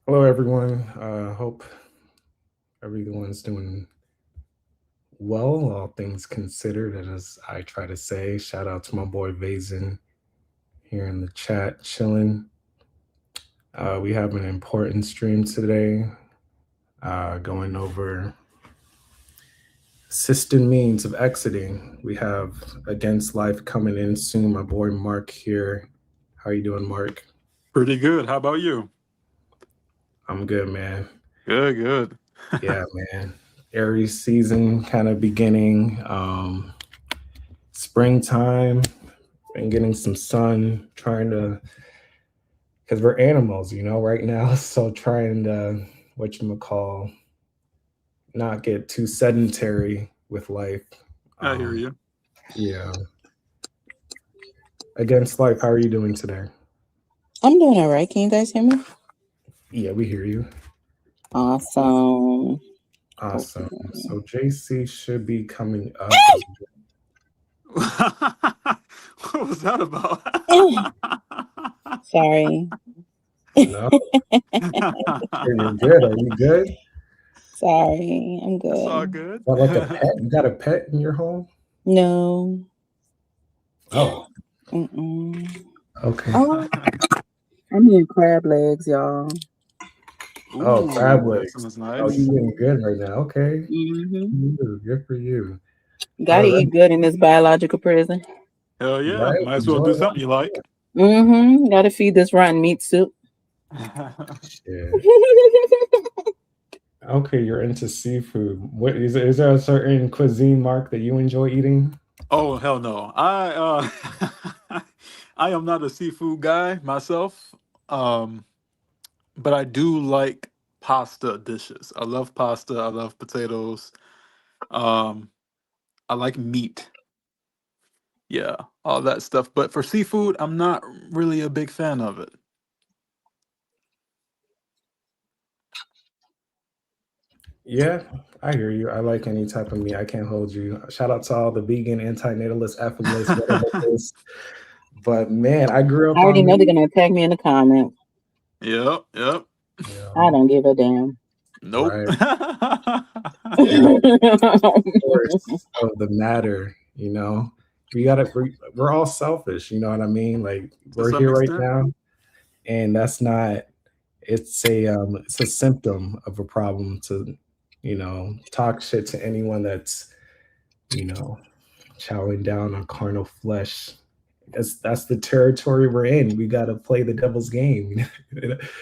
Hello, everyone. Hope everyone's doing well, all things considered. And as I try to say, shout out to my boy Vayzan here in the chat, chilling. We have an important stream today, going over system means of exiting. We have Against Life coming in soon. My boy Marc here. How you doing, Marc? Pretty good. How about you? I'm good, man. Good, good. Yeah, man. Aries season kind of beginning. Springtime, and getting some sun, trying to, because we're animals, right now. So trying to, call, not get too sedentary with life. I hear Um, you. yeah. Against Life, how are you doing today? I'm doing all right. Can you guys hear me? Yeah, we hear you. Awesome. Awesome. Okay. So JC should be coming up. What was that about? Sorry. No, you're good. Are you good? Is Sorry. I'm It's all good. good. that like a pet? You got a pet in your home? No. Oh, Mm-mm. okay. Oh, I'm eating crab legs, y'all. Oh, crab Ooh, that legs. sounds Oh, nice. you getting good right now. Okay. Mm-hmm. Good for you. Gotta eat good in this biological prison. Hell yeah. Right? Might as well Enjoy do something you life. like. Mm-hmm. Gotta feed this rotten meat soup. Yeah. Okay, you're into seafood. What is there a certain cuisine, Mark, that you enjoy eating? Oh, hell no. I am not a seafood guy myself. Um, but I do like pasta dishes. I love pasta. I love potatoes. Um, I like meat. Yeah, all that stuff. But for seafood, I'm not really a big fan of it. Yeah, I hear you. I like any type of meat. I can't hold you. Shout out to all the vegan, anti-natalist, affilists, whatever it is. But man, I grew I up already on know they're meat. gonna attack me in the comments. Yep, yep. You I know, don't give a damn. Nope. right? And I course of the matter, we gotta we're all selfish, you know what I mean? Like To we're some here right extent. now, and that's not it's a symptom of a problem to, talk shit to anyone that's, you know, chowing down on carnal flesh. That's the territory we're in. We gotta play the devil's game,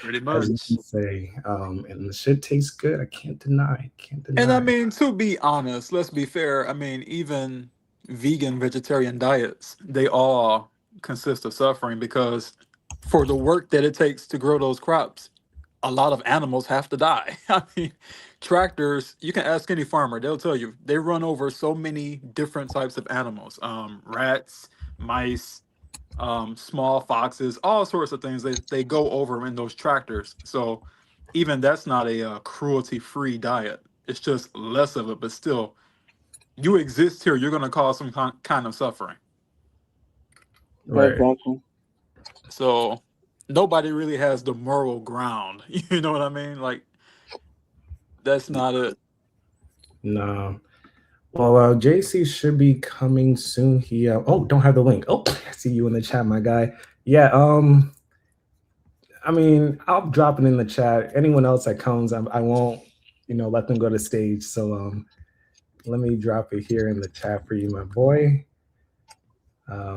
Pretty as you much. can say. And the shit tastes good. I can't deny. Can't And I deny. mean, to be honest, let's be fair. I mean, even vegan, vegetarian diets, they all consist of suffering because for the work that it takes to grow those crops, a lot of animals have to die. I mean, tractors, you can ask any farmer, they'll tell you they run over so many different types of animals, rats, mice, small foxes, all sorts of things they go over in those tractors. So even that's not a cruelty-free diet. It's just less of it, but still, you exist here, you're going to cause some kind of suffering. Right. exactly. So nobody really has the moral ground. You know what I mean? Like, that's not it. No. Well, JC should be coming soon. Don't have the link. Oh, I see you in the chat, my guy. Yeah. I mean, I'll drop it in the chat. Anyone else that comes, I won't, let them go to stage. So, let me drop it here in the chat for you, my boy.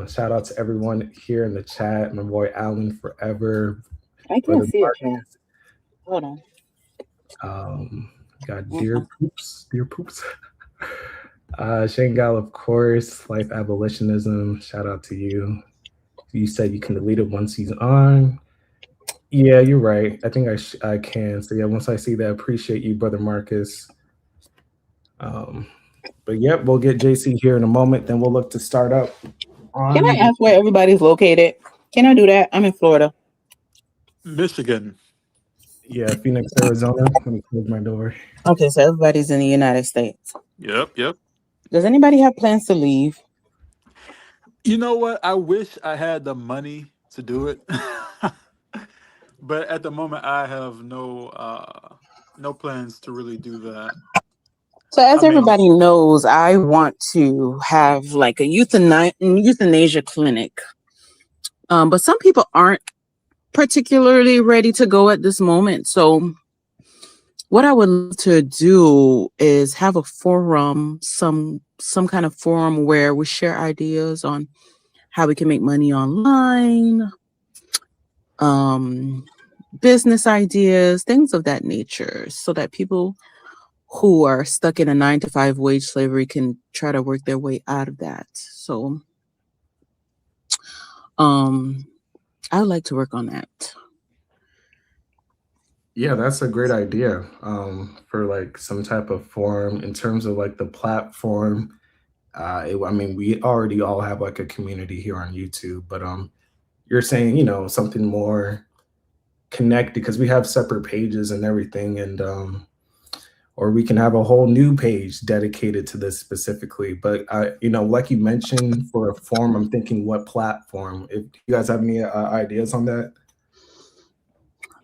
Shout out to everyone here in the chat. My boy Alan Forever, I can't brother see a Mark. chat. Hold on. Um, got Uh-uh. dear poops. Shane Gal, of course. Life abolitionism. Shout out to you. You said you can delete it once he's on. Yeah, you're right. I think I can. So yeah, once I see that, appreciate you, brother Marcus. Um, but yep, we'll get JC here in a moment. Then we'll look to start up Can I on. ask where everybody's located? Can I do that? I'm in Florida. Michigan. Yeah, Phoenix, Arizona. Let me close my door. Okay, so everybody's in the United States. Yep, yep. Does anybody have plans to leave? You know what? I wish I had the money to do it. But at the moment, I have no plans to really do that. So as I mean, everybody knows, I want to have like a euthanasia clinic. But some people aren't particularly ready to go at this moment. So what I would love to do is have a forum, some kind of forum where we share ideas on how we can make money online, business ideas, things of that nature, so that people who are stuck in a 9-to-5 wage slavery can try to work their way out of that. So I would like to work on that. Yeah, that's a great idea. For like some type of forum in terms of like the platform. I mean, we already all have like a community here on YouTube, but you're saying, something more connected because we have separate pages and everything, and or we can have a whole new page dedicated to this specifically. But like you mentioned, for a forum, I'm thinking what platform. If you guys have any ideas on that.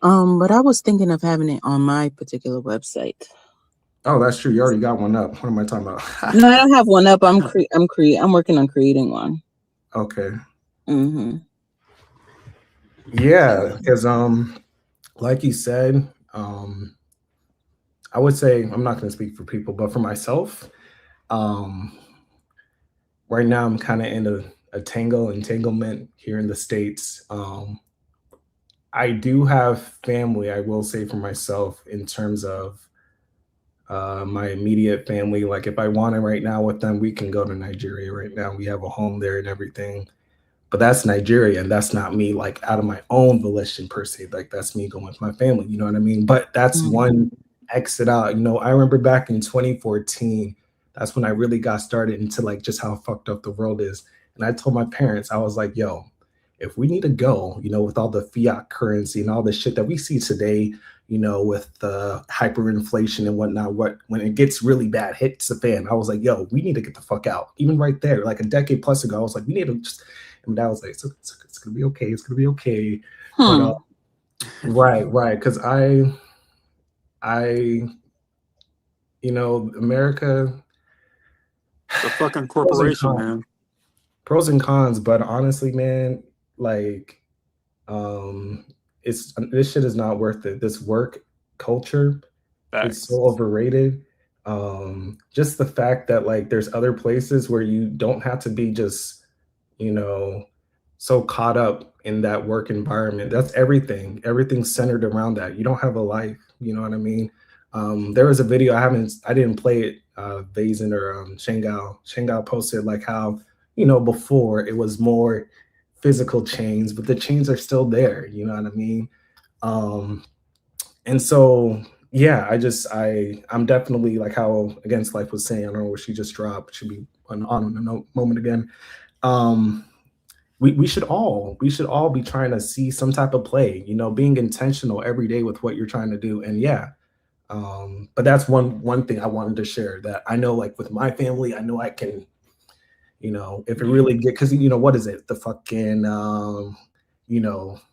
But I was thinking of having it on my particular website. Oh, that's true. You already got one up. What am I talking about? No, I don't have one up. I'm working on creating one. Okay. Mm-hmm. Yeah, because like you said, I would say I'm not going to speak for people, but for myself, um, right now I'm kind of in a entanglement here in the States. I do have family, I will say for myself, in terms of my immediate family. Like if I wanted right now with them, we can go to Nigeria right now. We have a home there and everything. But that's Nigeria, and that's not me like out of my own volition per se. Like that's me going with my family, you know what I mean? But that's one exit out. I remember back in 2014, that's when I really got started into like just how fucked up the world is. And I told my parents, I was like, yo, if we need to go, with all the fiat currency and all the shit that we see today, with the hyperinflation and whatnot, when it gets really bad, hits the fan, I was like, yo, we need to get the fuck out. Even right there, like a decade plus ago, I was like, we need to just, and that was like, it's gonna be okay. It's gonna be okay. But right, because America, the fucking corporation, man. Pros and cons, but honestly, man, like, this shit is not worth it. This work culture, it's so overrated. Just the fact that like there's other places where you don't have to be just, so caught up in that work environment. That's everything. Everything's centered around that. You don't have a life. You know what I mean? There was a video I didn't play it. Vayzan or Shangal posted like how before it was more physical chains, but the chains are still there. You know what I mean? And so yeah, I'm definitely like how Against Life was saying. I don't know what she just dropped. Should be on a moment again. We should all be trying to see some type of play, being intentional every day with what you're trying to do. And yeah, but that's one thing I wanted to share, that I know, like with my family, I know I can, if it really because what is it, the fucking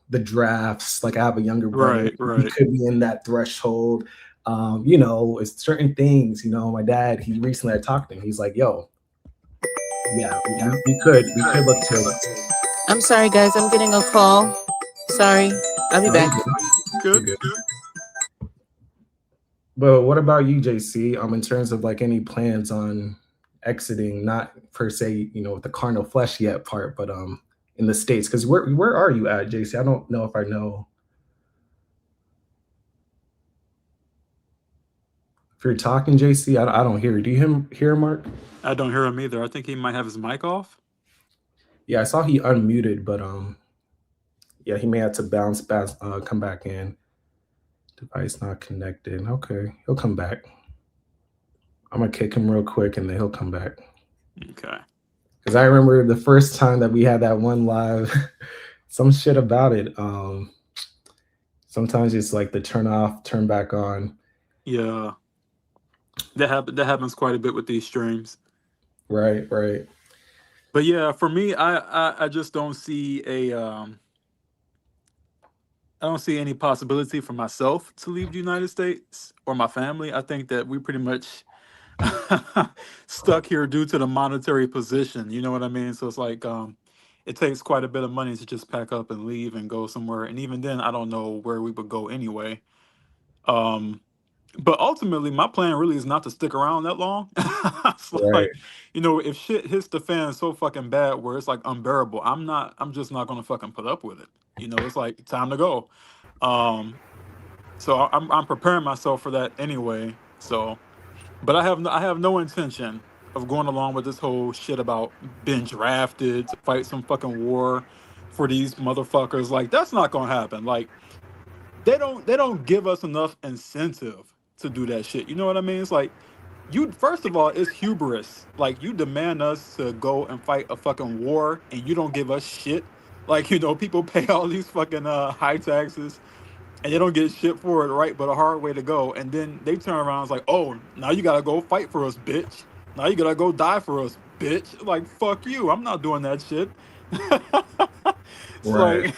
the drafts, like I have a younger brother, right. He could be in that threshold. It's certain things, my dad, he recently, I talked to him, he's like, yo, yeah, we could look to. I'm sorry, guys. I'm getting a call. Sorry. I'll be back. Good. But what about you, JC? In terms of like any plans on exiting, not per se, with the carnal flesh yet part, but in the States, because where are you at, JC? I don't know if I know. If you're talking, JC, I don't hear you. Do you hear Marc? I don't hear him either. I think he might have his mic off. Yeah, I saw he unmuted, but yeah, he may have to bounce back, come back in. Device not connected. Okay, he'll come back. I'm gonna kick him real quick, and then he'll come back. Okay. Because I remember the first time that we had that one live, some shit about it. Sometimes it's like the turn off, turn back on. Yeah. That happens quite a bit with these streams. Right. But yeah, for me, I just don't see I don't see any possibility for myself to leave the United States or my family. I think that we pretty much stuck here due to the monetary position. You know what I mean? So it's like it takes quite a bit of money to just pack up and leave and go somewhere. And even then, I don't know where we would go anyway. Um, but ultimately, my plan really is not to stick around that long. It's Right. like, if shit hits the fan so fucking bad where it's like unbearable, I'm just not gonna fucking put up with it. It's like time to go. Um, so I'm preparing myself for that anyway. So, but I have no intention of going along with this whole shit about being drafted to fight some fucking war for these motherfuckers. Like that's not gonna happen. Like they don't give us enough incentive to do that shit. You know what I mean? It's like you first of all, it's hubris. Like you demand us to go and fight a fucking war and you don't give us shit. Like, people pay all these fucking high taxes and they don't get shit for it, right? But a hard way to go. And then they turn around and it's like, oh, now you gotta go fight for us, bitch. Now you gotta go die for us, bitch. Like, fuck you. I'm not doing that shit. It's Right. like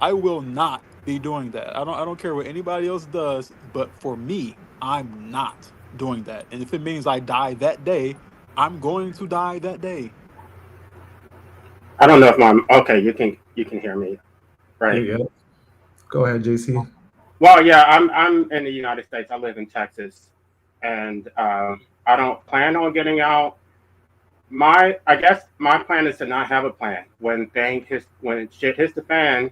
I will not be doing that. I don't care what anybody else does, but for me, I'm not doing that. And if it means I die that day, I'm going to die that day. I don't know if my okay. You can hear me, right? Yeah. Go ahead, JC. Well, yeah. I'm in the United States. I live in Texas, and I don't plan on getting out. I guess my plan is to not have a plan. When shit hits the fan,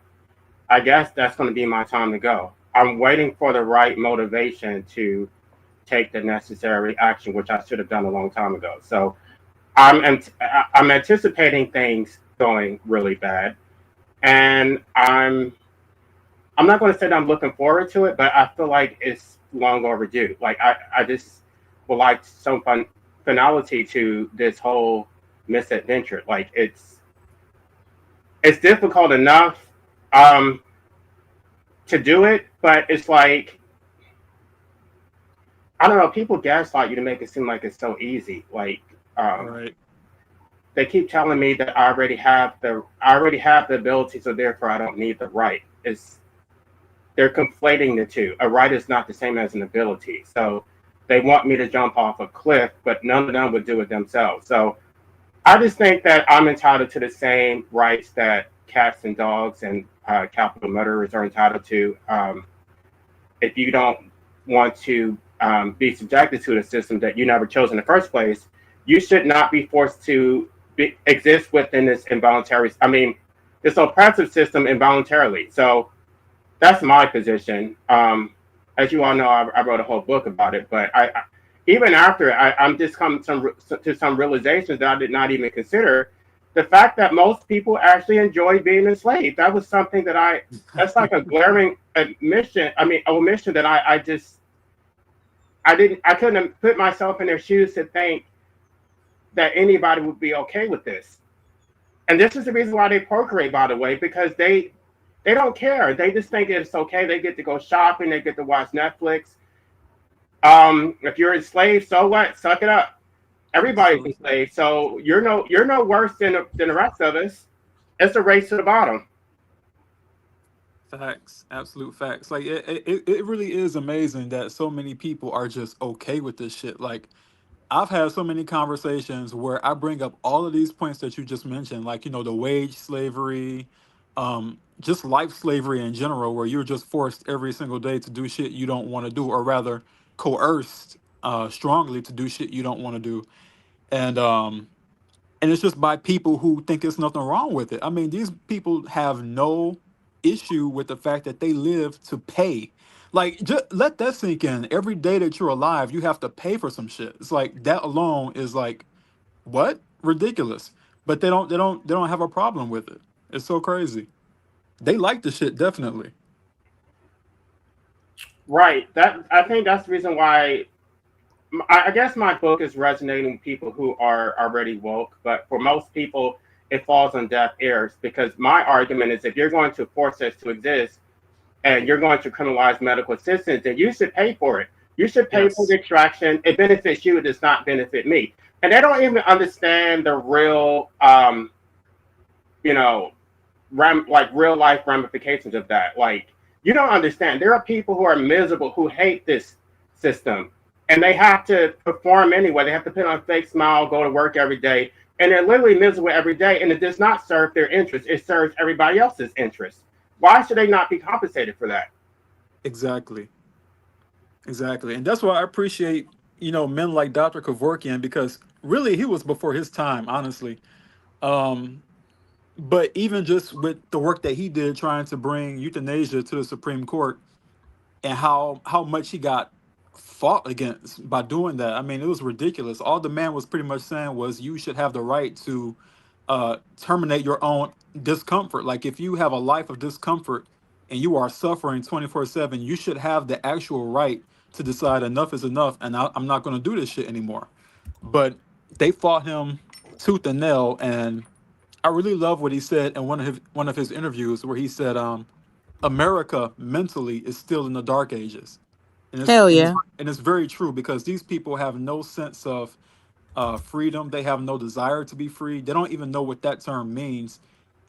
I guess that's going to be my time to go. I'm waiting for the right motivation to take the necessary action, which I should have done a long time ago. So I'm anticipating things going really bad, and I'm not going to say that I'm looking forward to it, but I feel like it's long overdue. Like I just would like some finality to this whole misadventure. Like it's difficult enough um, to do it, but it's like I don't know. People gaslight you to make it seem like it's so easy. Like Right. they keep telling me that I already have the ability, so therefore I don't need the right. They're conflating the two. A right is not the same as an ability. So they want me to jump off a cliff, but none of them would do it themselves. So I just think that I'm entitled to the same rights that cats and dogs and capital murderers are entitled to. If you don't want to be subjected to the system that you never chose in the first place, you should not be forced to exist within this this oppressive system involuntarily. So that's my position. As you all know, I wrote a whole book about it, but even after I'm just come to some realizations that I did not even consider. The fact that most people actually enjoy being enslaved. That was something that's like a glaring omission that I couldn't put myself in their shoes to think that anybody would be okay with this. And this is the reason why they procreate, by the way, because they don't care. They just think it's okay. They get to go shopping. They get to watch Netflix. If you're enslaved, so what? Suck it up. Everybody's Absolutely. enslaved. So you're no worse than the rest of us. It's a race to the bottom. Facts, absolute facts. Like it really is amazing that so many people are just okay with this shit. Like I've had so many conversations where I bring up all of these points that you just mentioned, like the wage slavery, just life slavery in general, where you're just forced every single day to do shit you don't want to do, or rather coerced strongly to do shit you don't want to do, and it's just by people who think there's nothing wrong with it. I mean, these people have no issue with the fact that they live to pay. Like, just let that sink in. Every day that you're alive, you have to pay for some shit. It's like that alone is like what ridiculous. But they don't have a problem with it. It's so crazy. They like the shit definitely. Right. That I think that's the reason why I guess my book is resonating with people who are already woke, but for most people, it falls on deaf ears because my argument is if you're going to force us to exist and you're going to criminalize medical assistance, then you should pay for it. You should pay for the Yes. extraction. It benefits you. It does not benefit me. And they don't even understand the real, you know, like real life ramifications of that. Like You don't understand. There are people who are miserable, who hate this system, and they have to perform anyway. They have to put on a fake smile, go to work every day, and they're literally miserable every day, and it does not serve their interest. It serves everybody else's interest. Why should they not be compensated for that? Exactly. Exactly. And that's why I appreciate, men like Dr. Kevorkian, because really he was before his time, honestly. Um, but even just with the work that he did trying to bring euthanasia to the Supreme Court, and how much he got fought against by doing that. I mean, it was ridiculous. All the man was pretty much saying was you should have the right to terminate your own discomfort. Like if you have a life of discomfort and you are suffering 24/7, you should have the actual right to decide enough is enough, and I'm not going to do this shit anymore. But they fought him tooth and nail, and I really love what he said in one of his interviews where he said, America mentally is still in the dark ages, and it's Hell and it's, yeah. and it's very true because these people have no sense of freedom. They have no desire to be free. They don't even know what that term means.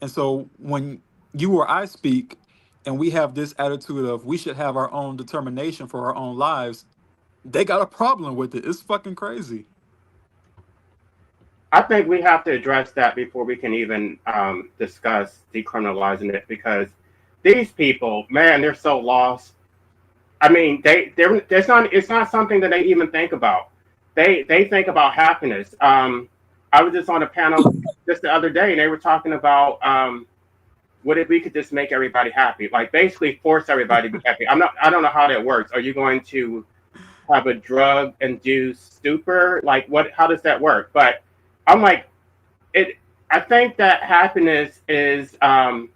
And so when you or I speak, and we have this attitude of we should have our own determination for our own lives, they got a problem with it. It's fucking crazy. I think we have to address that before we can even discuss decriminalizing it, because these people, man, they're so lost. I mean, it's not something that they even think about. They think about happiness. I was just on a panel just the other day, and they were talking about what if we could just make everybody happy, like basically force everybody to be happy. I don't know how that works. Are you going to have a drug induced stupor? Like what? How does that work? But I'm like, it. I think that happiness is an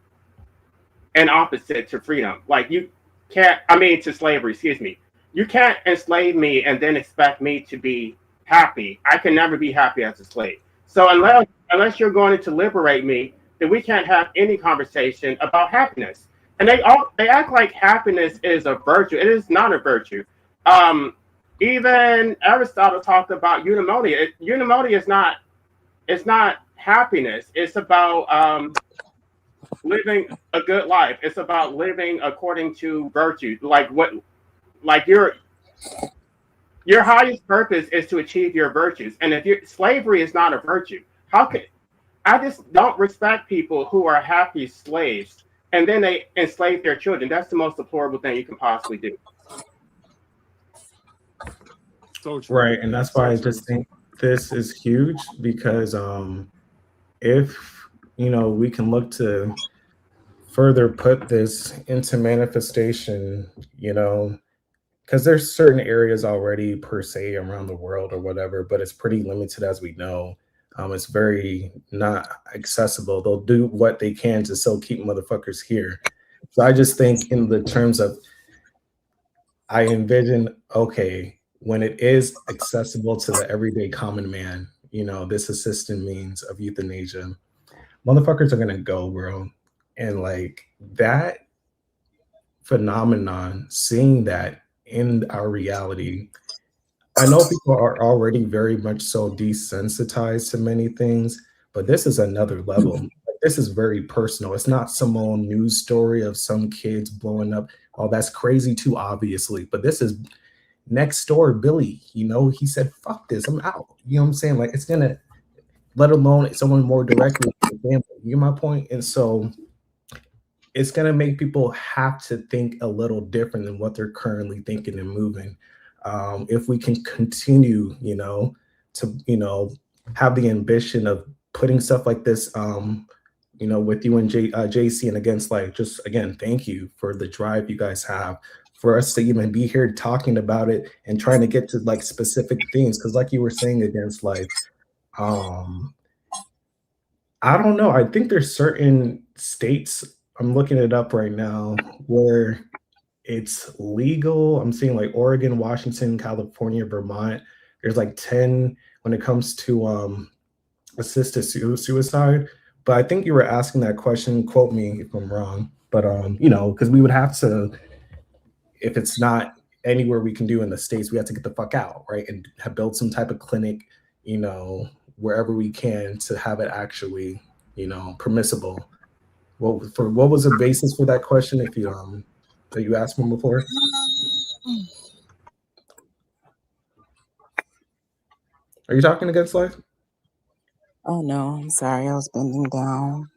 opposite to freedom. Like you can't. I mean, to slavery. Excuse me. You can't enslave me and then expect me to be happy. I can never be happy as a slave. So unless you're going to liberate me, then we can't have any conversation about happiness. And they act like happiness is a virtue. It is not a virtue. Even Aristotle talked about eudaimonia. Eudaimonia is not. It's not happiness. It's about living a good life. It's about living according to virtue. Like your highest purpose is to achieve your virtues. And if slavery is not a virtue, how could I just don't respect people who are happy slaves and then they enslave their children. That's the most deplorable thing you can possibly do. So true. Right, and that's why So I true. just think this is huge because if we can look to further put this into manifestation, because there's certain areas already per se around the world or whatever, but it's pretty limited as we know. It's very not accessible. They'll do what they can to still keep motherfuckers here. So I just think in the terms of I envision, okay, when it is accessible to the everyday common man, this assistant means of euthanasia, motherfuckers are gonna go, bro. And like that phenomenon, seeing that in our reality, I know people are already very much so desensitized to many things, but this is another level. This is very personal. It's not some old news story of some kids blowing up. Oh, that's crazy too, obviously. But this is next door Billy. He said, fuck this, I'm out. You know what I'm saying? Like, it's gonna, let alone someone more directly to the family. You get my point? And so it's going to make people have to think a little different than what they're currently thinking and moving. If we can continue, to, have the ambition of putting stuff like this, with you and JC, and against, like, just again, thank you for the drive you guys have for us to even be here talking about it and trying to get to like specific things. Cause like you were saying against like, I don't know. I think there's certain states, I'm looking it up right now, where it's legal. I'm seeing like Oregon, Washington, California, Vermont. There's like 10 when it comes to assisted suicide. But I think you were asking that question, quote me if I'm wrong. But because we would have to, if it's not anywhere we can do in the States, we have to get the fuck out, right? And have built some type of clinic, wherever we can to have it actually, permissible. What was the basis for that question? If you that you asked him before? Are you talking against life? Oh no, I'm sorry. I was bending down.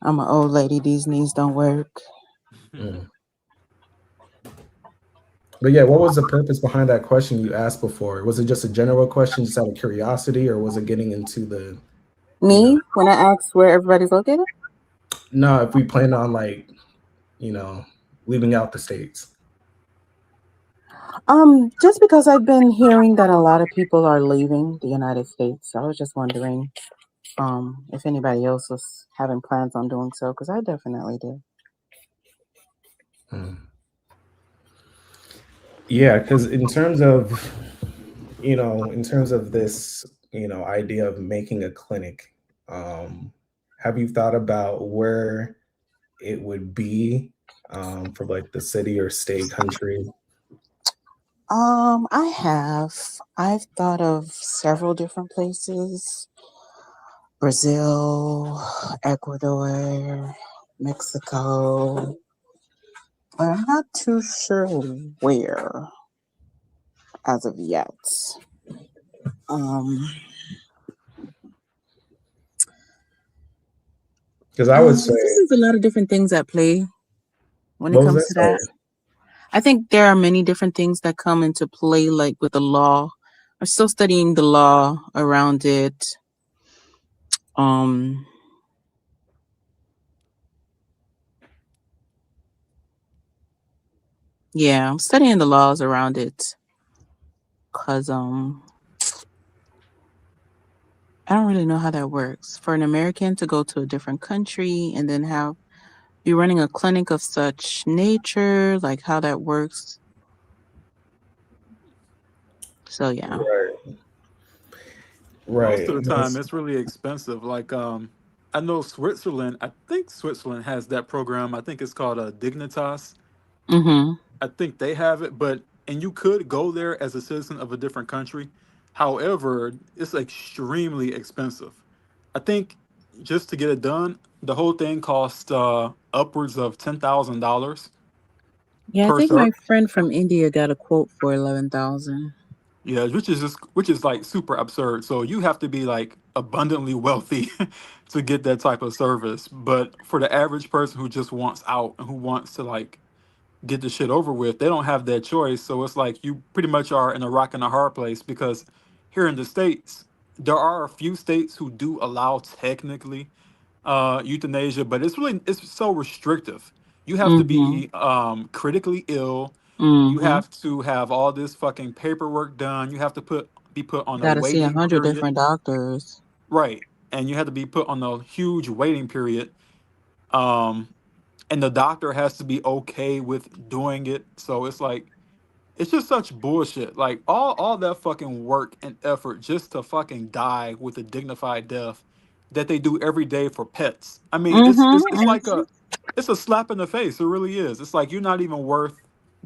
I'm an old lady. These knees don't work. Mm. But yeah, what was the purpose behind that question you asked before? Was it just a general question, just out of curiosity, or was it getting into the, Me, when I asked where everybody's located? no, if we plan on leaving out the States? Just because I've been hearing that a lot of people are leaving the United States. I was just wondering, if anybody else was having plans on doing so, because I definitely did. Hmm. Yeah, because in terms of this, idea of making a clinic, have you thought about where it would be, for like the city or state, country? I've thought of several different places: Brazil, Ecuador, Mexico. But I'm not too sure where as of yet. Because I would say, This is a lot of different things at play when it what was comes that? to that. I think there are many different things that come into play, like with the law. I'm still studying the law around it. Yeah, I'm studying the laws around it because I don't really know how that works. For an American to go to a different country and then be running a clinic of such nature, like how that works. So yeah. Most of Right. the time, it's really expensive. Like, I know Switzerland. I think Switzerland has that program. I think it's called Dignitas. Mm-hmm. I think they have it, and you could go there as a citizen of a different country. However, it's extremely expensive. I think just to get it done, the whole thing costs upwards of $10,000 Yeah, I per think my cert. friend from India got a quote for 11,000. Yeah, which is like super absurd. So you have to be like abundantly wealthy to get that type of service. But for the average person who just wants out and who wants to like get the shit over with, they don't have that choice. So it's like you pretty much are in a rock and a hard place because here in the States, there are a few states who do allow technically euthanasia, but it's so restrictive. You have to Mm-hmm. be critically ill. You Mm-hmm. have to have all this fucking paperwork done. You have to be put on a Gotta see waiting 100 period. different doctors. Right. And you have to be put on a huge waiting period. Um, and the doctor has to be okay with doing it. So it's like it's just such bullshit. Like all that fucking work and effort just to fucking die with a dignified death that they do every day for pets. I mean, it's like Mm-hmm. it's a slap in the face. It really is. It's like you're not even worth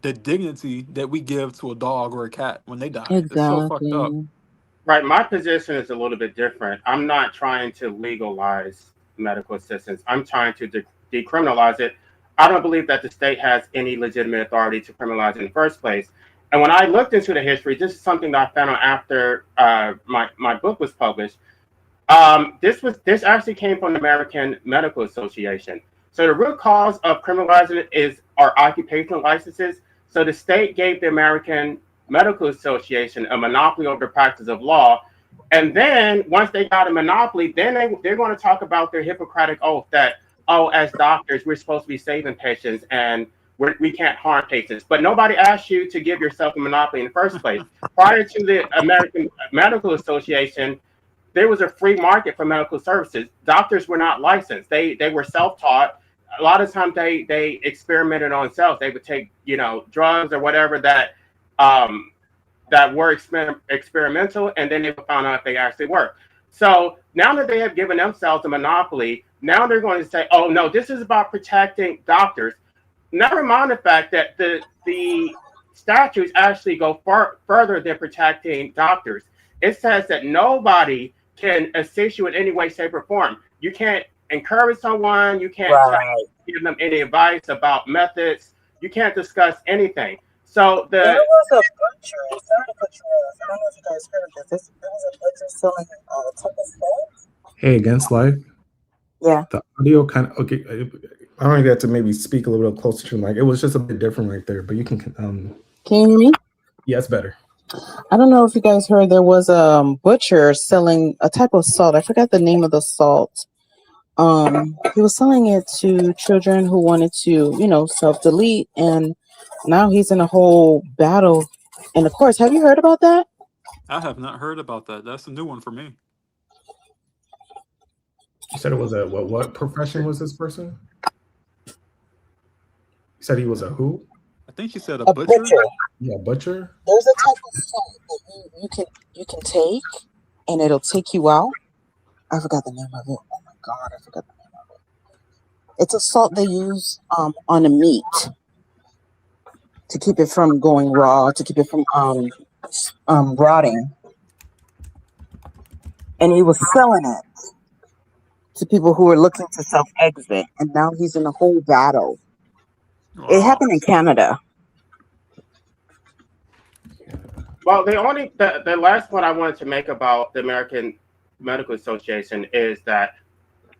the dignity that we give to a dog or a cat when they die. It's so fucked up. Exactly. Right. My position is a little bit different. I'm not trying to legalize medical assistance. I'm trying to decriminalize it. I don't believe that the state has any legitimate authority to criminalize it in the first place. And when I looked into the history, this is something that I found out after my book was published. This actually came from the American Medical Association. So the root cause of criminalizing it are occupational licenses. So the state gave the American Medical Association a monopoly over the practice of law. And then once they got a monopoly, then they're going to talk about their Hippocratic oath that, oh, as doctors, we're supposed to be saving patients and we can't harm patients. But nobody asked you to give yourself a monopoly in the first place. Prior to the American Medical Association, there was a free market for medical services. Doctors were not licensed. They were self-taught. A lot of times they experimented on themselves. They would take, drugs or whatever that were experimental, and then they would find out if they actually work. So now that they have given themselves a monopoly, now they're going to say, oh no, this is about protecting doctors. Never mind the fact that the statutes actually go further than protecting doctors. It says that nobody can assist you in any way, shape, or form. You can't encourage someone. You can't give them any advice about methods. You can't discuss anything. So There was a butcher. Sorry to cut you off. I don't know if you guys heard this. There was a butcher selling a type of salt. Hey, Against Life. Yeah. The audio kind of okay. I don't even have to maybe speak a little bit closer to like it was just a bit different right there, but you can. Can you hear me? Yeah, it's better. I don't know if you guys heard there was a butcher selling a type of salt. I forgot the name of the salt. He was selling it to children who wanted to, self-delete, and now he's in a whole battle in the courts. Have you heard about that? I have not heard about that. That's a new one for me. You said it was a what profession was this person? You said he was a who? I think she said A butcher. Yeah, butcher. There's a type of salt that you can take, and it'll take you out. I forgot the name of it. Oh my god, I forgot the name of it. It's a salt they use on the meat to keep it from going raw, to keep it from rotting. And he was selling it to people who were looking to self-exit, and now he's in a whole battle. Wow. It happened in Canada. Well, the last point I wanted to make about the American Medical Association is that,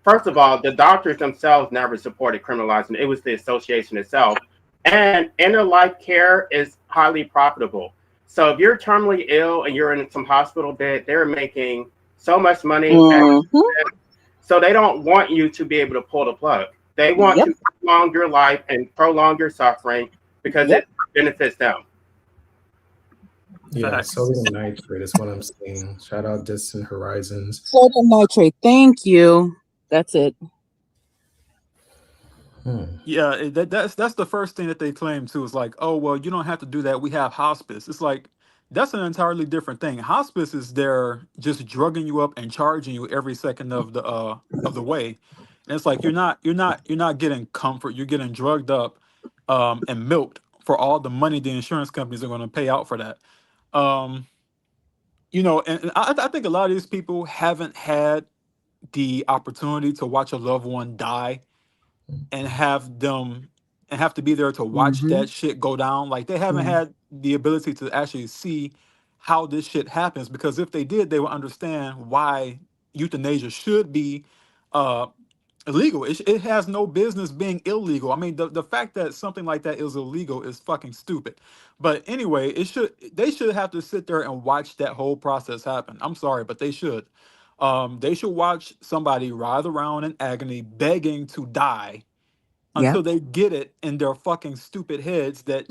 first of all, the doctors themselves never supported criminalizing. It was the association itself. And inner life care is highly profitable. So if you're terminally ill and you're in some hospital bed, they're making so much money. Mm-hmm. So they don't want you to be able to pull the plug. They want to prolong your life and prolong your suffering because it benefits them. Yeah, sodium nitrate is what I'm seeing. Shout out Distant Horizons. Sodium nitrate. Thank you. That's it. Yeah, that's the first thing that they claim too. Is like, oh well, you don't have to do that. We have hospice. It's like that's an entirely different thing. Hospice is there just drugging you up and charging you every second of the way. And it's like you're not getting comfort. You're getting drugged up and milked for all the money the insurance companies are going to pay out for that. And I think a lot of these people haven't had the opportunity to watch a loved one die and have to be there to watch that shit go down. Like they haven't had the ability to actually see how this shit happens, because if they did, they would understand why euthanasia should be illegal. It has no business being illegal. I mean, the fact that something like that is illegal is fucking stupid. But anyway, they should have to sit there and watch that whole process happen. I'm sorry, but they should. They should watch somebody writhe around in agony, begging to die, until they get it in their fucking stupid heads that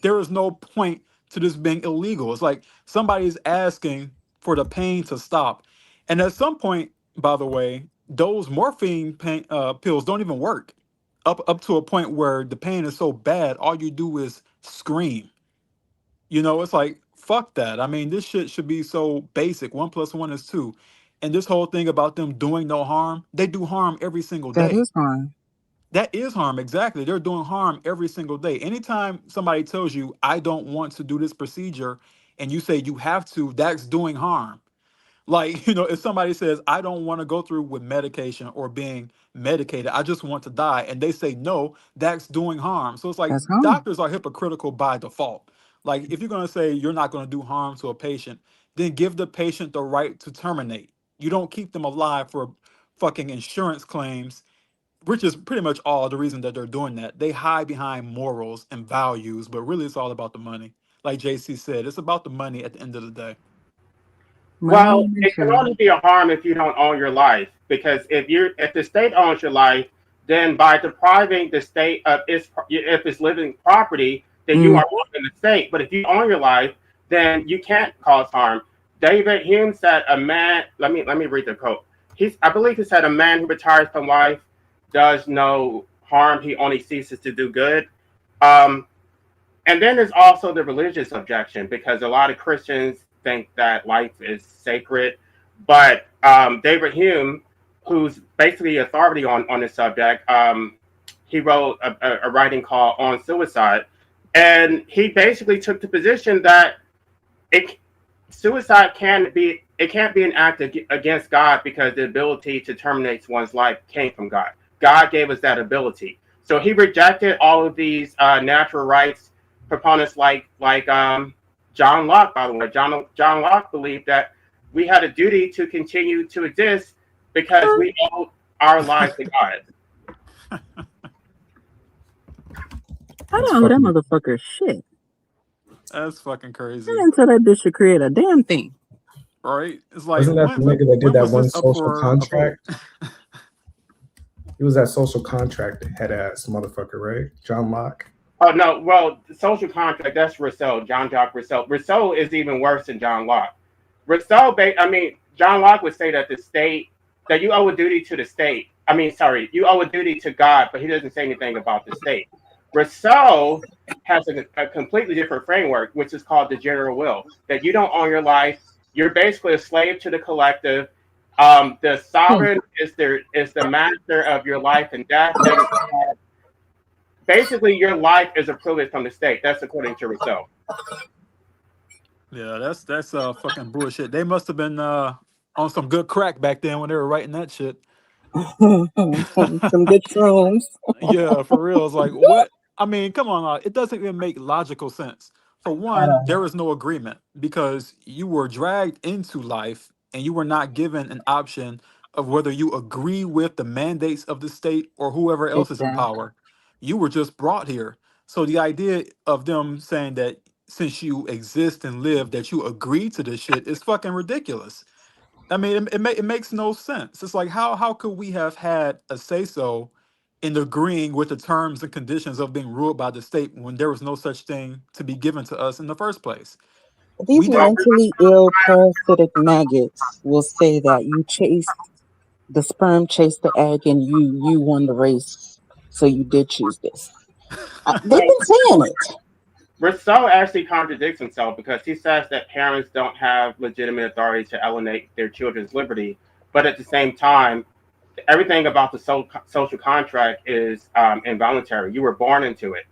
there is no point to this being illegal. It's like somebody's asking for the pain to stop. And at some point, by the way, those morphine pain, pills don't even work up to a point where the pain is so bad, all you do is scream. It's like, fuck that. I mean, this shit should be so basic. 1 + 1 is 2. And this whole thing about them doing no harm, they do harm every single day. That is harm. That is harm, exactly. They're doing harm every single day. Anytime somebody tells you, I don't want to do this procedure, and you say you have to, that's doing harm. Like, if somebody says, I don't want to go through with medication or being medicated, I just want to die, and they say no, that's doing harm. So it's like doctors are hypocritical by default. Like, if you're going to say you're not going to do harm to a patient, then give the patient the right to terminate. You don't keep them alive for fucking insurance claims, which is pretty much all the reason that they're doing that. They hide behind morals and values, but really it's all about the money. Like JC said, it's about the money at the end of the day. Well, it can only be a harm if you don't own your life, because if the state owns your life, then by depriving the state of if it's living property, then you are in the state. But if you own your life, then you can't cause harm. David Hume said, "A man." Let me read the quote. I believe he said, "A man who retires from life does no harm. He only ceases to do good." And then there's also the religious objection, because a lot of Christians think that life is sacred. But David Hume, who's basically authority on this subject, he wrote a writing called On Suicide. And he basically took the position that suicide can't be an act against God, because the ability to terminate one's life came from God. God gave us that ability. So he rejected all of these natural rights proponents like John Locke, by the way. John Locke believed that we had a duty to continue to exist because we owe our lives to God. I That's don't know that fucking. motherfucker shit. That's fucking I crazy, didn't tell that bitch to create a damn thing. right? It's like Wasn't that the nigga that did when that was one this up social for a vote? contract? He was that social contract head ass motherfucker, right? John Locke. Oh no, well, the social contract, that's Rousseau, Jean-Jacques Rousseau. Rousseau is even worse than John Locke. Rousseau, John Locke would say that the state, that you owe a duty to the state. You owe a duty to God, but he doesn't say anything about the state. Rousseau has a completely different framework, which is called the general will, that you don't own your life. You're basically a slave to the collective. The sovereign is the master of your life and death. Basically, your life is a privilege from the state. That's according to Rousseau. Yeah, that's fucking bullshit. They must have been on some good crack back then when they were writing that shit. Some good shrooms. Yeah, for real. It's like, what? I mean, come on. It doesn't even make logical sense. For one, there is no agreement because you were dragged into life and you were not given an option of whether you agree with the mandates of the state or whoever else is in Exactly. power. You were just brought here. So the idea of them saying that since you exist and live, that you agree to this shit is fucking ridiculous. I mean, it makes no sense. It's like how could we have had a say so in agreeing with the terms and conditions of being ruled by the state when there was no such thing to be given to us in the first place? These We didn't. mentally ill parasitic maggots will say that you chased the sperm, chased the egg, and you won the race. So you did choose this. They've Well, been saying it. Rousseau actually contradicts himself because he says that parents don't have legitimate authority to alienate their children's liberty, but at the same time, everything about the social contract is involuntary. You were born into it.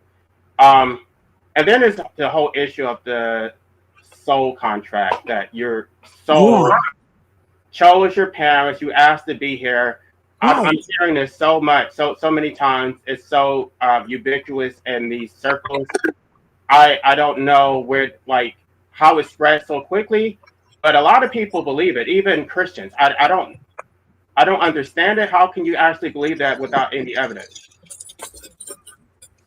And then there's the whole issue of the soul contract, that your soul Yeah, chose your parents. You asked to be here. I'm right. hearing this so much, so many times. It's so ubiquitous in these circles. I don't know how it spread so quickly, but a lot of people believe it, even Christians. I don't understand it. How can you actually believe that without any evidence?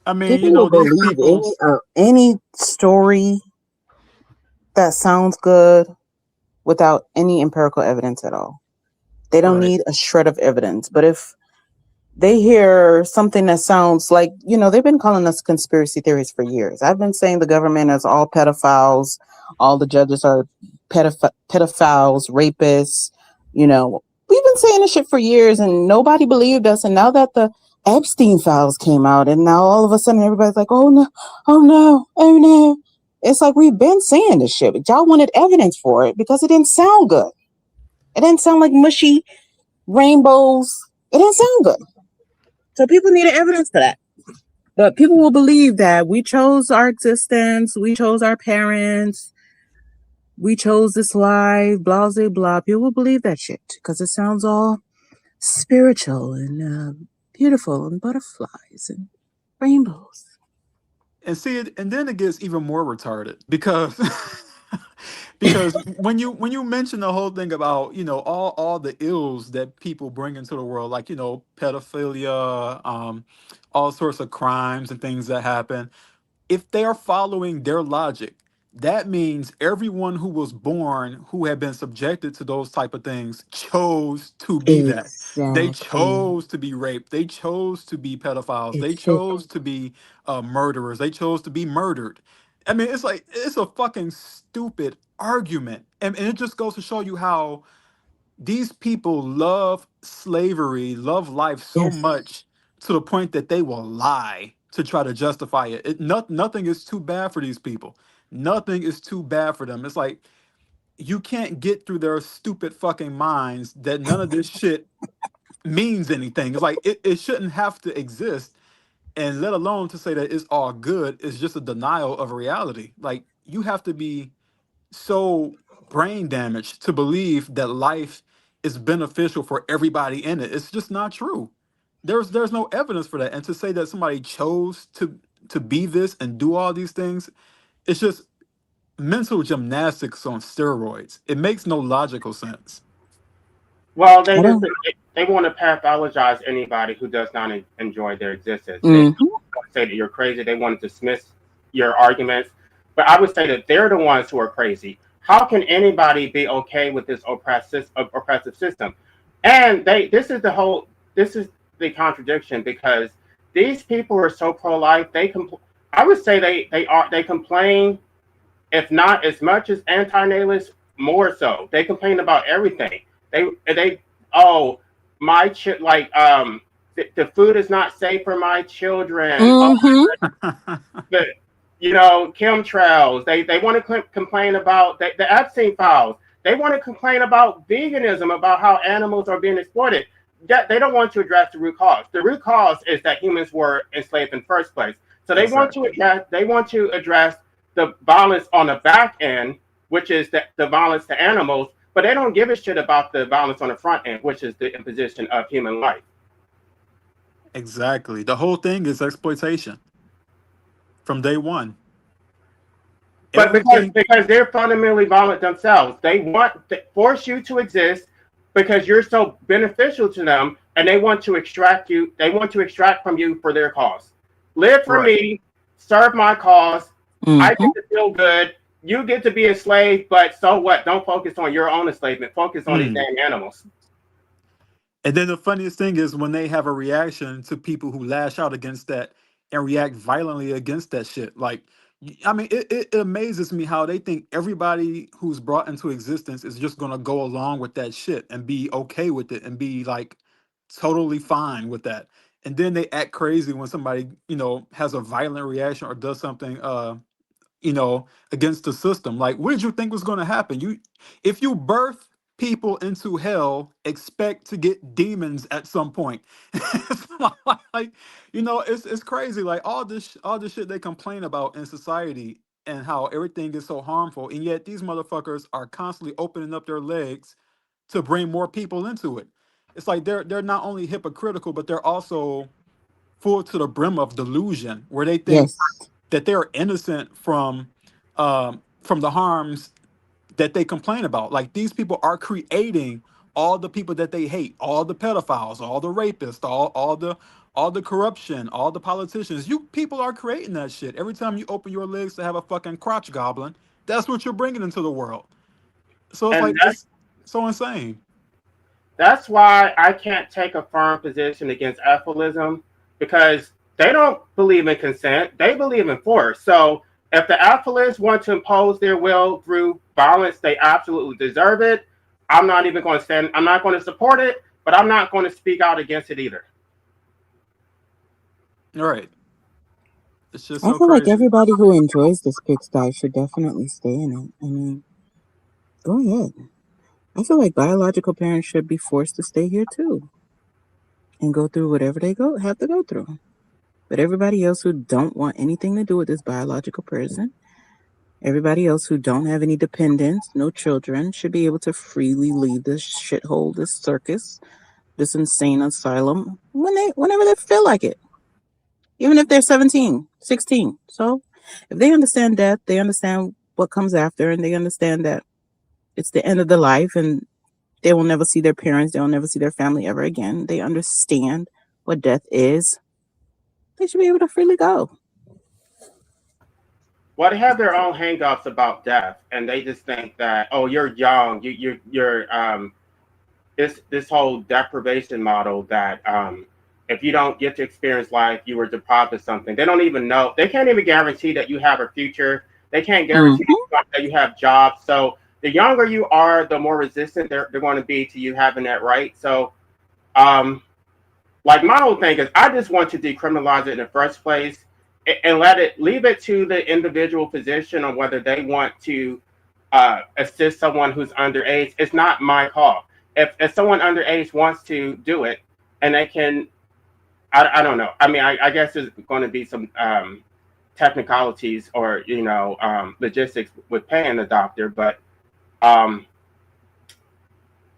I mean, People will these believe people. any story that sounds good without any empirical evidence at all. They don't Right. need a shred of evidence. But if they hear something that sounds like, they've been calling us conspiracy theories for years. I've been saying the government is all pedophiles, all the judges are pedophiles, rapists. We've been saying this shit for years and nobody believed us. And now that the Epstein files came out, and now all of a sudden everybody's like, oh no, oh no, oh no. It's like we've been saying this shit, but y'all wanted evidence for it because it didn't sound good. It didn't sound like mushy rainbows. It didn't sound good. So people needed evidence for that. But people will believe that we chose our existence, we chose our parents, we chose this life, blah, blah, blah. People will believe that shit because it sounds all spiritual and beautiful and butterflies and rainbows. And see it, and then it gets even more retarded because because when you mention the whole thing about all the ills that people bring into the world, like pedophilia, all sorts of crimes and things that happen, if they are following their logic, that means everyone who was born who had been subjected to those type of things chose to be that. They Exactly. chose to be raped. They chose to be pedophiles. They Exactly. chose to be murderers. They chose to be murdered. I mean, it's like it's a fucking stupid argument, and it just goes to show you how these people love slavery, love life so Yes. much to the point that they will lie to try to justify it. Nothing is too bad for these people. Nothing is too bad for them. It's like you can't get through their stupid fucking minds that none of this shit means anything. It's like it shouldn't have to exist. And let alone to say that it's all good is just a denial of reality. Like you have to be so brain damaged to believe that life is beneficial for everybody in it. It's just not true. There's no evidence for that. And to say that somebody chose to be this and do all these things, it's just mental gymnastics on steroids. It makes no logical sense. Well, I don't. they want to pathologize anybody who does not enjoy their existence. They Mhm. want to say that you're crazy. They want to dismiss your arguments. But I would say that they're the ones who are crazy. How can anybody be okay with this oppressive system? And this is the contradiction, because these people are so pro-life. I would say they complain, if not as much as anti-natalists, more so. They complain about everything. They oh, the food is not safe for my children. Oh, Mhm. the chemtrails. They want to complain about the Epstein files. They want to complain about veganism, about how animals are being exploited. They don't want to address the root cause. The root cause is that humans were enslaved in the first place. So they Exactly. want to address the violence on the back end, which is the violence to animals, but they don't give a shit about the violence on the front end, which is the imposition of human life. Exactly. The whole thing is exploitation from day one. But Everything. because they're fundamentally violent themselves, they want to force you to exist because you're so beneficial to them, and they want to extract you. They want to extract from you for their cause. Live for Right. me, serve my cause. I Mhm. get to feel good. You get to be enslaved, but so what? Don't focus on your own enslavement. Focus on these Mm. damn animals. And then the funniest thing is when they have a reaction to people who lash out against that and react violently against that shit. Like, I mean, it amazes me how they think everybody who's brought into existence is just gonna go along with that shit and be okay with it and be like totally fine with that. And then they act crazy when somebody, has a violent reaction or does something against the system. Like, what did you think was going to happen? If you birth people into hell, expect to get demons at some point. It's like, it's crazy. Like all this shit they complain about in society and how everything is so harmful, and yet these motherfuckers are constantly opening up their legs to bring more people into it. It's like they're not only hypocritical, but they're also full to the brim of delusion, where they think Yes. that they're innocent from the harms that they complain about. Like these people are creating all the people that they hate, all the pedophiles, all the rapists, all the corruption, all the politicians. You people are creating that shit. Every time you open your legs to have a fucking crotch goblin, that's what you're bringing into the world. So it's And like it's so insane. that's why I can't take a firm position against alphilism, because they don't believe in consent. They believe in force. So if the alphalists want to impose their will through violence, they absolutely deserve it. I'm not even going to stand. I'm not going to support it, but I'm not going to speak out against it either. All right. It's just I so feel like crazy. everybody who enjoys this pigsty should definitely stay in it. I mean, go ahead. I feel like biological parents should be forced to stay here too and go through whatever they have to go through. But everybody else who don't want anything to do with this biological person, everybody else who don't have any dependents, no children, should be able to freely leave this shithole, this circus, this insane asylum whenever they feel like it. Even if they're 17, 16. So if they understand death, they understand what comes after, and they understand that it's the end of the life and they will never see their parents, they will never see their family ever again. They understand what death is. They should be able to freely go. Well, they have their own hangups about death, and they just think that, oh, you're young, you're this whole deprivation model that if you don't get to experience life, you were deprived of something. They don't even know. They can't even guarantee that you have a future. They can't guarantee Mm-hmm. that you have jobs. So the younger you are, the more resistant they're going to be to you having that right. So, like my whole thing is, I just want to decriminalize it in the first place and leave it to the individual physician on whether they want to assist someone who's underage. It's not my call. If someone underage wants to do it, and they can, I don't know. I mean, I guess there's going to be some technicalities or logistics with paying the doctor, but um,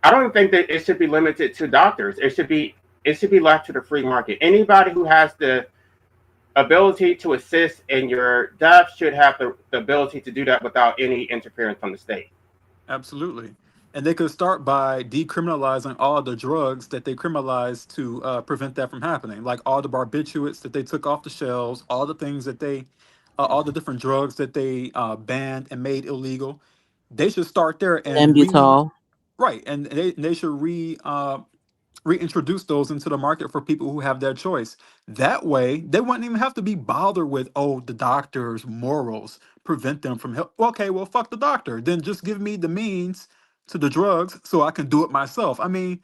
I don't think that it should be limited to doctors. It should be It should be left to the free market. Anybody who has the ability to assist in your death should have the ability to do that without any interference from the state. Absolutely. And they could start by decriminalizing all the drugs that they criminalized to prevent that from happening, like all the barbiturates that they took off the shelves, all the things that they, all the different drugs that they banned and made illegal. They should start there and Nembutol. right, and they should reintroduce those into the market for people who have their choice. That way, they wouldn't even have to be bothered with, oh, the doctor's morals prevent them from help. Okay, well, fuck the doctor. Then just give me the means to the drugs so I can do it myself. I mean,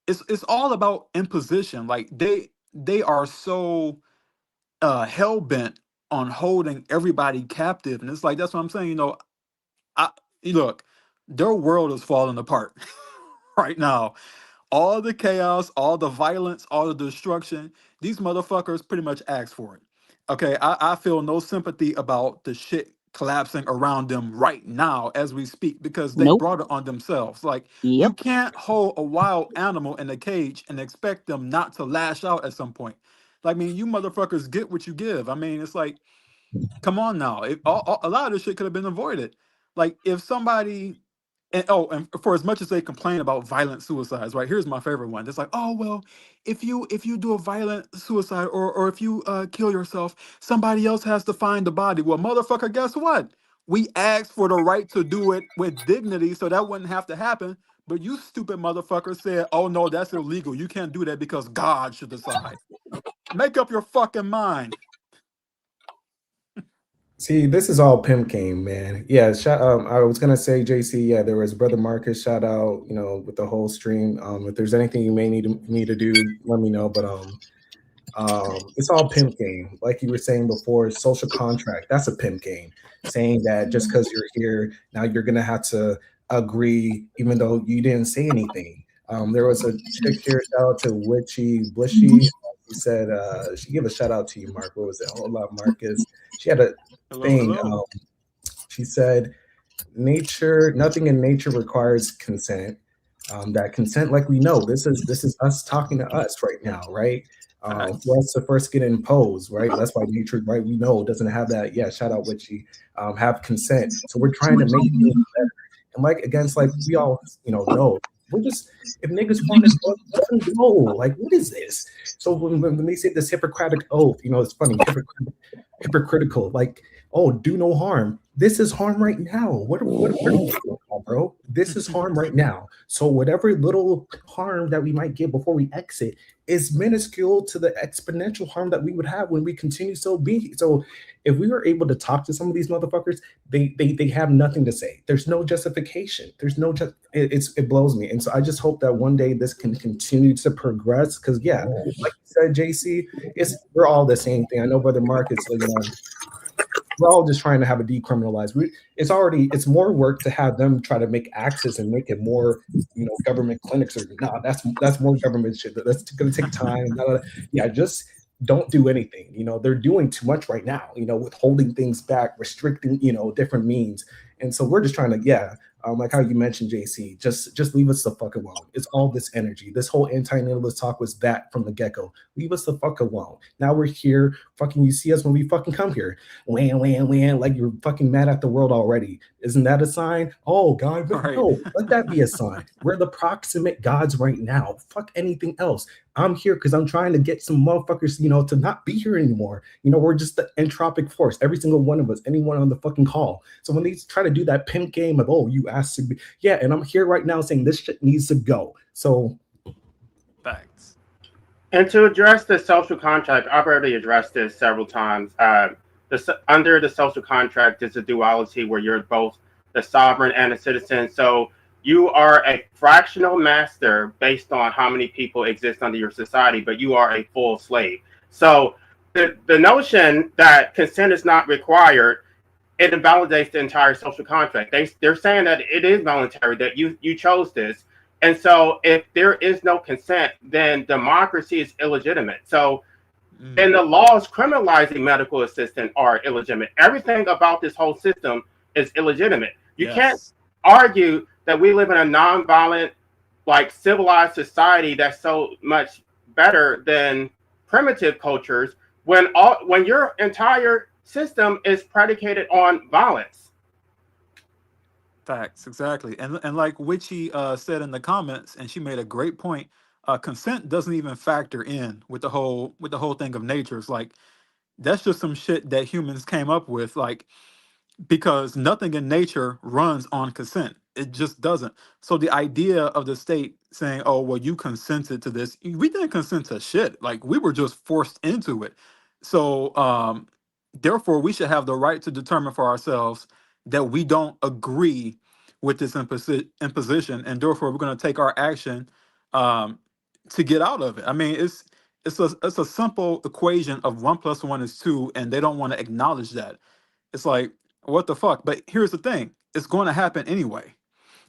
it's all about imposition. Like they are so hell bent on holding everybody captive, and it's like that's what I'm saying. I look, their world is falling apart right now. All the chaos, all the violence, all the destruction, these motherfuckers pretty much asked for it. Okay, I feel no sympathy about the shit collapsing around them right now as we speak because they Nope. brought it on themselves. Like, you Yep. can't hold a wild animal in a cage and expect them not to lash out at some point. Like, I mean, you motherfuckers get what you give. I mean, it's like, come on now. A lot of this shit could have been avoided. Like, if somebody, and for as much as they complain about violent suicides, right? Here's my favorite one. It's like, oh well, if you do a violent suicide or if you kill yourself, somebody else has to find the body. Well, motherfucker, guess what? We asked for the right to do it with dignity, so that wouldn't have to happen. But you stupid motherfucker said, oh no, that's illegal. You can't do that because God should decide. Make up your fucking mind. See, this is all pimp game, man. Yeah, I was gonna say, JC. Yeah, there was brother Marcus. Shout out, with the whole stream. If there's anything you may need me to do, let me know. But it's all pimp game. Like you were saying before, social contract. That's a pimp game. Saying that just because you're here now, you're gonna have to agree, even though you didn't say anything. There was a chick here. Shout out to Witchy Blishy. She said she gave a shout out to you, Mark. What was it? Hold up, Marcus. She had a Hello, thing. hello. She said, nothing in nature requires consent. That consent, like we know, this is us talking to us right now, right? Facts. For us to first get imposed, right? That's why nature, right? We know doesn't have that. Yeah, shout out Witchy, have consent. So we're trying to make things better. And like against, like we all know, we're just if niggas want to go, let them go. Like, what is this? So when they say this Hippocratic oath, it's funny, hypocritical, like, oh, do no harm. This is harm right now. What are we doing, bro? This is harm right now. So whatever little harm that we might get before we exit is minuscule to the exponential harm that we would have when we continue so be. So if we were able to talk to some of these motherfuckers, they have nothing to say. There's no justification. There's no it blows me. And so I just hope that one day this can continue to progress. Because yeah, like you said, JC, we're all the same thing. I know Brother Mark is we're all just trying to have a decriminalized. It's more work to have them try to make access and make it more, government clinics or that's more government shit. That's going to take time. Yeah, just don't do anything. They're doing too much right now. Withholding things back, restricting, different means. And so we're just trying to, like how you mentioned, JC, just leave us the fuck alone. It's all this energy. This whole anti-natalist talk was that from the get-go. Leave us the fuck alone. Now we're here. Fucking, you see us when we fucking come here. Wham, like you're fucking mad at the world already. Isn't that a sign? Oh, God, but Right. no, let that be a sign. We're the proximate gods right now. Fuck anything else. I'm here because I'm trying to get some motherfuckers, to not be here anymore. We're just the entropic force. Every single one of us, anyone on the fucking call. So when they try to do that pimp game of, oh, you asked to be, yeah, and I'm here right now saying this shit needs to go. So Facts. And to address the social contract, I've already addressed this several times. Under the social contract, there's a duality where you're both the sovereign and a citizen. So you are a fractional master based on how many people exist under your society, but you are a full slave. So the notion that consent is not required, it invalidates the entire social contract. They're saying that it is voluntary, that you chose this. And so if there is no consent, then democracy is illegitimate. So and the laws criminalizing medical assistants are illegitimate. Everything about this whole system is illegitimate. You can't argue that we live in a nonviolent, like civilized society that's so much better than primitive cultures when your entire system is predicated on violence. Facts, exactly. And like Witchy said in the comments, and she made a great point. Consent doesn't even factor in with the whole thing of nature. It's like that's just some shit that humans came up with. Like because nothing in nature runs on consent. It just doesn't. So the idea of the state saying, "Oh, well, you consented to this," we didn't consent to shit. Like we were just forced into it. So therefore, we should have the right to determine for ourselves that we don't agree with this imposition, and therefore we're going to take our action um, to get out of it. I mean, it's a simple equation of 1 + 1 = 2, and they don't want to acknowledge that. It's like, what the fuck? But here's the thing: it's going to happen anyway.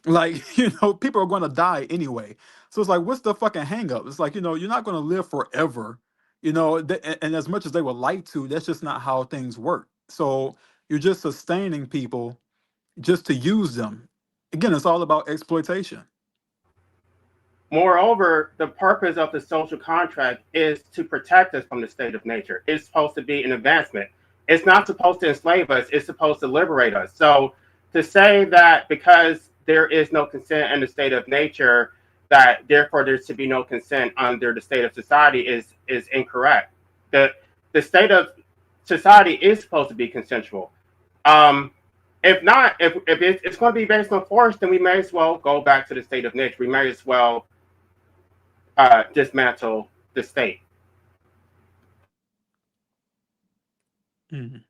Like, people are going to die anyway. So it's like, what's the fucking hang up? It's like, you're not going to live forever. And as much as they would like to, that's just not how things work. So you're just sustaining people just to use them. Again, it's all about exploitation. Moreover, the purpose of the social contract is to protect us from the state of nature. It's supposed to be an advancement. It's not supposed to enslave us. It's supposed to liberate us. So to say that because there is no consent in the state of nature, that therefore there should be no consent under the state of society is incorrect. The state of society is supposed to be consensual. If not, if it's going to be based on force, then we may as well go back to the state of nature. We may as well dismantle the state. Mhm.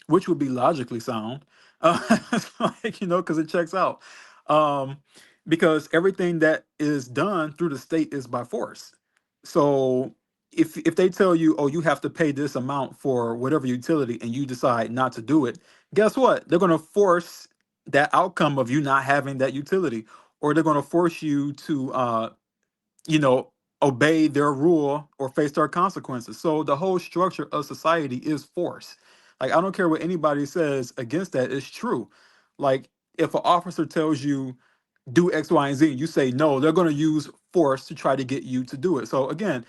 Which would be logically sound, because it checks out. Um, because everything that is done through the state is by force. So if they tell you, oh, you have to pay this amount for whatever utility, and you decide not to do it, guess what? They're going to force that outcome of you not having that utility, or they're going to force you to you know, obey their rule or face their consequences. So the whole structure of society is force. Like I don't care what anybody says against that, it's true. Like if an officer tells you do X, Y, and Z, and you say no, they're going to use force to try to get you to do it. So again,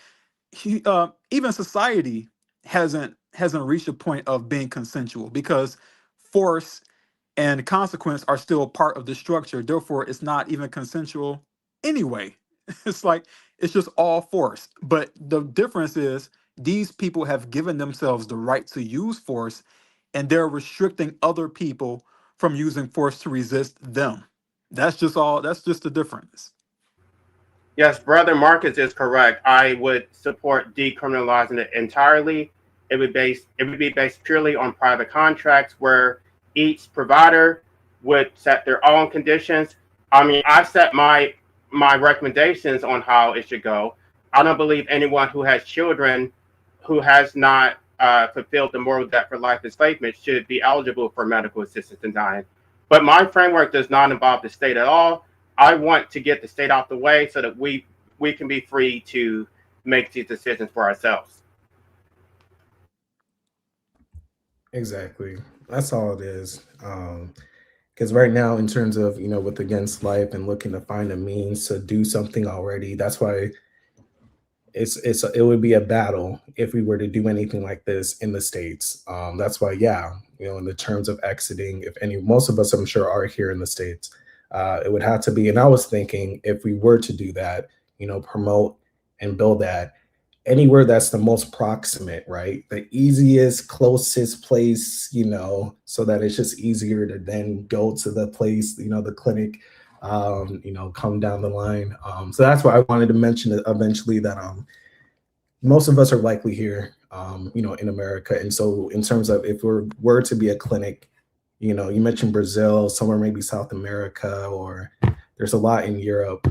even society hasn't reached a point of being consensual because force and consequence are still part of the structure. Therefore, it's not even consensual anyway. It's like it's just all force. But the difference is these people have given themselves the right to use force, and they're restricting other people from using force to resist them. That's just all. That's just the difference. Yes, Brother Marcus is correct. I would support decriminalizing it entirely. It would be based purely on private contracts where each provider would set their own conditions. I mean, I set my recommendations on how it should go. I don't believe anyone who has children who has not fulfilled the moral debt for life enslavement should be eligible for medical assistance in dying. But my framework does not involve the state at all. I want to get the state out the way so that we can be free to make these decisions for ourselves. Exactly. That's all it is. Because right now, in terms of with Against Life and looking to find a means to do something already, that's why it would be a battle if we were to do anything like this in the States. That's why, yeah, in the terms of exiting, if any, most of us, I'm sure, are here in the States. It would have to be, and I was thinking if we were to do that, promote and build that anywhere that's the most proximate, right? The easiest, closest place, so that it's just easier to then go to the place, the clinic, come down the line. So that's why I wanted to mention it eventually that most of us are likely here, in America. And so in terms of if we were to be a clinic, you mentioned Brazil, somewhere maybe South America, or there's a lot in Europe.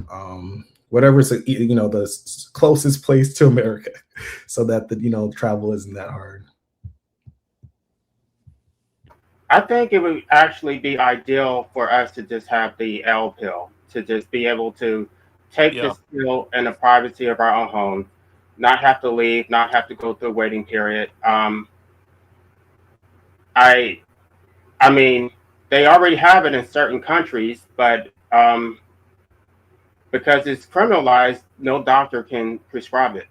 Whatever's the closest place to America, so that the travel isn't that hard. I think it would actually be ideal for us to just have the L pill, to just be able to take Yeah. this pill in the privacy of our own home, not have to leave, not have to go through a waiting period. I I mean, they already have it in certain countries, but Because it's criminalized, no doctor can prescribe it.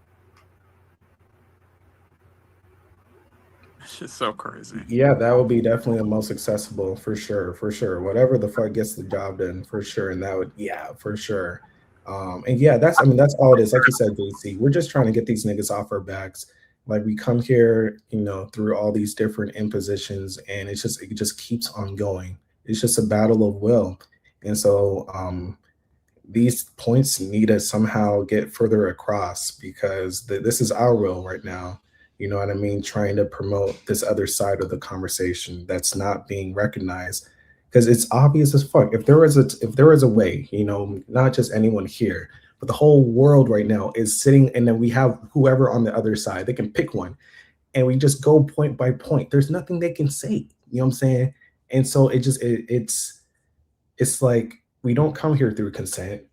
It's just so crazy. Yeah, that would be definitely the most accessible for sure, for sure. Whatever the fuck gets the job done for sure, and that would, yeah, for sure. And yeah, that's, I mean, that's all it is. Like you said, JC, we're just trying to get these niggas off our backs. Like we come here, you know, through all these different impositions, and it just keeps on going. It's just a battle of will, and so these points need to somehow get further across because this is our will right now. You know what I mean? Trying to promote this other side of the conversation that's not being recognized because it's obvious as fuck. If there was a way, you know, not just anyone here, but the whole world right now is sitting, and then we have whoever on the other side. They can pick one, and we just go point by point. There's nothing they can say. You know what I'm saying? And so it's like we don't come here through consent,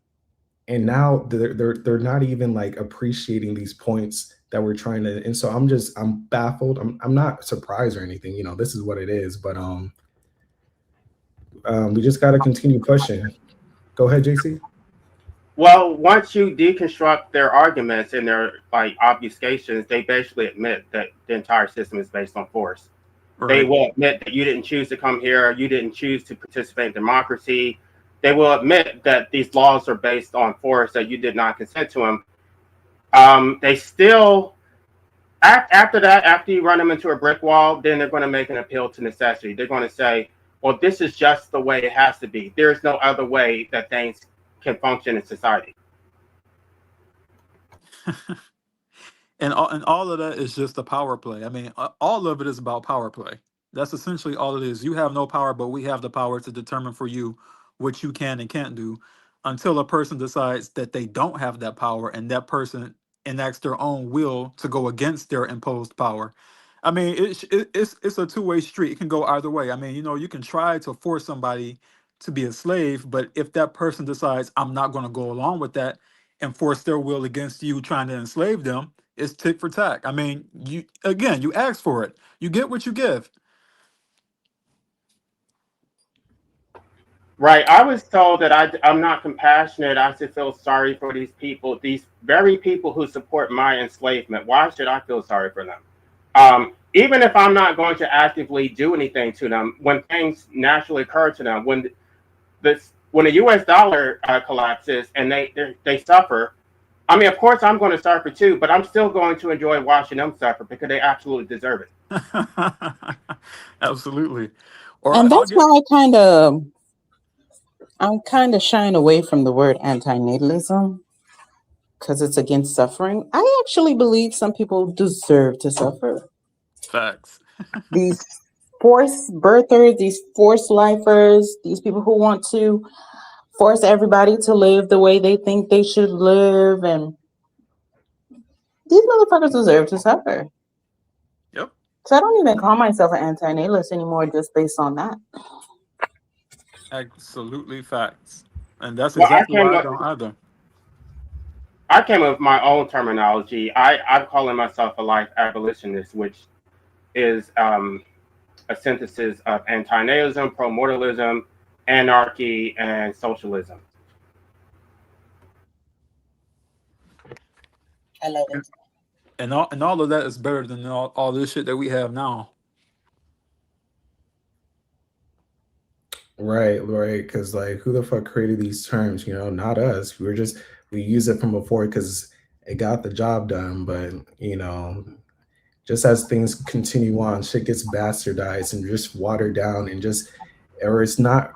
and now they're not even like appreciating these points that we're trying to. And so I'm baffled. I'm not surprised or anything, you know, this is what it is, but we just got to continue pushing. Go ahead, JC. Well, once you deconstruct their arguments and their like obfuscations, they basically admit that the entire system is based on force. They Right. will admit that you didn't choose to come here, you didn't choose to participate in democracy. They will admit that these laws are based on force, that you did not consent to them. They still, after that, after you run them into a brick wall, then they're going to make an appeal to necessity. They're going to say, well, this is just the way it has to be. There's no other way that things can function in society. And all of that is just a power play. I mean, all of it is about power play. That's essentially all it is. You have no power, but we have the power to determine for you what you can and can't do until a person decides that they don't have that power and that person enacts their own will to go against their imposed power. I mean, it's a two-way street. It can go either way. I mean, you know, you can try to force somebody to be a slave, but if that person decides I'm not going to go along with that and force their will against you trying to enslave them, it's tick for tack. I mean, you ask for it. You get what you give. Right. I was told that I'm not compassionate. I should feel sorry for these people, these very people who support my enslavement. Why should I feel sorry for them? Even if I'm not going to actively do anything to them, when things naturally occur to them, when the U.S. dollar collapses and they suffer, I mean, of course, I'm going to suffer too, but I'm still going to enjoy watching them suffer because they absolutely deserve it. Absolutely. Or And I'll that's get why I'm kind of shying away from the word antinatalism because it's against suffering. I actually believe some people deserve to suffer. facts. These forced birthers, these forced lifers, these people who want to force everybody to live the way they think they should live, and these motherfuckers deserve to suffer. Yep. So I don't even call myself an antinatalist anymore just based on that. Absolutely facts. And that's Well, exactly why I don't either. I came up with my own terminology. I'm calling myself a life abolitionist, which is a synthesis of antinatalism, pro-mortalism, anarchy, and socialism. I love it. And all of that is better than all this shit that we have now. Right, because like who the fuck created these terms, you know? Not us. We use it from before because it got the job done, but you know, just as things continue on, shit gets bastardized and just watered down, and just, or it's not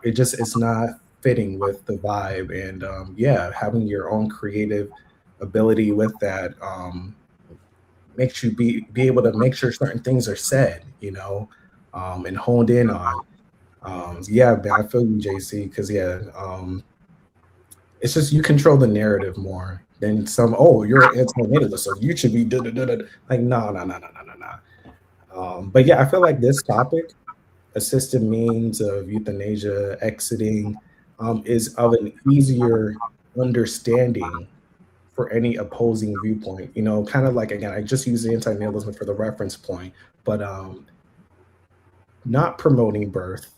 fitting with the vibe. And yeah, having your own creative ability with that makes you be able to make sure certain things are said, you know, and honed in on. Yeah, man, I feel you, JC, because yeah, it's just you control the narrative more than some. Oh, you're an anti-natalist, so you should be da da da da. Like, no, no, no, no, no, no, no. But yeah, I feel like this topic, assisted means of euthanasia, exiting, is of an easier understanding for any opposing viewpoint. You know, kind of like, again, I just use the anti-natalism for the reference point, but not promoting birth.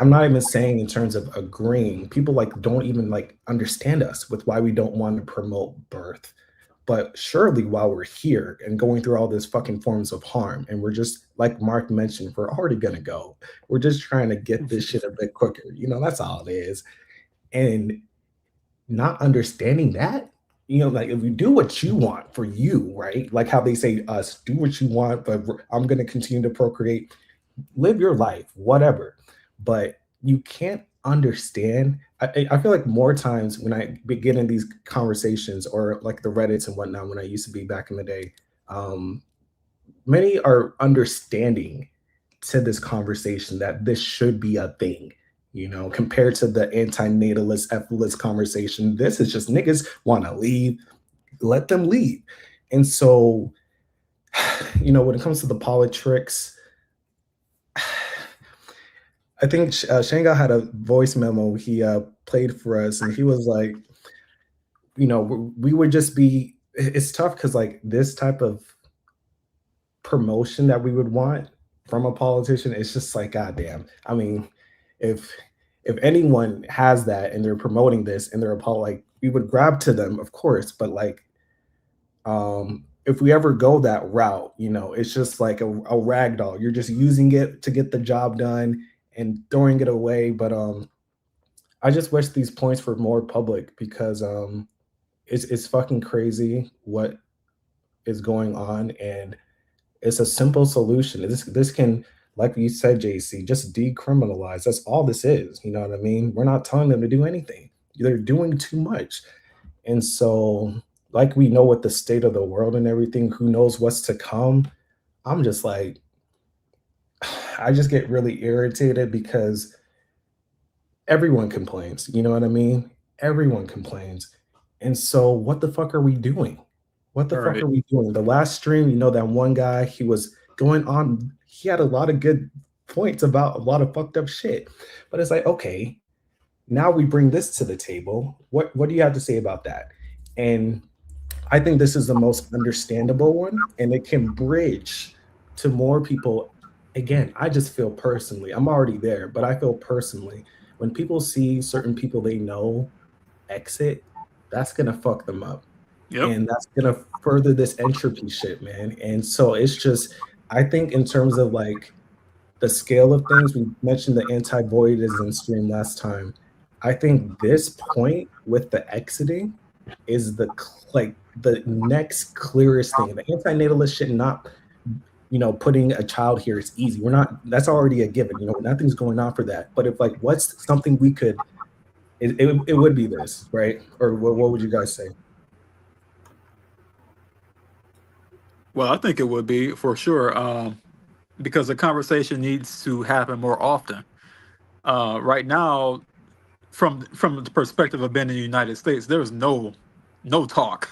I'm not even saying in terms of agreeing. People like don't even like understand us with why we don't want to promote birth. But surely while we're here and going through all this fucking forms of harm, and we're just like Marc mentioned, we're already gonna go. We're just trying to get this shit a bit quicker. You know, that's all it is. And not understanding that, you know, like if you do what you want for you, right? Like how they say us, do what you want, but I'm gonna continue to procreate, live your life, whatever. But you can't understand. I feel like more times when I begin in these conversations or like the Reddits and whatnot, when I used to be back in the day, um, many are understanding to this conversation that this should be a thing. You know, compared to the anti-natalist, ethicist conversation, this is just niggas want to leave, let them leave. And so, you know, when it comes to the politics, I think Shanghai had a voice memo he played for us, and he was like, you know, we would just be. It's tough because like this type of promotion that we would want from a politician, it's just like, goddamn. I mean, if anyone has that and they're promoting this and they're like, we would grab to them, of course, but like, if we ever go that route, you know, it's just like a rag doll. You're just using it to get the job done and throwing it away. But I just wish these points were more public because it's fucking crazy what is going on, and it's a simple solution. This can, like you said, JC, just decriminalize. That's all this is. You know what I mean? We're not telling them to do anything. They're doing too much. And so, like we know what the state of the world and everything, who knows what's to come. I'm just like, I just get really irritated because everyone complains. You know what I mean? Everyone complains. And so what the fuck are we doing? What the All fuck right. are we doing? The last stream, you know, that one guy, he was going on, he had a lot of good points about a lot of fucked up shit. But it's like, okay, now we bring this to the table. What do you have to say about that? And I think this is the most understandable one, and it can bridge to more people. Again, I just feel personally, I'm already there, but I feel personally, when people see certain people they know exit, that's gonna fuck them up. Yep. And that's gonna further this entropy shit, man. And so it's just, I think in terms of like the scale of things, we mentioned the anti-voidism stream last time. I think this point with the exiting is like the next clearest thing. The anti-natalist shit, not, you know, putting a child here is easy. We're not, that's already a given, you know, nothing's going on for that. But if like, what's something we could, it would be this, right? Or what would you guys say? Well, I think it would be for sure, because the conversation needs to happen more often. Right now, from the perspective of being in the United States, there's no talk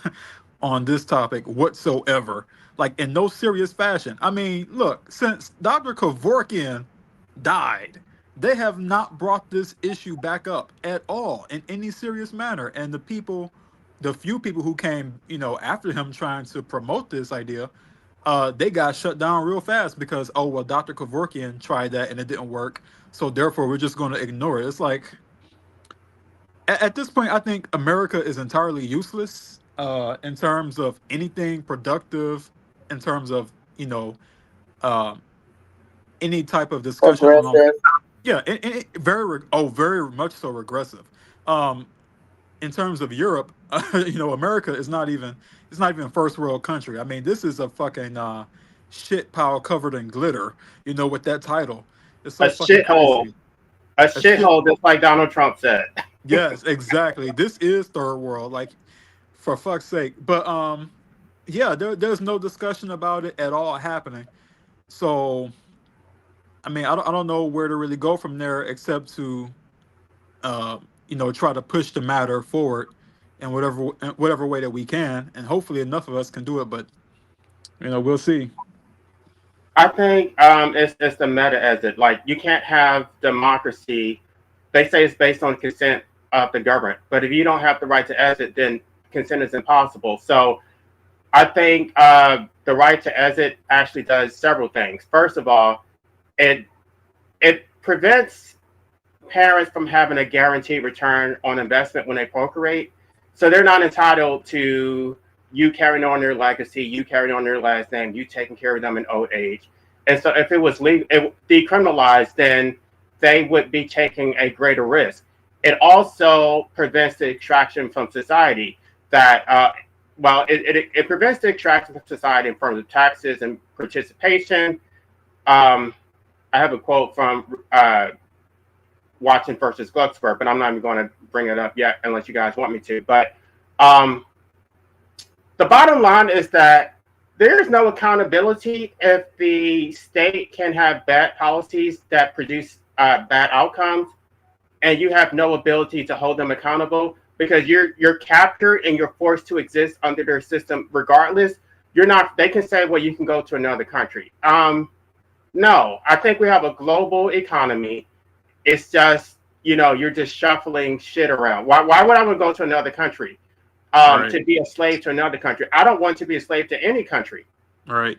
on this topic whatsoever, like in no serious fashion. I mean, look, since Dr. Kevorkian died, they have not brought this issue back up at all in any serious manner. And the few people who came, you know, after him trying to promote this idea, they got shut down real fast because, oh well, Dr. Kevorkian tried that and it didn't work, so therefore we're just going to ignore it. It's like, at this point, I think America is entirely useless in terms of anything productive, in terms of, you know, uh, any type of discussion on, Progressive. yeah, very much so regressive. Um, in terms of Europe, you know, America is not even, it's not even a first world country. I mean, this is a fucking shit pile covered in glitter. You know, with that title, it's A so fucking shithole. crazy. A A shit. shithole, just like Donald Trump said. Yes, exactly. This is third world, like, for fuck's sake. But yeah, there's no discussion about it at all happening. So I mean, I don't know where to really go from there except to you know, try to push the matter forward in whatever way that we can, and hopefully enough of us can do it. But you know, we'll see. I think it's the meta exit. Like you can't have democracy. They say it's based on consent of the government, but if you don't have the right to exit, then consent is impossible. So I think the right to exit actually does several things. First of all, it prevents parents from having a guaranteed return on investment when they procreate. So they're not entitled to you carrying on their legacy, you carrying on their last name, you taking care of them in old age. And so if it was decriminalized, then they would be taking a greater risk. It also prevents the extraction from society that, it prevents the extraction from society in terms of taxes and participation. I have a quote from Watson versus Glucksberg, but I'm not even going to bring it up yet unless you guys want me to. But the bottom line is that there is no accountability if the state can have bad policies that produce bad outcomes, and you have no ability to hold them accountable because you're captured and you're forced to exist under their system regardless. You're not. They can say, well, you can go to another country. No, I think we have a global economy. It's just, you're just shuffling shit around. Why would I want to go to another country Right. to be a slave to another country? I don't want to be a slave to any country. Right.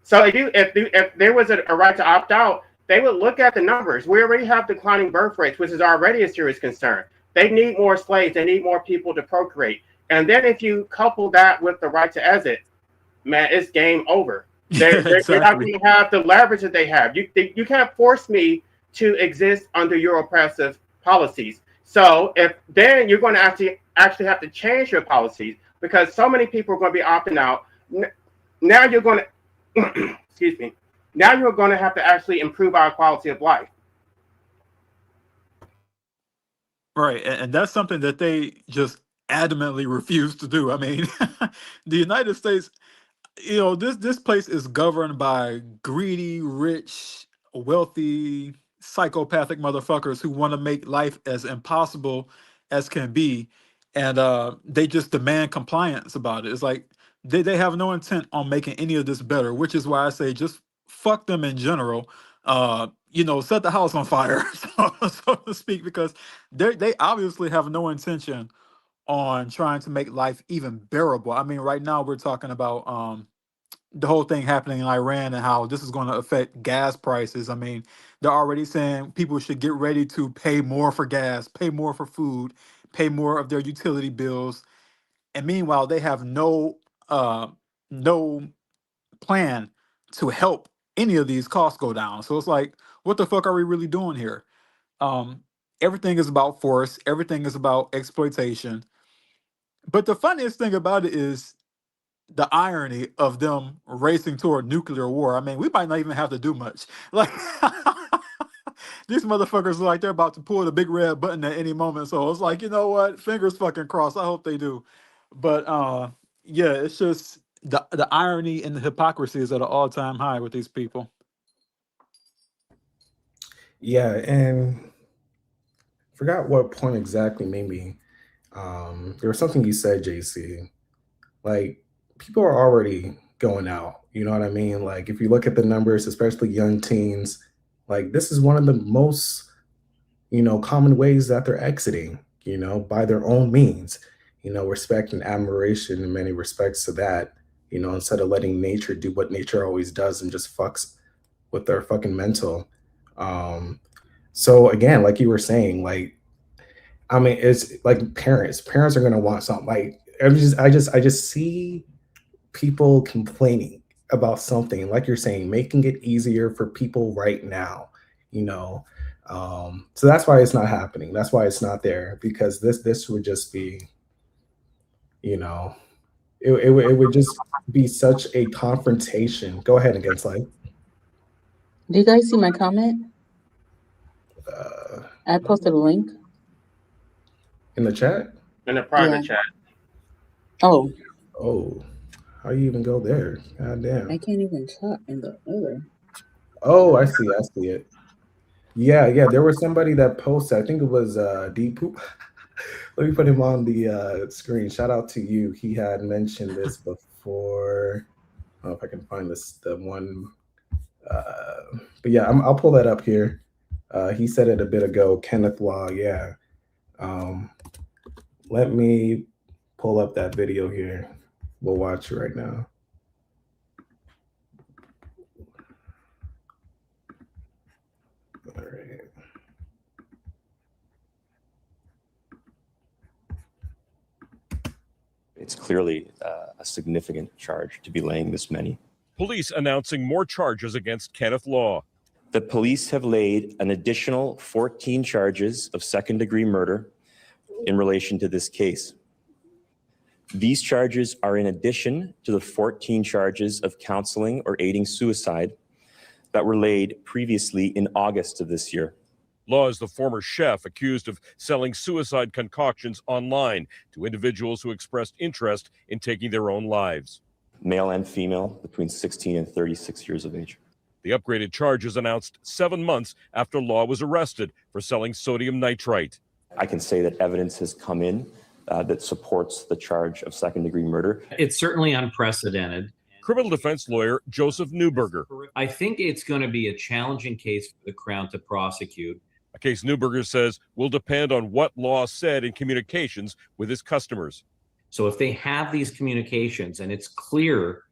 So if there was a right to opt out, they would look at the numbers. We already have declining birth rates, which is already a serious concern. They need more slaves. They need more people to procreate. And then if you couple that with the right to exit, man, it's game over. They're not going to have the leverage that they have. You can't force me to exist under your oppressive policies. So then you're going to actually have to change your policies because so many people are going to be opting out. Now you're going to, excuse me. Now you're going to have to actually improve our quality of life. Right, and that's something that they just adamantly refuse to do. I mean, the United States, this place is governed by greedy, rich, wealthy, psychopathic motherfuckers who want to make life as impossible as can be, and they just demand compliance about it. It's like they have no intent on making any of this better, which is why I say just fuck them in general. Set the house on fire, so to speak, because they obviously have no intention on trying to make life even bearable. I mean, right now we're talking about the whole thing happening in Iran and how this is going to affect gas prices. I mean, they're already saying people should get ready to pay more for gas, pay more for food, pay more of their utility bills. And meanwhile, they have no plan to help any of these costs go down. So it's like, what the fuck are we really doing here? Um, Everything is about force, everything is about exploitation. But the funniest thing about it is the irony of them racing toward nuclear war. I mean, we might not even have to do much. Like these motherfuckers are like they're about to pull the big red button at any moment. So it's like, you know what? Fingers fucking crossed. I hope they do. But yeah, it's just the irony and the hypocrisy is at an all-time high with these people. Yeah, and forgot what point exactly made me. There was something you said, JC. Like, people are already going out. You know what I mean? Like, if you look at the numbers, especially young teens, like this is one of the most, common ways that they're exiting, by their own means, respect and admiration in many respects to that, instead of letting nature do what nature always does and just fucks with their fucking mental. So again, like you were saying, like, I mean, it's like parents are going to want something like, I just see people complaining about something, like you're saying, making it easier for people right now, you know. So that's why it's not happening. That's why it's not there, because this would just be, it would just be such a confrontation. Go ahead, Against Life. Do you guys see my comment? Uh, I posted a link in the chat. In the private chat. Oh, how you even go there? God damn. I can't even chat in the other. Oh, I see it. Yeah, there was somebody that posted, I think it was Depoop. Let me put him on the screen. Shout out to you. He had mentioned this before. I don't know if I can find the one. But yeah, I'll pull that up here. He said it a bit ago, Kenneth Law, yeah. Let me pull up that video here. We'll watch it right now. All right. clearly a significant charge to be laying this many. Police announcing more charges against Kenneth Law. The police have laid an additional 14 charges of second-degree murder in relation to this case. These charges are in addition to the 14 charges of counseling or aiding suicide that were laid previously in August of this year. Law is the former chef accused of selling suicide concoctions online to individuals who expressed interest in taking their own lives. Male and female between 16 and 36 years of age. The upgraded charges announced 7 months after Law was arrested for selling sodium nitrite. I can say that evidence has come in that supports the charge of second-degree murder. It's certainly unprecedented. Criminal defense lawyer Joseph Neuberger. I think it's going to be a challenging case for the Crown to prosecute. A case Neuberger says will depend on what Law said in communications with his customers. So if they have these communications and it's clear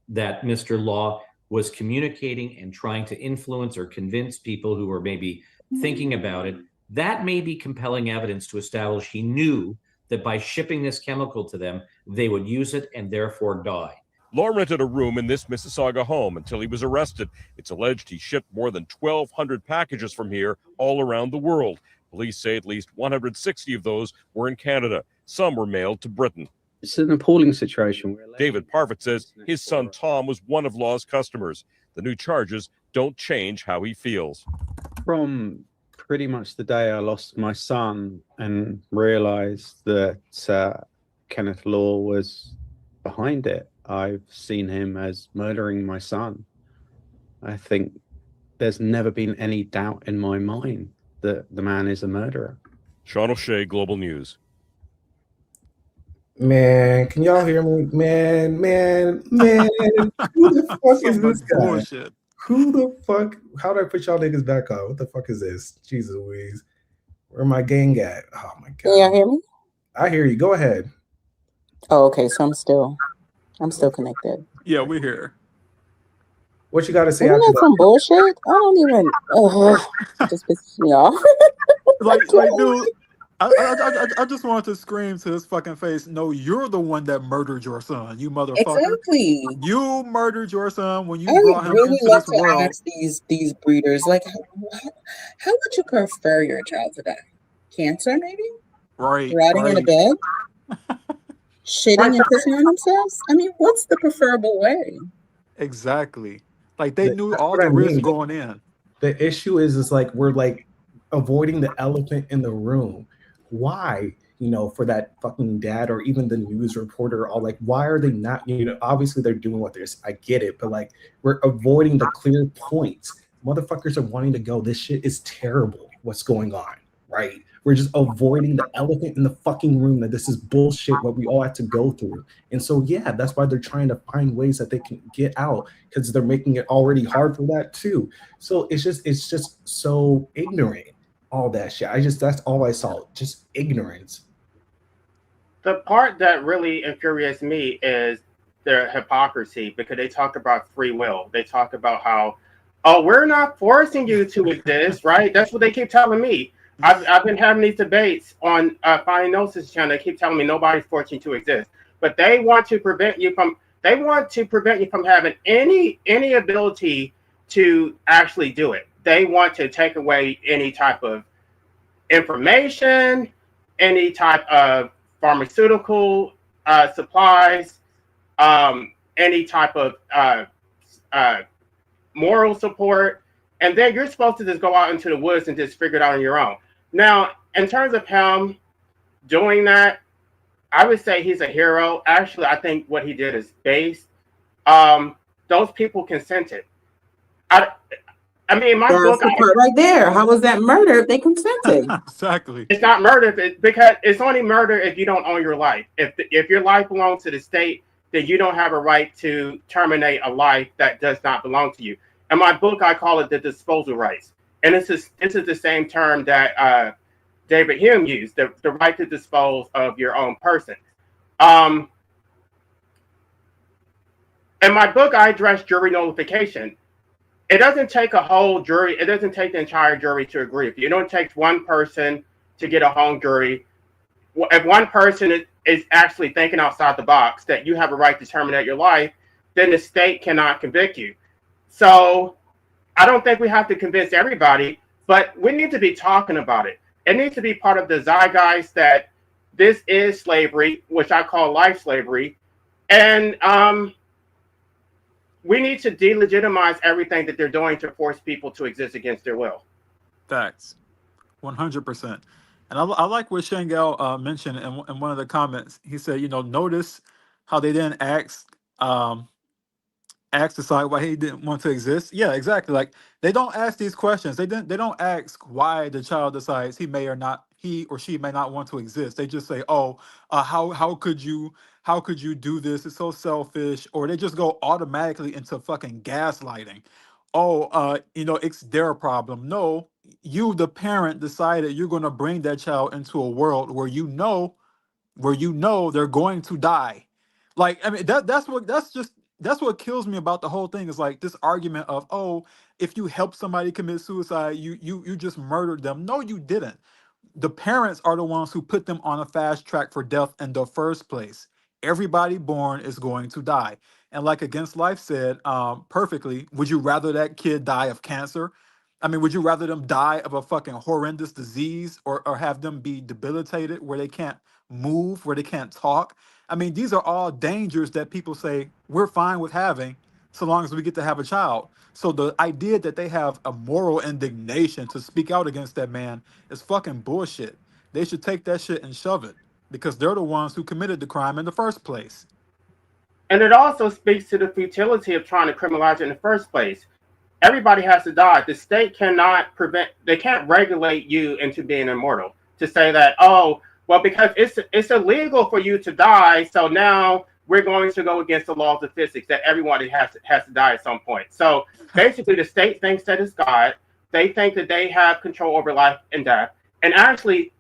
that Mr. Law was communicating and trying to influence or convince people who were maybe thinking about it, that may be compelling evidence to establish he knew that by shipping this chemical to them, they would use it and therefore die. Law rented a room in this Mississauga home until he was arrested. It's alleged he shipped more than 1,200 packages from here all around the world. Police say at least 160 of those were in Canada. Some were mailed to Britain. It's an appalling situation. David Parfitt says his son Tom was one of Law's customers. The new charges don't change how he feels. From pretty much the day I lost my son and realized that Kenneth Law was behind it, I've seen him as murdering my son. I think there's never been any doubt in my mind that the man is a murderer. Shaun O'Shea, Global News. Man, can y'all hear me? Man. Who the fuck is this guy? Bullshit. Who the fuck? How do I put y'all niggas back on? What the fuck is this? Jesus Louise. Where my gang at? Oh my god. Can y'all hear me? I hear you. Go ahead. Oh, okay. So I'm still connected. Yeah, we're here. What you got to say Isn't after that that? some bullshit? I don't even. Just pisses me off. Like, dude, I just wanted to scream to his fucking face. No, you're the one that murdered your son, you motherfucker. Exactly. You murdered your son when you I brought him really into love this to world. ask these breeders, like, how would you prefer your child to die? Cancer, maybe? Right. Rotting in a bed? Shitting and pissing on themselves? I mean, what's the preferable way? Exactly. Like, they knew That's all what the I risks mean. going in. The issue is like we're like avoiding the elephant in the room. Why? For that fucking dad or even the news reporter, all like, why are they not? Obviously they're doing what they're. I get it, but like we're avoiding the clear points. Motherfuckers are wanting to go. This shit is terrible. What's going on? Right? We're just avoiding the elephant in the fucking room that this is bullshit, what we all have to go through. And so, yeah, that's why they're trying to find ways that they can get out because they're making it already hard for that too. So it's just so ignorant, all that shit. That's all I saw, just ignorance. The part that really infuriates me is their hypocrisy because they talk about free will. They talk about how, oh, we're not forcing you to exist, right? That's what they keep telling me. I've been having these debates on Finding Gnosis channel. They keep telling me nobody's forcing you to exist, but they want to prevent you from having any ability to actually do it. They want to take away any type of information, any type of pharmaceutical supplies, any type of moral support, and then you're supposed to just go out into the woods and just figure it out on your own. Now, in terms of him doing that, I would say he's a hero. Actually, I think what he did is base. Those people consented. I mean, my book. That's the part right there. How was that murder if they consented? Exactly. It's not murder because it's only murder if you don't own your life. If your life belongs to the state, then you don't have a right to terminate a life that does not belong to you. In my book, I call it the disposal rights. And this is the same term that David Hume used, the right to dispose of your own person. In my book, I address jury nullification. It doesn't take a whole jury. It doesn't take the entire jury to agree with you. It only takes one person to get a hung jury. If one person is actually thinking outside the box, that you have a right to terminate your life, then the state cannot convict you. So I don't think we have to convince everybody, but we need to be talking about it. It needs to be part of the zeitgeist that this is slavery, which I call life slavery. And we need to delegitimize everything that they're doing to force people to exist against their will. Facts, 100%. And I like what Shangal mentioned in one of the comments. He said, notice how they didn't ask the side why he didn't want to exist. Yeah, exactly. Like, they don't ask these questions. They don't ask why the child decides he or she may not want to exist. They just say, "Oh, how could you do this? It's so selfish." Or they just go automatically into fucking gaslighting. Oh, it's their problem. No, you, the parent, decided you're going to bring that child into a world where they're going to die. Like, I mean, that's what kills me about the whole thing, is like this argument of, oh, if you help somebody commit suicide, you just murdered them. No, you didn't. The parents are the ones who put them on a fast track for death in the first place. Everybody born is going to die. And like Against Life said perfectly, would you rather that kid die of cancer? I mean, would you rather them die of a fucking horrendous disease, or have them be debilitated where they can't move, where they can't talk? I mean, these are all dangers that people say we're fine with having so long as we get to have a child. So the idea that they have a moral indignation to speak out against that man is fucking bullshit. They should take that shit and shove it, because they're the ones who committed the crime in the first place. And it also speaks to the futility of trying to criminalize it in the first place. Everybody has to die. The state cannot they can't regulate you into being immortal. To say that, oh, well, because it's illegal for you to die, so now we're going to go against the laws of physics, that everybody has to die at some point. So basically, the state thinks that it's God. They think that they have control over life and death. And actually,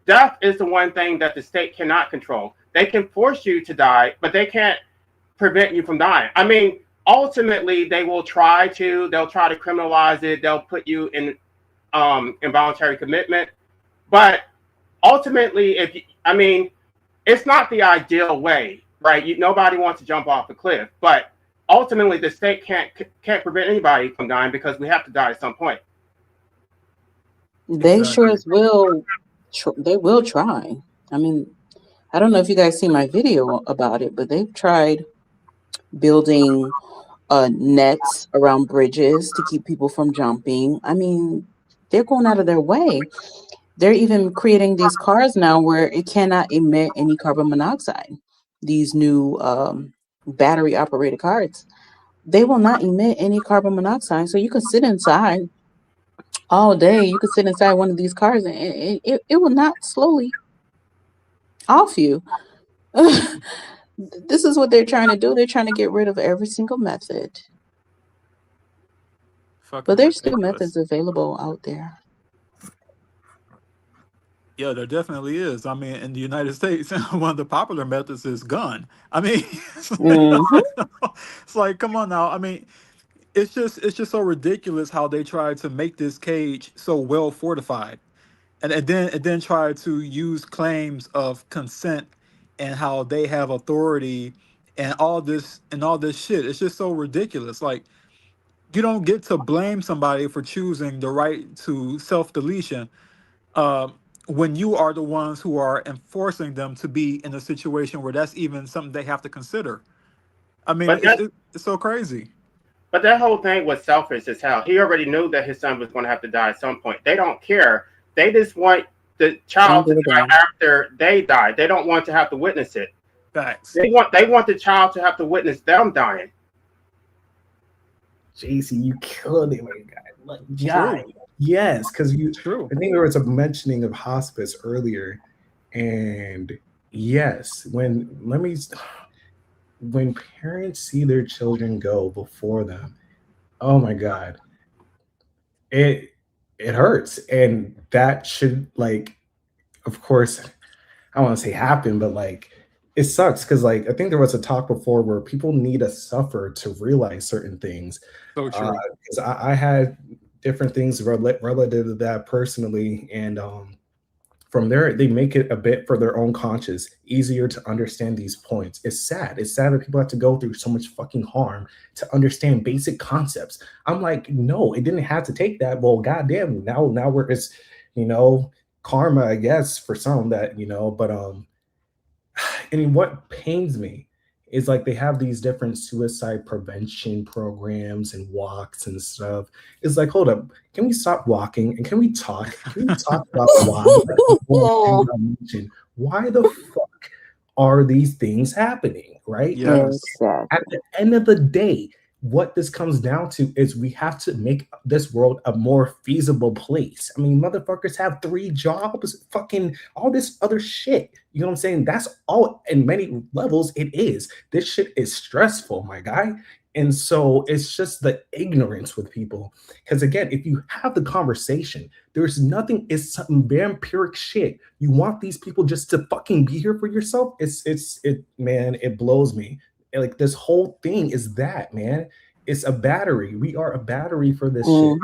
death is the one thing that the state cannot control. They can force you to die, but they can't prevent you from dying. I mean, ultimately, they'll try to criminalize it. They'll put you in involuntary commitment. But ultimately, it's not the ideal way, right? Nobody wants to jump off a cliff, but ultimately, the state can't prevent anybody from dying, because we have to die at some point. They sure as will. They will try. I mean, I don't know if you guys see my video about it, but they've tried building nets around bridges to keep people from jumping. I mean, they're going out of their way. They're even creating these cars now where it cannot emit any carbon monoxide. These new battery operated cars, they will not emit any carbon monoxide. So you can sit inside all day. You could sit inside one of these cars and it will not slowly off you. This is what they're trying to do. They're trying to get rid of every single method. But there's still methods available out there. Yeah, there definitely is. I mean, in the United States, one of the popular methods is gun. I mean, it's like, come on now. I mean, it's just so ridiculous how they try to make this cage so well fortified, and then try to use claims of consent and how they have authority and all this shit. It's just so ridiculous. Like, you don't get to blame somebody for choosing the right to self-deletion when you are the ones who are enforcing them to be in a situation where that's even something they have to consider. I mean, it's so crazy. But that whole thing was selfish as hell. He already knew that his son was going to have to die at some point. They don't care. They just want the child to die after they die. They don't want to have to witness it. Facts. They want the child to have to witness them dying. JC, you killed it, my guy. Like, yeah. Yes, because I think there was a mentioning of hospice earlier, and yes, when parents see their children go before them, oh my God, it hurts, and that should, like, of course, I don't want to say happen, but like, it sucks because, like, I think there was a talk before where people need to suffer to realize certain things. So true. Because I had different things relative to that personally, and from there, they make it a bit for their own conscience easier to understand these points. It's sad. It's sad that people have to go through so much fucking harm to understand basic concepts. I'm like, no, it didn't have to take that. Well, goddamn, now we're it's, karma, I guess, for some that, but and what pains me is like they have these different suicide prevention programs and walks and stuff. It's like, hold up, can we stop walking and can we talk? Can we talk about why the fuck are these things happening? Right? Yes. At the end of the day, what this comes down to is we have to make this world a more feasible place. I mean, motherfuckers have 3 jobs, fucking all this other shit. You know what I'm saying? That's all in many levels it is. This shit is stressful, my guy. And so it's just the ignorance with people. Because again, if you have the conversation, there's nothing, it's some vampiric shit. You want these people just to fucking be here for yourself. Man, it blows me. Like this whole thing is that, man. It's a battery. We are a battery for this shit.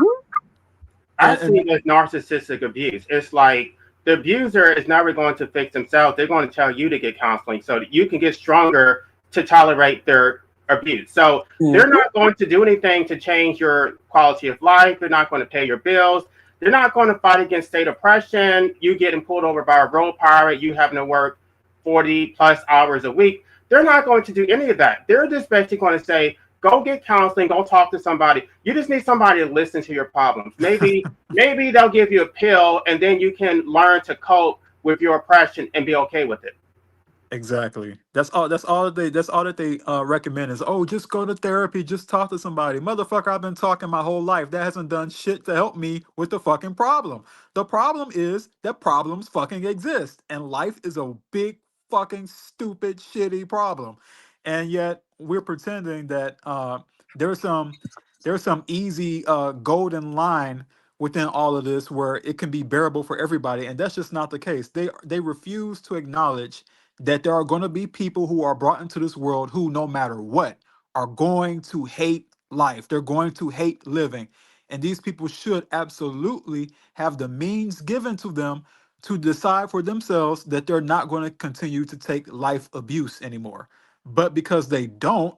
I see it as narcissistic abuse. It's like the abuser is never going to fix themselves. They're going to tell you to get counseling so that you can get stronger to tolerate their abuse. So they're not going to do anything to change your quality of life. They're not going to pay your bills. They're not going to fight against state oppression. You getting pulled over by a road pirate, you having to work 40 plus hours a week. They're not going to do any of that. They're just basically going to say, go get counseling, go talk to somebody. You just need somebody to listen to your problems. Maybe they'll give you a pill and then you can learn to cope with your oppression and be okay with it. Exactly. That's all that they recommend is, oh, just go to therapy, just talk to somebody. Motherfucker, I've been talking my whole life. That hasn't done shit to help me with the fucking problem. The problem is that problems fucking exist. And life is a big fucking stupid shitty problem. And yet we're pretending that there's some easy golden line within all of this where it can be bearable for everybody. And that's just not the case. They refuse to acknowledge that there are going to be people who are brought into this world who, no matter what, are going to hate life. They're going to hate living. And these people should absolutely have the means given to them to decide for themselves that they're not going to continue to take life abuse anymore. But because they don't,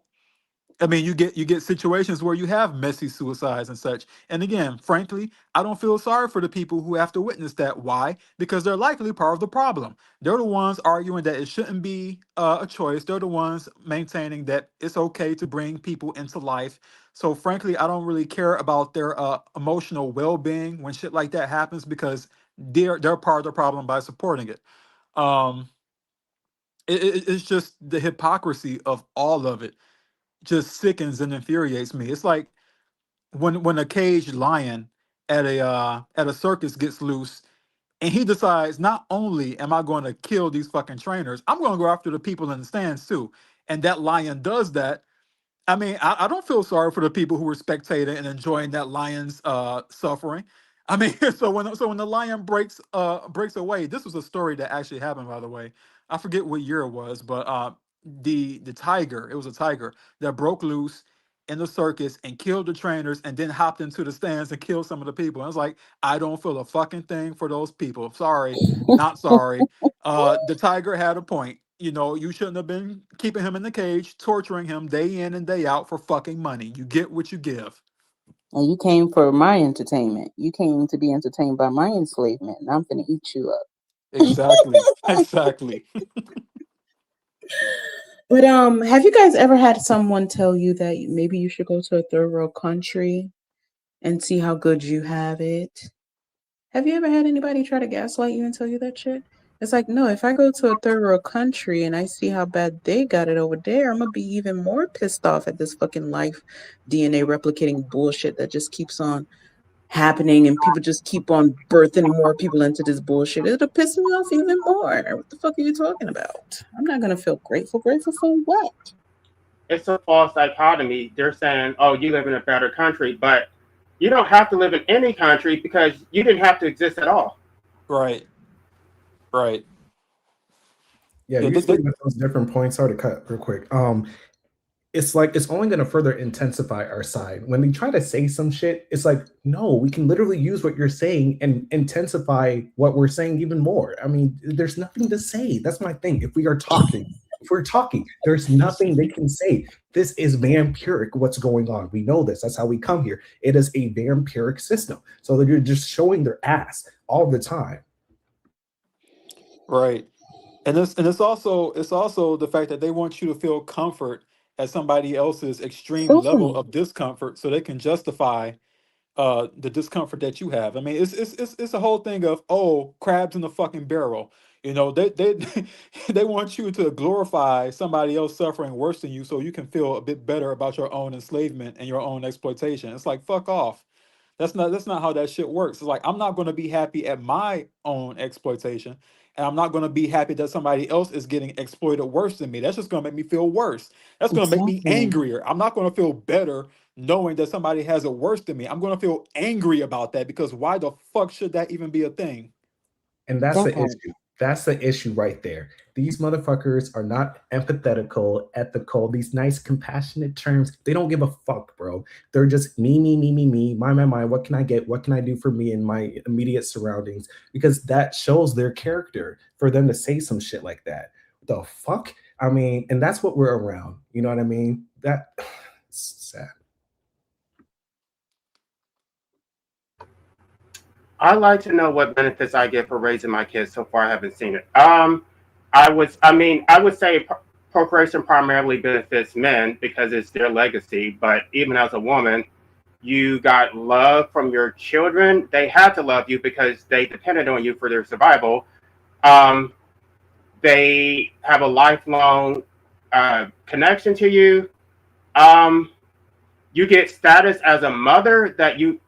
I mean, you get situations where you have messy suicides and such. And again, frankly, I don't feel sorry for the people who have to witness that. Why? Because they're likely part of the problem. They're the ones arguing that it shouldn't be a choice. They're the ones maintaining that it's okay to bring people into life. So frankly, I don't really care about their emotional well-being when shit like that happens because they're part of the problem by supporting it. It's just the hypocrisy of all of it just sickens and infuriates me. It's like when a caged lion at a circus gets loose and he decides, not only am I going to kill these fucking trainers, I'm going to go after the people in the stands too. And that lion does that. I mean, I don't feel sorry for the people who were spectating and enjoying that lion's suffering. I mean, so when the lion breaks away, this was a story that actually happened, by the way. I forget what year it was, but the tiger, it was a tiger that broke loose in the circus and killed the trainers and then hopped into the stands and killed some of the people. And I was like, I don't feel a fucking thing for those people. Sorry, not sorry. The tiger had a point. You know, you shouldn't have been keeping him in the cage, torturing him day in and day out for fucking money. You get what you give. And you came for my entertainment. You came to be entertained by my enslavement, and I'm finna eat you up. Exactly. Exactly. But have you guys ever had someone tell you that maybe you should go to a third world country and see how good you have it? Have you ever had anybody try to gaslight you and tell you that shit? It's like, no, if I go to a third world country and I see how bad they got it over there, I'm gonna be even more pissed off at this fucking life DNA replicating bullshit that just keeps on happening and people just keep on birthing more people into this bullshit. It'll piss me off even more. What the fuck are you talking about? I'm not gonna feel grateful. Grateful for what? It's a false dichotomy. They're saying, oh, you live in a better country, but you don't have to live in any country because you didn't have to exist at all. Right. Yeah, usually with those different points, sorry to cut real quick. it's like it's only going to further intensify our side. When they try to say some shit, it's like, no, we can literally use what you're saying and intensify what we're saying even more. I mean, there's nothing to say. That's my thing. If we're talking, there's nothing they can say. This is vampiric, what's going on. We know this. That's how we come here. It is a vampiric system. So they're just showing their ass all the time. Right. And it's also the fact that they want you to feel comfort at somebody else's extreme level of discomfort so they can justify the discomfort that you have. I mean, it's a whole thing of, oh, crabs in the fucking barrel. You know, they they want you to glorify somebody else suffering worse than you so you can feel a bit better about your own enslavement and your own exploitation. It's like, fuck off. That's not how that shit works. It's like, I'm not going to be happy at my own exploitation, and I'm not going to be happy that somebody else is getting exploited worse than me. That's just going to make me feel worse. That's going to make me angrier. I'm not going to feel better knowing that somebody has it worse than me. I'm going to feel angry about that, because why the fuck should that even be a thing? And that's the issue. That's the issue right there. These motherfuckers are not empathetical, ethical, these nice, compassionate terms. They don't give a fuck, bro. They're just me, my. What can I get? What can I do for me and my immediate surroundings? Because that shows their character for them to say some shit like that. The fuck? I mean, and that's what we're around. You know what I mean? That's sad. I'd like to know what benefits I get for raising my kids. So far, I haven't seen it. I would say procreation primarily benefits men because it's their legacy. But even as a woman, you got love from your children. They had to love you because they depended on you for their survival. They have a lifelong connection to you. You get status as a mother that you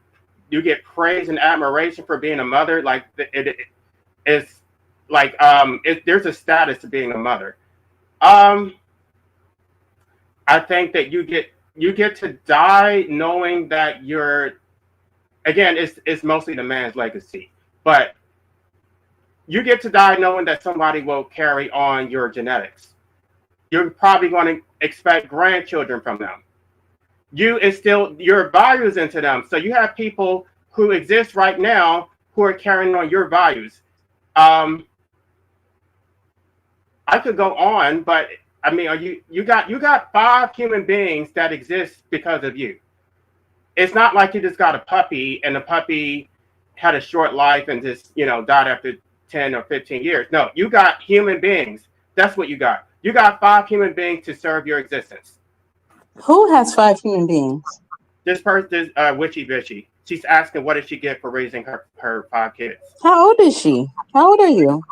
get praise and admiration for being a mother. Like it's like there's a status to being a mother. I think that you get to die knowing that it's mostly the man's legacy, but you get to die knowing that somebody will carry on your genetics. You're probably going to expect grandchildren from them. You instill your values into them. So you have people who exist right now who are carrying on your values. I could go on, but I mean, you got 5 human beings that exist because of you. It's not like you just got a puppy and the puppy had a short life and just, died after 10 or 15 years. No, you got human beings. That's what you got. You got 5 human beings to serve your existence. Who has 5 human beings? This person is Witchy Bitchy. She's asking what did she get for raising her 5 kids. How old is she? How old are you?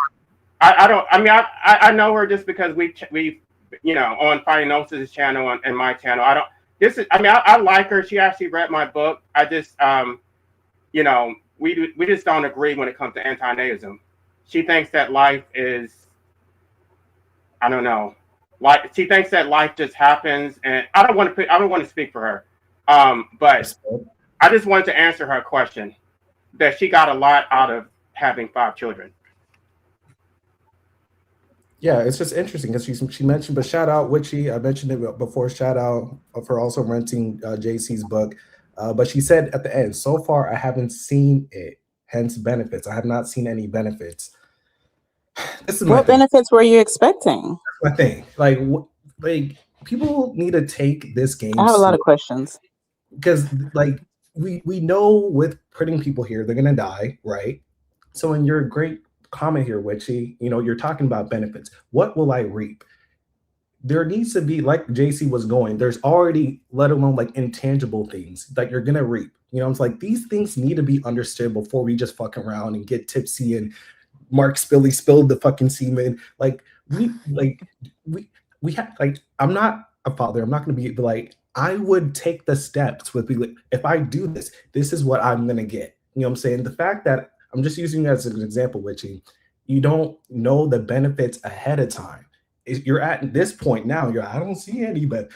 I know her just because we on Fighting Gnosis' channel and my channel. I like her. She actually read my book. I just we just don't agree when it comes to anti-naism. She thinks that life is, I don't know. Like, she thinks that life just happens, and I don't want to speak for her. But I just wanted to answer her question that she got a lot out of having 5 children. Yeah, it's just interesting because she mentioned, but shout out Witchy. I mentioned it before. Shout out for also renting JC's book. But she said at the end, so far I haven't seen it. Hence benefits. I have not seen any benefits. This is what benefits were you expecting? That's my thing. Like people need to take this game. I have a lot of questions because we know with putting people here, they're gonna die, right? So in your great comment here, Witchy, you're talking about benefits. What will I reap? There needs to be, like JC was going, there's already, let alone like intangible things that you're gonna reap. It's like these things need to be understood before we just fuck around and get tipsy and Marc spilled the fucking semen. We have, I'm not a father. I'm not gonna be like, I would take the steps with be like, if I do this, this is what I'm gonna get. You know what I'm saying? The fact that I'm just using you as an example, Witchy, you don't know the benefits ahead of time. You're at this point now, I don't see any, but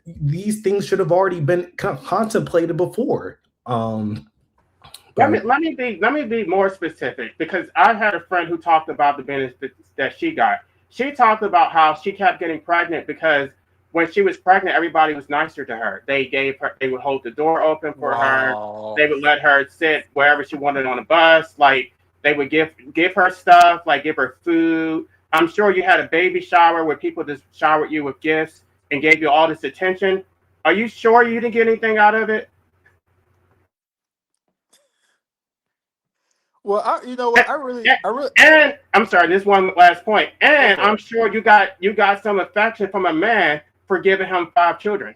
these things should have already been contemplated before. Let me be more specific, because I had a friend who talked about the benefits that she got. She talked about how she kept getting pregnant because when she was pregnant, everybody was nicer to her. They would hold the door open for her. Wow. They would let her sit wherever she wanted on the bus. Like they would give her stuff, like give her food. I'm sure you had a baby shower where people just showered you with gifts and gave you all this attention. Are you sure you didn't get anything out of it? Well, you know what? I And, really. and I'm sorry, this one last point. And Okay. I'm sure you got some affection from a man for giving him 5 children.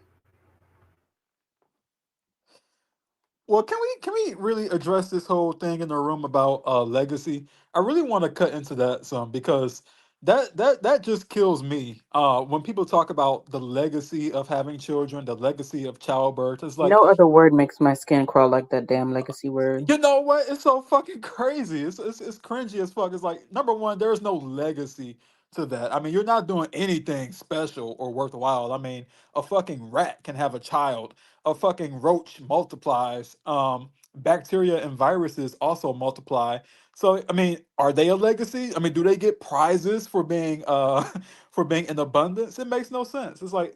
Well, can we really address this whole thing in the room about legacy? I really want to cut into that some because that just kills me. When people talk about the legacy of having children, the legacy of childbirth, it's like, No other word makes my skin crawl like that damn legacy word. you know what? It's so fucking crazy. It's cringy as fuck. It's like, number one, there's no legacy to that. I mean, you're not doing anything special or worthwhile. I mean, a fucking rat can have a child. A fucking roach multiplies. Bacteria and viruses also multiply. So, I mean, are they a legacy? I mean, do they get prizes for being for being in abundance? It makes no sense. It's like,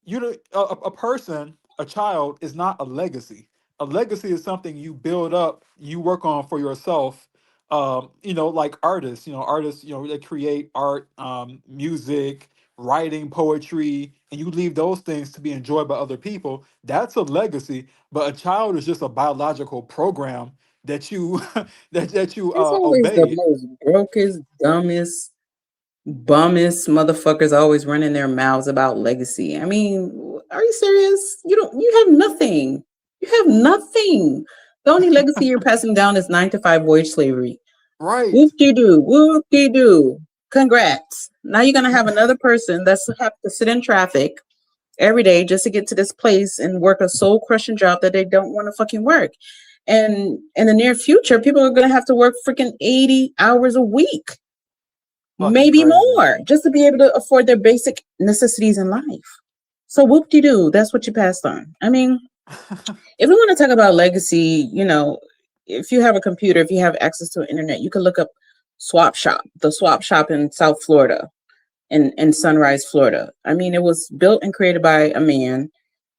a person, a child is not a legacy. A legacy is something you build up, you work on for yourself. Like artists, they create art, music, writing, poetry, and you leave those things to be enjoyed by other people. That's a legacy. But a child is just a biological program that you that you It's always the obey. most brokest, dumbest, bummest motherfuckers always running their mouths about legacy. I mean, are you serious? You have nothing. You have nothing. The only legacy you're passing down is 9 to 5 wage slavery. Right. Whoop-de-doo, whoop-de-doo. Congrats. Now you're gonna have another person that's have to sit in traffic every day just to get to this place and work a soul crushing job that they don't want to fucking work. And in the near future, people are gonna have to work freaking 80 hours a week, Fucking maybe crazy. more, just to be able to afford their basic necessities in life. So whoop-de-doo, that's what you passed on. I mean, if we want to talk about legacy, if you have a computer, if you have access to the internet, you can look up the swap shop in South Florida, in Sunrise, Florida. I mean, it was built and created by a man.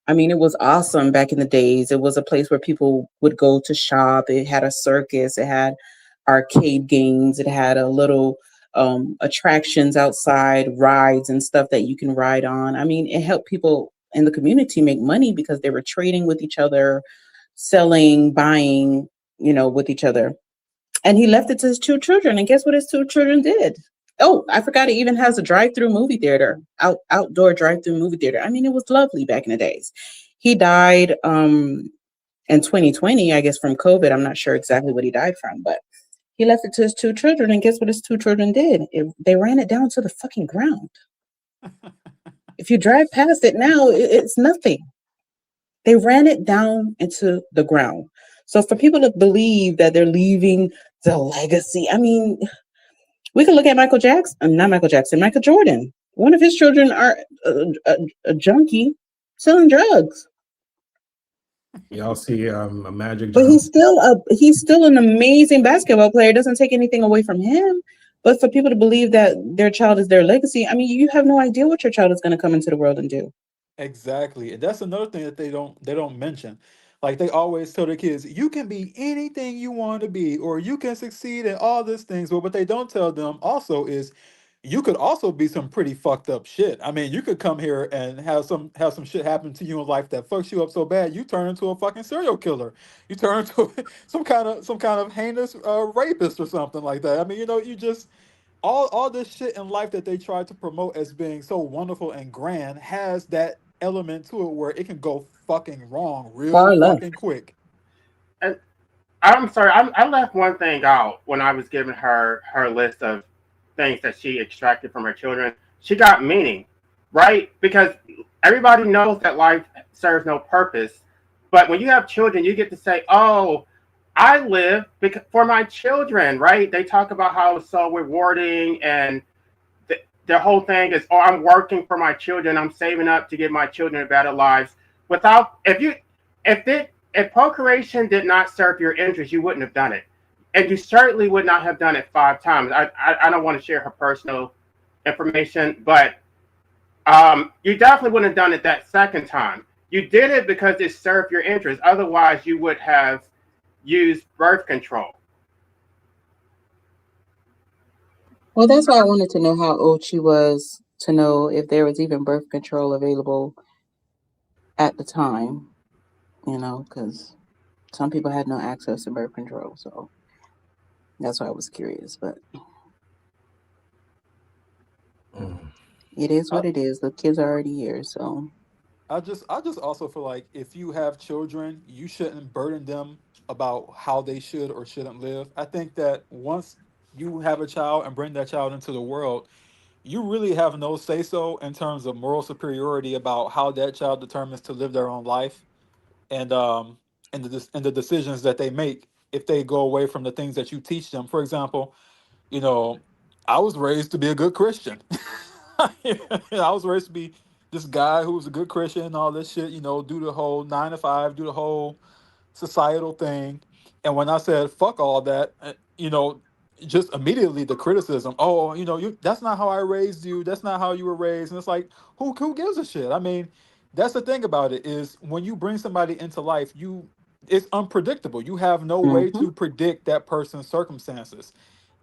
I mean, it was awesome back in the days. It was a place where people would go to shop. It had a circus. It had arcade games. It had a little attractions outside, rides and stuff that you can ride on. I mean, it helped people in the community make money because they were trading with each other, selling, buying, with each other. And he left it to his 2 children. And guess what his 2 children did? Oh, I forgot it even has a drive-through movie theater, outdoor drive-through movie theater. I mean, it was lovely back in the days. He died in 2020, I guess, from COVID. I'm not sure exactly what he died from, but he left it to his 2 children. And guess what his 2 children did? They ran it down to the fucking ground. If you drive past it now, it's nothing. They ran it down into the ground. So for people to believe that they're leaving the legacy, I mean, we can look at Michael Jordan. One of his children are a junkie selling drugs, Y'all see a Magic but Johnson? he's still an amazing basketball player. It doesn't take anything away from him. But for people to believe that their child is their legacy, I mean, you have no idea what your child is going to come into the world and do. Exactly. And that's another thing that they don't mention. Like they always tell their kids, you can be anything you want to be, or you can succeed in all these things. But what they don't tell them also is you could also be some pretty fucked up shit. I mean, you could come here and have some shit happen to you in life that fucks you up so bad you turn into a fucking serial killer. You turn into some kind of heinous rapist or something like that. I mean, you just all this shit in life that they try to promote as being so wonderful and grand has that element to it where it can go fucking wrong real Far left. fucking quick. And I'm sorry, I left one thing out when I was giving her list of things that she extracted from her children. She got meaning, right? Because everybody knows that life serves no purpose. But when you have children, you get to say, oh, I live for my children, right? They talk about how it's so rewarding, and the whole thing is, oh, I'm working for my children. I'm saving up to give my children better lives. If procreation did not serve your interest, you wouldn't have done it. And you certainly would not have done it 5 times. I don't want to share her personal information, but You definitely wouldn't have done it that second time. You did it because it served your interest. Otherwise, you would have used birth control. Well, that's why I wanted to know how old she was to know if there was even birth control available at the time, because some people had no access to birth control. So that's why I was curious. But it is what it is. The kids are already here. So I just also feel like if you have children, you shouldn't burden them about how they should or shouldn't live. I think that once you have a child and bring that child into the world, you really have no say so in terms of moral superiority about how that child determines to live their own life, and and the decisions that they make if they go away from the things that you teach them. For example, you know, I was raised to be a good Christian. I was raised to be this guy who was a good Christian and all this shit, do the whole 9 to 5, do the whole societal thing. And when I said fuck all that, just immediately the criticism, oh, that's not how I raised you. That's not how you were raised. And it's like, who gives a shit? I mean, that's the thing about it is when you bring somebody into life, it's unpredictable. You have no way to predict that person's circumstances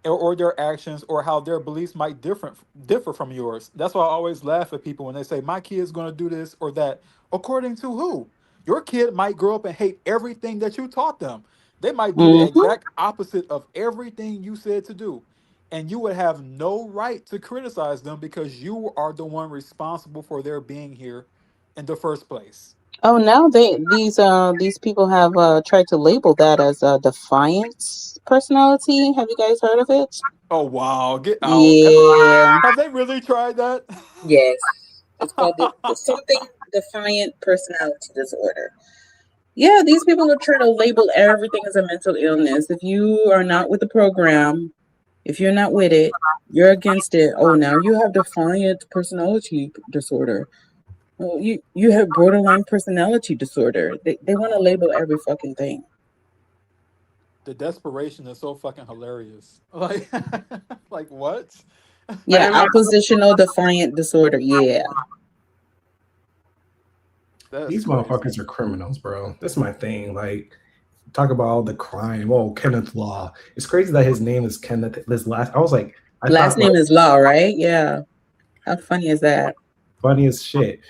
or their actions or how their beliefs might differ from yours. That's why I always laugh at people when they say my kid's going to do this or that. According to who? Your kid might grow up and hate everything that you taught them. They might do the exact opposite of everything you said to do. And you would have no right to criticize them because you are the one responsible for their being here in the first place. oh, now these people have tried to label that as a defiance personality. Have you guys heard of it? Oh wow, get out. Yeah. Have they really tried that? Yes. It's called something defiant personality disorder. Yeah, these people are trying to label everything as a mental illness. If you are not with the program, if you're not with it, you're against it. Oh, now you have defiant personality disorder. Oh, you have borderline personality disorder. They want to label every fucking thing. The desperation is so fucking hilarious. Like, like what? Yeah, oppositional defiant disorder. Yeah. That's These crazy. motherfuckers are criminals, bro. That's my thing. Like, talk about all the crime. Oh, Kenneth Law. It's crazy that his name is Kenneth. This last, I was like, Last name is Law, right? Yeah. How funny is that? Funny as shit.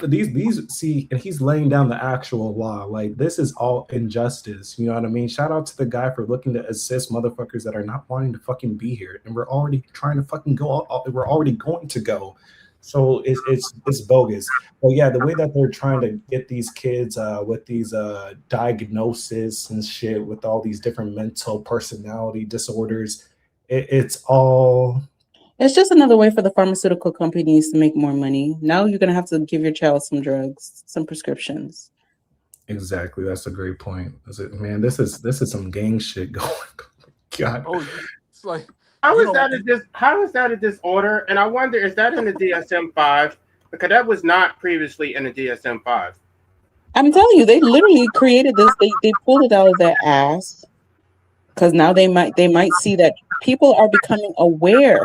These see, and he's laying down the actual law. Like, this is all injustice. You know what I mean? Shout out to the guy for looking to assist motherfuckers that are not wanting to fucking be here, and we're already trying to fucking go. We're already going to go. So it's bogus. But yeah, the way that they're trying to get these kids with these diagnoses and shit with all these different mental personality disorders, it's all. It's just another way for the pharmaceutical companies to make more money. Now you're going to have to give your child some drugs, some prescriptions. Exactly. That's a great point. Man, this is some gang shit going. God. Oh, it's like how is that a disorder? And I wonder, is that in the DSM-5? Because that was not previously in the DSM-5. I'm telling you, they literally created this. They pulled it out of their ass because now they might see that people are becoming aware.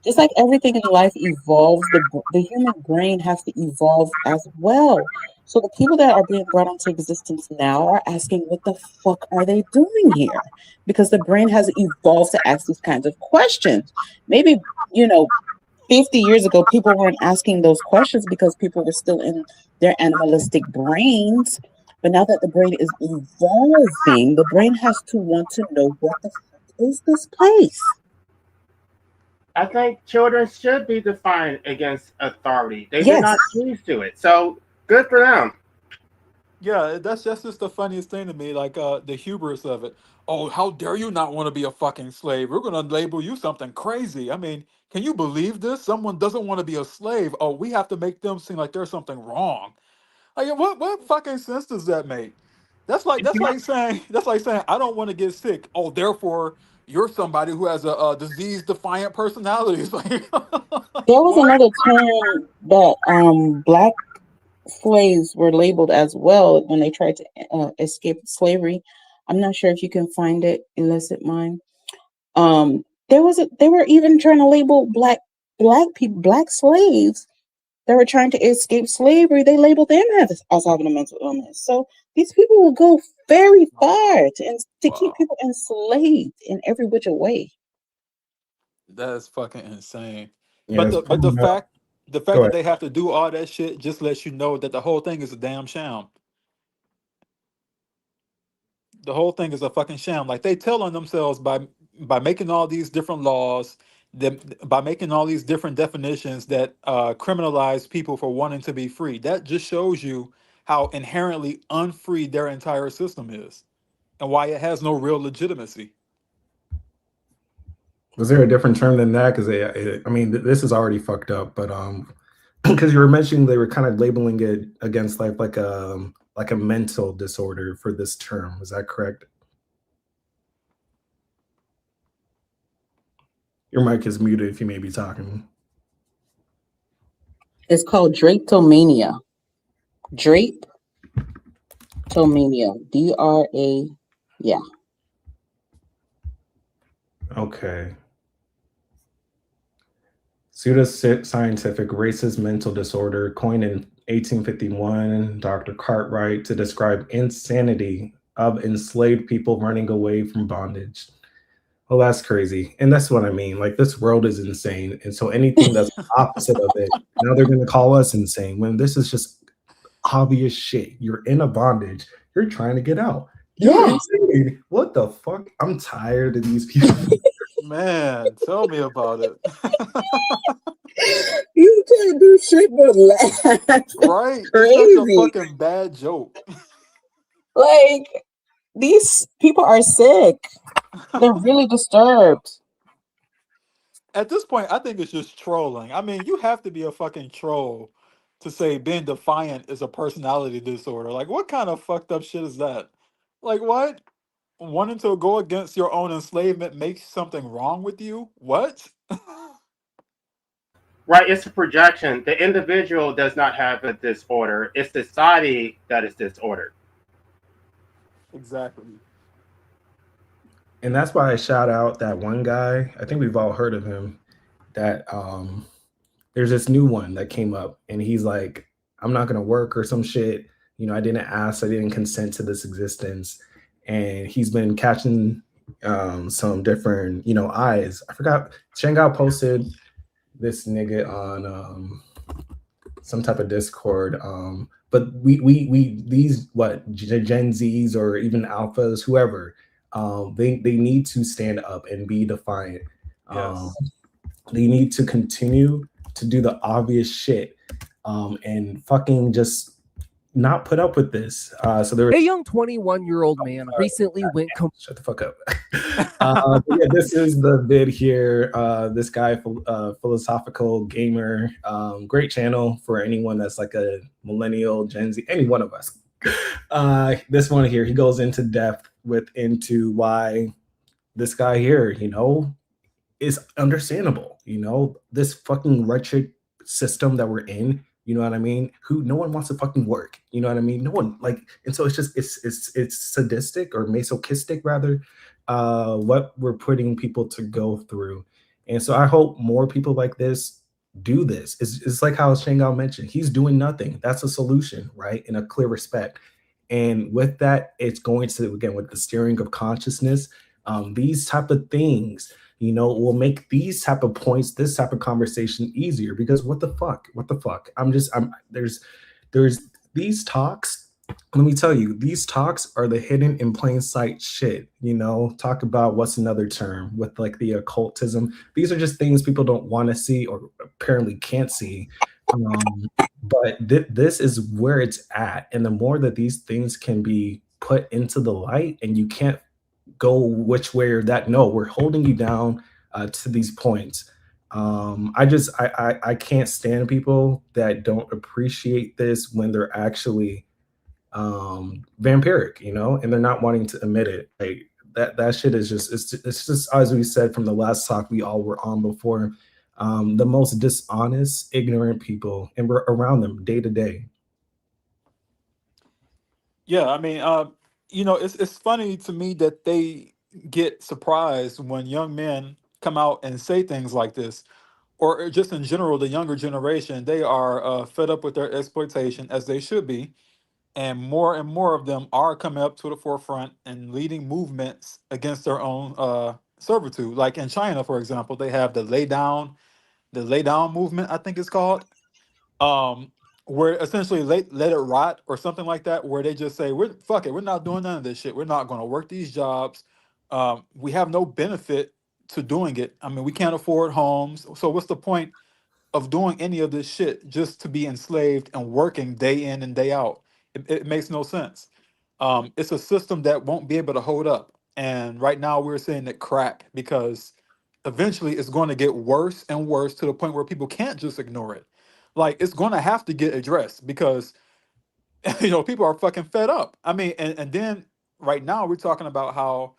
Just like everything in life evolves, the human brain has to evolve as well. So the people that are being brought into existence now are asking, what the fuck are they doing here? Because the brain has evolved to ask these kinds of questions. Maybe, 50 years ago, people weren't asking those questions because people were still in their animalistic brains. But now that the brain is evolving, the brain has to want to know, what the fuck is this place? I think children should be defined against authority. They did not choose to it. So good for them. Yeah, that's just the funniest thing to me, like the hubris of it. Oh, how dare you not want to be a fucking slave? We're gonna label you something crazy. I mean, can you believe this? Someone doesn't want to be a slave. Oh, we have to make them seem like there's something wrong. Like, what fucking sense does that make? That's like saying I don't want to get sick. Oh, therefore you're somebody who has a disease defiant personality. It's like, There was another term that black slaves were labeled as well when they tried to escape slavery. I'm not sure if you can find it, illicit mind. They were even trying to label black black people, black slaves that were trying to escape slavery, they labeled them as having a mental illness. So these people will go very far to keep people enslaved in every which way. That's fucking insane. Yeah, But it's the pretty much. fact Go that ahead. they have to do all that shit just lets you know that the whole thing is a damn sham. The whole thing is a fucking sham. Like they tell on themselves by making all these different laws, by making all these different definitions that criminalize people for wanting to be free. That just shows you how inherently unfree their entire system is, and why it has no real legitimacy. Was there a different term than that? Because I mean, this is already fucked up. But because you were mentioning they were kind of labeling it against like a mental disorder for this term. Is that correct? Your mic is muted if you may be talking. It's called drapetomania. Drapetomania. DRA. Yeah. Okay. Pseudoscientific racist mental disorder, coined in 1851, Dr. Cartwright, to describe insanity of enslaved people running away from bondage. Well, that's crazy. And that's what I mean. Like, this world is insane. And so anything that's opposite of it, now they're going to call us insane when this is just obvious shit. You're in a bondage. You're trying to get out. You're insane. What the fuck? I'm tired of these people. Man, tell me about it. You can't do shit but laugh. Right? Crazy. It's such a fucking bad joke. Like, these people are sick. They're really disturbed. At this point, I think it's just trolling. I mean, you have to be a fucking troll to say being defiant is a personality disorder. Like, what kind of fucked up shit is that? Like, what? Wanting to go against your own enslavement makes something wrong with you? What? Right, it's a projection. The individual does not have a disorder. It's society that is disordered. Exactly. And that's why I shout out that one guy. I think we've all heard of him. That there's this new one that came up, and he's like, "I'm not gonna work" or some shit. You know, I didn't ask, I didn't consent to this existence, and he's been catching some different, eyes. I forgot. Shanghai posted this nigga on some type of Discord. But we these Gen Zs or even alphas, whoever, they need to stand up and be defiant. Yes. They need to continue to do the obvious shit, and fucking just not put up with this. So there was A young 21-year-old man recently went shut the fuck up. Yeah, this is the vid here. This guy, philosophical gamer, great channel for anyone that's like a millennial, Gen Z, any one of us. This one here, he goes into depth into why this guy here, is understandable. This fucking wretched system that we're in. You know what I mean? No one wants to fucking work. You know what I mean? No one and so it's just it's sadistic or masochistic rather, what we're putting people to go through. And so I hope more people like this do this. It's like how Shanghai mentioned, he's doing nothing. That's a solution, right? In a clear respect. And with that, it's going to, again, with the steering of consciousness, these type of things, will make these type of points, this type of conversation easier. Because what the fuck? There's these talks. Let me tell you, these talks are the hidden in plain sight shit. Talk about what's another term with like the occultism. These are just things people don't want to see or apparently can't see. But this is where it's at. And the more that these things can be put into the light, and you can't go which way or that. No, we're holding you down to these points. I can't stand people that don't appreciate this when they're actually vampiric, and they're not wanting to admit it. Like that shit is just it's just, as we said from the last talk we all were on before, the most dishonest, ignorant people, and we're around them day to day. Yeah, I mean, it's funny to me that they get surprised when young men come out and say things like this. or just in general, the younger generation, they are fed up with their exploitation, as they should be, and more of them are coming up to the forefront and leading movements against their own servitude. Like in China, for example, they have the lay down movement, I think it's called, um, where essentially let it rot or something like that, where they just say, we're fuck it, we're not doing none of this shit. We're not going to work these jobs. We have no benefit to doing it. I mean, we can't afford homes. So what's the point of doing any of this shit just to be enslaved and working day in and day out? It makes no sense. It's a system that won't be able to hold up. And right now we're seeing it crack because eventually it's going to get worse and worse to the point where people can't just ignore it. Like it's going to have to get addressed because people are fucking fed up. I mean, and then right now we're talking about how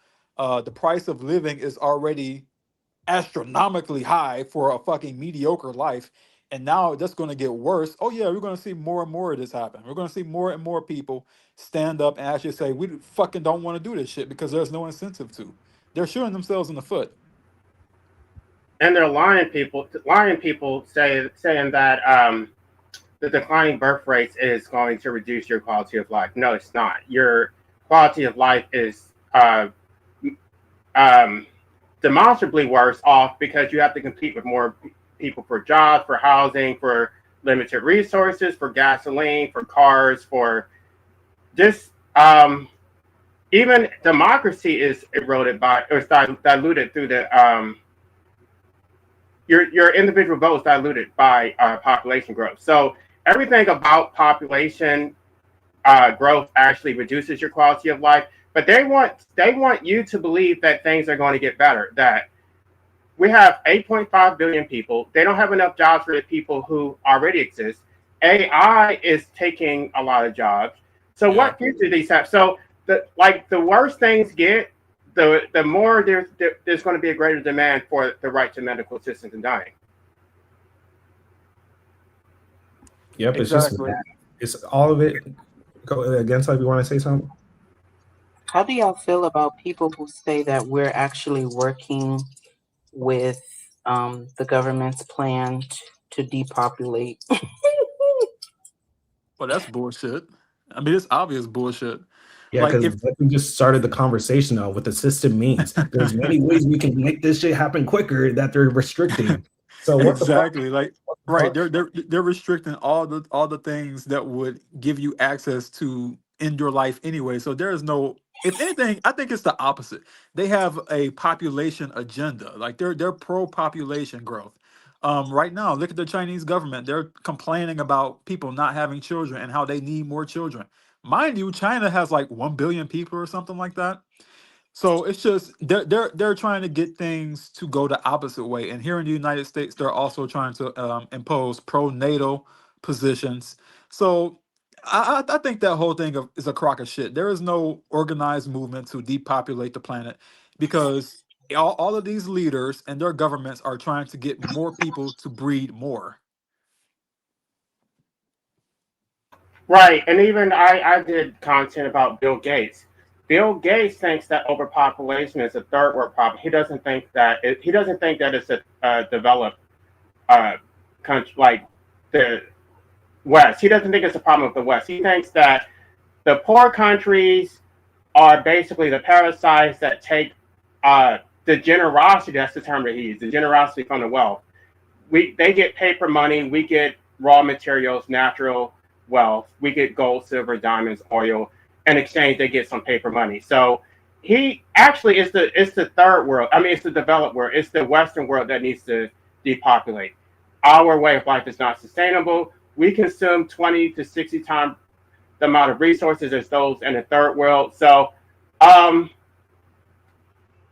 the price of living is already astronomically high for a fucking mediocre life, and now that's going to get worse. Oh yeah, we're going to see more and more of this happen. We're going to see more and more people stand up and actually say we fucking don't want to do this shit because there's no incentive to. They're shooting themselves in the foot. And they're lying people saying that the declining birth rates is going to reduce your quality of life. No, it's not. Your quality of life is demonstrably worse off because you have to compete with more people for jobs, for housing, for limited resources, for gasoline, for cars, for just even democracy is eroded by or diluted through the your individual vote is diluted by population growth. So everything about population growth actually reduces your quality of life. But they want you to believe that things are going to get better. That we have 8.5 billion people. They don't have enough jobs for the people who already exist. AI is taking a lot of jobs. So what future these have? So the worse things get, the more there's going to be a greater demand for the right to medical assistance in dying. Yep, Exactly. it's all of it. Go again, so if you want to say something. How do y'all feel about people who say that we're actually working with the government's plan to depopulate? Well, that's bullshit. I mean, it's obvious bullshit. Yeah, Like because if we just started the conversation of what the system means. There's many ways we can make this shit happen quicker that they're restricting. So what the fuck? exactly, like right, they're restricting all the things that would give you access to end your life anyway. So there is no, if anything, I think it's the opposite. They have a population agenda. Like they're pro population growth. Right now, look at the Chinese government. They're complaining about people not having children and how they need more children. Mind you, China has like 1 billion people or something like that. So it's just they're trying to get things to go the opposite way. And here in the United States, they're also trying to impose pro-natal positions. So I think that whole thing is a crock of shit. There is no organized movement to depopulate the planet because all of these leaders and their governments are trying to get more people to breed more. Right, and even I did content about Bill Gates. Bill Gates thinks that overpopulation is a third world problem. He doesn't think that it's a developed country like the West. He doesn't think it's a problem of the West. He thinks that the poor countries are basically the parasites that take the generosity. That's the term that he used. The generosity from the wealth. They get paper money. We get raw materials, natural wealth. We get gold, silver, diamonds, oil. In exchange, they get some paper money. So he actually it's the third world. I mean, it's the developed world. It's the Western world that needs to depopulate. Our way of life is not sustainable. We consume 20 to 60 times the amount of resources as those in the third world. So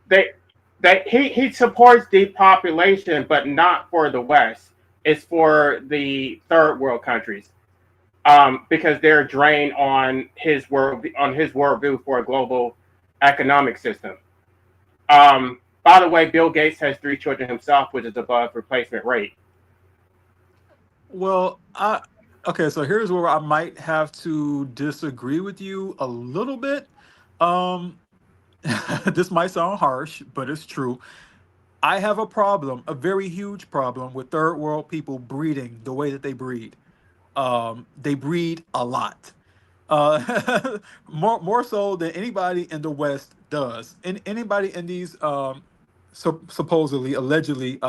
he supports depopulation, but not for the West. It's for the third world countries. Because they're drained on his worldview for a global economic system. By the way, Bill Gates has 3 children himself, which is above replacement rate. Well, okay, so here's where I might have to disagree with you a little bit. Um, this might sound harsh, but it's true. I have a problem, a very huge problem with third world people breeding the way that they breed. They breed a lot, more so than anybody in the West does. And anybody in these supposedly, allegedly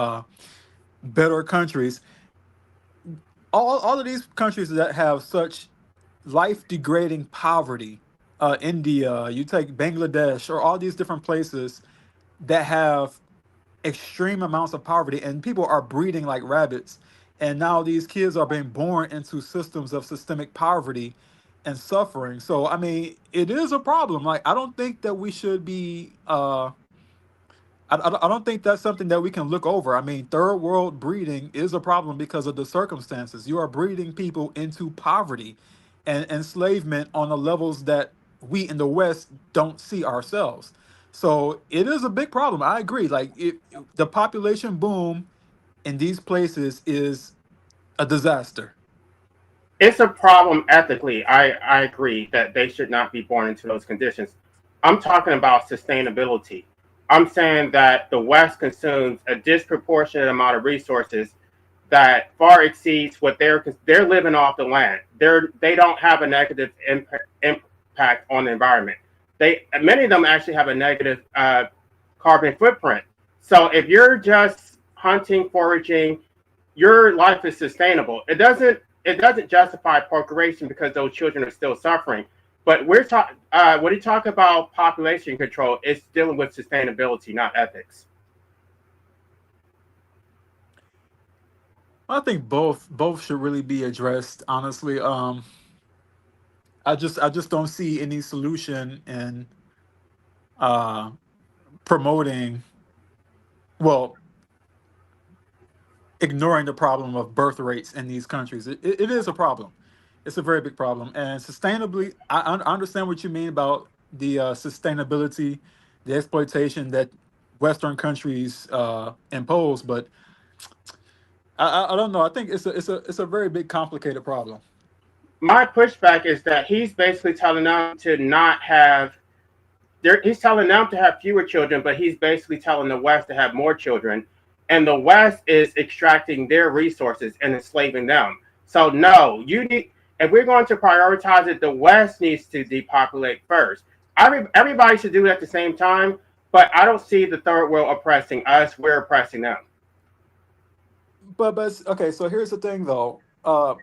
better countries, all of these countries that have such life degrading poverty, India, you take Bangladesh, or all these different places that have extreme amounts of poverty, and people are breeding like rabbits. And now these kids are being born into systems of systemic poverty and suffering. So, I mean, it is a problem. Like, I don't think that we should be I don't think that's something that we can look over. I mean, third world breeding is a problem because of the circumstances. You are breeding people into poverty and enslavement on the levels that we in the West don't see ourselves. So it is a big problem. I agree. Like the population boom in these places is a disaster. It's a problem ethically. I agree that they should not be born into those conditions. I'm talking about sustainability. I'm saying that the West consumes a disproportionate amount of resources that far exceeds what they're living off the land. They don't have a negative impact on the environment. Many of them actually have a negative carbon footprint. So if you're just hunting, foraging, your life is sustainable. It doesn't justify procreation because those children are still suffering. But when you talk about population control, it's dealing with sustainability, not ethics. I think both should really be addressed, honestly. I just don't see any solution in uh promoting, well, ignoring the problem of birth rates in these countries. It is a problem. It's a very big problem. And sustainably, I understand what you mean about the sustainability, the exploitation that Western countries impose, but I don't know. I think it's a very big, complicated problem. My pushback is that he's basically telling them to not have. He's telling them to have fewer children, but he's basically telling the West to have more children, and the West is extracting their resources and enslaving them. So no, you need. If we're going to prioritize it, the West needs to depopulate first. Everybody should do it at the same time, but I don't see the third world oppressing us. We're oppressing them. But okay, so here's the thing though.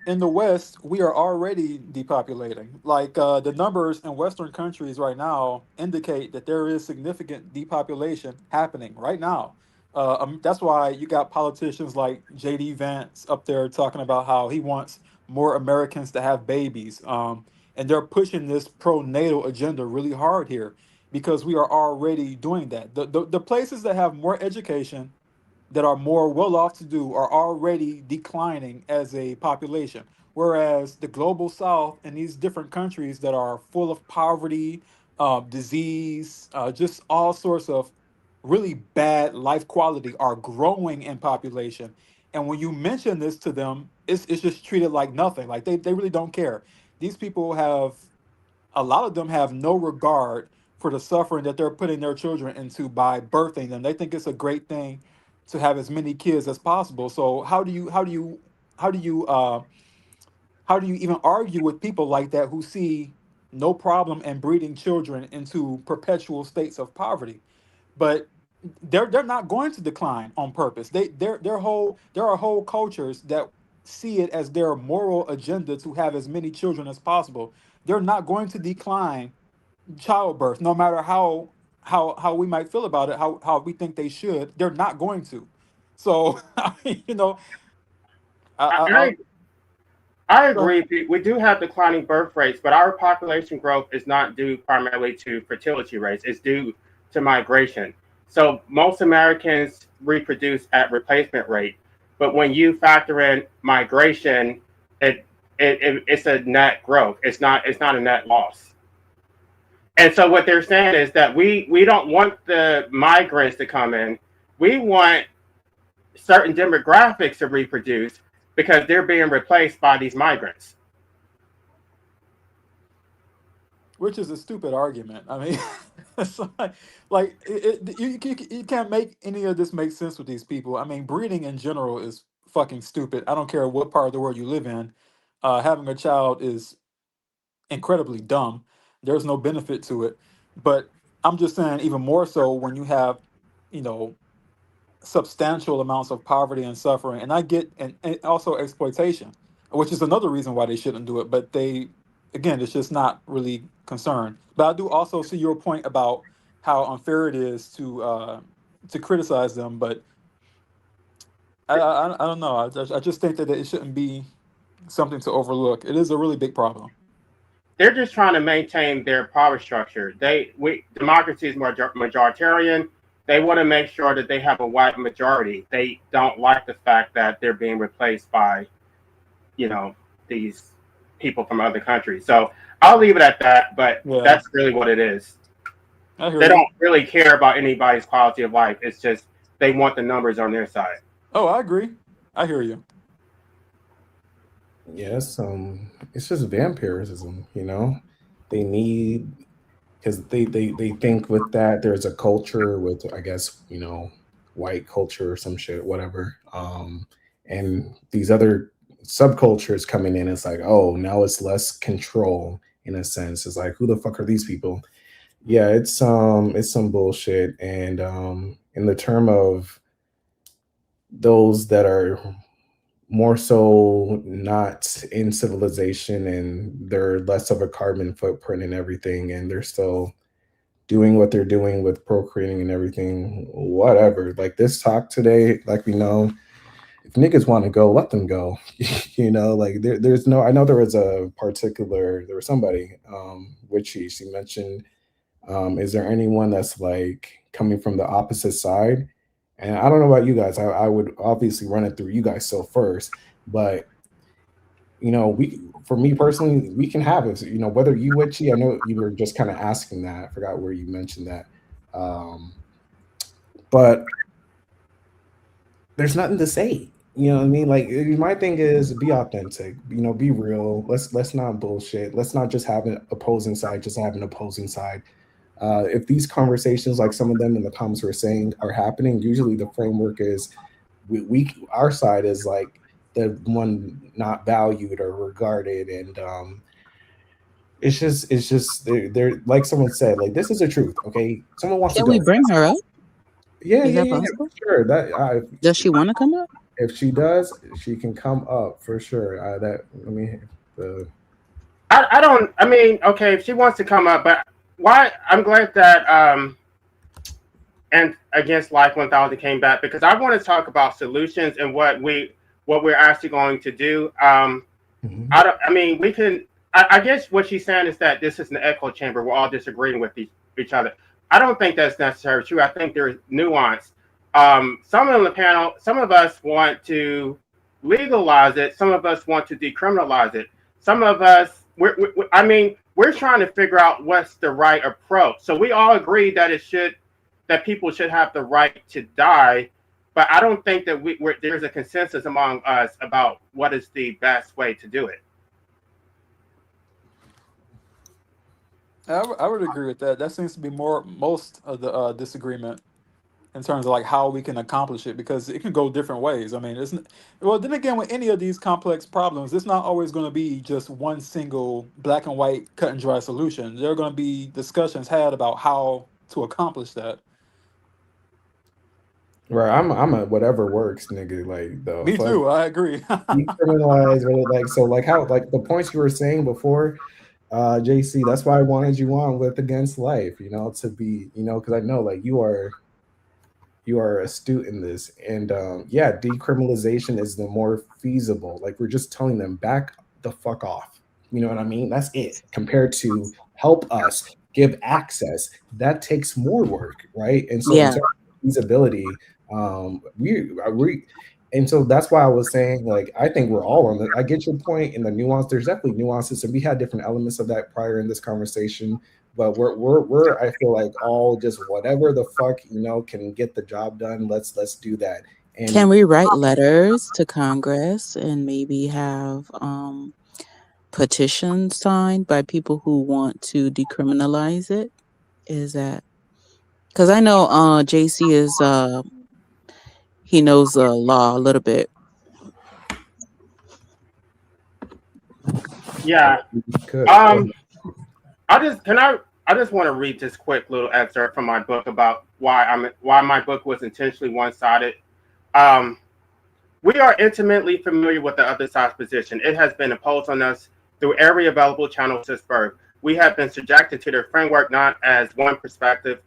In the West, we are already depopulating. Like the numbers in Western countries right now indicate that there is significant depopulation happening right now. That's why you got politicians like J.D. Vance up there talking about how he wants more Americans to have babies. And they're pushing this pro-natal agenda really hard here because we are already doing that. The places that have more education, that are more well off to do, are already declining as a population. Whereas the global south and these different countries that are full of poverty, disease, just all sorts of really bad life quality are growing in population. And when you mention this to them, it's just treated like nothing. Like they really don't care. These people have, a lot of them have no regard for the suffering that they're putting their children into by birthing them. They think it's a great thing to have as many kids as possible. So how do you how do you even argue with people like that who see no problem in breeding children into perpetual states of poverty? But they're not going to decline on purpose. There are whole cultures that see it as their moral agenda to have as many children as possible. They're not going to decline childbirth, no matter how we might feel about it, how we think they should. They're not going to. So I mean, I I, I go ahead. agree. We do have declining birth rates, but our population growth is not due primarily to fertility rates. It's due to migration. So most Americans reproduce at replacement rate, but when you factor in migration, it's a net growth. It's not a net loss. And so what they're saying is that we don't want the migrants to come in. We want certain demographics to reproduce because they're being replaced by these migrants. which is a stupid argument. I mean, it's you can't make any of this make sense with these people. I mean, breeding in general is fucking stupid. I don't care what part of the world you live in. Having a child is incredibly dumb. There's no benefit to it. But I'm just saying, even more so when you have, you know, substantial amounts of poverty and suffering, and I get and also exploitation, which is another reason why they shouldn't do it. But they, again, it's just not really concerned. But I do also see your point about how unfair it is to criticize them. But I don't know. I just think that it shouldn't be something to overlook. It is a really big problem. They're just trying to maintain their power structure. Democracy is majoritarian. They want to make sure that they have a white majority. They don't like the fact that they're being replaced by, you know, these people from other countries. So I'll leave it at that, but that's really what it is. They don't really care about anybody's quality of life. It's just they want the numbers on their side. Oh, I agree. I hear you. Yes, it's just vampirism, you know. They need, because they think with that there's a culture with, I guess, you know, white culture or some shit, whatever. And these other subcultures coming in, it's like, oh, now it's less control in a sense. It's like, who the fuck are these people? Yeah, it's some bullshit. And in the term of those that are more so not in civilization and they're less of a carbon footprint and everything, and they're still doing what they're doing with procreating and everything, whatever. Like this talk today, like we know, if niggas want to go, let them go. You know, like there's no, I know there was somebody, which she mentioned, is there anyone that's like coming from the opposite side? And I don't know about you guys. I would obviously run it through you guys so first, but you know, for me personally, we can have it. You know, whether you witchy, I know you were just kind of asking that. I forgot where you mentioned that, but there's nothing to say. You know what I mean? Like my thing is be authentic. You know, be real. Let's not bullshit. Let's not just have an opposing side. Just have an opposing side. If these conversations, like some of them in the comments were saying, are happening, usually the framework is our side is like the one not valued or regarded, and it's just they're like someone said, like this is the truth. Okay, someone wants Can to go. we bring her up? Yeah, Is that yeah, possible? sure. That does she want to come up? If she does, she can come up for sure. I don't. I mean, okay, if she wants to come up, but why? I'm glad that and Against Life 1000 came back, because I want to talk about solutions and what we're actually going to do. I guess what she's saying is that this is an echo chamber. We're all disagreeing with each other. I don't think that's necessarily true. I think there's nuance. Some on the panel, some of us want to legalize it. Some of us want to decriminalize it. Some of us, we're trying to figure out what's the right approach. So we all agree that people should have the right to die, but I don't think that there's a consensus among us about what is the best way to do it. I would agree with that. That seems to be most of the disagreement in terms of like how we can accomplish it, because it can go different ways. I mean, then again, with any of these complex problems, it's not always going to be just one single black and white cut and dry solution. There are going to be discussions had about how to accomplish that. Right, I'm a whatever works nigga. Like the Me too. I agree. Decriminalize, like so, like how, like the points you were saying before, JC. That's why I wanted you on with Against Life. You know, to be, you know, because I know like you are astute in this, and yeah, decriminalization is the more feasible. Like we're just telling them back the fuck off. You know what I mean? That's it. Compared to help us give access, that takes more work, right? And so in terms of feasibility, and so that's why I was saying, like, I think we're all on I get your point in the nuance. There's definitely nuances, and we had different elements of that prior in this conversation. But we're I feel like all just whatever the fuck, you know, can get the job done. Let's do that. And can we write letters to Congress and maybe have petition signed by people who want to decriminalize it? Is that because I know JC is he knows the law a little bit. Yeah. Good. I just want to read this quick little excerpt from my book about why my book was intentionally one-sided. We are intimately familiar with the other side's position. It has been imposed on us through every available channel since birth. We have been subjected to their framework not as one perspective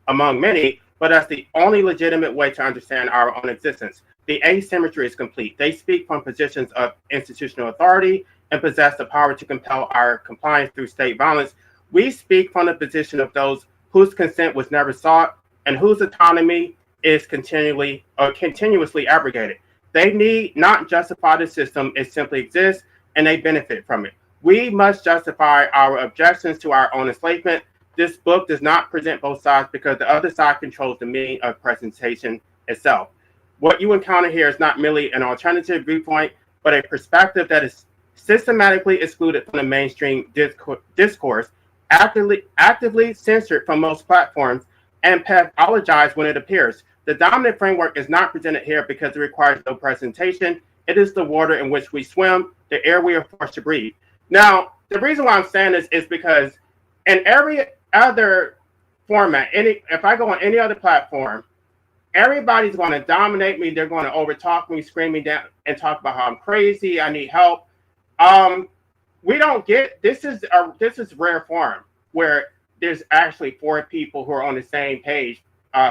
among many, but as the only legitimate way to understand our own existence. The asymmetry is complete. They speak from positions of institutional authority and possess the power to compel our compliance through state violence. We speak from the position of those whose consent was never sought and whose autonomy is continuously abrogated. They need not justify the system, it simply exists and they benefit from it. We must justify our objections to our own enslavement. This book does not present both sides because the other side controls the meaning of presentation itself. What you encounter here is not merely an alternative viewpoint, but a perspective that is systematically excluded from the mainstream discourse, actively censored from most platforms, and pathologized when it appears. The dominant framework is not presented here because it requires no presentation. It is the water in which we swim, the air we are forced to breathe. Now, the reason why I'm saying this is because in every other format, if I go on any other platform, everybody's going to dominate me. They're going to overtalk me, scream me down, and talk about how I'm crazy. I need help. We don't get this is rare form where there's actually 4 people who are on the same page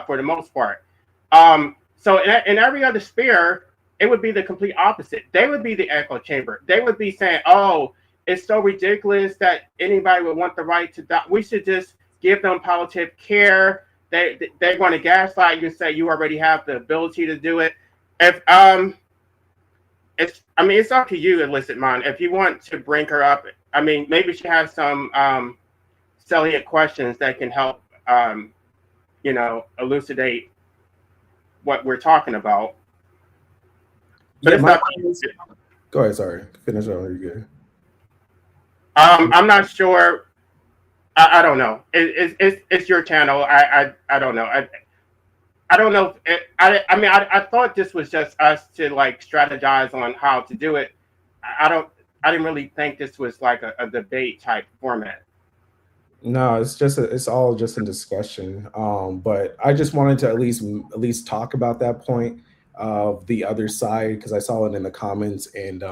for the most part. So in every other sphere, it would be the complete opposite. They would be the echo chamber. They would be saying, "Oh, it's so ridiculous that anybody would want the right to die. We should just give them palliative care." They're going to gaslight you and say you already have the ability to do it. If it's up to you, Illicit Mind. If you want to bring her up, I mean, maybe she has some salient questions that can help, elucidate what we're talking about. But Yeah, it's not. Go ahead. Sorry, finish on. You're good. I'm not sure. I don't know. It's your channel. I don't know. I don't know. I thought this was just us to like strategize on how to do it. I didn't really think this was like a debate type format. No, it's all just in discussion. But I just wanted to at least talk about that point of the other side because I saw it in the comments and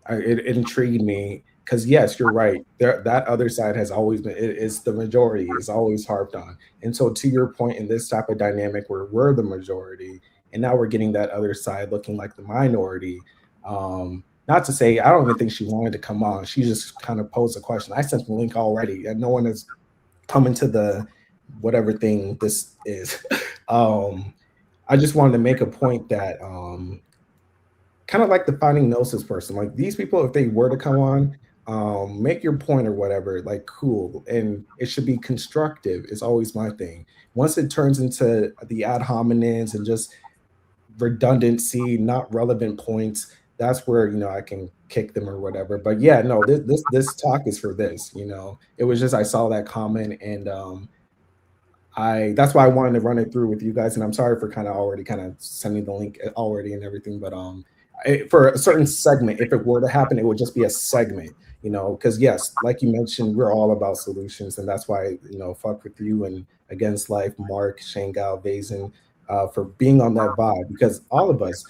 it intrigued me because yes, you're right. That other side has always been it's the majority is always harped on. And so to your point in this type of dynamic where we're the majority and now we're getting that other side looking like the minority. Not to say I don't even think she wanted to come on. She just kind of posed a question. I sent the link already, and no one has come into the whatever thing this is. I just wanted to make a point that kind of like the finding gnosis person, like these people, if they were to come on, make your point or whatever, like cool, and it should be constructive. Is always my thing. Once it turns into the ad hominems and just redundancy, not relevant points, that's where I can kick them or whatever. But yeah, no, this talk is for this. It was just I saw that comment and that's why I wanted to run it through with you guys. And I'm sorry for kind of sending the link already and everything. But for a certain segment, if it were to happen, it would just be a segment. Because yes, like you mentioned, we're all about solutions, and that's why fuck with you and Against Life, Marc, Shaun, Vayzan, for being on that vibe. Because all of us,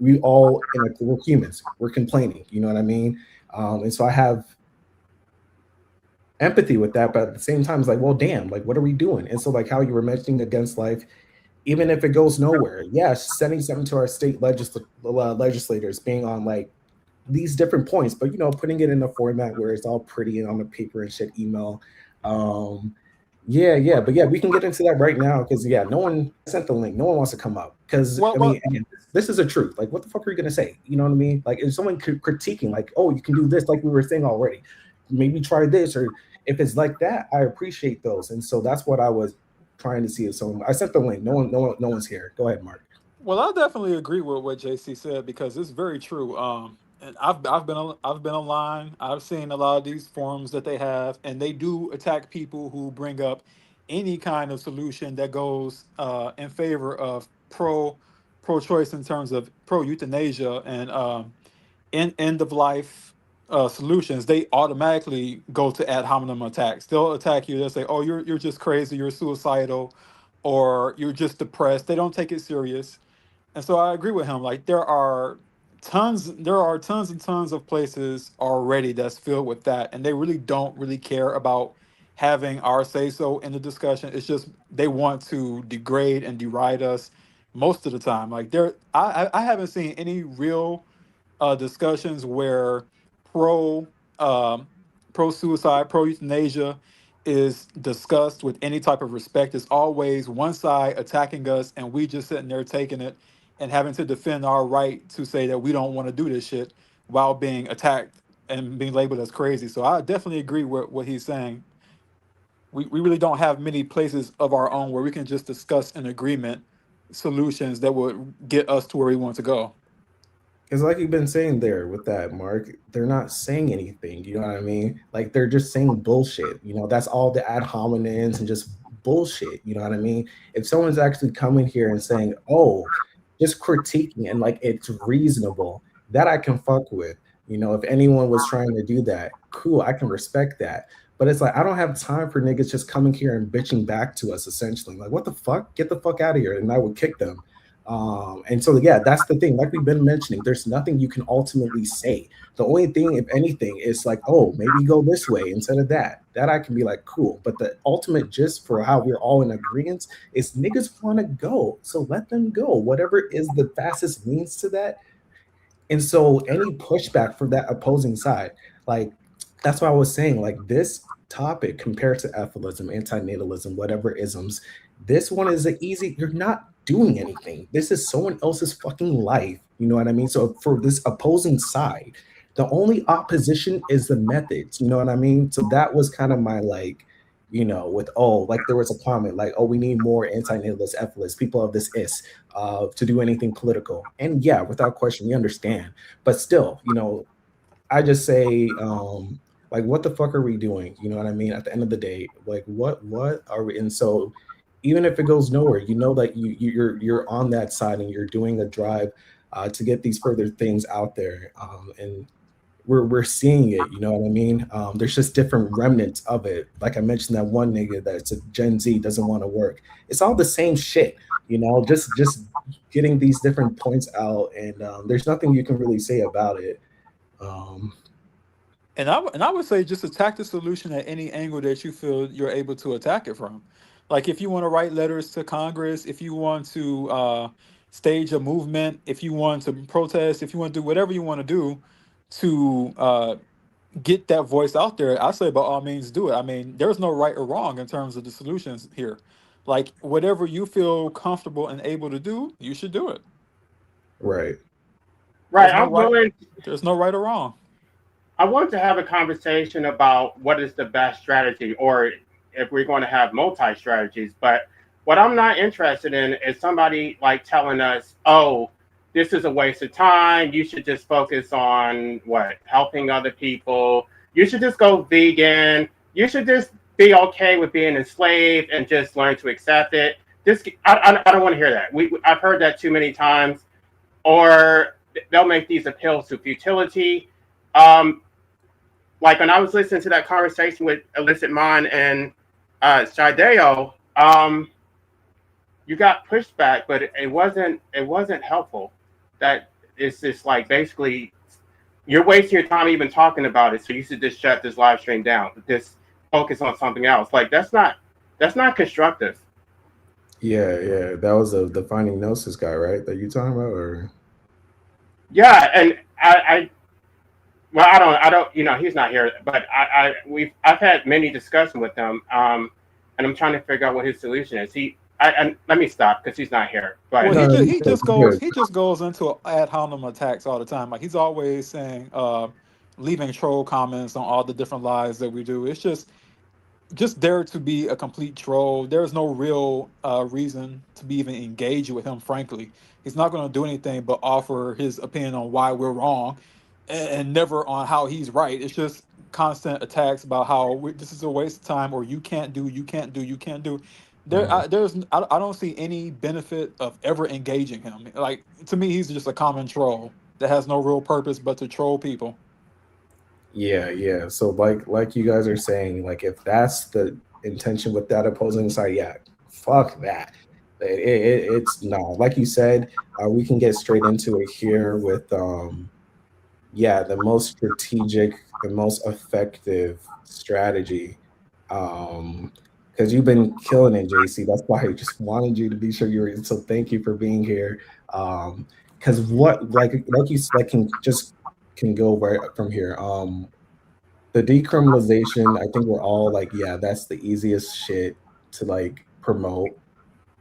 we all we're humans. We're complaining. You know what I mean? And so I have empathy with that, but at the same time, it's like, well, damn, like, what are we doing? And so, like, how you were mentioning Against Life, even if it goes nowhere, yes, sending something to our state legislators, being on like these different points, but putting it in a format where it's all pretty and on the paper and shit, email. But yeah, we can get into that right now because no one sent the link. No one wants to come up because again, this is a truth. Like, what the fuck are you gonna say? You know what I mean? Like, if someone critiquing, like, oh, you can do this, like we were saying already, maybe try this, or if it's like that, I appreciate those, and so that's what I was trying to see. So I sent the link. No one's here. Go ahead, Marc. Well, I definitely agree with what JC said because it's very true. and I've been online. I've seen a lot of these forums that they have, and they do attack people who bring up any kind of solution that goes in favor of pro-choice in terms of pro-euthanasia and end of life solutions. They automatically go to ad hominem attacks. They'll attack you. They'll say, "Oh, you're just crazy. You're suicidal, or you're just depressed." They don't take it serious. And so I agree with him. Like there are tons and tons of places already that's filled with that, and they really don't really care about having our say so in the discussion. It's just they want to degrade and deride us most of the time. Like I haven't seen any real discussions where pro um, pro suicide, pro euthanasia is discussed with any type of respect. It's always one side attacking us, and we just sitting there taking it and having to defend our right to say that we don't want to do this shit while being attacked and being labeled as crazy. So I definitely agree with what he's saying. We really don't have many places of our own where we can just discuss in agreement solutions that would get us to where we want to go. Because like you've been saying there with that, Mark, they're not saying anything. You know what I mean? Like they're just saying bullshit. You know, that's all the ad hominems and just bullshit. You know what I mean? If someone's actually coming here and saying, "Oh, just critiquing and like it's reasonable," that I can fuck with. You know, if anyone was trying to do that, cool, I can respect that. But it's like I don't have time for niggas just coming here and bitching back to us. Essentially, like, what the fuck? Get the fuck out of here, and I would kick them. And so, yeah, that's the thing. Like we've been mentioning, there's nothing you can ultimately say. The only thing, if anything, is like, oh, maybe go this way instead of that. That I can be like, cool. But the ultimate gist for how we're all in agreement is niggas want to go. So let them go. Whatever is the fastest means to that. And so any pushback from that opposing side, like that's why I was saying, like this topic compared to ethilism, antinatalism, whatever isms, this one is an easy, you're not doing anything. This is someone else's fucking life. You know what I mean? So for this opposing side, the only opposition is the methods. You know what I mean? So that was kind of my like, you know, with like there was a comment like, oh, we need more anti-natalist, ethilists, people of this to do anything political. And yeah, without question, we understand. But still, you know, I just say, like, what the fuck are we doing? You know what I mean? At the end of the day, like, what are we? And so, even if it goes nowhere, you know that you're on that side and you're doing a drive to get these further things out there, and we're seeing it. You know what I mean? There's just different remnants of it. Like I mentioned, that one nigga that's a Gen Z doesn't want to work. It's all the same shit. You know, just getting these different points out, and there's nothing you can really say about it. Um, And I would say just attack the solution at any angle that you feel you're able to attack it from. Like if you want to write letters to Congress, if you want to stage a movement, if you want to protest, if you want to do whatever you want to do to get that voice out there, I say by all means do it. I mean, there's no right or wrong in terms of the solutions here. Like whatever you feel comfortable and able to do, you should do it. right. Right. There's no right. There's no right or wrong. I want to have a conversation about what is the best strategy, or if we're going to have multi-strategies. But what I'm not interested in is somebody like telling us, oh, this is a waste of time. You should just focus on helping other people. You should just go vegan. You should just be okay with being enslaved and just learn to accept it. I don't want to hear that. I've heard that too many times. Or they'll make these appeals to futility. Like when I was listening to that conversation with Illicit Mind and Shideo, you got pushback, but it wasn't helpful. That it's just like basically you're wasting your time even talking about it, so you should just shut this live stream down. Just focus on something else. Like that's not constructive. Yeah. That was the defining gnosis guy, right? That you talking about, or? Yeah, and I don't, he's not here, but I've had many discussions with him, and I'm trying to figure out what his solution is. And let me stop because he's not here. But Well, he just goes into ad hominem attacks all the time. Like he's always saying, leaving troll comments on all the different lies that we do. It's just there to be a complete troll. There's no real reason to be even engaged with him. Frankly, he's not going to do anything but offer his opinion on why we're wrong. and never on how he's right. It's just constant attacks about how this is a waste of time, or you can't do, you can't do, you can't do. I don't see any benefit of ever engaging him. Like, to me, he's just a common troll that has no real purpose but to troll people. Yeah. So like you guys are saying, like if that's the intention with that opposing side, yeah, fuck that. It's no, like you said, we can get straight into it here with yeah, the most strategic, the most effective strategy. Because you've been killing it, JC. That's why I just wanted you to be sure you're. So thank you for being here. Because what, like you said, can go right from here. The decriminalization, I think we're all like, yeah, that's the easiest shit to like promote.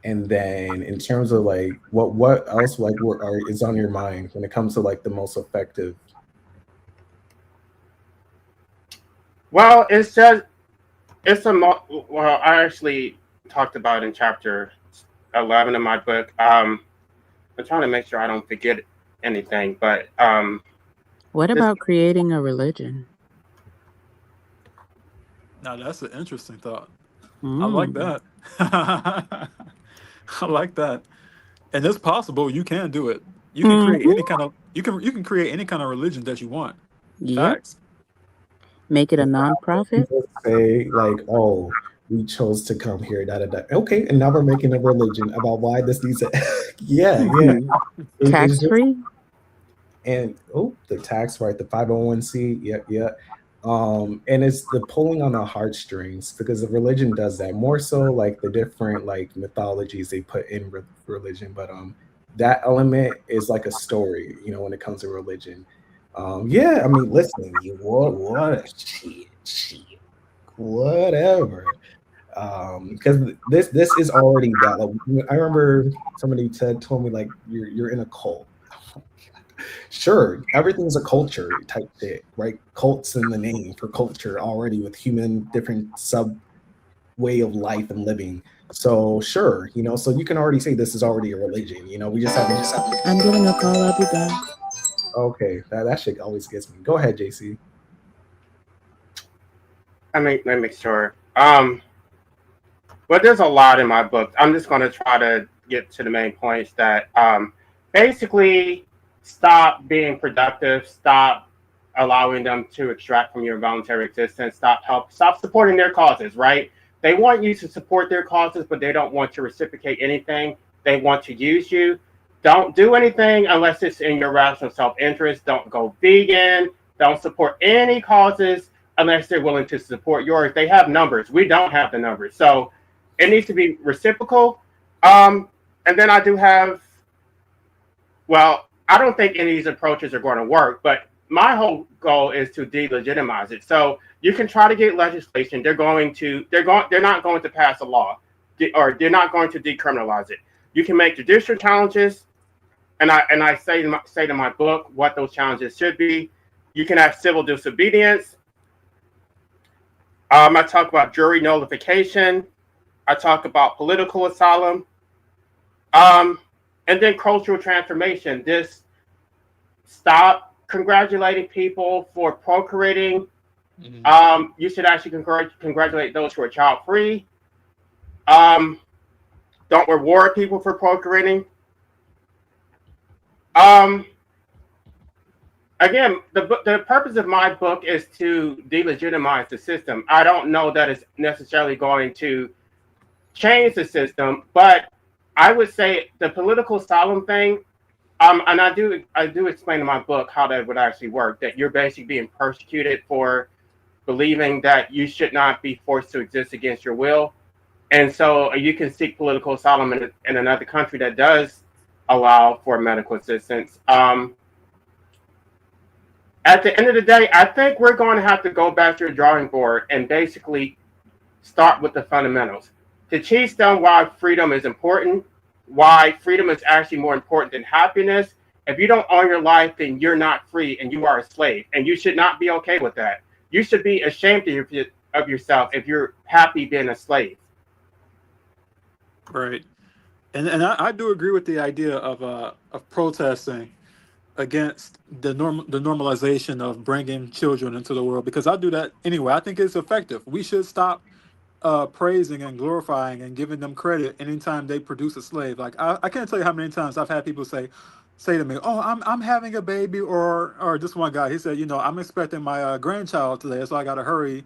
And then in terms of like what else like is on your mind when it comes to like the most effective? Well, it's just well, I actually talked about in chapter 11 of my book. I'm trying to make sure I don't forget anything, but What about creating a religion? Now that's an interesting thought. I Mm. like that. I like that. And it's possible you can do it. You can create any kind of you can create any kind of religion that you want. Yep. Facts. Make it a nonprofit. People say like, oh, we chose to come here, da da da. Okay, and now we're making a religion about why this needs to. yeah. Tax free. And the tax, right? The 501c. Yeah. And it's the pulling on the heartstrings because the religion does that more so like the different like mythologies they put in religion, but that element is like a story, when it comes to religion. Yeah, I mean, listen, what shit, whatever. Because this is already that. Like, I remember somebody told me like you're in a cult. Sure, everything's a culture type shit, right? Cults in the name for culture already with human different sub way of life and living. So sure, so you can already say this is already a religion. We just have I'm getting a call. I'll be back. Okay, that shit always gets me. Go ahead, JC. Let me make sure. But there's a lot in my book. I'm just going to try to get to the main points that basically stop being productive, stop allowing them to extract from your voluntary existence, stop supporting their causes, right? They want you to support their causes, but they don't want to reciprocate anything. They want to use you. Don't do anything unless it's in your rational self-interest. Don't go vegan. Don't support any causes unless they're willing to support yours. They have numbers. We don't have the numbers. So it needs to be reciprocal. And then I do have, well, I don't think any of these approaches are going to work, but my whole goal is to delegitimize it. So you can try to get legislation. They're not going to pass a law, or they're not going to decriminalize it. You can make judicial challenges, and I say to my book what those challenges should be. You can have civil disobedience. I talk about jury nullification. I talk about political asylum. And then cultural transformation. This stop congratulating people for procreating. Mm-hmm. You should actually congratulate those who are child-free. Don't reward people for procreating. Again, the purpose of my book is to delegitimize the system. I don't know that it's necessarily going to change the system, but I would say the political asylum thing, and I do explain in my book how that would actually work, that you're basically being persecuted for believing that you should not be forced to exist against your will. And so you can seek political asylum in another country that does allow for medical assistance. At the end of the day, I think we're going to have to go back to the drawing board and basically start with the fundamentals. To teach them why freedom is important, why freedom is actually more important than happiness. If you don't own your life, then you're not free and you are a slave. And you should not be okay with that. You should be ashamed of yourself if you're happy being a slave. Right. And I do agree with the idea of protesting. against the normalization of bringing children into the world, because I do that anyway. I think it's effective. We should stop praising and glorifying and giving them credit anytime they produce a slave. Like I can't tell you how many times I've had people say to me, "Oh, I'm having a baby," or this one guy, he said, "I'm expecting my grandchild today, so I got to hurry,"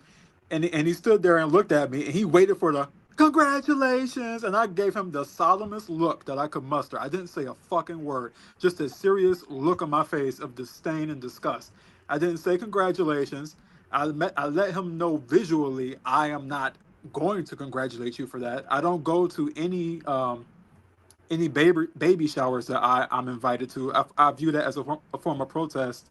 and he stood there and looked at me and he waited for the congratulations, and I gave him the solemnest look that I could muster. I didn't say a fucking word, just a serious look on my face of disdain and disgust. I didn't say congratulations. I let him know visually I am not going to congratulate you for that. I don't go to any baby showers that I'm invited to. I view that as a form of protest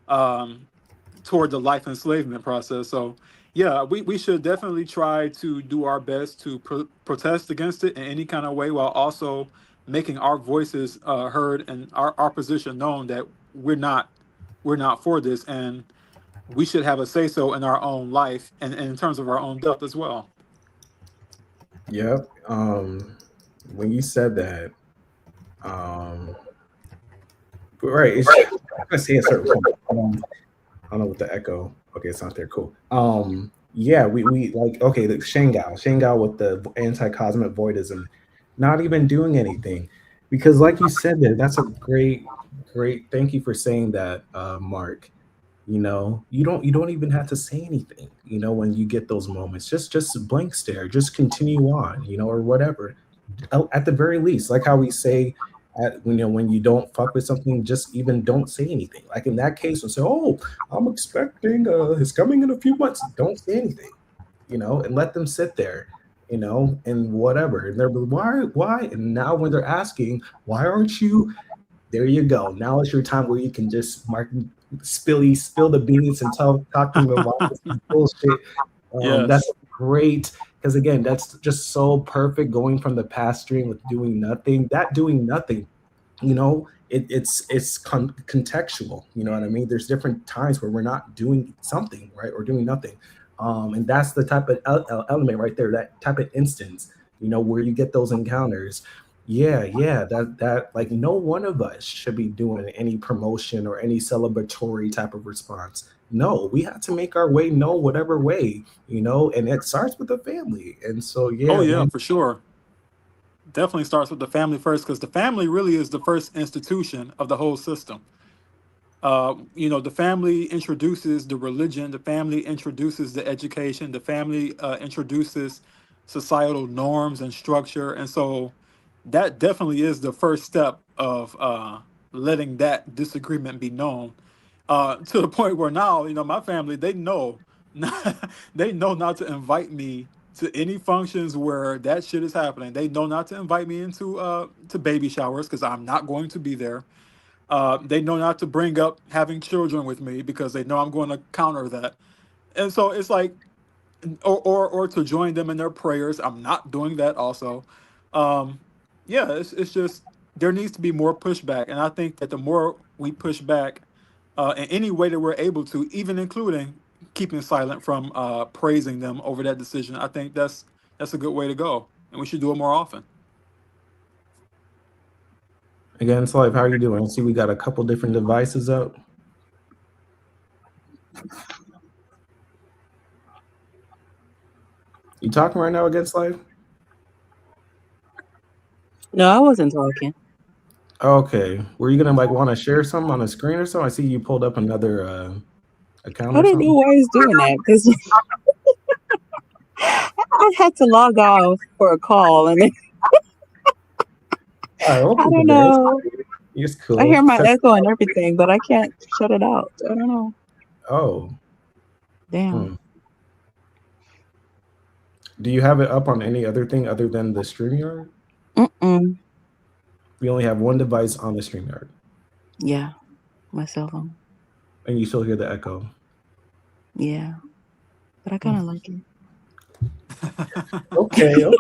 toward the life enslavement process. So yeah, we should definitely try to do our best to protest against it in any kind of way, while also making our voices heard and our position known that we're not for this, and we should have a say so in our own life and in terms of our own death as well. Yep. When you said that, right, it's, I'm gonna say a certain point. I don't know what the echo. Okay, it's not there. Cool. Yeah, we like, okay, the Shanghai with the anti-cosmic voidism, not even doing anything, because like you said there, that's a great. Thank you for saying that, Mark. You don't even have to say anything. When you get those moments, just blank stare, just continue on, or whatever. At the very least, like how we say, when you don't fuck with something, just even don't say anything. Like in that case, and say, "Oh, I'm expecting it's coming in a few months." Don't say anything, and let them sit there, and whatever. And they're like, why? And now when they're asking, "Why aren't you?" There you go. Now it's your time where you can just spill the beans and talk to them about this bullshit. That's Yes. great, because again, that's just so perfect, going from the past stream with doing nothing. That doing nothing, it's contextual. You know what I mean? There's different times where we're not doing something, right, or doing nothing, and that's the type of element right there, that type of instance, where you get those encounters. Yeah, that like no one of us should be doing any promotion or any celebratory type of response. No, we have to make our way known whatever way, and it starts with the family. And so Oh yeah, yeah, man. for sure. Definitely starts with the family first, because the family really is the first institution of the whole system. The family introduces the religion, the family introduces the education, the family introduces societal norms and structure. And so that definitely is the first step of letting that disagreement be known, to the point where now, my family, they know, they know not to invite me to any functions where that shit is happening. They know not to invite me into to baby showers, because I'm not going to be there. They know not to bring up having children with me, because they know I'm going to counter that. And so it's like, or to join them in their prayers. I'm not doing that also. Um, yeah, it's just there needs to be more pushback, and I think that the more we push back in any way that we're able to, even including keeping silent from praising them over that decision, I think that's a good way to go, and we should do it more often. Again, Life, how are you doing? I see we got a couple different devices up. You talking right now, Against Life? No, I wasn't talking. Okay. Were you gonna want to share something on the screen or something? I see you pulled up another account I or don't know something. why he's doing that, because I had to log off for a call, and All right, we'll I keep don't it there. know. It's I hear cool. my echo and everything, but I can't shut it out. I don't know. Oh. Damn. Do you have it up on any other thing other than the StreamYard? Mm-mm. We only have one device on the StreamYard. Yeah, my cell phone. And you still hear the echo. Yeah, but I kind of like it. Okay.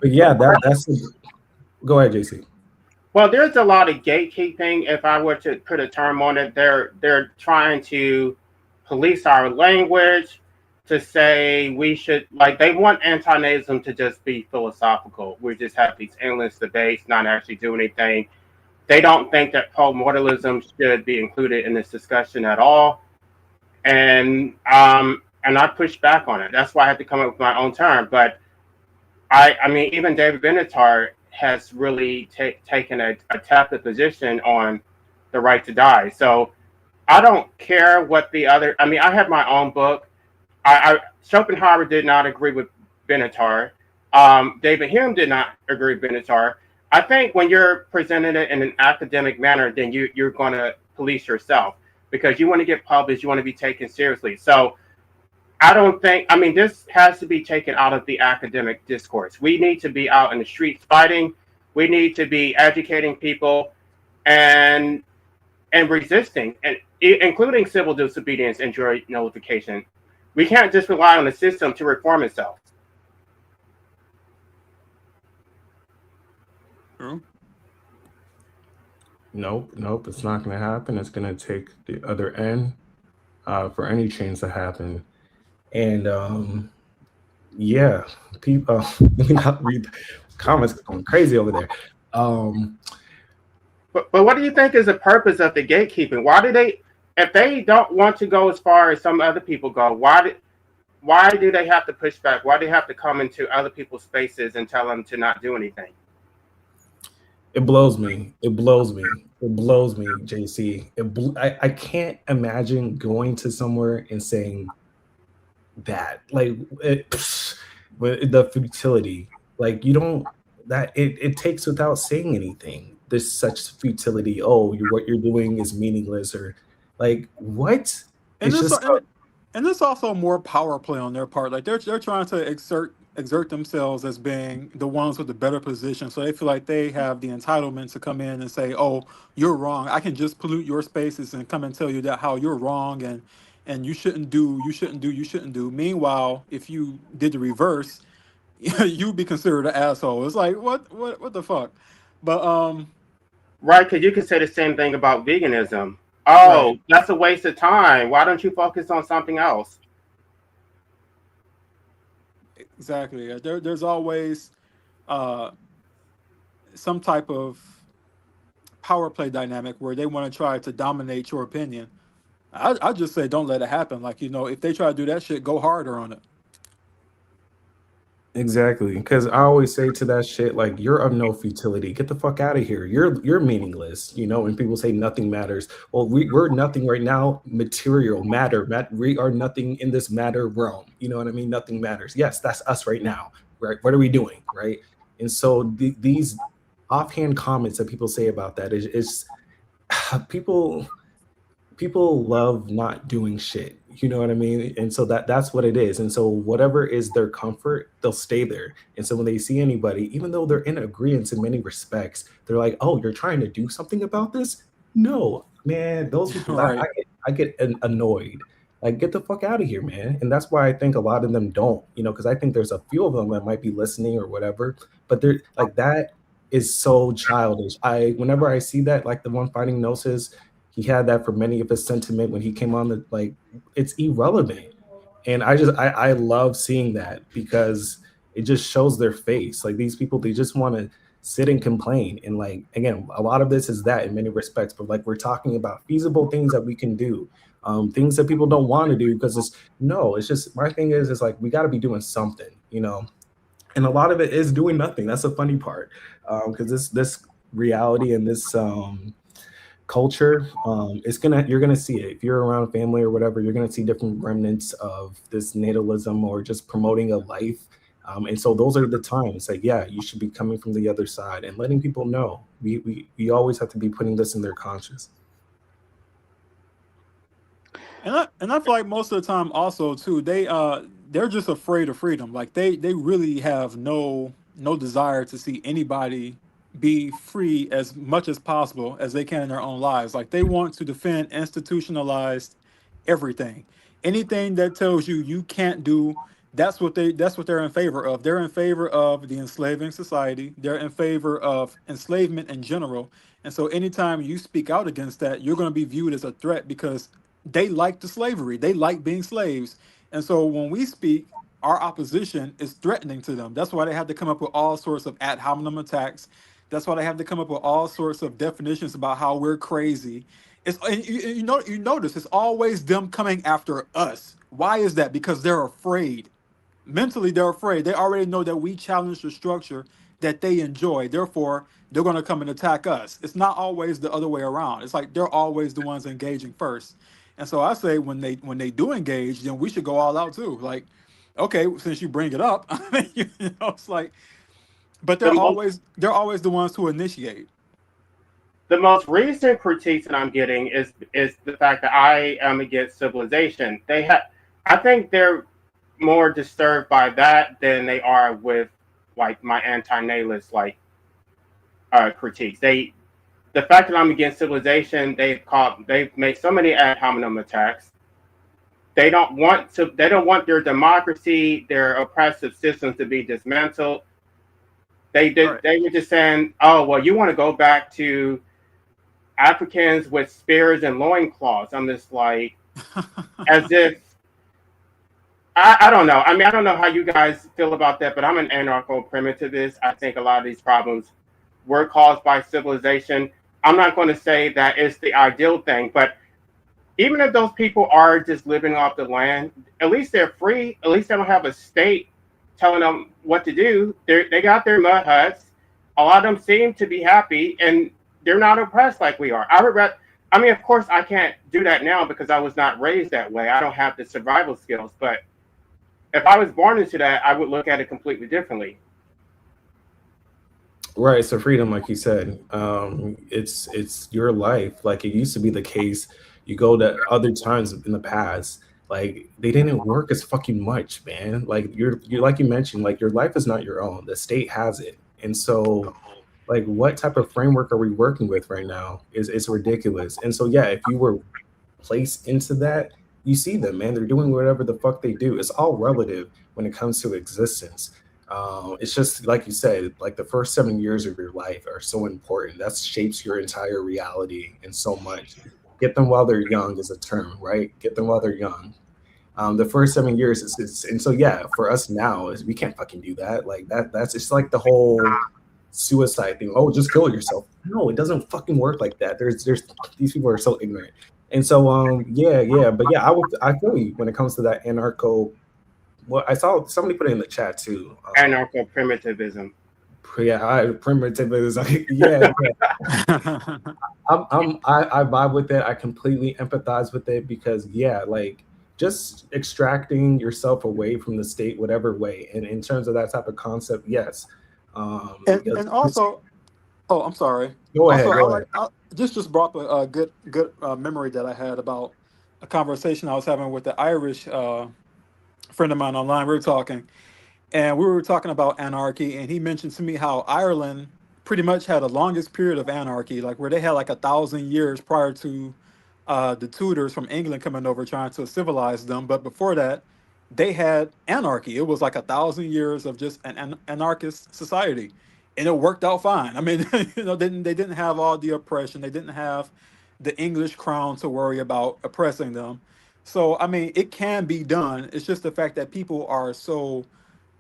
But yeah, that's go ahead, JC. Well, there's a lot of gatekeeping. If I were to put a term on it, they're trying to police our language, to say we should, like, they want anti-nazism to just be philosophical. We just have these endless debates, not actually do anything. They don't think that postmortalism should be included in this discussion at all. And I pushed back on it. That's why I had to come up with my own term. But I mean, even David Benatar has really taken a tepid position on the right to die. So I don't care what the other. I mean, I have my own book. Schopenhauer did not agree with Benatar. David Hume did not agree with Benatar. I think when you're presenting it in an academic manner, then you're going to police yourself because you want to get published, you want to be taken seriously. So I don't think, I mean, this has to be taken out of the academic discourse. We need to be out in the streets fighting. We need to be educating people and resisting, and including civil disobedience and jury nullification. We can't just rely on the system to reform itself. True. Nope, it's not going to happen. It's going to take the other end for any change to happen. And yeah, people, let me not read comments going crazy over there. But what do you think is the purpose of the gatekeeping? Why do they, if they don't want to go as far as some other people go, why do they have to push back? Why do they have to come into other people's spaces and tell them to not do anything? It blows me. It blows me, JC. I can't imagine going to somewhere and saying that, like, the futility. Like, you don't, that it takes without saying anything. There's such futility. Oh, what you're doing is meaningless, or like, what? And It's this, just and there's also more power play on their part. Like they're trying to exert themselves as being the ones with the better position. So they feel like they have the entitlement to come in and say, "Oh, you're wrong. I can just pollute your spaces and come and tell you that how you're wrong and you shouldn't do. Meanwhile, if you did the reverse, you'd be considered an asshole." It's like what the fuck? But Right, because you could say the same thing about veganism. Oh, right. that's a waste of time. Why don't you focus on something else? Exactly. There's always some type of power play dynamic where they want to try to dominate your opinion. I just say don't let it happen. Like, if they try to do that shit, go harder on it. exactly, because I always say to that shit, like, you're of no futility. Get the fuck out of here. You're meaningless. And people say nothing matters. Well, we're nothing right now. Material matter. We are nothing in this matter realm. You know what I mean? Nothing matters. Yes, that's us right now. Right? What are we doing? Right? And so these offhand comments that people say about that is people love not doing shit. You know what I mean? And so that's what it is. And so whatever is their comfort, they'll stay there. And so when they see anybody, even though they're in agreement in many respects, they're like, "Oh, you're trying to do something about this?" No, man, those people, Right. I get annoyed. Like, get the fuck out of here, man. And that's why I think a lot of them don't, because I think there's a few of them that might be listening or whatever, but they're like, that is so childish. Whenever I see that, like the one fighting Gnosis, he had that for many of his sentiment when he came on the, like, it's irrelevant. And I love seeing that because it just shows their face. Like, these people, they just want to sit and complain. And, like, again, a lot of this is that in many respects, but like, we're talking about feasible things that we can do, things that people don't want to do because it's just, my thing is like, we got to be doing something, and a lot of it is doing nothing. That's the funny part, because this reality and this culture, you're gonna see it. If you're around family or whatever, you're gonna see different remnants of this natalism or just promoting a life. And so those are the times, like, yeah, you should be coming from the other side and letting people know. We always have to be putting this in their conscience. And I feel like most of the time also too, they're just afraid of freedom. Like they really have no desire to see anybody be free as much as possible as they can in their own lives. Like they want to defend institutionalized everything. Anything that tells you can't do, that's what they're in favor of. They're in favor of the enslaving society. They're in favor of enslavement in general. And so anytime you speak out against that, you're going to be viewed as a threat because they like the slavery. They like being slaves. And so when we speak, our opposition is threatening to them. That's why they have to come up with all sorts of ad hominem attacks. That's why they have to come up with all sorts of definitions about how we're crazy. It's and you notice it's always them coming after us. Why is that? Because they're afraid. Mentally, they're afraid. They already know that we challenge the structure that they enjoy. Therefore, they're going to come and attack us. It's not always the other way around. It's like they're always the ones engaging first. And so I say when they do engage, then we should go all out too. Like, okay, since you bring it up, it's like, but The they're always the ones who initiate. the most recent critiques that I'm getting is the fact that I am against civilization. I think they're more disturbed by that than they are with like my anti-natalist critiques. The fact that I'm against civilization, they've made so many ad hominem attacks. They don't want their democracy, their oppressive systems to be dismantled. They were just saying, oh well, you want to go back to Africans with spears and loincloths. I'm just like, as if I don't know. I mean, I don't know how you guys feel about that, but I'm an anarcho-primitivist. I think a lot of these problems were caused by civilization. I'm not going to say that it's the ideal thing, but even if those people are just living off the land, at least they're free. At least they don't have a state telling them what to do. They got their mud huts. A lot of them seem to be happy, and they're not oppressed like we are. I mean, of course, I can't do that now because I was not raised that way. I don't have the survival skills, but if I was born into that, I would look at it completely differently. Right. So freedom, like you said, it's your life. Like it used to be the case. You go to other times in the past, like they didn't work as fucking much, man. Like you're like you mentioned, like your life is not your own. The state has it. And so like what type of framework are we working with right now is ridiculous. And so yeah, if you were placed into that, you see them, man. They're doing whatever the fuck they do. It's all relative when it comes to existence. It's just like you said, like the first 7 years of your life are so important. That shapes your entire reality and so much. Get them while they're young is a term, right? Get them while they're young. The first 7 years is and so yeah, for us now is we can't fucking do that. Like that's it's like the whole suicide thing. Oh, just kill yourself. No, it doesn't fucking work like that. There's these people are so ignorant. And so but yeah, I feel you when it comes to that anarcho. Well, I saw somebody put it in the chat too. Anarcho-primitivism. Yeah, primitivism. Yeah. I vibe with it. I completely empathize with it because yeah, like just extracting yourself away from the state, whatever way. And in terms of that type of concept, yes. And also, oh, I'm sorry. Go ahead. Also, Go ahead. just brought up a good memory that I had about a conversation I was having with the Irish friend of mine online. We were talking, and we were talking about anarchy, and he mentioned to me how Ireland pretty much had the longest period of anarchy, like where they had like 1,000 years prior to the Tudors from England coming over trying to civilize them. But before that, they had anarchy. It was like 1,000 years of just an anarchist society, and it worked out fine. I mean, they didn't have all the oppression. They didn't have the English crown to worry about oppressing them. So I mean, it can be done. It's just the fact that people are so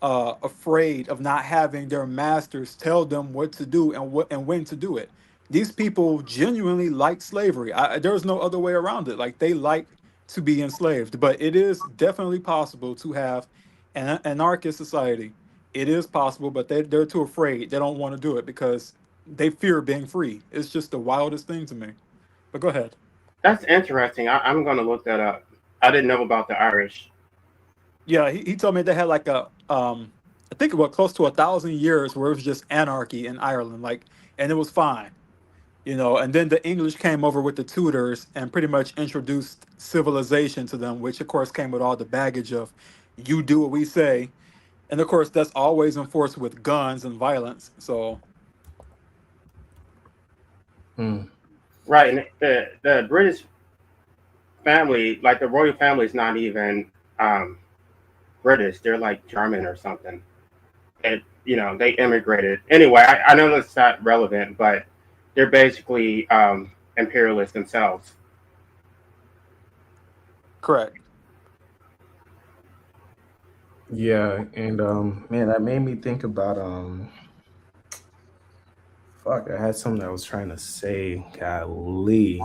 afraid of not having their masters tell them what to do and what and when to do it. These people genuinely like slavery. There's no other way around it. Like they like to be enslaved, but it is definitely possible to have an anarchist society. It is possible, but they're too afraid. They don't want to do it because they fear being free. It's just the wildest thing to me. But go ahead. That's interesting. I'm going to look that up. I didn't know about the Irish. Yeah, he told me they had like I think about close to 1,000 years where it was just anarchy in Ireland, like, and it was fine, And then the English came over with the Tudors and pretty much introduced civilization to them, which of course came with all the baggage of, you do what we say, and of course that's always enforced with guns and violence. So, Right, and the British family, like the royal family, is not even British. They're like German or something. And they immigrated. Anyway, I know that's not relevant, but they're basically imperialists themselves. correct. Yeah, and man, that made me think about fuck, I had something I was trying to say. Golly.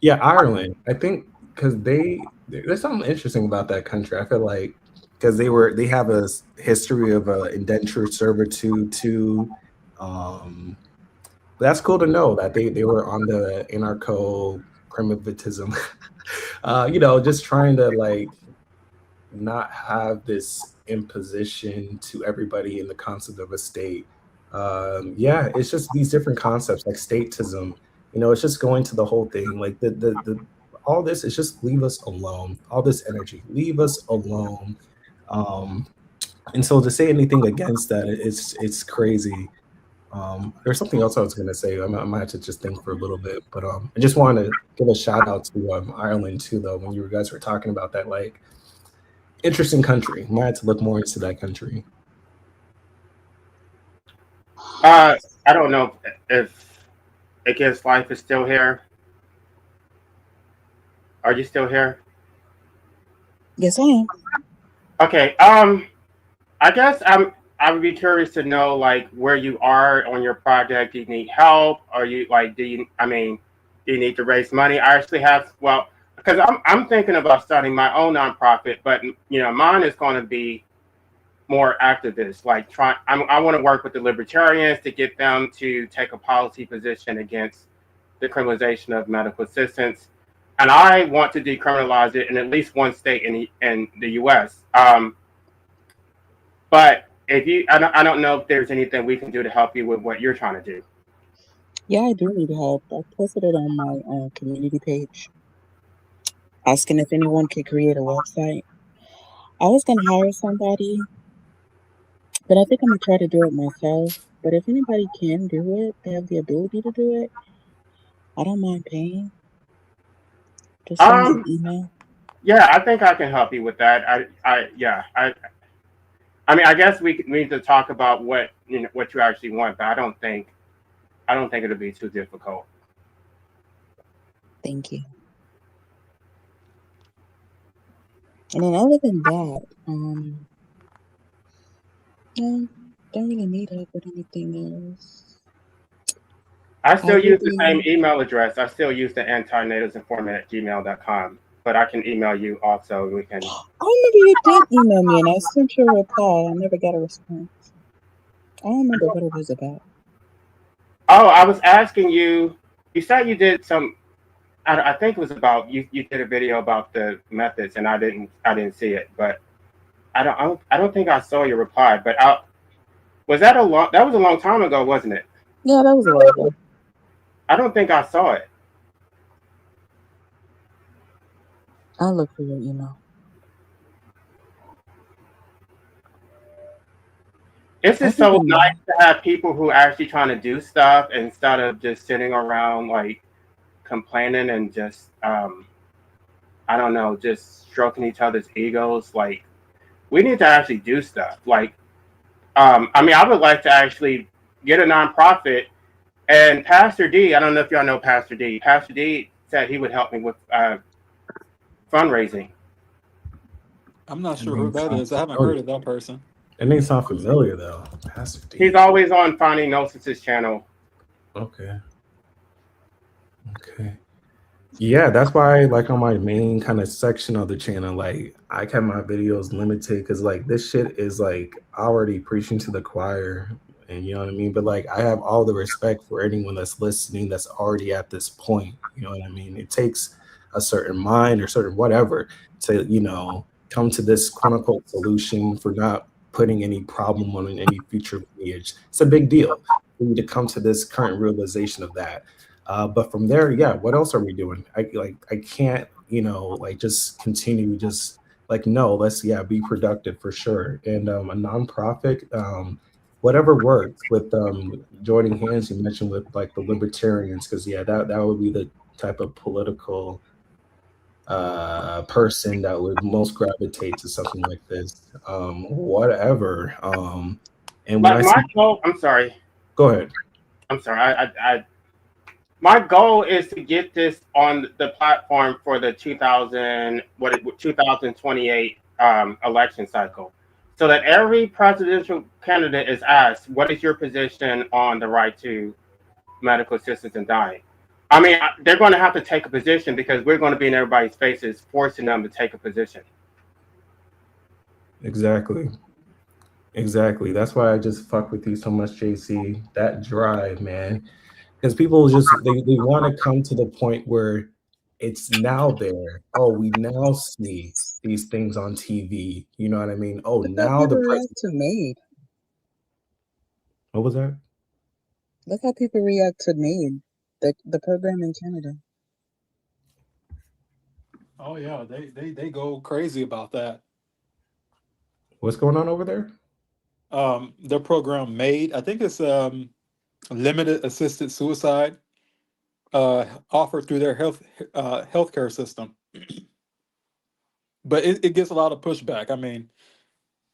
Yeah, Ireland. I think because there's something interesting about that country. I feel like because they have a history of indentured servitude too. Um, that's cool to know that they were on the anarcho primitivism. Just trying to like not have this imposition to everybody in the concept of a state. Yeah, it's just these different concepts like statism. It's just going to the whole thing. Like the all this is just leave us alone. All this energy, leave us alone. Um, and so to say anything against that, it's crazy. There's something else I was going to say. I might have to just think for a little bit, but I just want to give a shout out to Ireland too, though. When you guys were talking about that, like interesting country. Might have to look more into that country. I don't know if Against Life is still here. Are you still here? Yes, I am. Okay. I guess I would be curious to know like where you are on your project. Do you need help? Are you like do you need to raise money? I actually have because I'm thinking about starting my own nonprofit, but mine is going to be more activist. Like I want to work with the libertarians to get them to take a policy position against the criminalization of medical assistance, and I want to decriminalize it in at least one state in the U.S. But I don't know if there's anything we can do to help you with what you're trying to do. Yeah, I do need help. I posted it on my community page, asking if anyone could create a website. I was gonna hire somebody, but I think I'm gonna try to do it myself. But if anybody can do it, they have the ability to do it, I don't mind paying. Just send me an email. Yeah, I think I can help you with that. I guess we need to talk about what you actually want, but I don't think it'll be too difficult. Thank you. And then other than that, no, don't really need help with anything else. I still use the same email address. I still use the anti-nativesinformant@gmail.com, but I can email you also. We can. I remember you did email me, and I sent you a reply. I never got a response. I don't remember what it was about. Oh, I was asking you. You said you did some. I think it was about you. You did a video about the methods, and I didn't see it, but I don't think I saw your reply. But was that that was a long time ago, wasn't it? Yeah, that was a while ago. I don't think I saw it. I'll look for your email. It's just so nice to have people who are actually trying to do stuff instead of just sitting around like complaining and just I don't know, just stroking each other's egos. Like we need to actually do stuff. Like I would like to actually get a nonprofit. And Pastor D, I don't know if y'all know Pastor D. Pastor D said he would help me with fundraising. I'm not sure who that is. I haven't heard of that person. It may sound familiar though. Pastor D. He's always on Finding Gnosis' channel. Okay. Yeah, that's why like on my main kind of section of the channel, like I kept my videos limited because like this shit is like already preaching to the choir, and you know what I mean. But like I have all the respect for anyone that's listening that's already at this point. You know what I mean. It takes a certain mind or certain whatever to come to this quote unquote solution for not putting any problem on any future lineage. It's a big deal. We need to come to this current realization of that. But from there, yeah, what else are we doing? I can't, just continue no, let's be productive for sure. And a nonprofit, whatever works with joining hands you mentioned with like the libertarians, because that would be the type of political person that would most gravitate to something like this. Whatever. And when I'm sorry. Go ahead. I'm sorry. My goal is to get this on the platform for the 2028 election cycle, so that every presidential candidate is asked, what is your position on the right to medical assistance in dying? I mean, they're going to have to take a position because we're going to be in everybody's faces, forcing them to take a position. Exactly. Exactly. That's why I just fuck with you so much, JC. That drive, man. Because people just they want to come to the point where it's now there. Oh, we now see these things on TV. You know what I mean? Oh, Look how now the people react president. to MAID. What was that? Look how people react to MAID, the program in Canada. Oh yeah, they go crazy about that. What's going on over there? Their program made, I think it's limited assisted suicide offered through their healthcare system. But it gets a lot of pushback. I mean,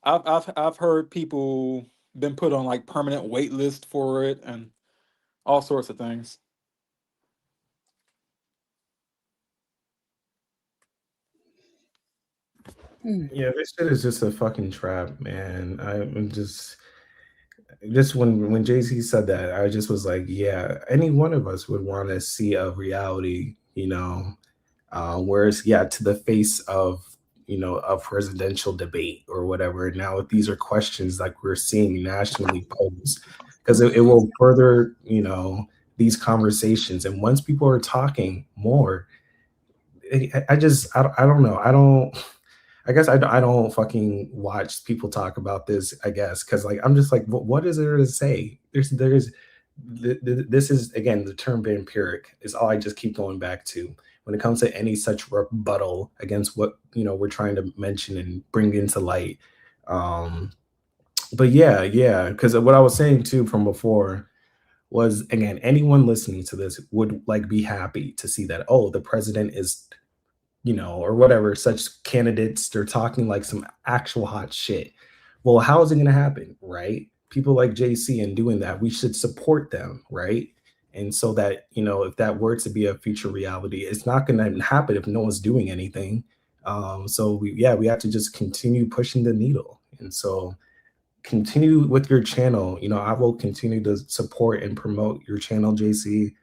I've heard people been put on like permanent wait list for it and all sorts of things. Yeah, this shit is just a fucking trap, man. I'm just when Jay-Z said that, I just was like, yeah, any one of us would want to see a reality, whereas yeah, to the face of a presidential debate or whatever. Now, if these are questions like we're seeing nationally posed, because it will further, these conversations. And once people are talking more, I don't know. I guess I don't fucking watch people talk about this, I guess, because like I'm just like, what is there to say? This is again the term vampiric is all I just keep going back to when it comes to any such rebuttal against what we're trying to mention and bring into light. But yeah, because what I was saying too from before was again anyone listening to this would like be happy to see that the president is or whatever, such candidates, they're talking like some actual hot shit. Well, how is it going to happen, right? People like JC and doing that, we should support them, right? And so that, if that were to be a future reality, it's not going to happen if no one's doing anything. So we have to just continue pushing the needle. And so continue with your channel. I will continue to support and promote your channel, JC.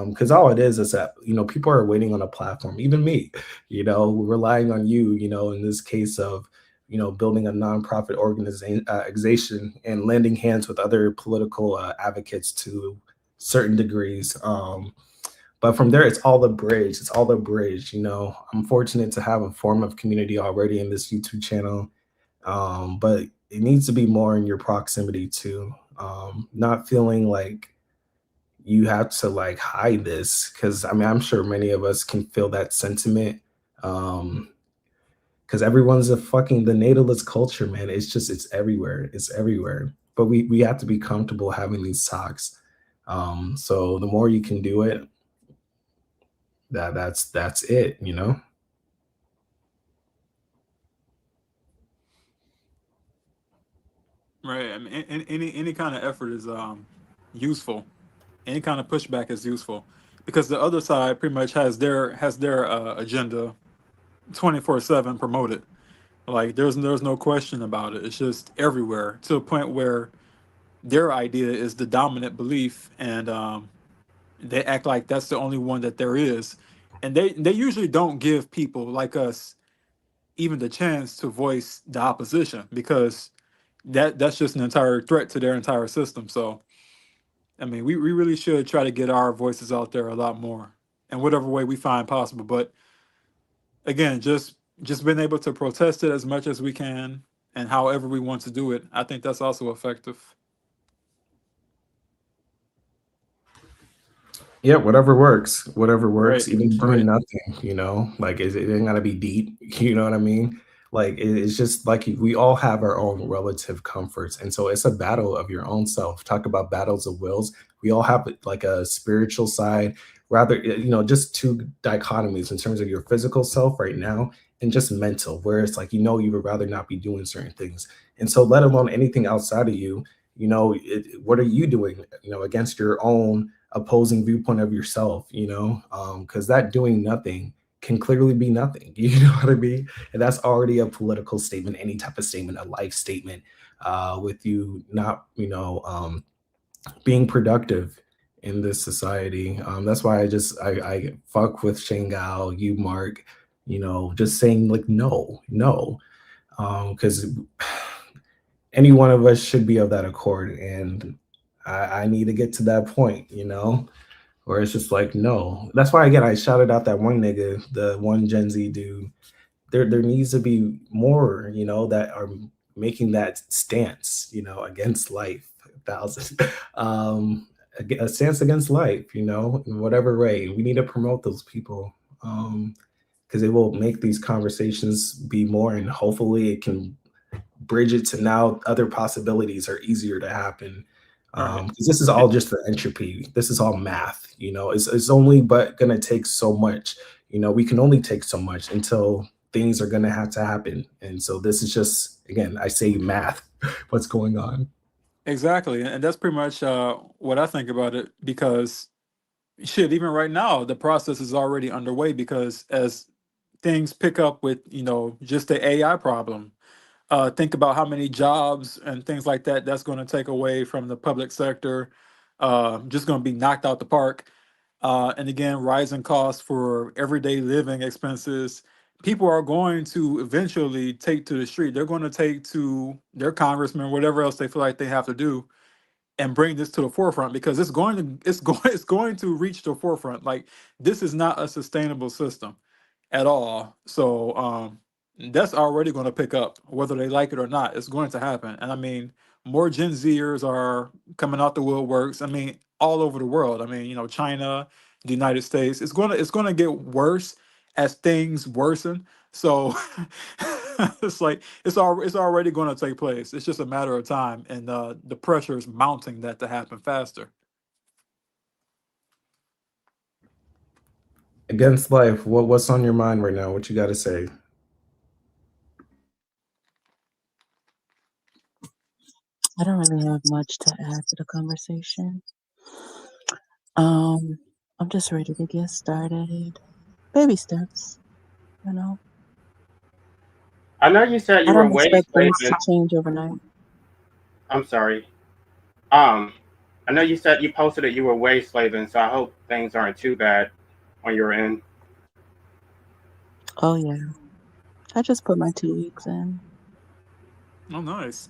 Because all it is that people are waiting on a platform, even me, relying on you, in this case of building a nonprofit organization and lending hands with other political advocates to certain degrees. But from there, it's all the bridge. It's all the bridge. I'm fortunate to have a form of community already in this YouTube channel, but it needs to be more in your proximity too. Not feeling like you have to like hide this, because I mean I'm sure many of us can feel that sentiment, because everyone's the natalist culture, man. It's everywhere. But we have to be comfortable having these talks. So the more you can do it, that's it. Right. I mean, any kind of effort is useful. Any kind of pushback is useful because the other side pretty much has their agenda 24/7 promoted. Like there's no question about it. It's just everywhere to a point where their idea is the dominant belief, and they act like that's the only one that there is. And they usually don't give people like us even the chance to voice the opposition because that's just an entire threat to their entire system. So I mean, we really should try to get our voices out there a lot more in whatever way we find possible. But again, just being able to protest it as much as we can and however we want to do it, I think that's also effective. Yeah, whatever works. Whatever works. Right, Even doing right. nothing. Like it ain't gotta be deep. You know what I mean? Like it's just like we all have our own relative comforts, and so it's a battle of your own self. Talk about battles of wills. We all have like a spiritual side, rather just two dichotomies in terms of your physical self right now and just mental, where it's like you would rather not be doing certain things, and so let alone anything outside of you. What are you doing? Against your own opposing viewpoint of yourself, because that doing nothing can clearly be nothing. You know what I mean? And that's already a political statement, any type of statement, a life statement, with you not, being productive in this society. That's why I fuck with Shangal, you, Mark, just saying like, no, because any one of us should be of that accord. And I need to get to that point, where it's just like, no. That's why, again, I shouted out that one nigga, the one Gen Z dude. There needs to be more, that are making that stance, against life. A stance against life, in whatever way. We need to promote those people, because it will make these conversations be more, and hopefully it can bridge it to now other possibilities are easier to happen. Because this is all just the entropy. This is all math. It's only but gonna take so much. We can only take so much until things are gonna have to happen. And so this is just, again, I say math. What's going on? Exactly, and that's pretty much what I think about it. Because shit, even right now, the process is already underway. Because as things pick up with just the AI problem, think about how many jobs and things like that that's going to take away from the public sector. Just going to be knocked out the park. And again, rising costs for everyday living expenses. People are going to eventually take to the street. They're going to take to their congressman, whatever else they feel like they have to do, and bring this to the forefront, because it's going to reach the forefront. Like, this is not a sustainable system at all. So that's already going to pick up, whether they like it or not. It's going to happen. And I mean, more Gen Zers are coming out the woodworks. I mean, all over the world. I mean, China, the United States. It's gonna get worse as things worsen. So it's like it's already going to take place. It's just a matter of time, and the pressure is mounting that to happen faster. Against life, what's on your mind right now? What you got to say? I don't really have much to add to the conversation. I'm just ready to get started. Baby steps, I know you said I you were don't expect things wayslaving. to change overnight. I'm sorry. I know you said you posted that you were wayslaving, so I hope things aren't too bad on your end. Oh yeah, I just put my 2 weeks in. Oh, nice.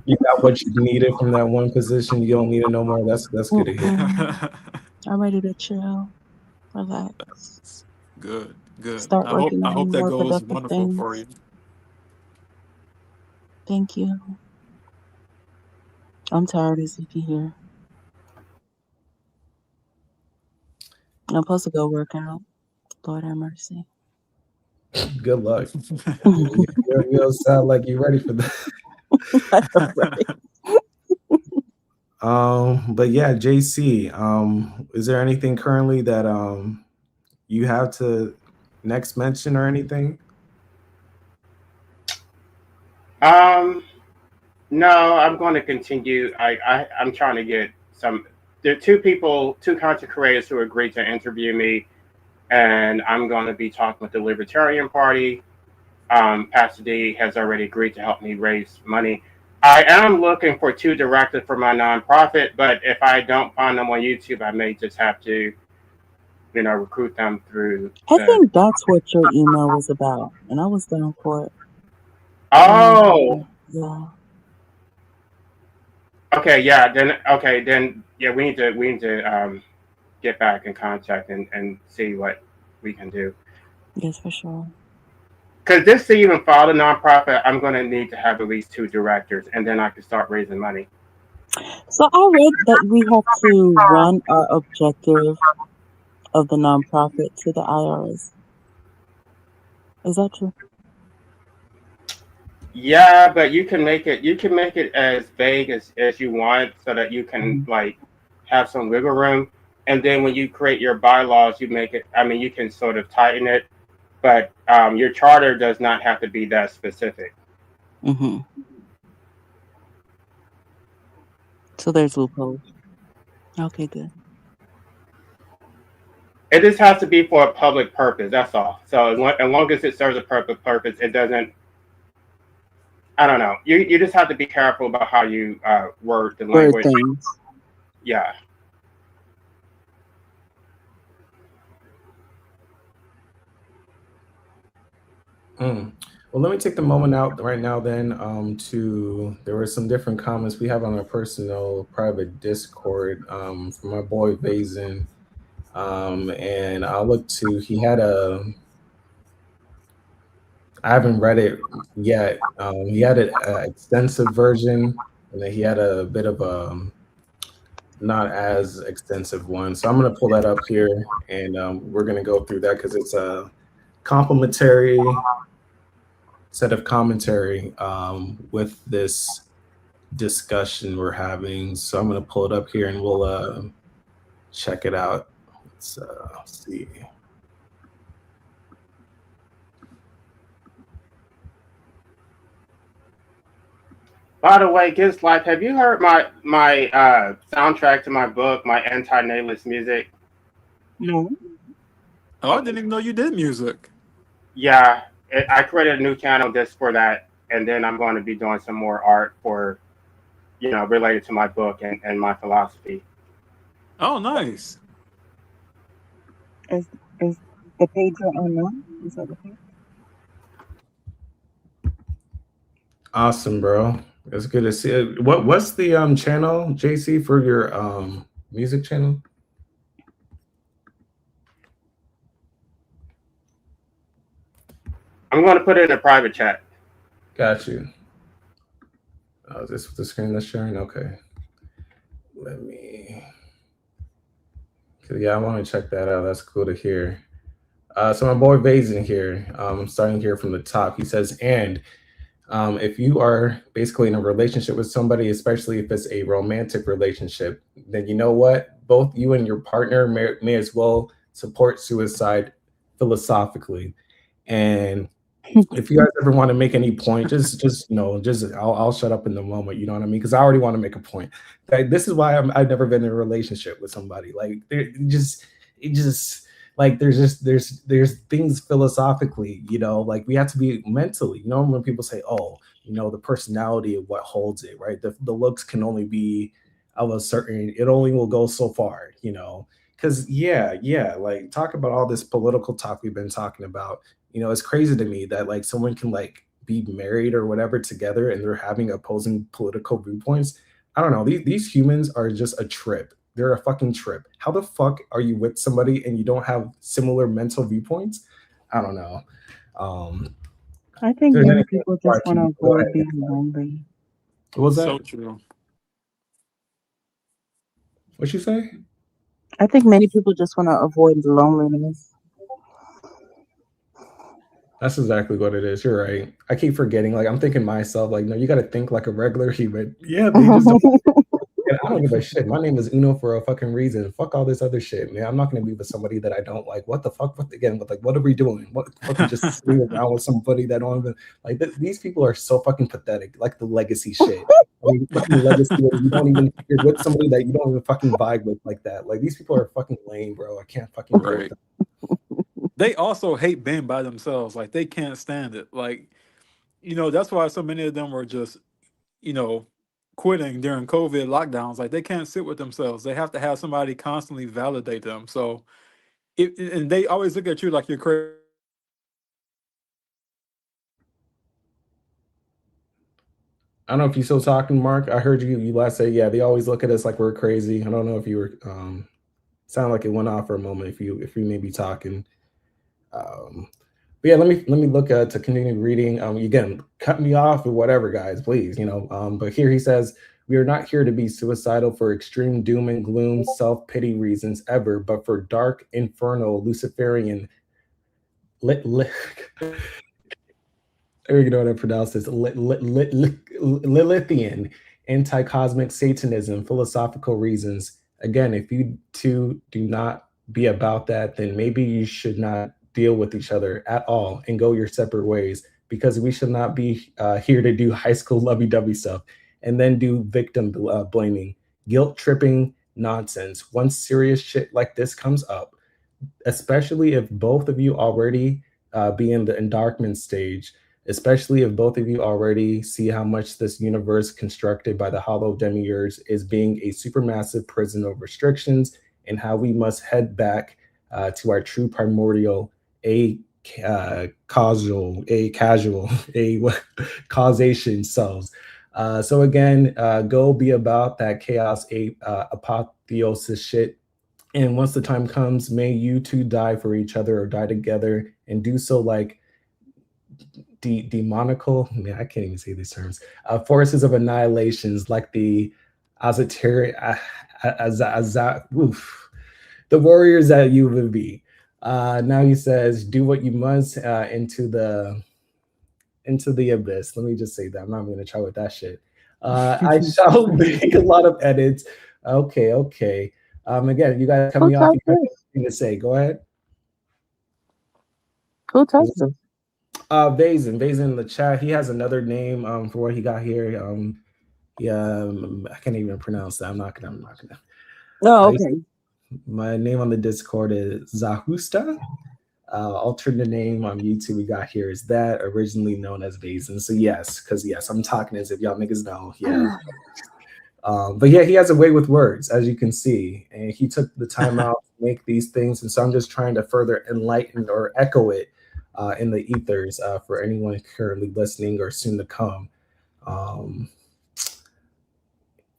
You got what you needed from that one position. You don't need it no more. That's good to hear. I'm ready to chill, relax, Good. start I hope working on that more goes productive wonderful things. for you. Thank you. I'm tired as you can hear. I'm supposed to go work out. Lord have mercy. Good luck. You don't sound like you're ready for that. But yeah, JC, is there anything currently that you have to next mention or anything? No, I'm going to continue. I'm trying to get some. There are two content creators who agreed to interview me, and I'm going to be talking with the Libertarian Party. Pastor D has already agreed to help me raise money. I am looking for 2 directors for my nonprofit, but if I don't find them on YouTube, I may just have to, recruit them through. I think that's what your email was about, and I was down for it. Oh. Yeah. Okay. Yeah. Then. Yeah. We need to get back in contact and see what we can do. Yes, for sure. Because this to even file a nonprofit, I'm going to need to have at least 2 directors, and then I can start raising money. So I read that we have to run our objective of the nonprofit to the IRS. Is that true? Yeah, but you can make it as vague as you want, so that you can like have some wiggle room. And then when you create your bylaws, you make it. I mean, you can sort of tighten it, but your charter does not have to be that specific. So there's loopholes. Okay, good. It just has to be for a public purpose. That's all. So as long as it serves a purpose, it doesn't. I don't know. You just have to be careful about how you word the Word language. things. Yeah. Well, let me take the moment out right now then there were some different comments we have on our personal private Discord from my boy Vayzan. And I'll look to, he had I haven't read it yet. He had an extensive version, and then he had a bit of a not as extensive one. So I'm going to pull that up here, and we're going to go through that because it's a complimentary set of commentary with this discussion we're having. So I'm going to pull it up here, and we'll check it out. Let's see. By the way, Giz Life, have you heard my soundtrack to my book, my anti-natalist music? No. Oh, I didn't even know you did music. Yeah, I created a new channel just for that, and then I'm going to be doing some more art for, related to my book and my philosophy. Oh, nice. Is the page unknown? Is that the page? Awesome, bro. It's good to see it. What's the channel, JC, for your music channel? I'm going to put it in a private chat. Got you. Oh, is this the screen that's sharing? Okay. Let me. Yeah, I want to check that out. That's cool to hear. So my boy Vayzan here, starting here from the top, he says, and if you are basically in a relationship with somebody, especially if it's a romantic relationship, then you know what? Both you and your partner may as well support suicide philosophically. And if you guys ever want to make any point, I'll shut up in the moment. You know what I mean? Because I already want to make a point. Like, this is why I've never been in a relationship with somebody. Like there's things philosophically, like we have to be mentally. When people say, oh, the personality of what holds it, right? The looks can only be of a certain. It only will go so far, Because like talk about all this political talk we've been talking about. It's crazy to me that like someone can like be married or whatever together and they're having opposing political viewpoints. I don't know. These humans are just a trip. They're a fucking trip. How the fuck are you with somebody and you don't have similar mental viewpoints? I don't know. I think many people just want to avoid being lonely. What was that? So true. What'd you say? I think many people just want to avoid loneliness. That's exactly what it is. You're right. I keep forgetting. Like I'm thinking myself, like, no, you got to think like a regular human. Yeah, they just don't. And I don't give a shit. My name is Uno for a fucking reason. Fuck all this other shit, man. I'm not gonna be with somebody that I don't like. What the fuck? What are we doing? What fucking just sitting around with somebody that don't even like? These people are so fucking pathetic. Like the legacy shit. I mean, fucking legacy. You don't even. You're with somebody that you don't even fucking vibe with like that. Like these people are fucking lame, bro. I can't fucking deal with them. They also hate being by themselves. Like they can't stand it. Like, that's why so many of them were just, quitting during COVID lockdowns. Like they can't sit with themselves. They have to have somebody constantly validate them. So, and they always look at you like you're crazy. I don't know if you're still talking, Mark. I heard you last say, yeah, they always look at us like we're crazy. I don't know if you were sound like it went off for a moment if you may be talking. But yeah, let me look to continue reading. Again, cut me off or whatever, guys, please. But here he says, we are not here to be suicidal for extreme doom and gloom, self-pity reasons ever, but for dark, infernal, Luciferian, I don't even know how to pronounce this, Lilithian, anti-cosmic Satanism, philosophical reasons. Again, if you two do not be about that, then maybe you should not deal with each other at all and go your separate ways, because we should not be here to do high school lovey-dovey stuff and then do victim blaming, guilt tripping, nonsense. Once serious shit like this comes up, especially if both of you already be in the endarkment stage, especially if both of you already see how much this universe constructed by the hollow demiurge is being a supermassive prison of restrictions, and how we must head back to our true primordial, causal, a causation selves. So again, go be about that chaos apotheosis shit. And once the time comes, may you two die for each other or die together, and do so like demonical. Man, I can't even say these terms. Forces of annihilations, like the Azateri, the warriors that you would be. Now he says, "Do what you must into the abyss." Let me just say that. I'm not going to try with that shit. I shall make a lot of edits. Okay. Again, you guys cut me off. You got anything to say? Go ahead. Who touched this? Vayzan in the chat. He has another name for what he got here. Yeah, I can't even pronounce that. I'm not gonna. Oh, okay. My name on the Discord is Zahusta. Alternate name on YouTube we got here is that, originally known as Vayzan. So yes, I'm talking as if y'all niggas know. Yeah. But yeah, he has a way with words, as you can see, and he took the time out to make these things. And so I'm just trying to further enlighten or echo it in the ethers for anyone currently listening or soon to come.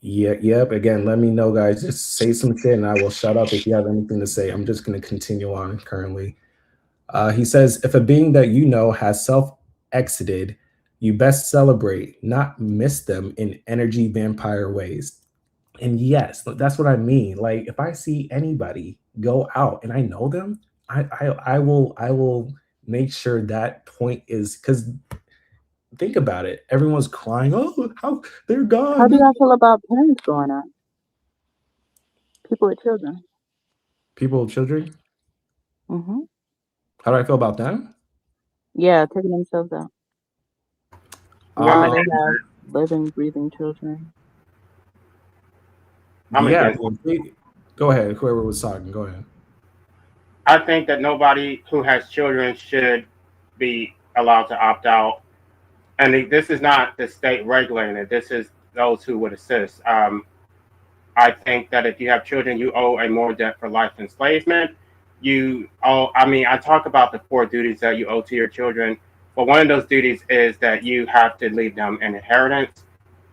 Yep. Again, let me know, guys. Just say some shit and I will shut up if you have anything to say. I'm just going to continue on currently. He says, if a being that you know has self-exited, you best celebrate, not miss them in energy vampire ways. And yes, that's what I mean. Like, if I see anybody go out and I know them, I will make sure that point is, because think about it. Everyone's crying, oh, how they're gone. How do y'all feel about parents going out? People with children. People with children? Mm-hmm. How do I feel about them? Yeah, taking themselves out. Whether they have living, breathing children. Yeah. Go ahead. Whoever was talking, go ahead. I think that nobody who has children should be allowed to opt out. And this is not the state regulating it. This is those who would assist. I think that if you have children, you owe a moral debt for life enslavement. I talk about the 4 duties that you owe to your children, but one of those duties is that you have to leave them an inheritance.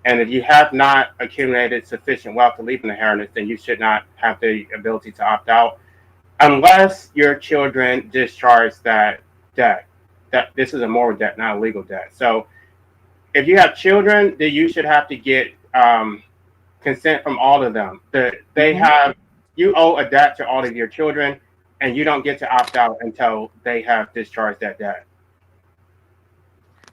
And if you have not accumulated sufficient wealth to leave an inheritance, then you should not have the ability to opt out, unless your children discharge that debt. That this is a moral debt, not a legal debt. So if you have children, then you should have to get consent from all of them. You owe a debt to all of your children, and you don't get to opt out until they have discharged that debt.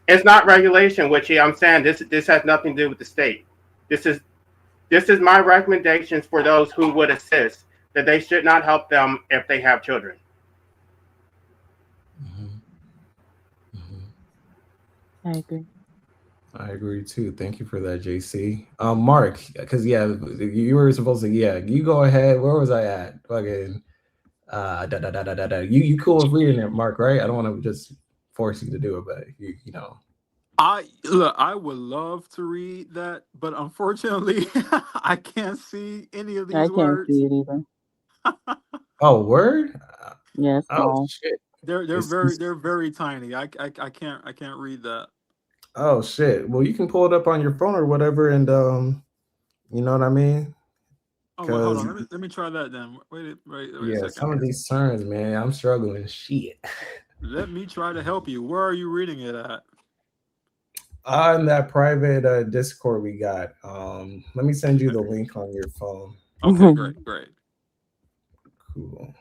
It's not regulation, which I'm saying this has nothing to do with the state. This is my recommendations for those who would assist, that they should not help them if they have children. I agree too. Thank you for that, JC. Marc, because you were supposed to. Yeah, you go ahead. Where was I at? Fucking. You cool with reading it, Marc? Right? I don't want to just force you to do it, but you know. I would love to read that, but unfortunately, I can't see any of these words. I can't see it either. Oh, word? Yes. Oh shit. They're very tiny. I can't read that. Oh shit. Well, you can pull it up on your phone or whatever, and you know what I mean? Oh, well, hold on. Let me try that then. Wait a second. Some of these terms, man, I'm struggling. Shit. Let me try to help you. Where are you reading it at? On that private Discord we got. Let me send you the link on your phone. Okay, great. Cool.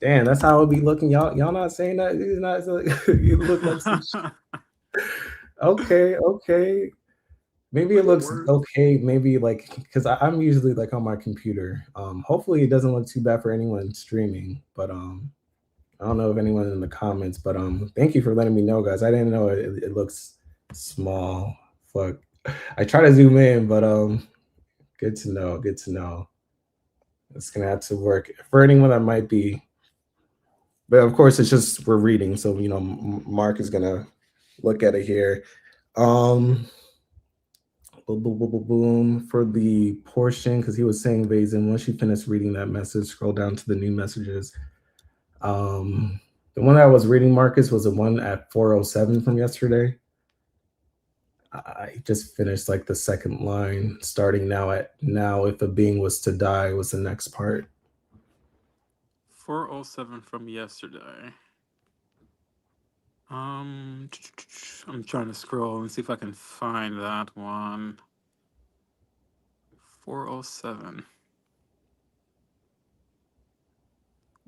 Damn, that's how it be looking. Y'all not saying that? It's not you look like some shit. Okay. Maybe it looks okay. Maybe like, because I'm usually like on my computer. Hopefully it doesn't look too bad for anyone streaming. But I don't know if anyone in the comments. But thank you for letting me know, guys. I didn't know it looks small. Fuck. I try to zoom in, but good to know. It's gonna have to work for anyone that might be. But of course, it's just we're reading, so Marc is gonna look at it here. Boom, boom, boom, boom, boom. For the portion, because he was saying Vayzan, once you finish reading that message, scroll down to the new messages. The one that I was reading, Marcus, was the one at 407 from yesterday. I just finished like the second line, starting now if a being was to die was the next part. 407 from yesterday. I'm trying to scroll and see if I can find that one. 407.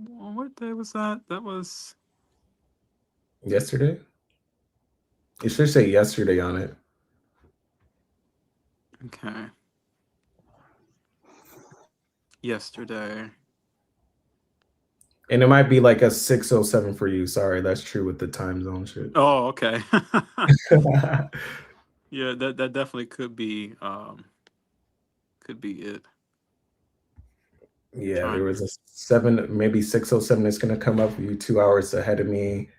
Well, what day was that? That was yesterday. It should say yesterday on it. Okay. Yesterday. And it might be like a 607 for you. Sorry, that's true with the time zone shit. Oh, okay. Yeah, that definitely could be it. Yeah, there was a 7, maybe 607 that's gonna come up for you 2 hours ahead of me.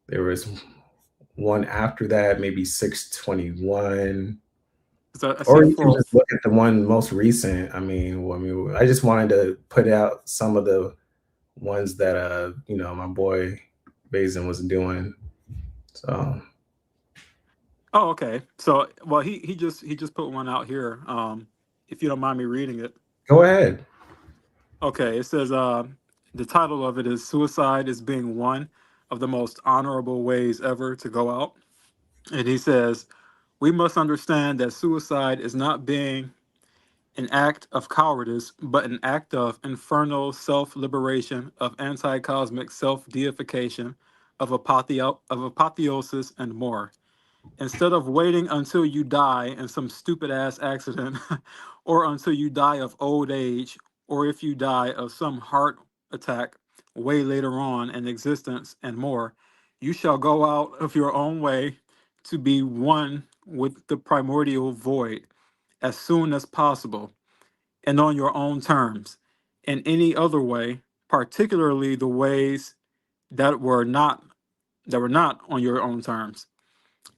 There was one after that, maybe 621. Or you can just look at the one most recent. I just wanted to put out some of the ones that my boy Vayzan was doing. So Oh, okay. So well he just put one out here. If you don't mind me reading it. Go ahead. Okay, it says the title of it is Suicide is Being One of the Most Honorable Ways Ever to Go Out. And he says, we must understand that suicide is not being an act of cowardice, but an act of infernal self-liberation, of anti-cosmic self-deification, of apotheosis, and more. Instead of waiting until you die in some stupid-ass accident, or until you die of old age, or if you die of some heart attack way later on in existence and more, you shall go out of your own way to be one with the primordial void as soon as possible and on your own terms. In any other way, particularly the ways that were not on your own terms,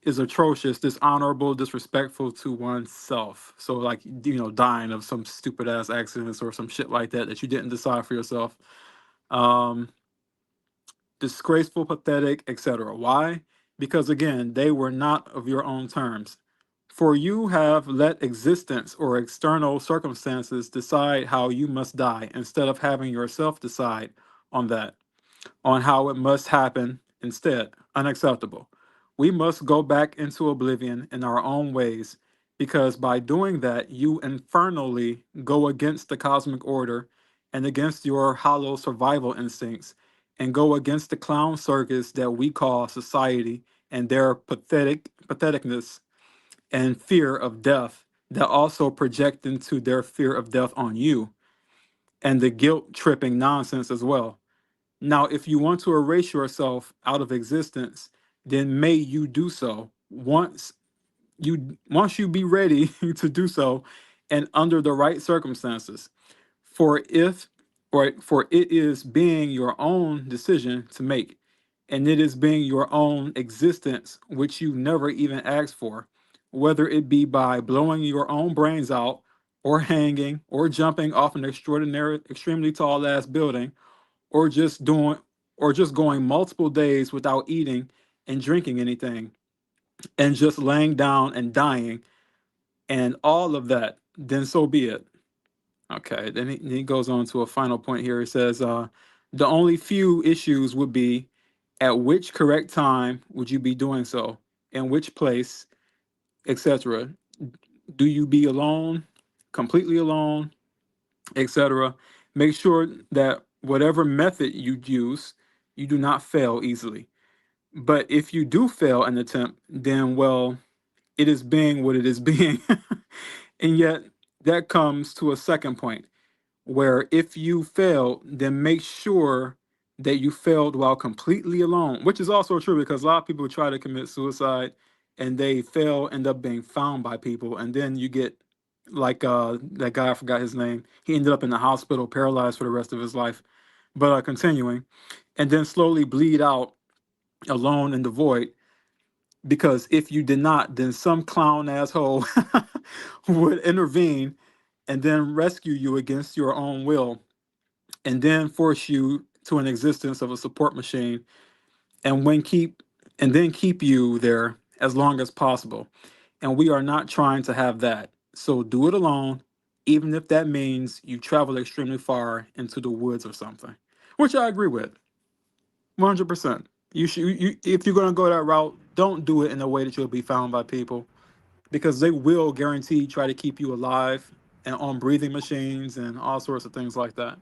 is atrocious, dishonorable, disrespectful to oneself. So like, dying of some stupid ass accidents or some shit like that you didn't decide for yourself. Disgraceful, pathetic, etc. Why? Because again, they were not of your own terms. For you have let existence or external circumstances decide how you must die instead of having yourself decide on that, on how it must happen instead. Unacceptable. We must go back into oblivion in our own ways, because by doing that, you infernally go against the cosmic order and against your hollow survival instincts, and go against the clown circus that we call society and their patheticness and fear of death that also project into their fear of death on you, and the guilt tripping nonsense as well. Now, if you want to erase yourself out of existence, then may you do so once you be ready to do so and under the right circumstances. For it is being your own decision to make, and it is being your own existence which you never even asked for, whether it be by blowing your own brains out, or hanging, or jumping off an extremely tall ass building, or just going multiple days without eating and drinking anything, and just laying down and dying, and all of that, then so be it. Okay, then he goes on to a final point here. He says, the only few issues would be, at which correct time would you be doing so? In which place, etc. Do you be alone, completely alone, etc.? Make sure that whatever method you use, you do not fail easily. But if you do fail an attempt, then, well, it is being what it is being. And yet, that comes to a second point, where if you fail, then make sure that you failed while completely alone, which is also true, because a lot of people try to commit suicide and they fail, end up being found by people, and then you get like that guy, I forgot his name. He ended up in the hospital, paralyzed for the rest of his life. But continuing, and then slowly bleed out alone in the void. Because if you did not, then some clown asshole would intervene and then rescue you against your own will, and then force you to an existence of a support machine, and then keep you there as long as possible. And we are not trying to have that. So do it alone, even if that means you travel extremely far into the woods or something. Which I agree with. 100%. If you're gonna go that route, don't do it in a way that you'll be found by people, because they will guarantee try to keep you alive and on breathing machines and all sorts of things like that.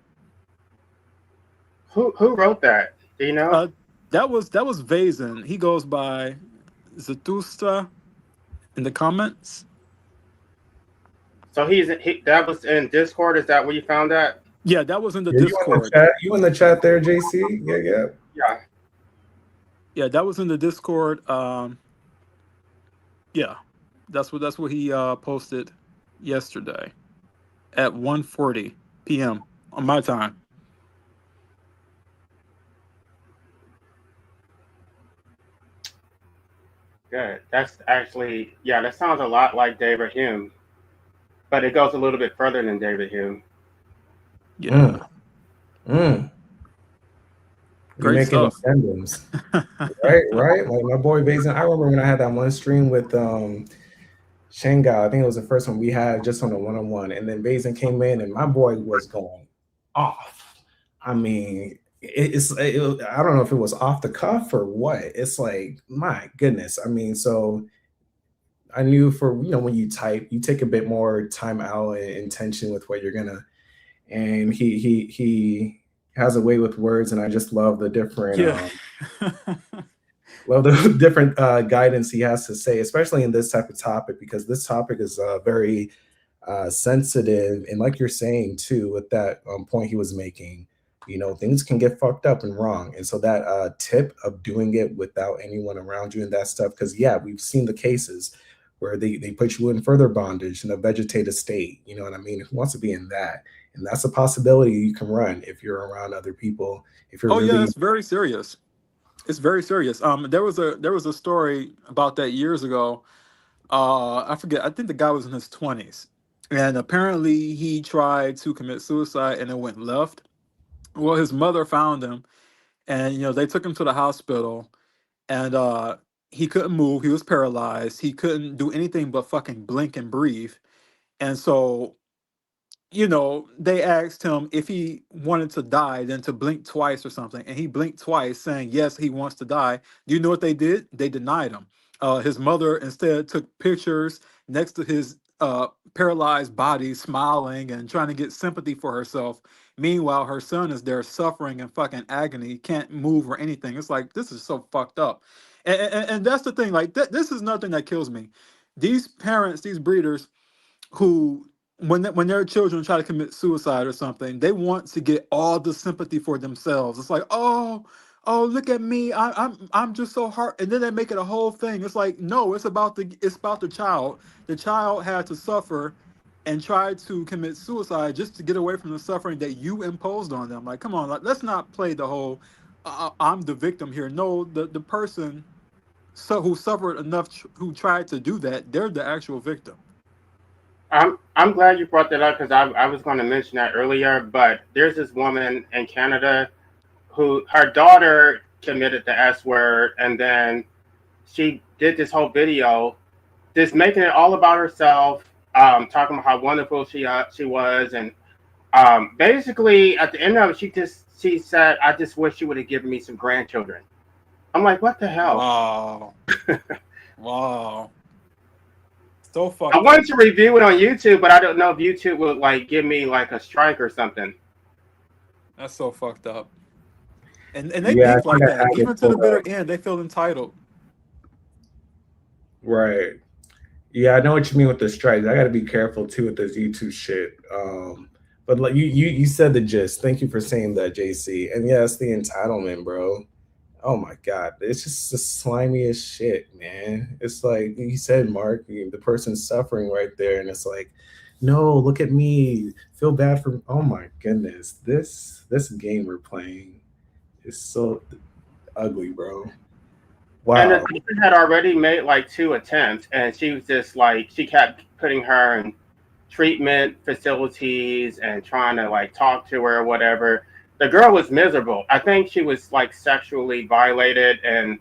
Who wrote that? Do you know? Uh, that was Vayzan. He goes by Zatusta in the comments. So that was in Discord. Is that where you found that? Yeah, that was in the Yeah, Discord. you in the chat there, JC? Yeah. Yeah. Yeah, that was in the Discord. Yeah, that's what he posted yesterday at 1:40 p.m. on my time. Good. That's actually, yeah, that sounds a lot like David Hume, but it goes a little bit further than David Hume. Yeah. You're Great making stuff. addendums. Right. Like my boy Vayzan. I remember when I had that one stream with Shanghai. I think it was the first one we had just on a one-on-one, and then Vayzan came in, and my boy was going off. I mean, I don't know if it was off the cuff or what. It's like, my goodness. I mean, so I knew for, when you type, you take a bit more time out and intention with what you're gonna. And he has a way with words, and I just love the different Yeah. love the different guidance he has to say, especially in this type of topic, because this topic is very sensitive, and like you're saying too, with that point he was making, things can get fucked up and wrong, and so that tip of doing it without anyone around you and that stuff, because we've seen the cases where they put you in further bondage in a vegetative state, you know what I mean? Who wants to be in that? And that's a possibility you can run if you're around other people. If you're Yeah, really, it's very serious. It's very serious. There was a story about that years ago. I forget. I think the guy was in his 20s, and apparently he tried to commit suicide, and it went left. Well, his mother found him, and they took him to the hospital, and he couldn't move. He was paralyzed. He couldn't do anything but fucking blink and breathe. And so they asked him if he wanted to die, then to blink twice or something. And he blinked twice, saying, yes, he wants to die. Do you know what they did? They denied him. His mother instead took pictures next to his paralyzed body, smiling and trying to get sympathy for herself. Meanwhile, her son is there suffering in fucking agony, can't move or anything. It's like, this is so fucked up. And that's the thing. Like, this is nothing that kills me. These parents, these breeders, who when their children try to commit suicide or something, they want to get all the sympathy for themselves. It's like, oh, look at me, I'm just so hurt, and then they make it a whole thing. It's like, no, it's about the child. The child had to suffer and try to commit suicide just to get away from the suffering that you imposed on them. Like, come on, like, let's not play the whole I'm the victim here. No, the person who suffered enough, who tried to do that, they're the actual victim. I'm glad you brought that up, because I was going to mention that earlier. But there's this woman in Canada who, her daughter committed the S word, and then she did this whole video just making it all about herself, talking about how wonderful she was, and basically at the end of it, she said, I just wish she would have given me some grandchildren. I'm like, what the hell? Wow. Wow. So fucked I up. wanted to review it on YouTube, but I don't know if YouTube would like give me like a strike or something. That's so fucked up. And they think like that. Even to the bitter end, they feel entitled. Right. Yeah, I know what you mean with the strikes. I got to be careful too with this YouTube shit. But like you said the gist. Thank you for saying that, JC. And yeah, it's the entitlement, bro. Oh my God, it's just the slimiest shit, man. It's like you said, Mark, the person's suffering right there, and it's like no, look at me, feel bad for. Oh my goodness, this game we're playing is so ugly, bro. And the Wow. teacher had already made like 2 attempts, and she was just like, she kept putting her in treatment facilities and trying to like talk to her or whatever. The girl was miserable. I think she was like sexually violated and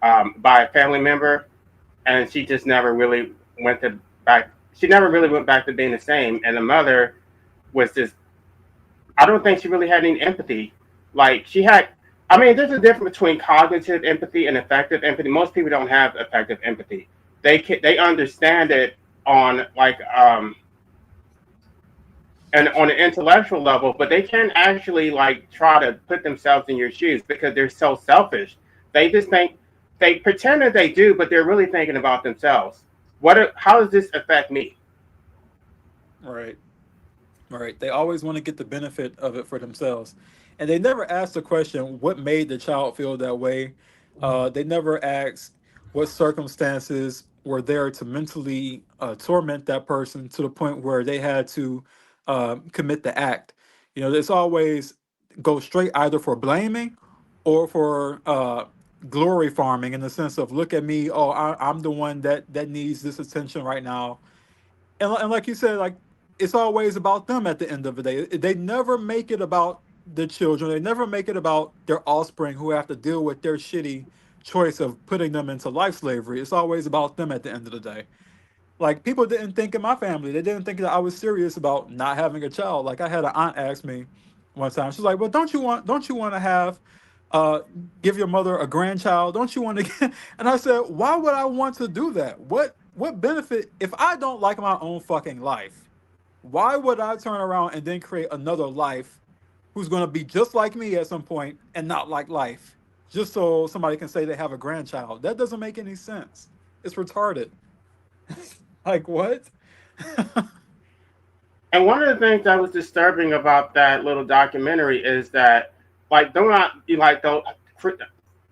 by a family member, and she just never really went to back. She never really went back to being the same. And the mother was just, I don't think she really had any empathy. Like she had, I mean, there's a difference between cognitive empathy and effective empathy. Most people don't have effective empathy. They understand it on like and on an intellectual level, but they can't actually like try to put themselves in your shoes because they're so selfish. They just think they pretend that they do, but they're really thinking about themselves. How does this affect me? Right. Right. They always want to get the benefit of it for themselves. And they never ask the question, what made the child feel that way? They never ask what circumstances were there to mentally torment that person to the point where they had to commit the act. It's always go straight either for blaming or for glory farming in the sense of, look at me. Oh, I'm the one that needs this attention right now. And like you said, like it's always about them at the end of the day. They never make it about the children. They never make it about their offspring who have to deal with their shitty choice of putting them into life slavery. It's always about them at the end of the day. Like people didn't think in my family, they didn't think that I was serious about not having a child. Like I had an aunt ask me one time, she's like, "Well, don't you want to have uh give your mother a grandchild? Don't you want to get?" And I said, "Why would I want to do that? What benefit if I don't like my own fucking life? Why would I turn around and then create another life who's going to be just like me at some point and not like life just so somebody can say they have a grandchild? That doesn't make any sense. It's retarded." Like what? And one of the things that was disturbing about that little documentary is that, like, don't not like though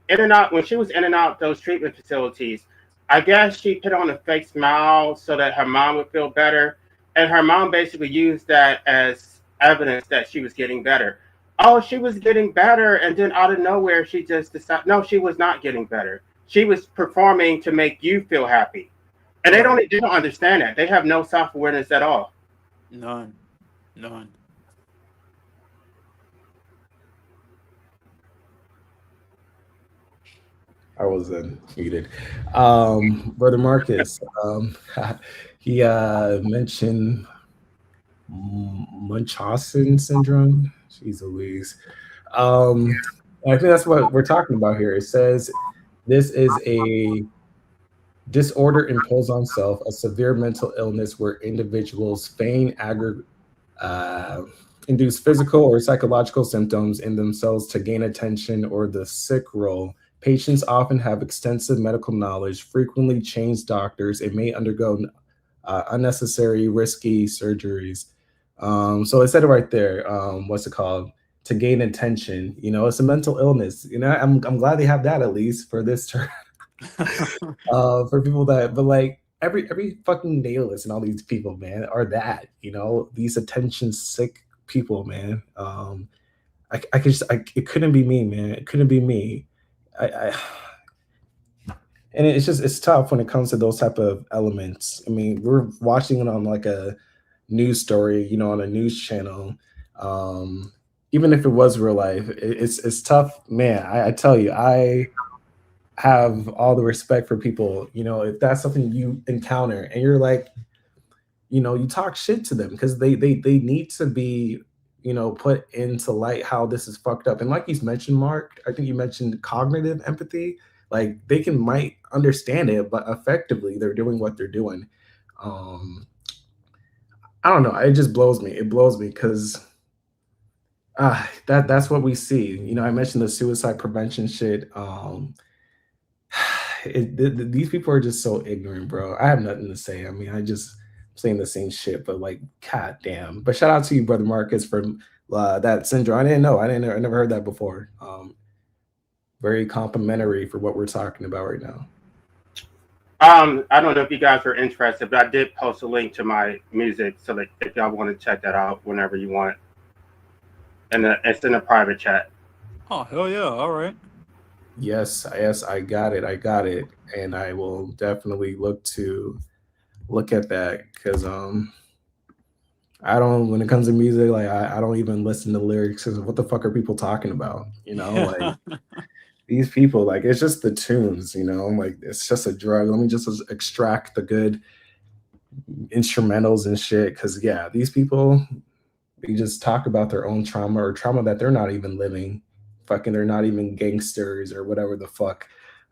in and out when she was in and out those treatment facilities. I guess she put on a fake smile so that her mom would feel better, and her mom basically used that as evidence that she was getting better. Oh, she was getting better, and then out of nowhere, she just decided no, she was not getting better. She was performing to make you feel happy, and Right. they don't understand that. They have no self awareness at all. None. None. I was muted. Brother Marcus, he mentioned Munchausen syndrome. Jeez Louise. I think that's what we're talking about here. It says this is a disorder imposed on self, a severe mental illness where individuals feign induce physical or psychological symptoms in themselves to gain attention or the sick role. Patients often have extensive medical knowledge, frequently change doctors, and may undergo unnecessary, risky surgeries. So it said it right there. What's it called? To gain attention. It's a mental illness. I'm glad they have that at least for this term. For people that, but like every fucking nihilist and all these people, man, are that, these attention sick people, man. I could just, it couldn't be me, man. It couldn't be me. I and it's tough when it comes to those type of elements. I mean, we're watching it on like a news story, on a news channel. Even if it was real life, it's tough, man. I tell you, I have all the respect for people, if that's something you encounter and you're like, you talk shit to them because they need to be, put into light how this is fucked up. And like you mentioned, Mark, I think you mentioned cognitive empathy. Like they might understand it, but effectively they're doing what they're doing. I don't know. It just blows me. It blows me because that's what we see. I mentioned the suicide prevention shit. These people are just so ignorant, bro. I have nothing to say. I mean, I just saying the same shit, but like, god damn. But shout out to you, brother Marcus, for that syndrome. I didn't know. I never heard that before. Very complimentary for what we're talking about right now. I don't know if you guys are interested, but I did post a link to my music, so that if y'all want to check that out whenever you want, and it's in a private chat. Oh, hell yeah. All right. Yes, I got it, and I will definitely look at that because I don't, when it comes to music, like I don't even listen to lyrics because what the fuck are people talking about? You know, like these people, like it's just the tunes, you know, like it's just a drug. Let me just extract the good instrumentals and shit. Cause yeah, these people, they just talk about their own trauma or trauma that they're not even living. Fucking, they're not even gangsters or whatever the fuck.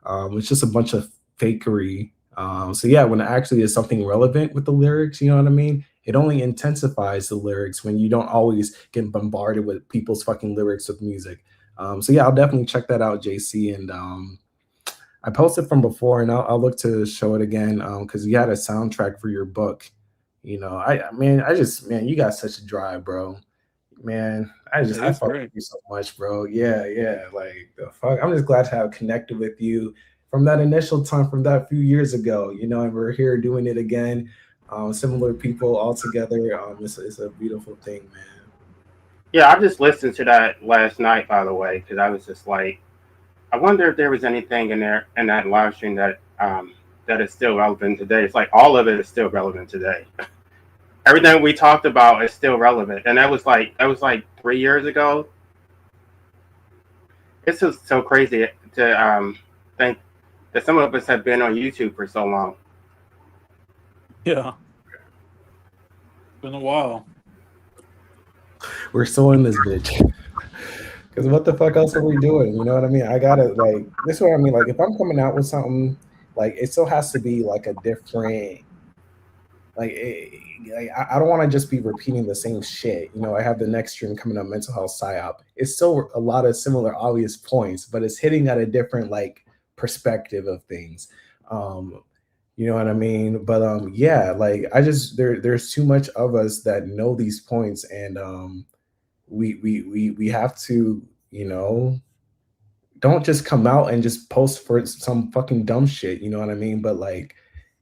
It's just a bunch of fakery. So yeah, when it actually is something relevant with the lyrics, you know what I mean? It only intensifies the lyrics when you don't always get bombarded with people's fucking lyrics with music. So yeah, I'll definitely check that out, JC. And I posted from before, and I'll look to show it again because you had a soundtrack for your book. You know, man, you got such a drive, bro. Man, I Yeah, it's fuck with great. you so much, bro. Yeah, like the fuck. I'm just glad to have connected with you from that initial time, from that few years ago. You know, and we're here doing it again. Similar people all together. It's a beautiful thing, man. Yeah, I just listened to that last night, by the way, because I was just like, I wonder if there was anything in there in that live stream that that is still relevant today. It's like all of it is still relevant today. Everything we talked about is still relevant, and that was like 3 years ago. It's just so crazy to think that some of us have been on YouTube for so long. Yeah. Been a while. We're still in this bitch. Because what the fuck else are we doing? You know what I mean? I gotta like this is what I mean. Like if I'm coming out with something, like it still has to be like a different. I don't want to just be repeating the same shit. You know, I have the next stream coming up, mental health psyop. It's still a lot of similar obvious points, but it's hitting at a different like perspective of things. You know what I mean? But yeah, like I just there's too much of us that know these points, and we have to, you know, don't just come out and just post for some fucking dumb shit, you know what I mean? But like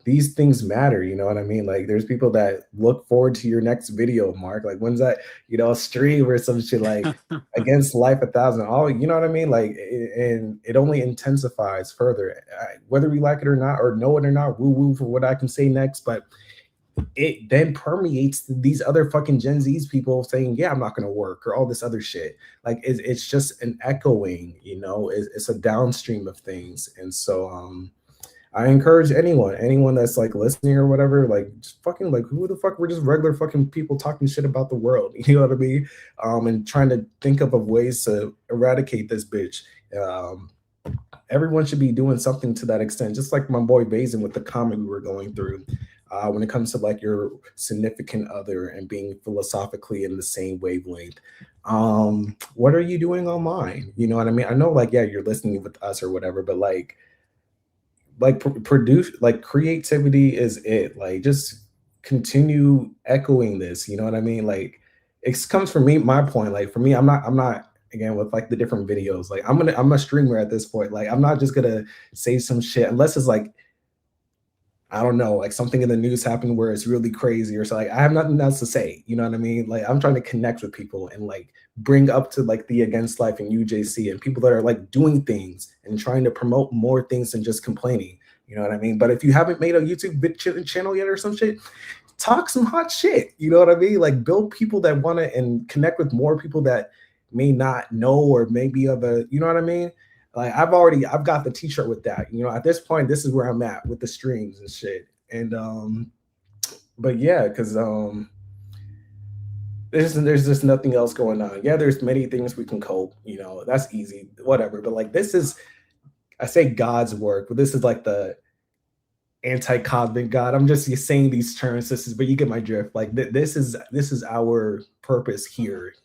these things matter, you know what I mean? Like there's people that look forward to your next video, Mark. Like when's that, you know, stream or some shit like against life 1,000, all, you know what I mean? Like, and it only intensifies further, whether we like it or not, or know it or not, woo woo for what I can say next. But it then permeates these other fucking Gen Z's people saying, yeah, I'm not going to work or all this other shit. Like it's just an echoing, you know, it's a downstream of things. And so I encourage anyone that's like listening or whatever, like just fucking like who the fuck, we're just regular fucking people talking shit about the world. You know what I mean? And trying to think of ways to eradicate this bitch. Everyone should be doing something to that extent, just like my boy Vayzan with the comment we were going through. When it comes to like your significant other and being philosophically in the same wavelength, what are you doing online? You know what I mean? I know, like, yeah, you're listening with us or whatever, but like produce, like creativity is it. Like just continue echoing this. You know what I mean? Like it comes from me. My point, like for me, I'm not again with like the different videos. Like I'm a streamer at this point. Like I'm not just gonna say some shit unless it's like, I don't know, like something in the news happened where it's really crazy or so. Like I have nothing else to say. You know what I mean? Like I'm trying to connect with people and like bring up to like the Against Life and UJC and people that are like doing things and trying to promote more things than just complaining. You know what I mean? But if you haven't made a YouTube channel yet or some shit, talk some hot shit. You know what I mean? Like build people that want to and connect with more people that may not know or maybe of a, you know what I mean? Like I've got the t-shirt with that, you know, at this point, this is where I'm at with the streams and shit. And but yeah, because there's just nothing else going on. Yeah, there's many things we can cope, you know, that's easy, whatever. But like this is, I say God's work, but this is like the anti-cosmic God. I'm just saying these terms, but you get my drift. Like this is our purpose here.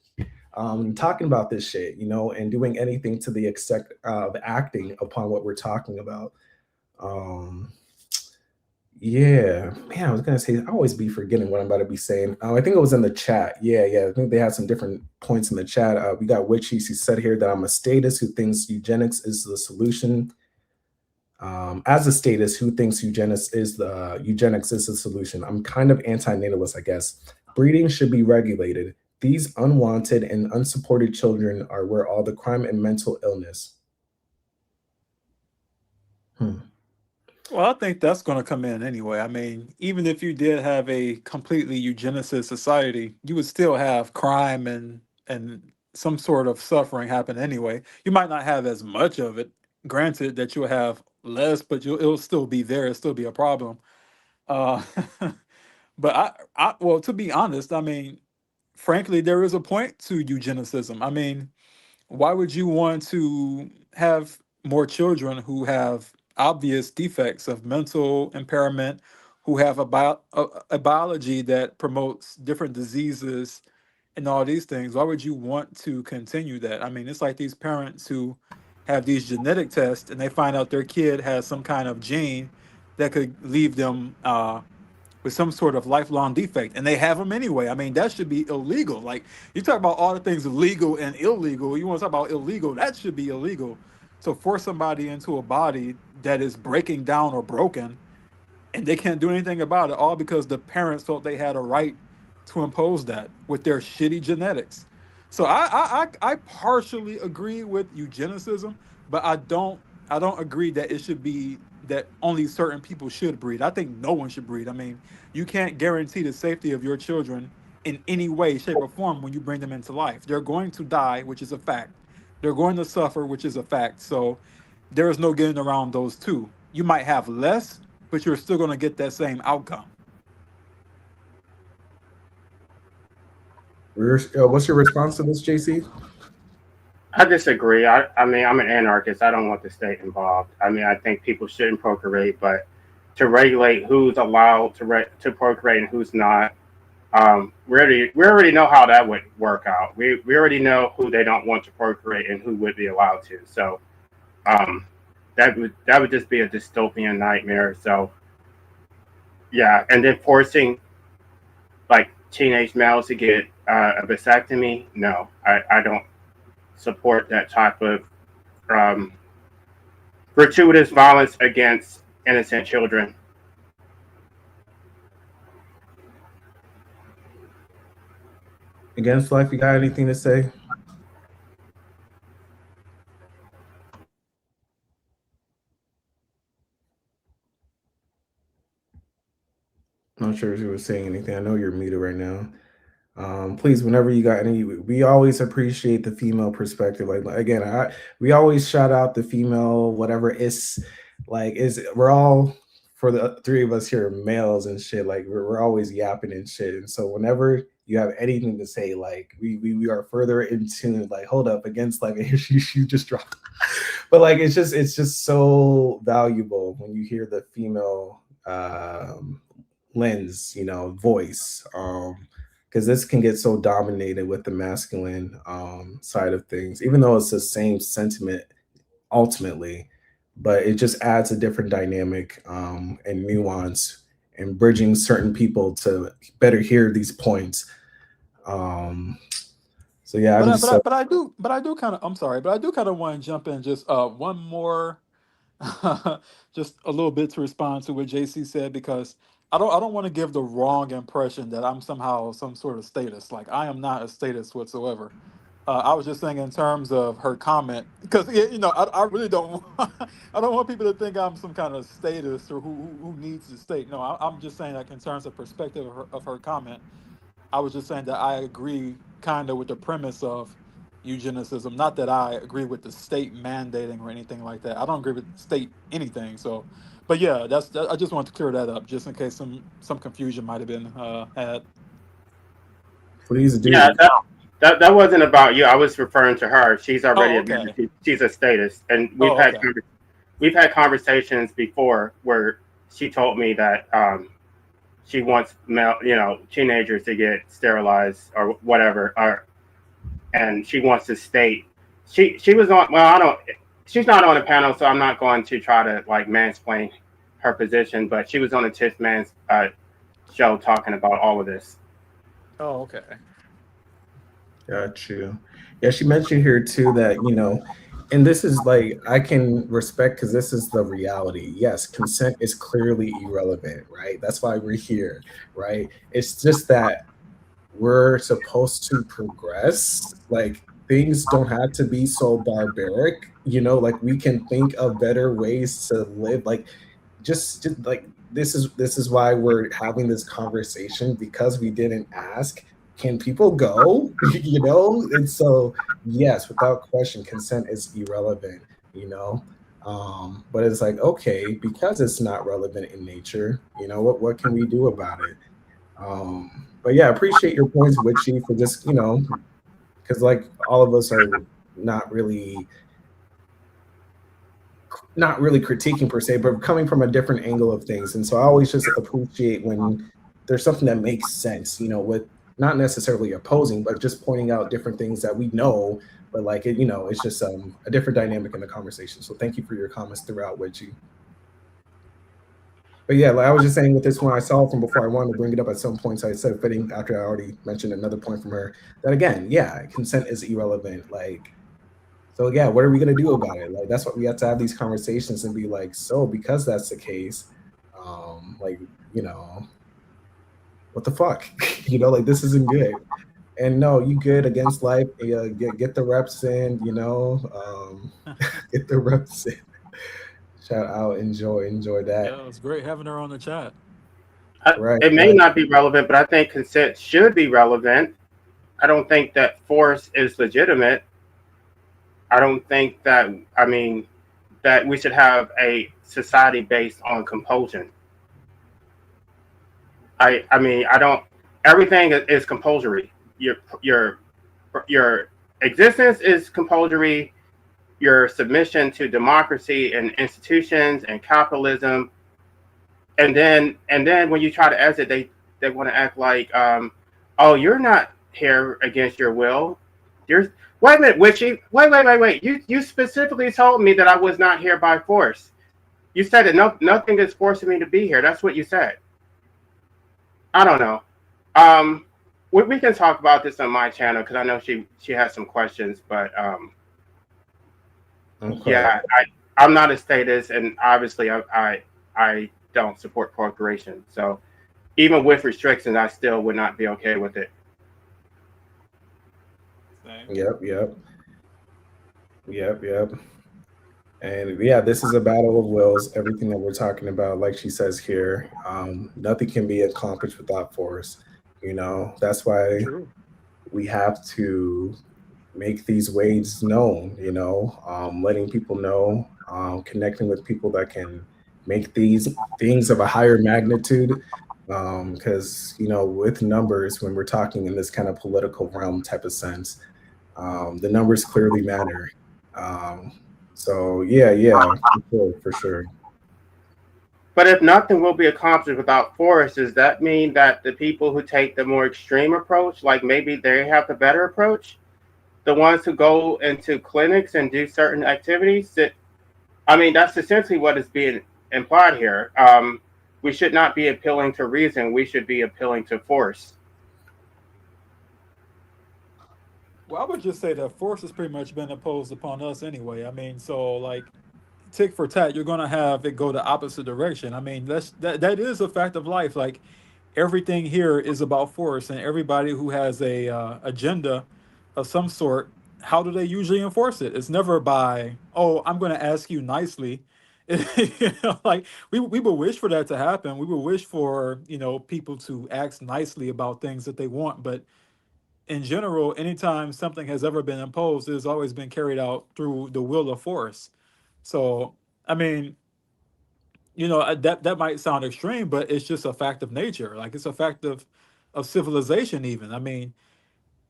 Talking about this shit, you know, and doing anything to the extent of acting upon what we're talking about. Yeah, man, I was gonna say, I always be forgetting what I'm about to be saying. I think it was in the chat. Yeah, I think they had some different points in the chat. We got Witchy. She said here that I'm a statist who thinks eugenics is the solution. As a statist who thinks eugenics is the solution, I'm kind of anti-natalist, I guess. Breeding should be regulated. These unwanted and unsupported children are where all the crime and mental illness. Well, I think that's going to come in anyway. I mean, even if you did have a completely eugenicist society, you would still have crime and some sort of suffering happen anyway. You might not have as much of it. Granted that you'll have less, but it'll still be there. It'll still be a problem. Uh, but well, to be honest, I mean, frankly, there is a point to eugenicism. I mean, why would you want to have more children who have obvious defects of mental impairment, who have a biology that promotes different diseases and all these things? Why would you want to continue that? I mean, it's like these parents who have these genetic tests and they find out their kid has some kind of gene that could leave them with some sort of lifelong defect, and they have them anyway. I mean, that should be illegal. Like, you talk about all the things legal and illegal. You want to talk about illegal? That should be illegal. To force somebody into a body that is breaking down or broken, and they can't do anything about it, all because the parents felt they had a right to impose that with their shitty genetics. So I partially agree with eugenicism, but I don't agree that it should be that only certain people should breed. I think no one should breed. I mean, you can't guarantee the safety of your children in any way, shape, or form when you bring them into life. They're going to die, which is a fact. They're going to suffer, which is a fact. So there is no getting around those two. You might have less, but you're still going to get that same outcome. What's your response to this, JC? I disagree. I mean, I'm an anarchist. I don't want the state involved. I mean, I think people shouldn't procreate, but to regulate who's allowed to procreate and who's not, we already know how that would work out. We already know who they don't want to procreate and who would be allowed to. So that would just be a dystopian nightmare. So yeah, and then forcing like teenage males to get a vasectomy, no, I don't support that type of gratuitous violence against innocent children. Against life, you got anything to say? Not sure if you were saying anything. I know you're muted right now. Please, whenever you got any, we always appreciate the female perspective. Like again, we always shout out the female, whatever is like we're all, for the three of us here, males and shit. Like we're always yapping and shit. And so whenever you have anything to say, like we are further in tune. Like hold up, against like you just dropped, but like it's just so valuable when you hear the female lens, voice. Because this can get so dominated with the masculine side of things, even though it's the same sentiment ultimately, but it just adds a different dynamic and nuance and bridging certain people to better hear these points. So yeah, But I do kind of, I'm sorry, but I do kind of want to jump in just one more, just a little bit to respond to what JC said, because I don't want to give the wrong impression that I'm somehow some sort of statist. Like, I am not a statist whatsoever. I was just saying in terms of her comment, because I really don't I don't want people to think I'm some kind of statist or who needs the state. No, I'm just saying, like, in terms of perspective of her comment, I was just saying that I agree kind of with the premise of eugenicism. Not that I agree with the state mandating or anything like that. I don't agree with state anything. So, but yeah, I just wanted to clear that up, just in case some confusion might have been had. please do. Yeah, that wasn't about you. I was referring to her. She's already Oh, admitted okay. she's a statist, and Oh, okay. we've had conversations before where she told me that she wants teenagers to get sterilized or whatever, and she wants to state she was on. Well, I don't. She's not on the panel, so I'm not going to try to like mansplain her position. But she was on the Tiff Man's show talking about all of this. Oh, okay. Got you. Yeah, she mentioned here too that and this is like I can respect because this is the reality. Yes, consent is clearly irrelevant, right? That's why we're here, right? It's just that we're supposed to progress. Like things don't have to be so barbaric, like we can think of better ways to live. Like just like this is why we're having this conversation because we didn't ask, can people go? And so yes, without question, consent is irrelevant, you know. But it's like, okay, because it's not relevant in nature, what can we do about it? But yeah, I appreciate your points, Witchy, for just, because like all of us are not really critiquing per se, but coming from a different angle of things. And so I always just appreciate when there's something that makes sense, with not necessarily opposing, but just pointing out different things that we know, but like it, it's just a different dynamic in the conversation. So thank you for your comments throughout, Witchy. But yeah, like I was just saying with this one, I saw from before, I wanted to bring it up at some points. I said fitting after I already mentioned another point from her that again, yeah, consent is irrelevant. Like, so yeah, what are we gonna do about it? Like, that's what we have to have these conversations and be like, so because that's the case, like, what the fuck, like this isn't good. And no, you good against life. Get the reps in, get the reps in. Shout out, enjoy that. Yeah, it's great having her on the chat. Right. It may not be relevant, but I think consent should be relevant. I don't think that force is legitimate. I don't think that, that we should have a society based on compulsion. I don't. Everything is compulsory. Your existence is compulsory. Your submission to democracy and institutions and capitalism, and then when you try to exit, they want to act like, oh, you're not here against your will. You're Wait a minute, Witchy. Wait. You specifically told me that I was not here by force. You said that nothing is forcing me to be here. That's what you said. I don't know. We can talk about this on my channel because I know she has some questions, but Okay. yeah, I'm not a statist, and obviously I don't support procreation. So even with restrictions, I still would not be okay with it. Yep. And yeah, this is a battle of wills. Everything that we're talking about, like she says here, nothing can be accomplished without force. That's why we have to make these ways known, letting people know, connecting with people that can make these things of a higher magnitude. Because, with numbers, when we're talking in this kind of political realm type of sense, the numbers clearly matter. So yeah, for sure. But if nothing will be accomplished without force, does that mean that the people who take the more extreme approach, like maybe they have the better approach? The ones who go into clinics and do certain activities, that's essentially what is being implied here. We should not be appealing to reason. We should be appealing to force. Well, I would just say that force has pretty much been imposed upon us anyway. So like tick for tat, you're gonna have it go the opposite direction. That is a fact of life. Like everything here is about force, and everybody who has a agenda of some sort, how do they usually enforce it? It's never by, oh, I'm going to ask you nicely. Like we would wish for that to happen. We would wish for people to ask nicely about things that they want, but in general, anytime something has ever been imposed, it has always been carried out through the will of force. So, I mean, that might sound extreme, but it's just a fact of nature. Like it's a fact of civilization. Even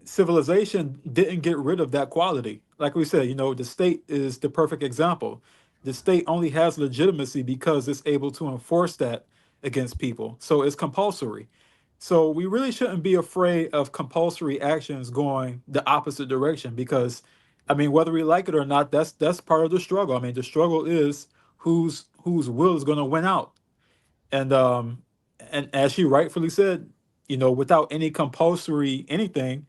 civilization didn't get rid of that quality. Like we said, the state is the perfect example. The state only has legitimacy because it's able to enforce that against people. So it's compulsory. So we really shouldn't be afraid of compulsory actions going the opposite direction because, whether we like it or not, that's part of the struggle. The struggle is whose will is going to win out. And as she rightfully said, without any compulsory anything,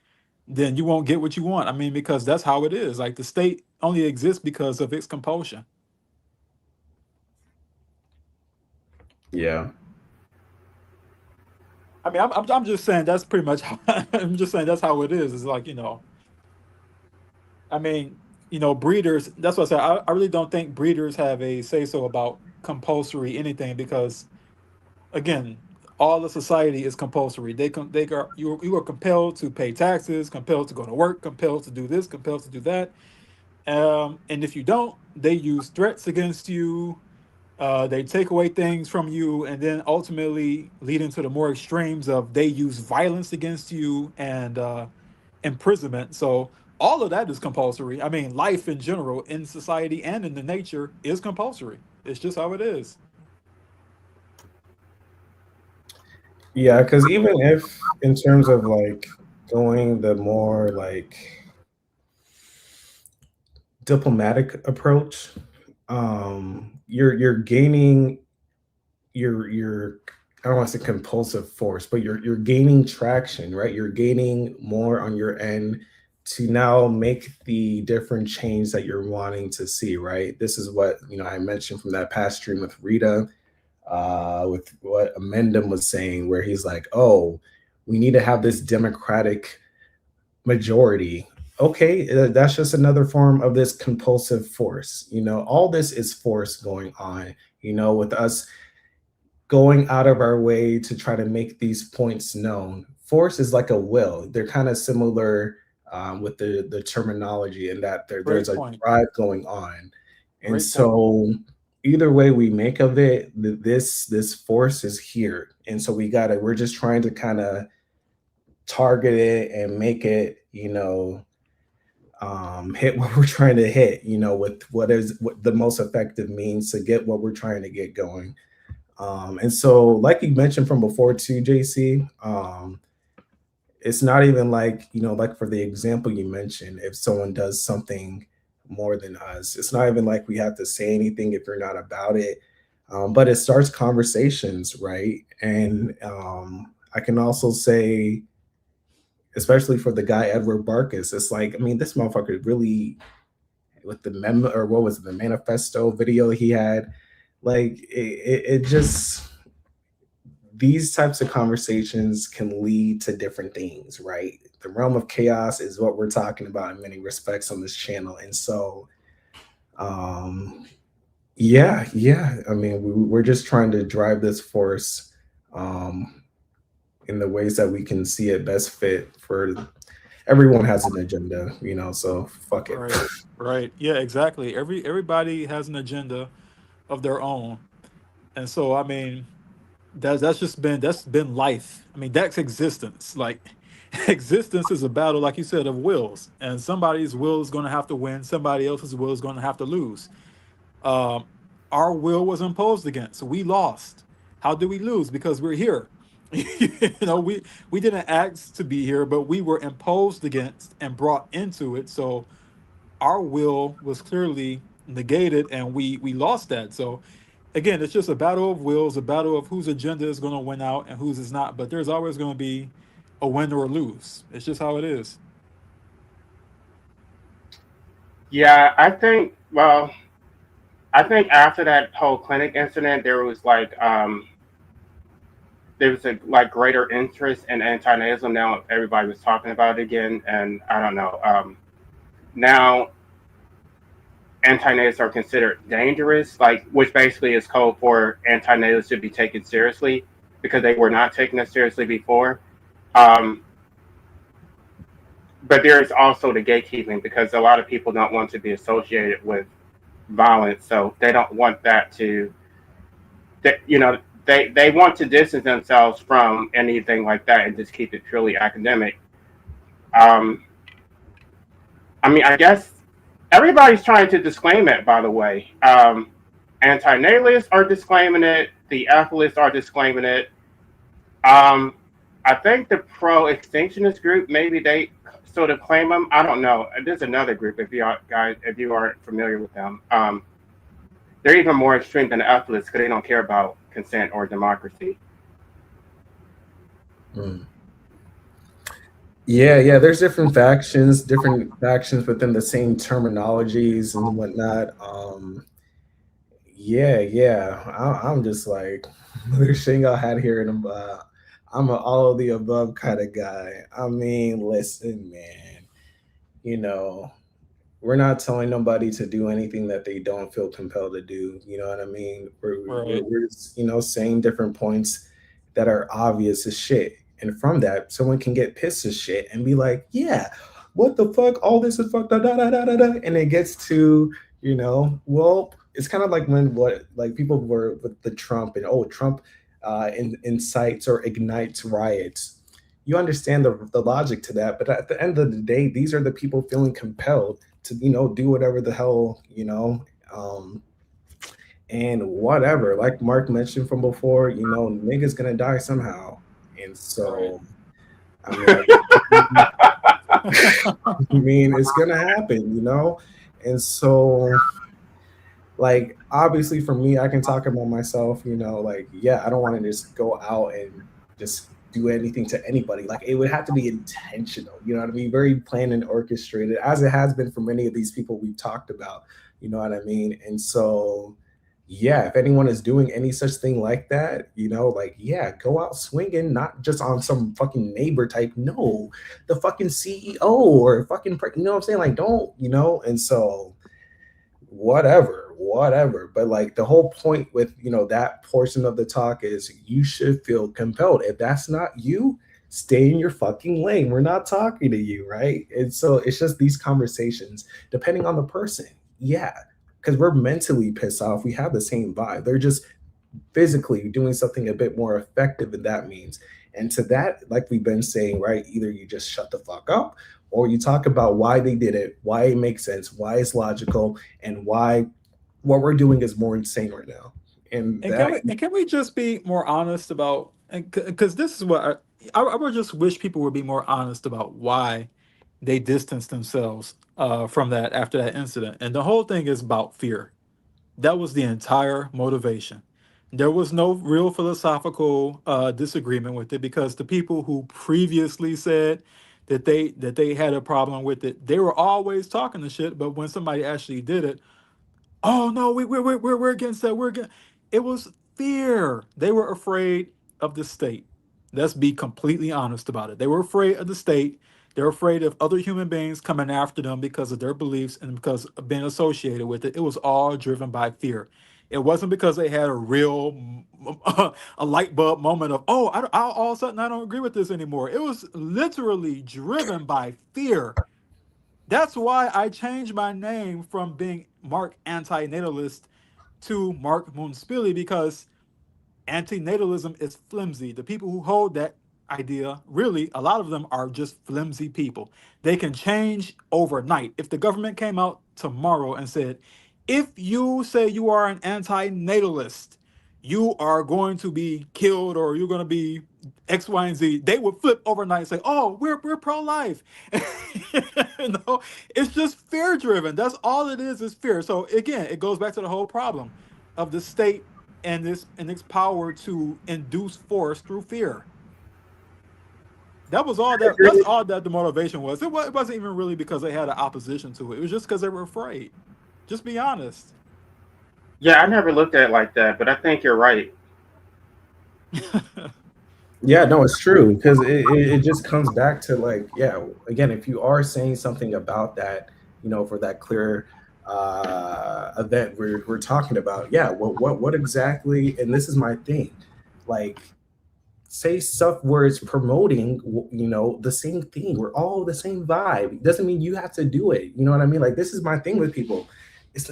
then you won't get what you want. Because that's how it is. Like the state only exists because of its compulsion. Yeah. I mean, I'm just saying that's pretty much how, I'm just saying that's how it is. It's like, I mean, breeders, that's what I said. I really don't think breeders have a say so about compulsory anything because, again, all the society is compulsory. You are compelled to pay taxes, compelled to go to work, compelled to do this, compelled to do that. And if you don't, they use threats against you. They take away things from you, and then ultimately leading to the more extremes of they use violence against you and imprisonment. So all of that is compulsory. I mean, life in general, in society and in the nature, is compulsory. It's just how it is. Yeah, because even if in terms of like going the more like diplomatic approach, you're gaining your I don't want to say compulsive force, but you're gaining traction, right? You're gaining more on your end to now make the different change that you're wanting to see, right? This is what I mentioned from that past stream with Rita, with what Amendum was saying, where he's like, oh, we need to have this democratic majority. Okay, that's just another form of this compulsive force. All this is force going on, with us going out of our way to try to make these points known. Force is like a will. They're kind of similar with the terminology in that there's Great a point. drive going on. And Great point. so either way we make of it, this force is here. And so we're just trying to kind of target it and make it, hit what we're trying to hit, with what the most effective means to get what we're trying to get going. And so, like you mentioned from before too, JC, it's not even like, like for the example you mentioned, if someone does something more than us, it's not even like we have to say anything if you're not about it. But it starts conversations, right? And I can also say, especially for the guy Edward Barkus, it's like, I mean, this motherfucker really, with the memo, or what was it, the manifesto video he had, like it just, these types of conversations can lead to different things, right? The realm of chaos is what we're talking about in many respects on this channel. And so yeah, I mean, we're just trying to drive this force in the ways that we can see it best fit for everyone. Has an agenda, so fuck it. Right. Right. Yeah, exactly. Everybody has an agenda of their own. And so, I mean, that's been life. I mean, that's existence. Like existence is a battle, like you said, of wills, and somebody's will is going to have to win. Somebody else's will is going to have to lose. Um, our will was imposed against, so we lost. How did we lose? Because we're here. We didn't ask to be here, but we were imposed against and brought into it. So our will was clearly negated, and we lost that. So again, it's just a battle of wills, a battle of whose agenda is going to win out and whose is not. But there's always going to be a win or a lose. It's just how it is. Yeah, I think after that whole clinic incident, there was a greater interest in anti-nasalism. Now everybody was talking about it again, and I don't know. Now anti-natives are considered dangerous, which basically is code for anti-natives should be taken seriously because they were not taken as seriously before. But there's also the gatekeeping because a lot of people don't want to be associated with violence, so they don't want that to. They want to distance themselves from anything like that and just keep it purely academic. I mean, I guess everybody's trying to disclaim it, by the way. Anti-natalists are disclaiming it. The atheists are disclaiming it. I think the pro-extinctionist group, maybe they sort of claim them. I don't know. There's another group, if you aren't familiar with them. They're even more extreme than the atheists because they don't care about consent or democracy. Yeah, there's different factions within the same terminologies and whatnot. I'm just like there's Shingo had here, and I'm an all of the above kind of guy. I mean, listen, man, you know, we're not telling nobody to do anything that they don't feel compelled to do. You know what I mean? Right. We're just, saying different points that are obvious as shit. And from that, someone can get pissed as shit and be like, yeah, what the fuck? All this is fucked up, da da da da da. And it gets to, well, it's kind of like when like people were with the Trump and Trump incites or ignites riots. You understand the logic to that, but at the end of the day, these are the people feeling compelled to do whatever the hell and whatever, like Mark mentioned from before, niggas gonna die somehow. And Right. so I mean, I mean it's gonna happen, and so like obviously for me, I can talk about myself, like yeah, I don't want to just go out and just do anything to anybody. Like it would have to be intentional, you know what I mean? Very planned and orchestrated, as it has been for many of these people we've talked about, you know what I mean? And so yeah, if anyone is doing any such thing like that, like yeah, go out swinging, not just on some fucking neighbor type. No, the fucking CEO or fucking, you know what I'm saying? Like don't, and so whatever, but like the whole point with that portion of the talk is you should feel compelled. If that's not you, stay in your fucking lane. We're not talking to you, right? And so it's just these conversations depending on the person. Yeah, because we're mentally pissed off, we have the same vibe. They're just physically doing something a bit more effective, and that means, and to that, like we've been saying, right, either you just shut the fuck up or you talk about why they did it, why it makes sense, why it's logical, and why what we're doing is more insane right now. And And that can we just be more honest about, because this is what I would just wish people would be more honest about why they distanced themselves from that after that incident. And the whole thing is about fear. That was the entire motivation. There was no real philosophical disagreement with it, because the people who previously said that they had a problem with it, they were always talking the shit. But when somebody actually did it, oh no, we're against that. We're against. It was fear. They were afraid of the state. Let's be completely honest about it. They were afraid of the state. They're afraid of other human beings coming after them because of their beliefs and because of being associated with it. It was all driven by fear. It wasn't because they had a real a light bulb moment of, oh, all of a sudden I don't agree with this anymore. It was literally driven by fear. That's why I changed my name from being Marc Antinatalist to Marc Moonspilly, because antinatalism is flimsy. The people who hold that idea, really, a lot of them are just flimsy people. They can change overnight. If the government came out tomorrow and said, if you say you are an antinatalist, you are going to be killed or you're going to be X, Y, and Z, they would flip overnight and say, oh, we're pro-life. It's just fear driven. That's all it is fear. So again, it goes back to the whole problem of the state and its power to induce force through fear. That was all that. That's all that the motivation was. It wasn't even really because they had an opposition to it. It was just because they were afraid. Just be honest. Yeah, I never looked at it like that, but I think you're right. yeah, no, it's true because it just comes back to like, yeah, again, if you are saying something about that, for that clear event we're talking about, yeah, what exactly, and this is my thing, like say stuff where it's promoting, the same thing. We're all the same vibe. It doesn't mean you have to do it. You know what I mean? Like this is my thing with people. It's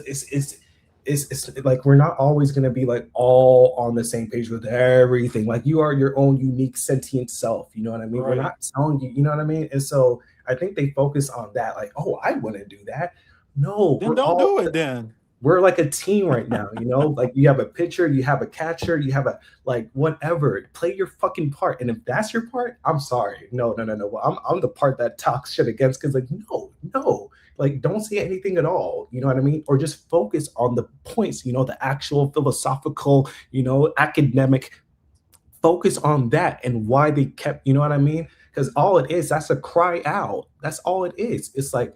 like we're not always going to be like all on the same page with everything. Like you are your own unique sentient self. You know what I mean? We're Right. not telling you. You know what I mean? And so I think they focus on that. Like, oh, I wouldn't do that. No, Then don't do it then. we're like a team right now, like you have a pitcher, you have a catcher, you have a like whatever, play your fucking part. And if that's your part, I'm sorry, no. Well, I'm the part that talks shit against, because like no, like don't say anything at all, you know what I mean? Or just focus on the points, the actual philosophical, academic, focus on that and why they kept, you know what I mean? because all it is, that's a cry out. That's all it is. It's like,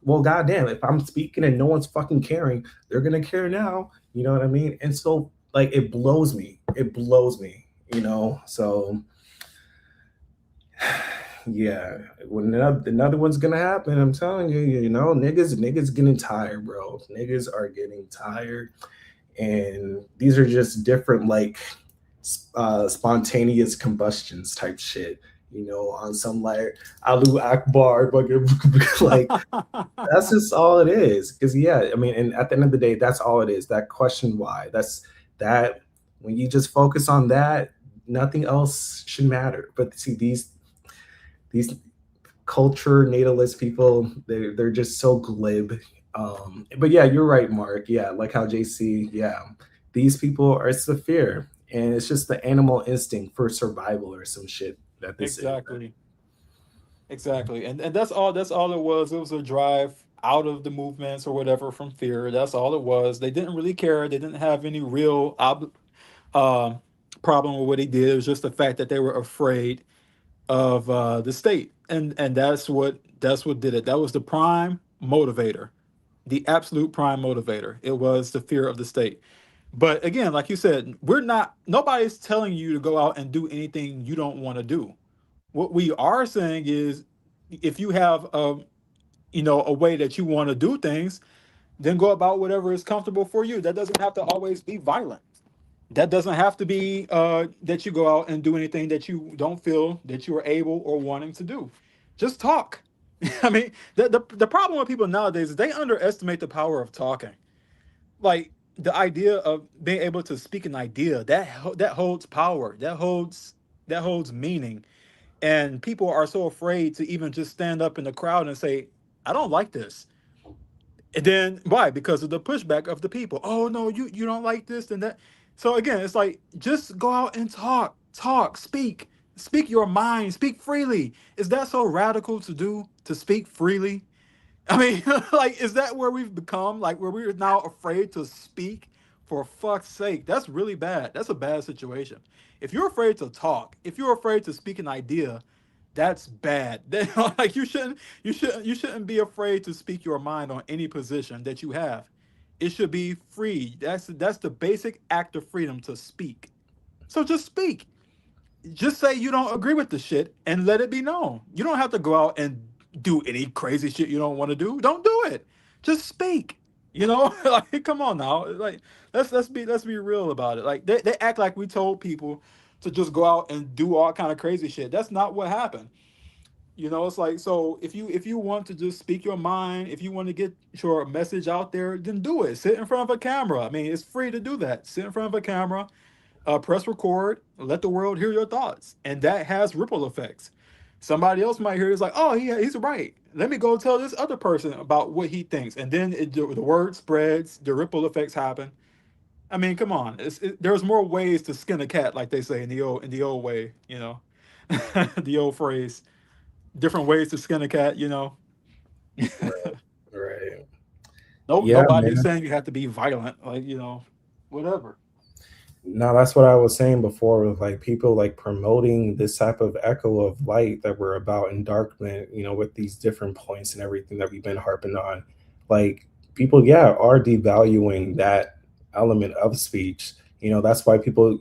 well, goddamn, if I'm speaking and no one's fucking caring, they're gonna care now. You know what I mean? And so, like, it blows me. It blows me. You know. So, yeah, when another one's gonna happen, I'm telling you. You know, niggas getting tired, bro. Niggas are getting tired, and these are just different, like, spontaneous combustions type shit. You know, on some like Alu Akbar, like that's just all it is. Because yeah, I mean, and at the end of the day, that's all it is. That question why. That's that. When you just focus on that, nothing else should matter. But see, these culture natalist people, they're just so glib. But yeah, you're right, Mark. Yeah, like how JC. Yeah, these people are, it's the fear, and it's just the animal instinct for survival or some shit that this Exactly. Exactly. And that's all it was. It was a drive out of the movements or whatever from fear. That's all it was. They didn't really care. They didn't have any real uh, problem with what he did. It was just the fact that they were afraid of the state. And that's what did it. That was the prime motivator. The absolute prime motivator. It was the fear of the state. But again, like you said, nobody's telling you to go out and do anything you don't want to do. What we are saying is, if you have a way that you want to do things, then go about whatever is comfortable for you. That doesn't have to always be violent. That doesn't have to be that you go out and do anything that you don't feel that you are able or wanting to do. Just talk. I mean, the problem with people nowadays is they underestimate the power of talking. Like, the idea of being able to speak an idea, that holds power, that holds meaning. And people are so afraid to even just stand up in the crowd and say, I don't like this. And then why? Because of the pushback of the people. Oh no, you don't like this and that. So again, it's like, just go out and talk, speak your mind, speak freely. Is that so radical to do, to speak freely? I mean, like, is that where we've become? Like, where we're now afraid to speak? For fuck's sake, that's really bad. That's a bad situation. If you're afraid to talk, if you're afraid to speak an idea, that's bad. Like, you shouldn't be afraid to speak your mind on any position that you have. It should be free. That's the basic act of freedom, to speak. So just speak. Just say you don't agree with the shit and let it be known. You don't have to go out and do any crazy shit you don't want to do. Don't do it. Just speak. Like, come on now. Like, let's be real about it. Like, they act like we told people to just go out and do all kind of crazy shit. That's not what happened. It's like, so if you want to just speak your mind, if you want to get your message out there, then do it. Sit in front of a camera. I mean, it's free to do that. Sit in front of a camera, press record, let the world hear your thoughts, and that has ripple effects. Somebody else might hear it's like, oh, he's right. Let me go tell this other person about what he thinks, and then the word spreads, the ripple effects happen. I mean, come on, there's more ways to skin a cat, like they say in the old way, the old phrase, different ways to skin a cat. Right. Nope, Yeah, nobody's man. saying you have to be violent, like, whatever. No, that's what I was saying before, with like people like promoting this type of echo of light that we're about in darkness, with these different points and everything that we've been harping on. Like, people, yeah, are devaluing that element of speech. That's why people,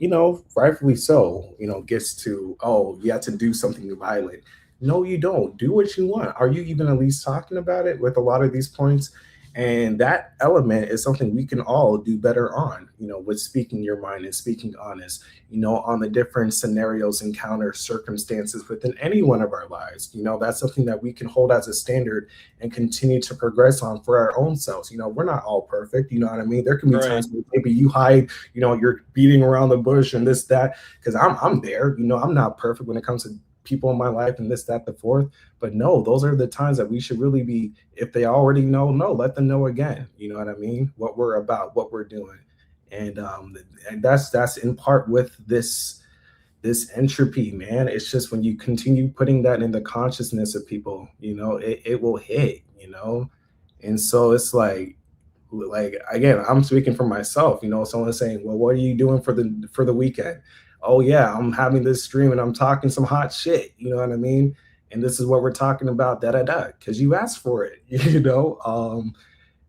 rightfully so, gets to, oh, you have to do something violent. No, you don't. Do what you want. Are you even at least talking about it with a lot of these points? And that element is something we can all do better on, with speaking your mind and speaking honest, on the different scenarios, encounter circumstances within any one of our lives. That's something that we can hold as a standard and continue to progress on for our own selves. We're not all perfect. You know what I mean? There can be Right. times where maybe you hide, you're beating around the bush and this, that, because I'm there. I'm not perfect when it comes to people in my life and this, that, the fourth. But no, those are the times that we should really be, if they already know, no, let them know again. You know what I mean? What we're about, what we're doing. And that's in part with this entropy, man. It's just when you continue putting that in the consciousness of people, it will hit, And so it's like again, I'm speaking for myself. Someone's saying, well, what are you doing for the weekend? oh yeah, I'm having this stream and I'm talking some hot shit, you know what I mean? And this is what we're talking about, da da da, because you asked for it, you know.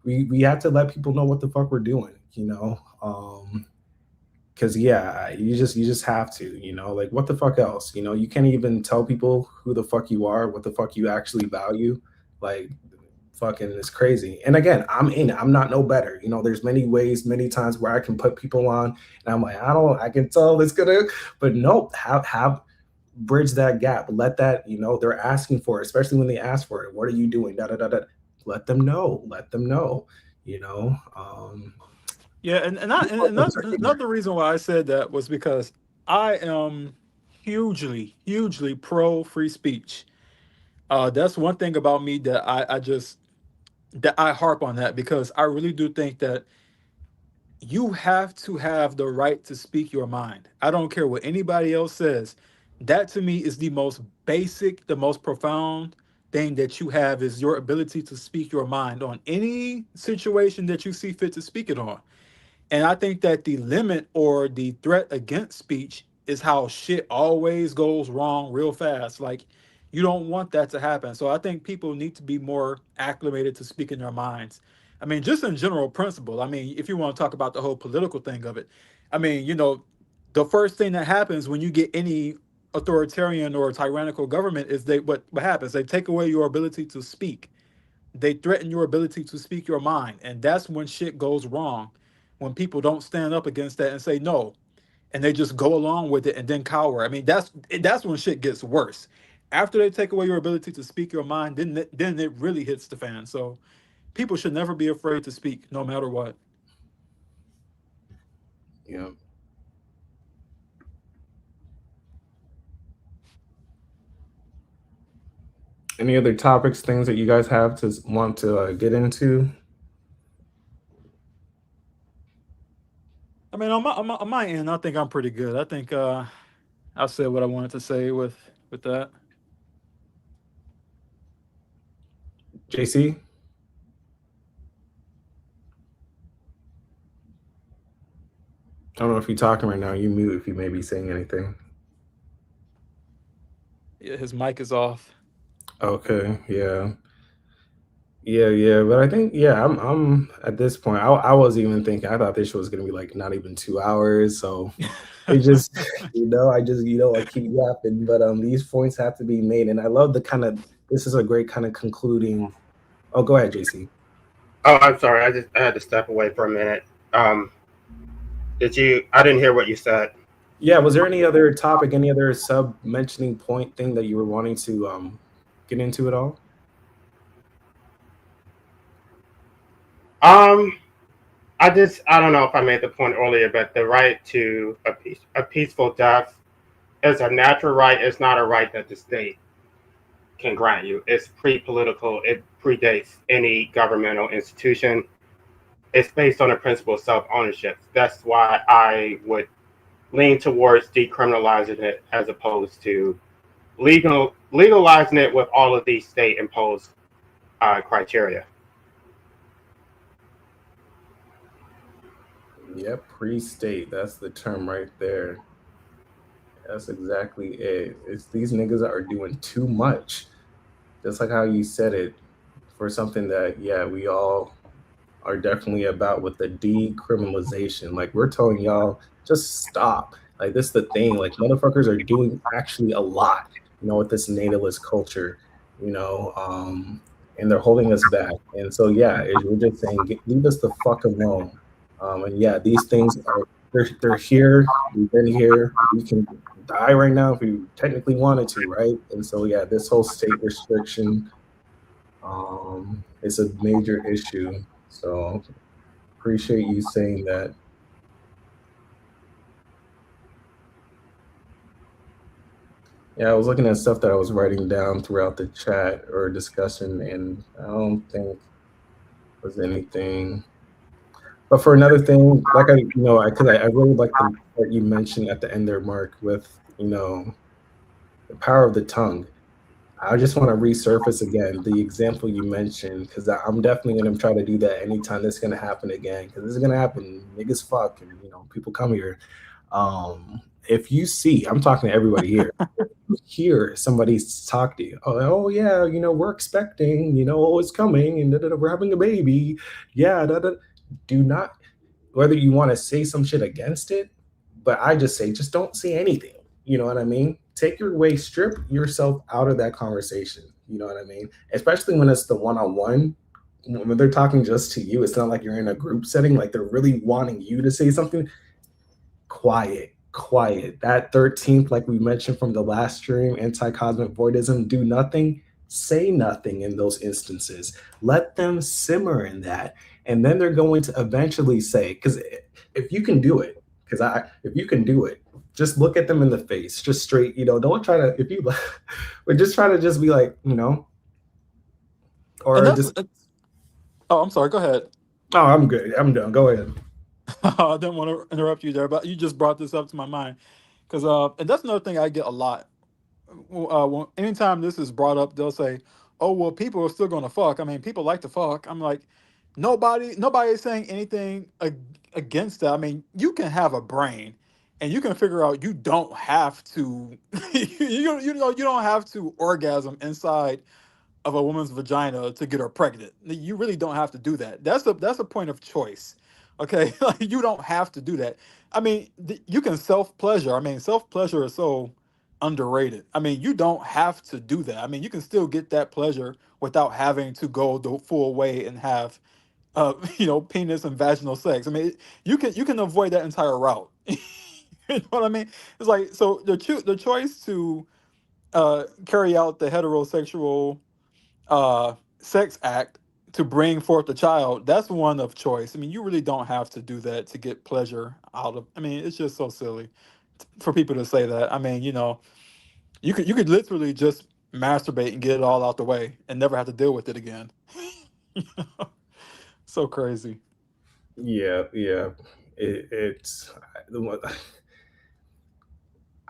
We have to let people know what the fuck we're doing, you know. Because yeah, you just have to, you know, like what the fuck else, you know. You can't even tell people who the fuck you are, what the fuck you actually value, like fucking is crazy. And again, I'm not no better, you know. There's many ways, many times where I can put people on and I'm like, I can tell it's gonna, but nope, have bridge that gap, let that, you know, they're asking for it, especially when they ask for it, what are you doing, da da da da, let them know, you know. Yeah, another reason why I said that was because I am hugely pro free speech. That's one thing about me that I harp on that, because I really do think that you have to have the right to speak your mind. I don't care what anybody else says. That to me is the most basic, the most profound thing that you have, is your ability to speak your mind on any situation that you see fit to speak it on. And I think that the limit or the threat against speech is how shit always goes wrong real fast. Like, you don't want that to happen. So I think people need to be more acclimated to speaking their minds. I mean, just in general principle. I mean, if you want to talk about the whole political thing of it, I mean, you know, the first thing that happens when you get any authoritarian or tyrannical government is what happens? They take away your ability to speak. They threaten your ability to speak your mind, and that's when shit goes wrong, when people don't stand up against that and say no, and they just go along with it and then cower. I mean, that's when shit gets worse. After they take away your ability to speak your mind, then it really hits the fan. So people should never be afraid to speak, no matter what. Yeah. Any other topics, things that you guys have to want to get into? I mean, on my end, I think I'm pretty good. I think I said what I wanted to say with that. JC? I don't know if you're talking right now. You mute if you may be saying anything. Yeah, his mic is off. Okay, yeah. Yeah, but I think I'm at this point. I was even thinking, I thought this show was gonna be like not even 2 hours. So it just I keep yapping. But these points have to be made, and I love the kind of, this is a great kind of concluding. Oh, go ahead, JC. Oh, I'm sorry. I had to step away for a minute. I didn't hear what you said. Yeah, was there any other topic, any other sub mentioning point thing that you were wanting to get into at all? I don't know if I made the point earlier, but the right to a peaceful death is a natural right. It's not a right that the state can grant you. It's pre-political. It predates any governmental institution. It's based on the principle of self-ownership. That's why I would lean towards decriminalizing it as opposed to legalizing it with all of these state-imposed criteria. Yep, pre-state. That's the term right there. That's exactly it. It's these niggas are doing too much. Just like how you said it, for something that, yeah, we all are definitely about, with the decriminalization. Like, we're telling y'all, just stop. Like, this is the thing. Like, motherfuckers are doing actually a lot, you know, with this natalist culture, you know, and they're holding us back. And so, yeah, we're just saying, leave us the fuck alone. And yeah, these things are, they're here. We've been here. We can die right now if we technically wanted to, right? And so, yeah, this whole state restriction is a major issue. So appreciate you saying that. Yeah, I was looking at stuff that I was writing down throughout the chat or discussion, and I don't think was anything. But for another thing, like I really like the part you mentioned at the end there, Marc, with, you know, the power of the tongue. I just want to resurface again the example you mentioned, because I'm definitely going to try to do that anytime this is going to happen again, because this is going to happen. Niggas fuck, and, you know, people come here. If you see, I'm talking to everybody here. If you hear somebody talk to you, oh yeah, we're expecting, oh, it's coming, and we're having a baby, yeah, do not, whether you want to say some shit against it, but I just say, just don't say anything. You know what I mean? Take your way, strip yourself out of that conversation. You know what I mean? Especially when it's the one-on-one, when they're talking just to you. It's not like you're in a group setting, like they're really wanting you to say something. Quiet. That 13th, like we mentioned from the last stream, anti-cosmic voidism, do nothing, say nothing in those instances. Let them simmer in that. And then they're going to eventually say, because if you can do it, if you can do it, just look at them in the face, just straight, don't try to, if you, but just try to just be like, or just, oh, I'm sorry, go ahead. Oh, I'm good. I'm done. Go ahead. I didn't want to interrupt you there, but you just brought this up to my mind. Because and that's another thing I get a lot. Anytime this is brought up, they'll say, oh, well, people are still going to fuck. I mean, people like to fuck. I'm like, nobody is saying anything against that. I mean, you can have a brain and you can figure out you don't have to, you don't have to orgasm inside of a woman's vagina to get her pregnant. You really don't have to do that. That's a point of choice. Okay, like you don't have to do that. I mean, you can self pleasure. I mean, self pleasure is so underrated. I mean, you don't have to do that. I mean, you can still get that pleasure without having to go the full way and have penis and vaginal sex. I mean, you can avoid that entire route. You know what I mean? It's like, so the choice to carry out the heterosexual sex act to bring forth a child, that's one of choice. I mean, you really don't have to do that to get pleasure out of. I mean, it's just so silly for people to say that. I mean, you could literally just masturbate and get it all out the way and never have to deal with it again. So crazy. Yeah. It's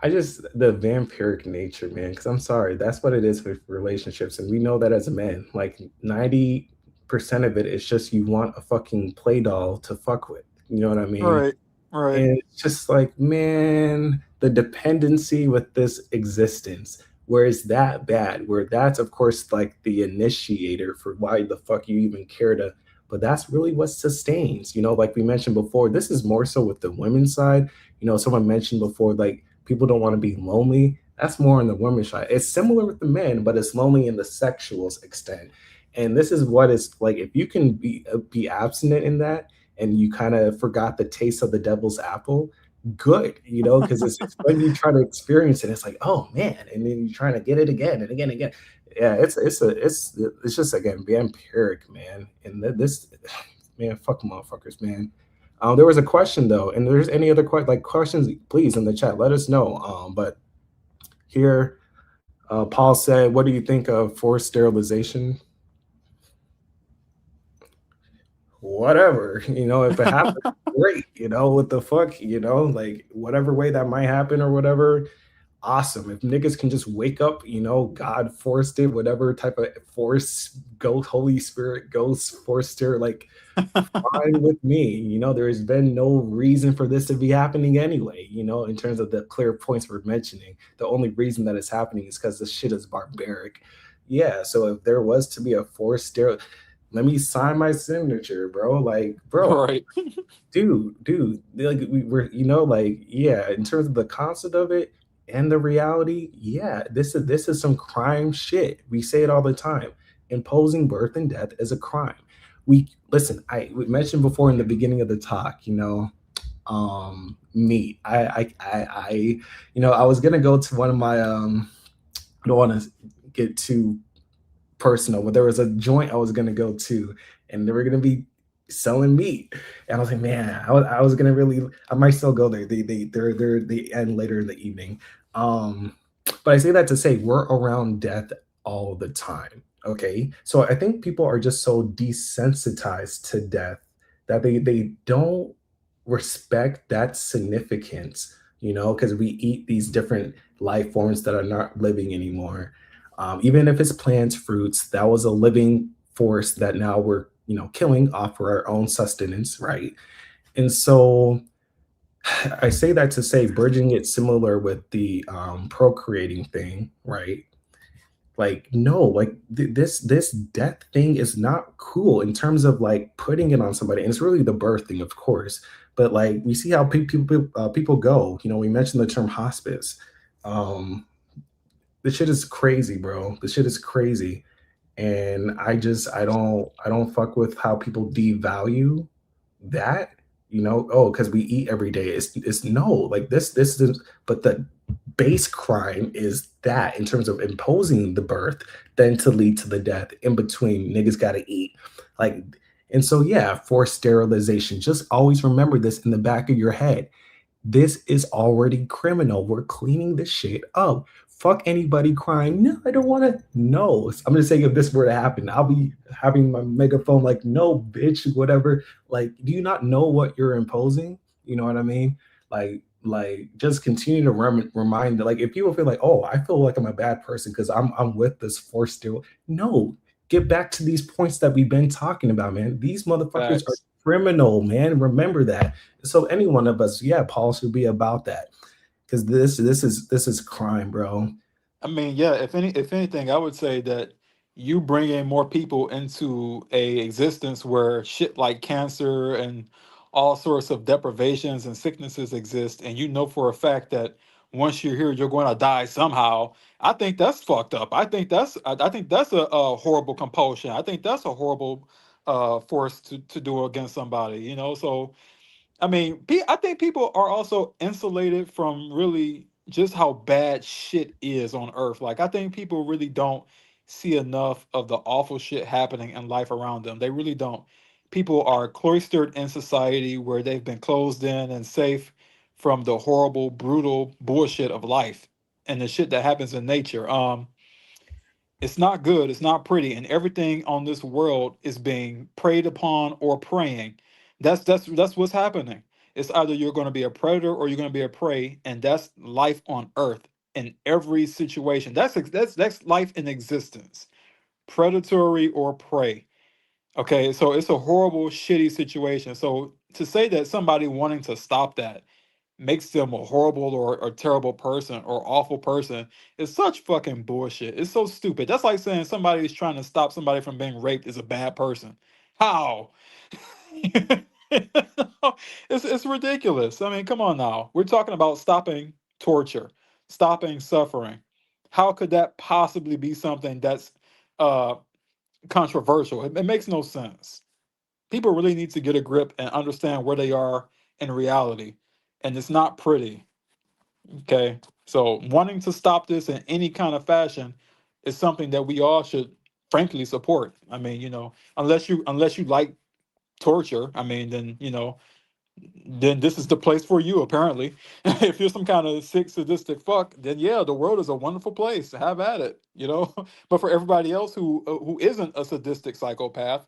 I just, the vampiric nature, man, because I'm sorry, that's what it is with relationships. And we know that as a man, like 90% of it is just you want a fucking play doll to fuck with. You know what I mean? Right. And it's just like, man, the dependency with this existence, where is that bad? Where that's, of course, like the initiator for why the fuck you even care to, but that's really what sustains, like we mentioned before. This is more so with the women's side. Someone mentioned before, like, people don't want to be lonely. That's more on the women's side. It's similar with the men, but it's lonely in the sexual extent. And this is what is like, if you can be abstinent in that, and you kind of forgot the taste of the devil's apple, good, because it's when you try to experience it, it's like, oh man, and then you're trying to get it again and again and again. Yeah, it's just, again, vampiric, man. And this, man, fuck motherfuckers, man. There was a question though, and if there's any other questions, please in the chat, let us know. But here, Paul said, "What do you think of forced sterilization?" Whatever, if it happens, great. What the fuck, like whatever way that might happen or whatever. Awesome. If niggas can just wake up, God forced it, whatever type of force, ghost, Holy Spirit, ghost forced her, like, fine with me. There's been no reason for this to be happening anyway, in terms of the clear points we're mentioning. The only reason that it's happening is because this shit is barbaric. Yeah, so if there was to be a forced sterile, let me sign my signature, bro. Like, bro, Right. dude, like we're, like, yeah, in terms of the concept of it and the reality, yeah, this is some crime shit. We say it all the time. Imposing birth and death is a crime. We mentioned before in the beginning of the talk, meat. I was gonna go to one of my I don't want to get too personal, but there was a joint I was gonna go to, and they were gonna be selling meat, and I was like, man, I was gonna really, I might still go there. They end later in the evening. But I say that to say we're around death all the time. Okay, so I think people are just so desensitized to death that they don't respect that significance, because we eat these different life forms that are not living anymore. Even if it's plants, fruits, that was a living force that now we're, killing off for our own sustenance, right? And so I say that to say bridging it similar with the procreating thing, right? Like no, like this death thing is not cool in terms of like putting it on somebody, and it's really the birth thing, of course. But like we see how people go. You know, we mentioned the term hospice. Um, this shit is crazy, bro. This shit is crazy, and I don't fuck with how people devalue that. You know, oh, because we eat every day. It's no, like this is, but the base crime is that in terms of imposing the birth, then to lead to the death. In between, niggas gotta eat. Like, and so yeah, forced sterilization. Just always remember this in the back of your head. This is already criminal. We're cleaning this shit up. Fuck anybody crying. No, I don't want to. No, I'm just saying if this were to happen, I'll be having my megaphone like, no, bitch, whatever. Like, do you not know what you're imposing? You know what I mean? Like, just continue to remind. Like, if people feel like, oh, I feel like I'm a bad person because I'm with this forced sterile. No, get back to these points that we've been talking about, man. These motherfuckers are Facts. criminal, man. Remember that. So any one of us, yeah, Paul should be about that because this is crime, bro. I mean, yeah. If anything, I would say that you bring in more people into a existence where shit like cancer and all sorts of deprivations and sicknesses exist, and you know for a fact that once you're here, you're going to die somehow. I think that's fucked up. I think that's a horrible compulsion. I think that's a horrible force to do against somebody. You know, so I mean, I think people are also insulated from really just how bad shit is on Earth. Like, I think people really don't see enough of the awful shit happening in life around them. They really don't. People are cloistered in society where they've been closed in and safe from the horrible, brutal bullshit of life and the shit that happens in nature. It's not good, it's not pretty, and everything on this world is being preyed upon or preying. That's what's happening. It's either you're going to be a predator or you're going to be a prey, and that's life on earth in every situation. That's life in existence. Predatory or prey. Okay, so it's a horrible, shitty situation. So to say that somebody wanting to stop that makes them a horrible or terrible person or awful person is such fucking bullshit. It's so stupid. That's like saying somebody is trying to stop somebody from being raped is a bad person. How? It's ridiculous. I mean, come on now. We're talking about stopping torture, stopping suffering. How could that possibly be something that's uh controversial? It makes no sense. People really need to get a grip and understand where they are in reality. And it's not pretty. Okay. So wanting to stop this in any kind of fashion is something that we all should frankly support. I mean, unless you like torture, I mean, then then this is the place for you apparently. If you're some kind of sick sadistic fuck, then yeah, the world is a wonderful place. Have at it. But for everybody else who isn't a sadistic psychopath,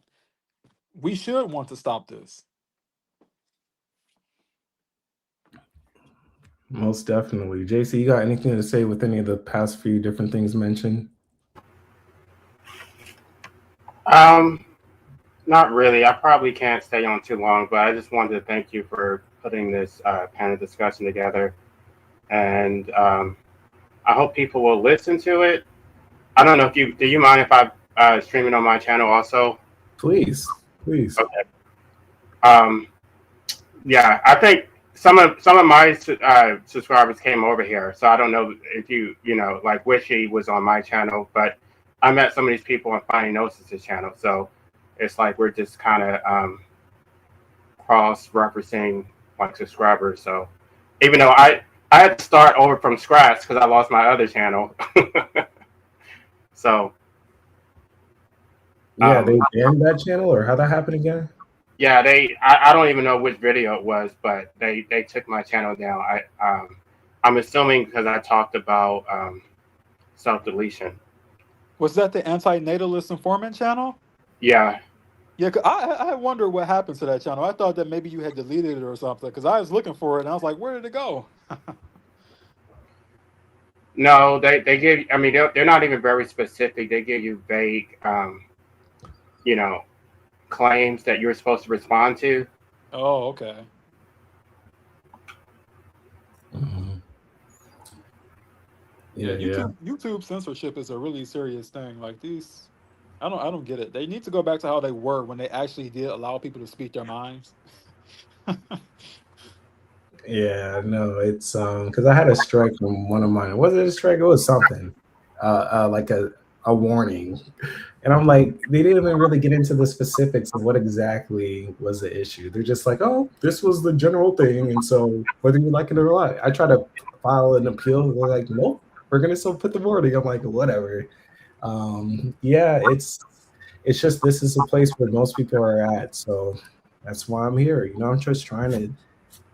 we should want to stop this. Most definitely. JC, you got anything to say with any of the past few different things mentioned? Um, Not really. I probably can't stay on too long, but I just wanted to thank you for putting this panel discussion together, and I hope people will listen to it. I don't know if do you mind if I stream it on my channel also? Please, please. Okay. Yeah, I think some of my subscribers came over here, so I don't know if like Wishy was on my channel, but I met some of these people on Finding Gnosis' channel, so it's like we're just kind of cross-referencing like subscribers. So even though I had to start over from scratch because I lost my other channel, so Yeah, they banned that channel, or how that happened again? yeah, I don't even know which video it was, but they took my channel down. I'm assuming because I talked about self-deletion. Was that the anti-natalist informant channel? Yeah. Yeah, 'cause I wonder what happened to that channel. I thought that maybe you had deleted it or something because I was looking for it and I was like, where did it go? No, they give. I mean, they're not even very specific. They give you vague, you know, claims that you're supposed to respond to. Oh, okay. Yeah, Yeah. YouTube censorship is a really serious thing. Like these, I don't get it. They need to go back to how they were when they actually did allow people to speak their minds. Yeah, no, it's because I had a strike from one of mine. Was it a strike? It was something, like a warning, and I'm like, they didn't even really get into the specifics of what exactly was the issue. They're just like, oh, this was the general thing, and so whether you like it or not, I try to file an appeal. They're like, nope, we're gonna still put the warning. I'm like, whatever. Yeah, it's just this is a place where most people are at, so that's why I'm here. You know, I'm just trying to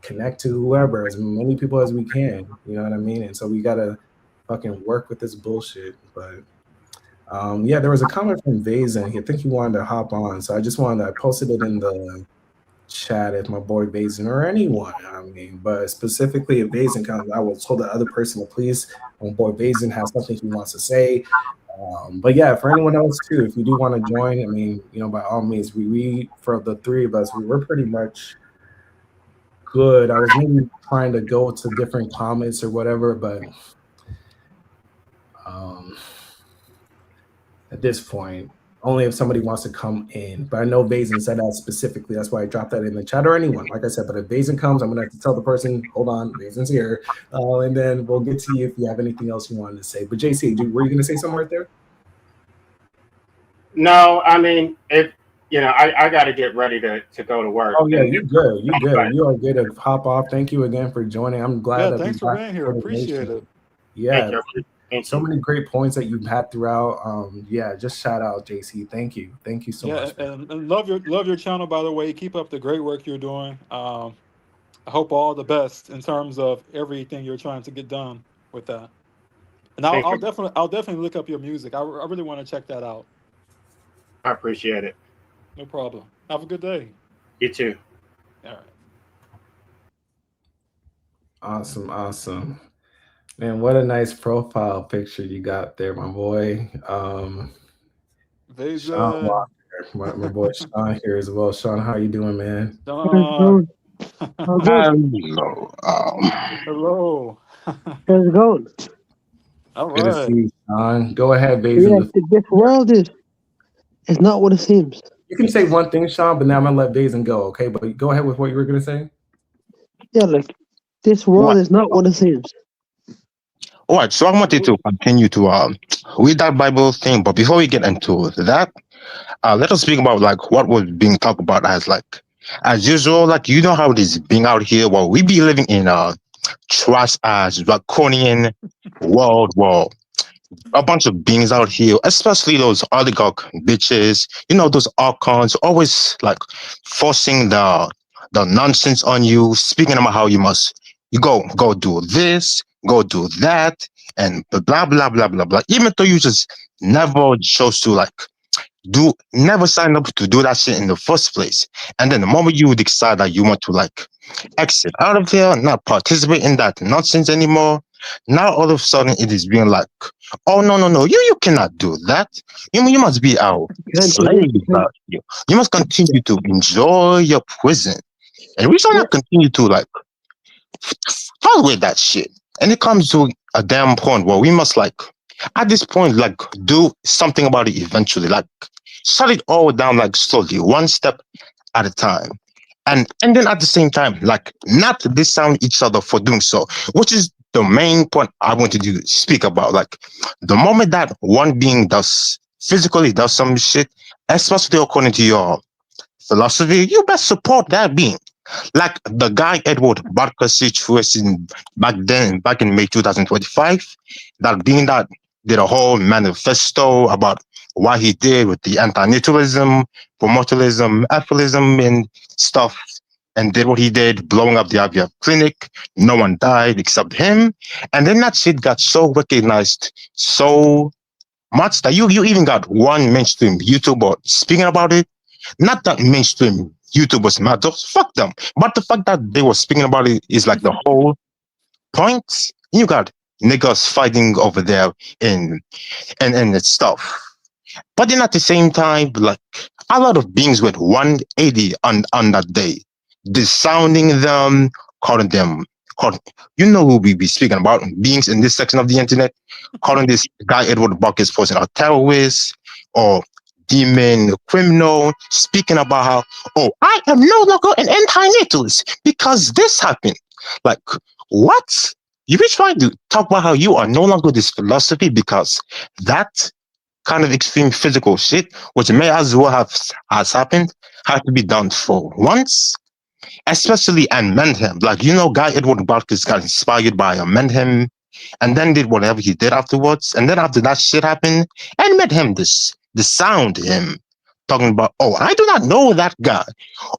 connect to whoever, as many people as we can. You know what I mean? And so we gotta fucking work with this bullshit. But yeah, there was a comment from Vayzan. I think he wanted to hop on, so I just wanted to I posted it in the chat if my boy Vayzan or anyone. I mean, but specifically if Vayzan comes, I will tell the other person to please. My boy Vayzan has something he wants to say. But yeah, for anyone else too, if you do want to join, I mean, you know, by all means, we for the three of us, we were pretty much good. I was maybe trying to go to different comments or whatever, but at this point, only if somebody wants to come in. But I know Vayzan said that specifically. That's why I dropped that in the chat or anyone. Like I said, but if Vayzan comes, I'm gonna have to tell the person, hold on, Vayzan's here. And then we'll get to you if you have anything else you wanted to say. But JC, were you gonna say something right there? No, I mean, if you know, I got to get ready to go to work. Oh yeah, you good. You good. You are good to hop off. Thank you again for joining. I'm glad that thanks for being here. Appreciate it. Yeah. Thank so you. many great points that you've had throughout. Yeah, just shout out JC. Thank you so much. And love your channel, by the way. Keep up the great work you're doing. I hope all the best in terms of everything you're trying to get done with that. And I'll definitely look up your music. I really want to check that out. I appreciate it. No problem. Have a good day. You too. All right. Awesome. Man, what a nice profile picture you got there, my boy. Shaun Walker, my boy Shaun here as well. Shaun, how you doing, man? Shaun. Hello. Hello. How's it going? All right. Good to see you, Shaun. Go ahead, Vayzan. Yeah, this world is not what it seems. You can say one thing, Shaun, but now I'm gonna let Vayzan go, okay? But go ahead with what you were gonna say. Yeah, like this world is not what it seems. All right, so I wanted to continue to read that Bible thing, but before we get into that, let us speak about like what was being talked about as usual, like you know how it is being out here. Well, we be living in a trash ass draconian world where a bunch of beings out here, especially those oligarch bitches, you know, those archons, always like forcing the nonsense on you, speaking about how you go do this, go do that, and blah blah blah blah blah. Even though you just never chose to like never sign up to do that shit in the first place. And then the moment you decide that you want to like exit out of here, not participate in that nonsense anymore, now all of a sudden it is being like, oh no, you cannot do that. You must be our slave out here. You must continue to enjoy your prison. And we shall not continue to like tolerate that shit. And it comes to a damn point where we must like at this point like do something about it eventually. Like shut it all down like slowly, one step at a time. And then at the same time, like not dissound each other for doing so, which is the main point I wanted to speak about. Like the moment that one being physically does some shit, especially according to your philosophy, you best support that being. Like the guy Edward Barker situation back in May 2025, that being that did a whole manifesto about what he did with the anti-natalism, promotalism, atheism, and stuff, and did what he did, blowing up the IVF clinic. No one died except him. And then that shit got so recognized so much that you even got one mainstream YouTuber speaking about it. Not that mainstream YouTubers matter, fuck them. But the fact that they were speaking about it is like the whole point. You got niggas fighting over there and stuff. But then at the same time, like a lot of beings with 180 on that day, dissounding them, calling them called, you know who we be speaking about, beings in this section of the internet, calling this guy Edward Bucker's person a terrorist or demon criminal, speaking about how, oh, I am no longer an anti-natalist because this happened. Like, what? You be trying to talk about how you are no longer this philosophy because that kind of extreme physical shit, which may as well have has happened, had to be done for once, especially and Mendham. Like, you know, Guy Edward Barkis got inspired by Mendham and then did whatever he did afterwards. And then after that shit happened, and made him the sound him talking about, oh, I do not know that guy.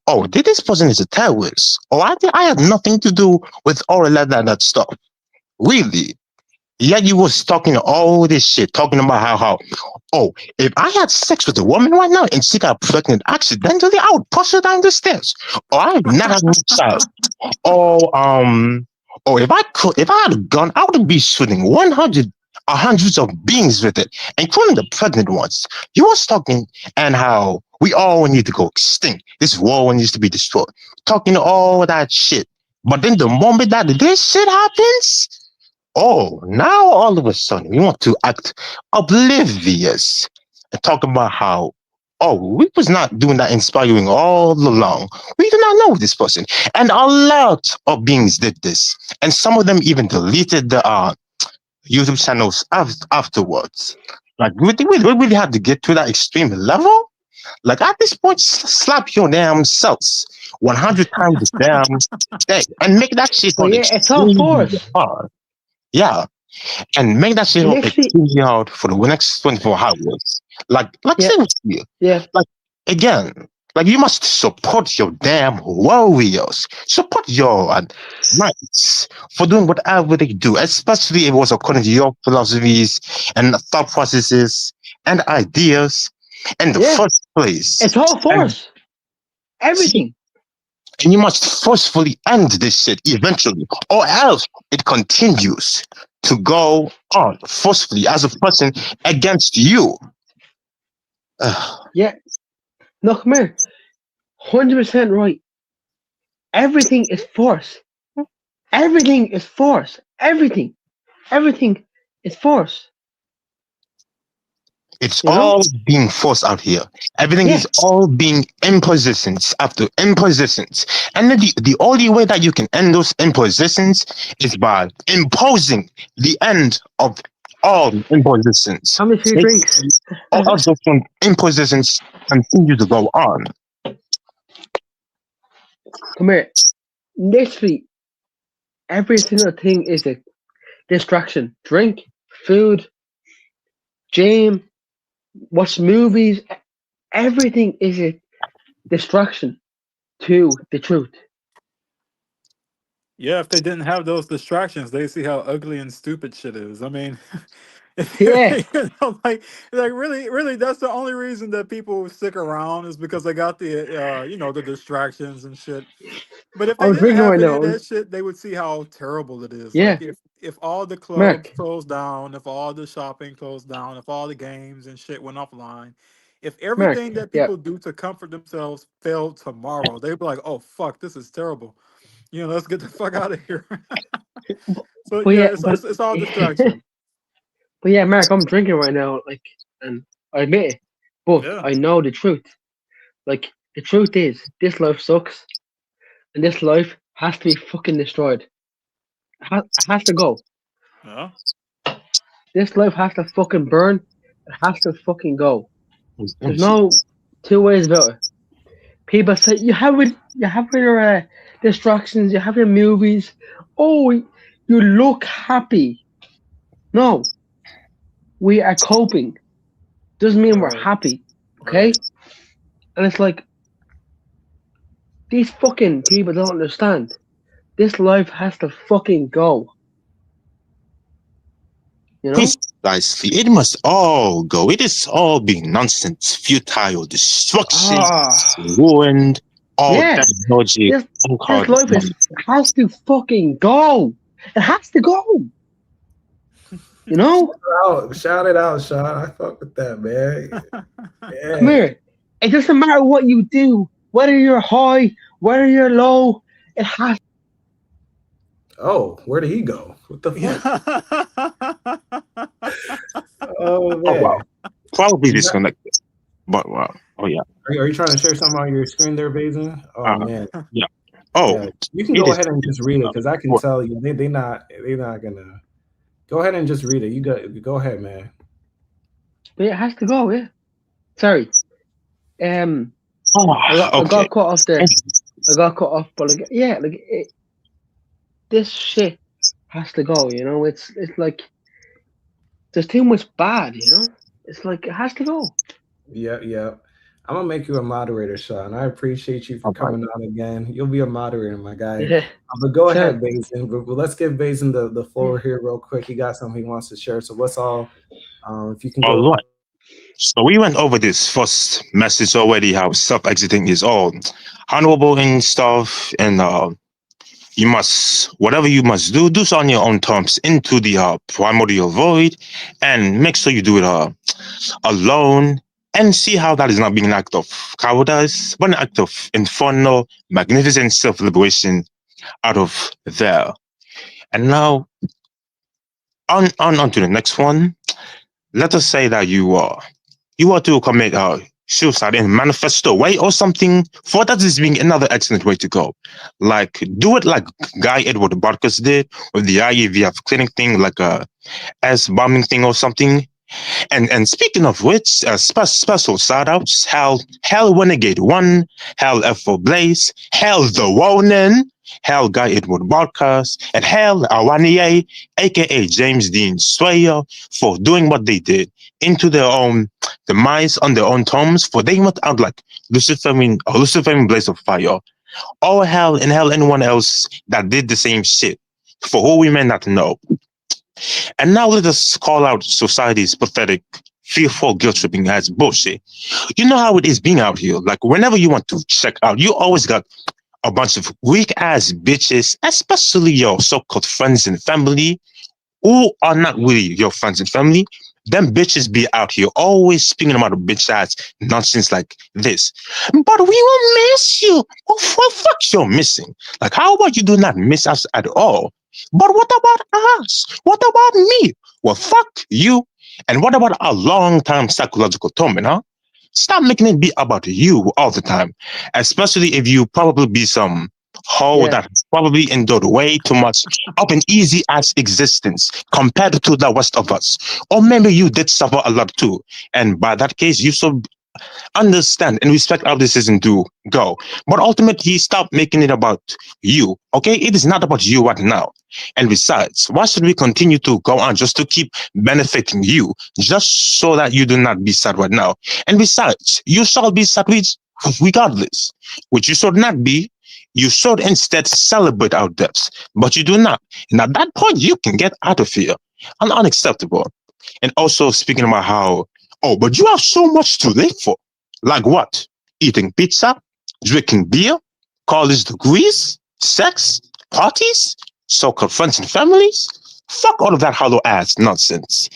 Oh, this person is a terrorist. Oh, I had nothing to do with all of that stuff. Really? Yeah, you was talking all this shit, talking about how, oh, if I had sex with a woman right now and she got pregnant accidentally, I would push her down the stairs. Or I would not have a child. Or if I had a gun, I would be shooting hundreds of beings with it, including the pregnant ones. You was talking and how we all need to go extinct. This world needs to be destroyed. Talking all that shit. But then the moment that this shit happens, oh, now all of a sudden we want to act oblivious and talk about how, oh, we was not doing that inspiring all along. We do not know this person. And a lot of beings did this. And some of them even deleted the YouTube channels afterwards. Like, we really had to get to that extreme level? Like, at this point, slap your damn selves 100 times the damn day and make that shit But yeah, it's all forced. hard. Yeah, and make that shit extremely hard for the next 24 hours. Like Yeah. seriously. Yeah. Like, again, like, you must support your damn warriors. Support your knights for doing whatever they do, especially if it was according to your philosophies and thought processes and ideas in the first place. It's all force. Everything. And you must forcefully end this shit eventually, or else it continues to go on forcefully as a person against you. Yeah. No, come here. 100% right. Everything is force. Everything is force. Everything. Everything is force. It's all being forced out here. Everything is all being impositions after impositions. And then the only way that you can end those impositions is by imposing the end of all impositions. How many few drinks? All of those impositions continue to go on. Come here. Literally, every single thing is a distraction. Drink, food, gym, watch movies. Everything is a distraction to the truth. Yeah, if they didn't have those distractions, they see how ugly and stupid shit is. I mean, Yeah. you know, like really, that's the only reason that people stick around is because they got the, the distractions and shit. But if they I'm didn't drinking have right any now. of that shit, they would see how terrible it is. Yeah. Like if all the clubs Marc. closed down, if all the shopping closed down, if all the games and shit went offline, if everything that yeah. people do to comfort themselves failed tomorrow, they'd be like, "Oh fuck, this is terrible." Let's get the fuck out of here. So But yeah, yeah, but it's all distraction. But yeah, Marc, I'm drinking right now, like, and I admit it, but Yeah. I know the truth. Like, the truth is, this life sucks, and this life has to be fucking destroyed. It has to go. Yeah. This life has to fucking burn. It has to fucking go. There's no two ways about it. People say you have your distractions, you have your movies. Oh, you look happy. No, we are coping. Doesn't mean we're happy, okay? And it's like these fucking people don't understand. This life has to fucking go. You know? Precisely. It must all go. It is all being nonsense, futile, destruction, ruined, all that logic. This life has to fucking go. It has to go. You know? Shout it out, Shaun. I fuck with that, man. Yeah. Come here. It doesn't matter what you do, whether you're high, whether you're low, it has. Oh, where did he go? What the fuck? Oh Oh wow, man. probably You got, disconnected. But wow. Oh yeah. are you trying to share something on your screen there, Vayzan? Oh Uh, man. yeah. Oh, Yeah. You can it go is. ahead and just read it because I can tell you they're not gonna go ahead and just read it. You go ahead, man. But it has to go, yeah. Sorry. Oh, I okay. got cut off there. I got cut off, but like, yeah, like this shit has to go. You know, it's like there's too much bad. You know, it's like it has to go. Yeah, yeah. I'm gonna make you a moderator, Shaun. I appreciate you for All right. coming on again. You'll be a moderator, my guy. Yeah. But go Sure. ahead, Vayzan. But let's give Vayzan the floor here real quick. He got something he wants to share. So let's all, if you can All go. right. So we went over this first message already, how self-exiting is all honorable and stuff, and you must, whatever you must do so on your own terms into the primordial void, and make sure you do it alone, and see how that is not being an act of cowardice, but an act of infernal, magnificent self-liberation out of there. And now, on to the next one. Let us say that you are to commit suicide in a manifesto way or something. For that is being another excellent way to go. Like do it like Guy Edward Barkus did with the IEVF clinic thing, like a S bombing thing or something. And speaking of which, special shout outs, Hell Renegade 1, Hell F4 Blaze, Hell The Wonin, Hell Guy Edward Barkas, and Hell Awaniye, aka James Dean Swayer, for doing what they did into their own demise on their own terms, for they went out like Luciferian blaze of fire. All hell and hell anyone else that did the same shit, for who we may not know. And now let us call out society's pathetic, fearful guilt tripping as bullshit. You know how it is being out here. Like whenever you want to check out, you always got a bunch of weak ass bitches, especially your so-called friends and family, who are not really your friends and family. Them bitches be out here always speaking about a bitch ass nonsense like this. But we will miss you. Oh, fuck you're missing. Like, how about you do not miss us at all? But what about us? What about me? Well, fuck you. And what about our long-time psychological torment, huh? Stop making it be about you all the time, especially if you probably be some hoe that probably endured way too much of an easy ass existence compared to the rest of us. Or maybe you did suffer a lot too. And by that case, you should understand and respect our decision to go. But ultimately, stop making it about you. Okay? It is not about you right now. And besides, why should we continue to go on just to keep benefiting you, just so that you do not be sad right now? And besides, you shall be sad regardless, which you should not be. You should instead celebrate our deaths, but you do not. And at that point, you can get out of here. Unacceptable. And also speaking about how, oh, but you have so much to live for. Like what? Eating pizza, drinking beer, college degrees, sex, parties, so-called friends and families? Fuck all of that hollow ass nonsense.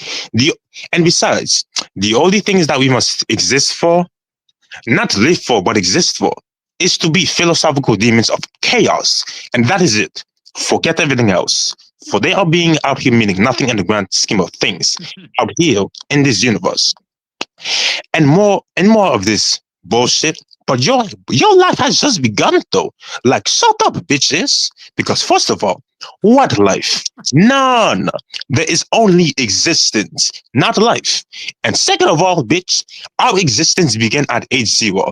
And besides, the only things that we must exist for, not live for, but exist for, is to be philosophical demons of chaos. And that is it. Forget everything else. For they are being out here meaning nothing in the grand scheme of things out here in this universe. And more of this bullshit. But your life has just begun though. Like, shut up, bitches. Because first of all, what life? None. There is only existence, not life. And second of all, bitch, our existence began at age 0.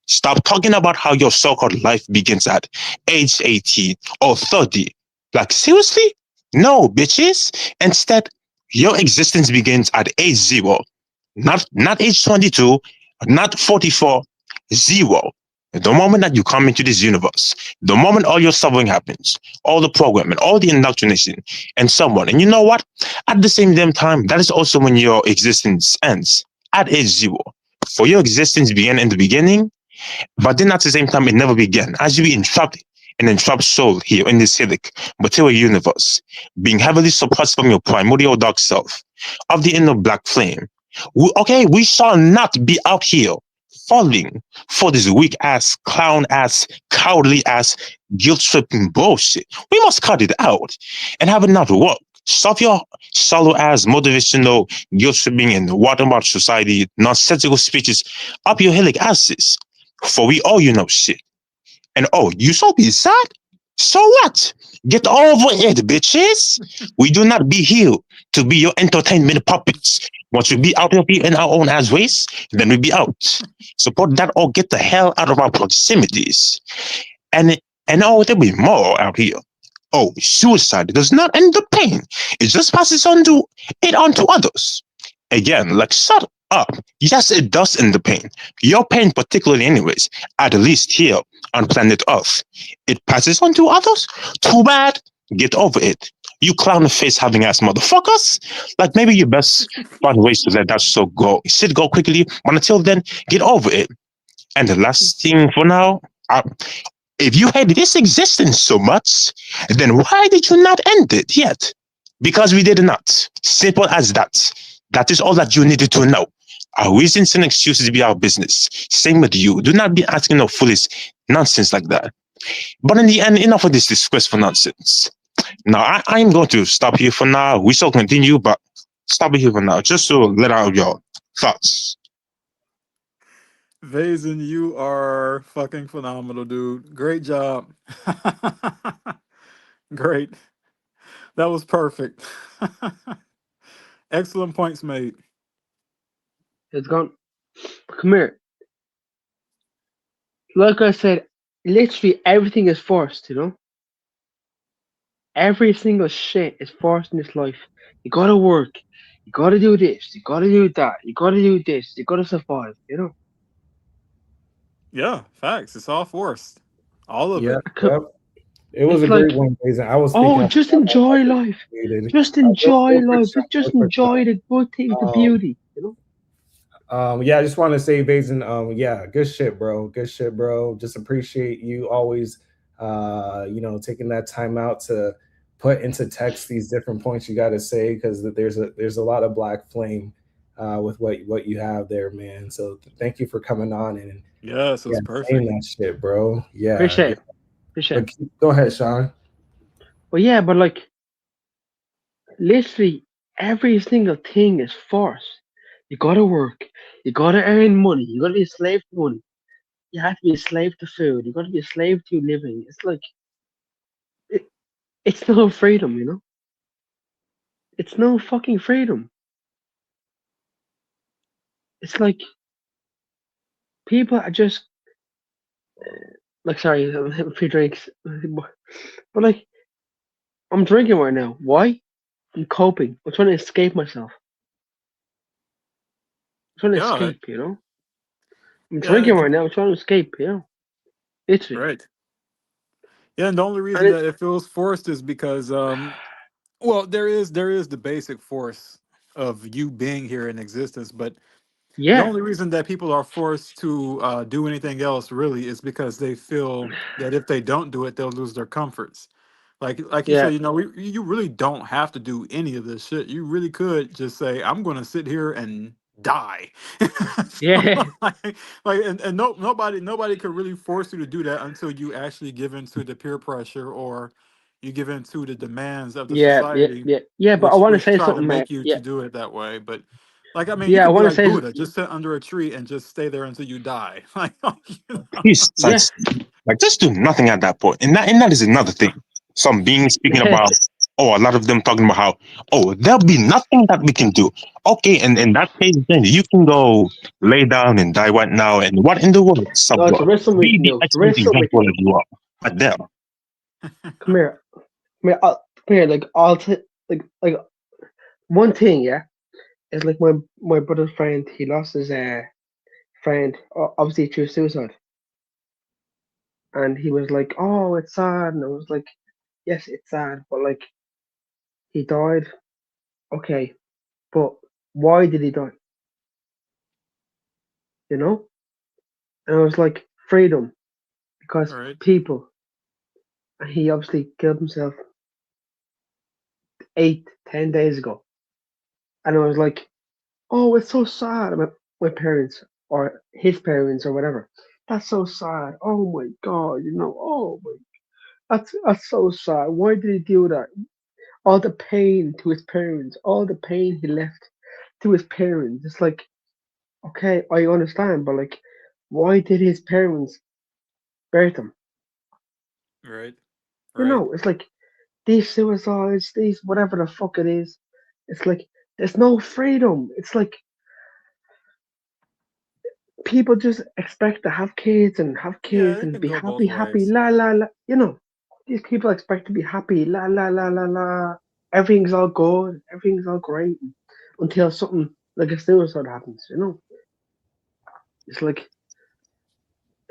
Stop talking about how your so-called life begins at age 18 or 30. Like, seriously? No, bitches. Instead, your existence begins at age 0. Not age 22, not 44, 0. The moment that you come into this universe, the moment all your suffering happens, all the programming, all the indoctrination, and so on. And you know what? At the same damn time, that is also when your existence ends, at age 0. For your existence began in the beginning, but then at the same time, it never began. As you be entrapped, an entrapped soul here in this helic material universe, being heavily suppressed from your primordial dark self, of the inner black flame. We shall not be out here falling for this weak ass, clown ass, cowardly ass, guilt tripping bullshit. We must cut it out and have another work. Stop your shallow ass motivational guilt tripping and what about society nonsensical speeches up your hilly asses. For we all you know shit. And oh, you so be sad? So what? Get over it, bitches. We do not be here to be your entertainment puppets. Once we be out of here in our own ass ways, then we be out. Support that or get the hell out of our proximities. And oh, there'll be more out here. Oh, suicide does not end the pain. It just passes on to others. Again, like shut up. Yes, it does end the pain. Your pain particularly anyways, at least here on planet Earth. It passes on to others? Too bad. Get over it. You clown face having ass motherfuckers. Like maybe you best find ways to let that shit go. Shit go quickly, but until then, get over it. And the last thing for now, if you hate this existence so much, then why did you not end it yet? Because we did not. Simple as that. That is all that you needed to know. Our reasons and excuses be our business. Same with you. Do not be asking no foolish nonsense like that. But in the end, enough of this disgraceful nonsense. Now, I am going to stop here for now. We shall continue, but stop it here for now, just to let out your thoughts. Vayzan, you are fucking phenomenal, dude. Great job. Great. That was perfect. Excellent points made. It's gone. Come here. Like I said, literally everything is forced, you know? Every single shit is forced in this life. You gotta work. You gotta do this. You gotta do that. You gotta do this. You gotta survive, you know? Yeah, facts. It's all forced. All of Yeah, it. yep. It was It's a great like, one, Jason. I was thinking oh, of just enjoy life. Just enjoy real quick, life. Sean, Just real quick, enjoy the good things, the beauty, you know? yeah, I just want to say, Basin, yeah, good shit, bro. Good shit, bro. Just appreciate you always, taking that time out to put into text these different points you got to say, because there's a lot of black flame with what you have there, man. So thank you for coming on and Yes, it was saying perfect. that shit, bro. Yeah, Appreciate yeah. it. Appreciate But it. go ahead, Sean. But yeah, but like, literally every single thing is forced. You gotta work. You gotta earn money. You gotta be a slave to money. You have to be a slave to food. You gotta be a slave to living. It's like it, it's no freedom, you know. It's no fucking freedom. It's like people are just like sorry, I'm having a few drinks, but like I'm drinking right now. Why? I'm coping. I'm trying to escape myself. I'm trying to Yeah, escape, you know. I'm yeah, drinking right now. I'm trying to escape, you know. Literally. right. Yeah, and the only reason And it, that it feels forced is because well, there is the basic force of you being here in existence, but the yeah, only reason that people are forced to do anything else really is because they feel that if they don't do it, they'll lose their comforts. Like you yeah, said, you really don't have to do any of this shit. You really could just say, "I'm going to sit here and die." yeah, And no, nobody could really force you to do that until you actually give in to the peer pressure or you give in to the demands of the yeah, yeah, society, yeah, yeah. But I which want to which say try to something, mate. make you Yeah, to do it that way. But like, I mean, you yeah. I could be want to like say, Buddha, just sit under a tree and just stay there until you die. Please, yeah, like just do nothing at that point. And that is another thing. Some beings speaking about, a lot of them talking about how, there'll be nothing that we can do. Okay, and in that case, then you can go lay down and die right now. And what in the world, no, suffer? there is something we Be can the do. There excellent is something we can example do. that you are. But there, Come here, come here. Come here. Like like one thing. Yeah, is like my brother's friend. He lost his friend, obviously through suicide, and he was like, "Oh, it's sad," and I was like, "Yes, it's sad, but like he died. Okay, but why did he die? You know?" And I was like, "Freedom, because Right. people." And he obviously killed himself 8, 10 days ago, and I was like, "Oh, it's so sad." My parents, or his parents or whatever. That's so sad. Oh my god, oh my, that's so sad. Why did he do that? All the pain to his parents, all the pain he left to his parents. It's like, okay, I understand, but like, why did his parents bury him? Right. You Right. know, it's like these suicides, these whatever the fuck it is. It's like there's no freedom. It's like people just expect to have kids and have Yeah, kids it and can be go both happy, happy, ways. la la la. These people expect to be happy, la la la la la. Everything's all good, everything's all great until something like a suicide happens. It's like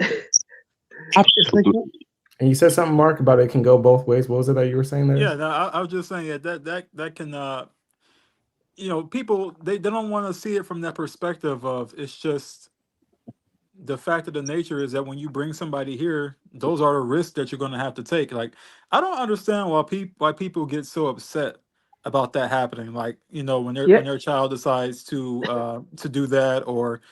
it's like Absolutely. And you said something, Mark, about it can go both ways. What was it that you were saying there? Yeah, no, I was just saying, yeah, that can people they don't want to see it from that perspective of it's just the fact of the nature is that when you bring somebody here, those are the risks that you're going to have to take. Like, I don't understand why people get so upset about that happening. Like, yeah, when their child decides to do that, or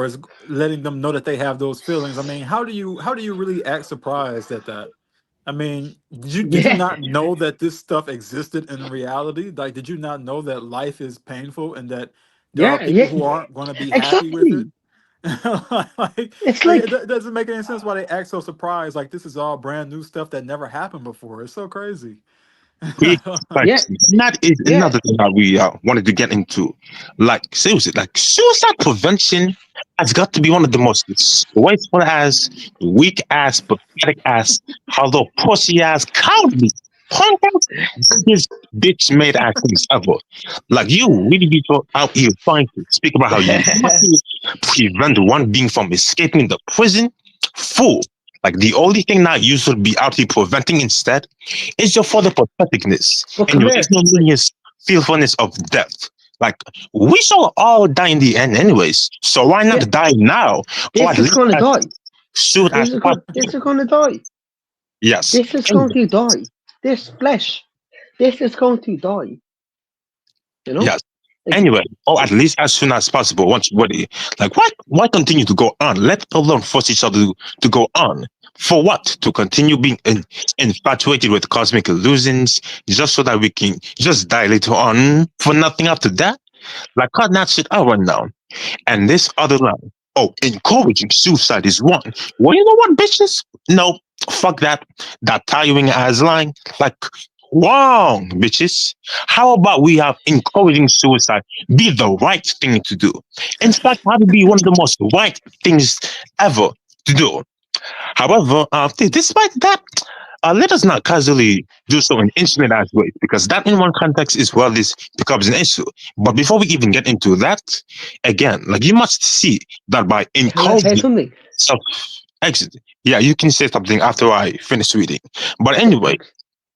is letting them know that they have those feelings. I mean, how do you really act surprised at that? I mean, did you yeah, not know that this stuff existed in reality? Like, did you not know that life is painful and that there are yeah, people yeah. who aren't going to be happy with it? Exactly. like, It's like it like doesn't make any sense why they act so surprised. Like, this is all brand new stuff that never happened before. It's so crazy. yeah, Precisely. And that is yeah, another thing that we wanted to get into. Like, seriously, like suicide prevention has got to be one of the most wasteful ass, weak ass, pathetic ass, hollow pussy ass, cowardly, punk ass, biggest bitch made ass things ever. Like, you really be out here trying to speak about how you want to prevent one being from escaping the prison. Fool. Like, the only thing that you should be out here preventing instead is your further patheticness but and come your here. ignominious fearfulness of death. Like, we shall all die in the end, anyways. So why Yeah, not die now, or this at is least gonna as die. soon as possible? This is gonna die. Yes. This is going Anyway, to die. This flesh. This is going to die. yes. Like, Anyway, or at least as soon as possible once you're ready. Like, why continue to go on? Let alone force each other to go on. For what? To continue being infatuated with cosmic illusions just so that we can just die later on for nothing after that? Like, cut that shit out right now. And this other line, oh, encouraging suicide is one. Well, you know what, bitches? No, fuck that. That tiring ass line. Like, wrong, bitches. How about we have encouraging suicide be the right thing to do? In fact, have it be one of the most right things ever to do. However, despite that, let us not casually do so in intimate as ways, because that in one context is well this becomes an issue. But before we even get into that, again, like you must see that by can I say encouraging something? self exit. Yeah, you can say something after I finish reading. But Okay, anyway, thanks.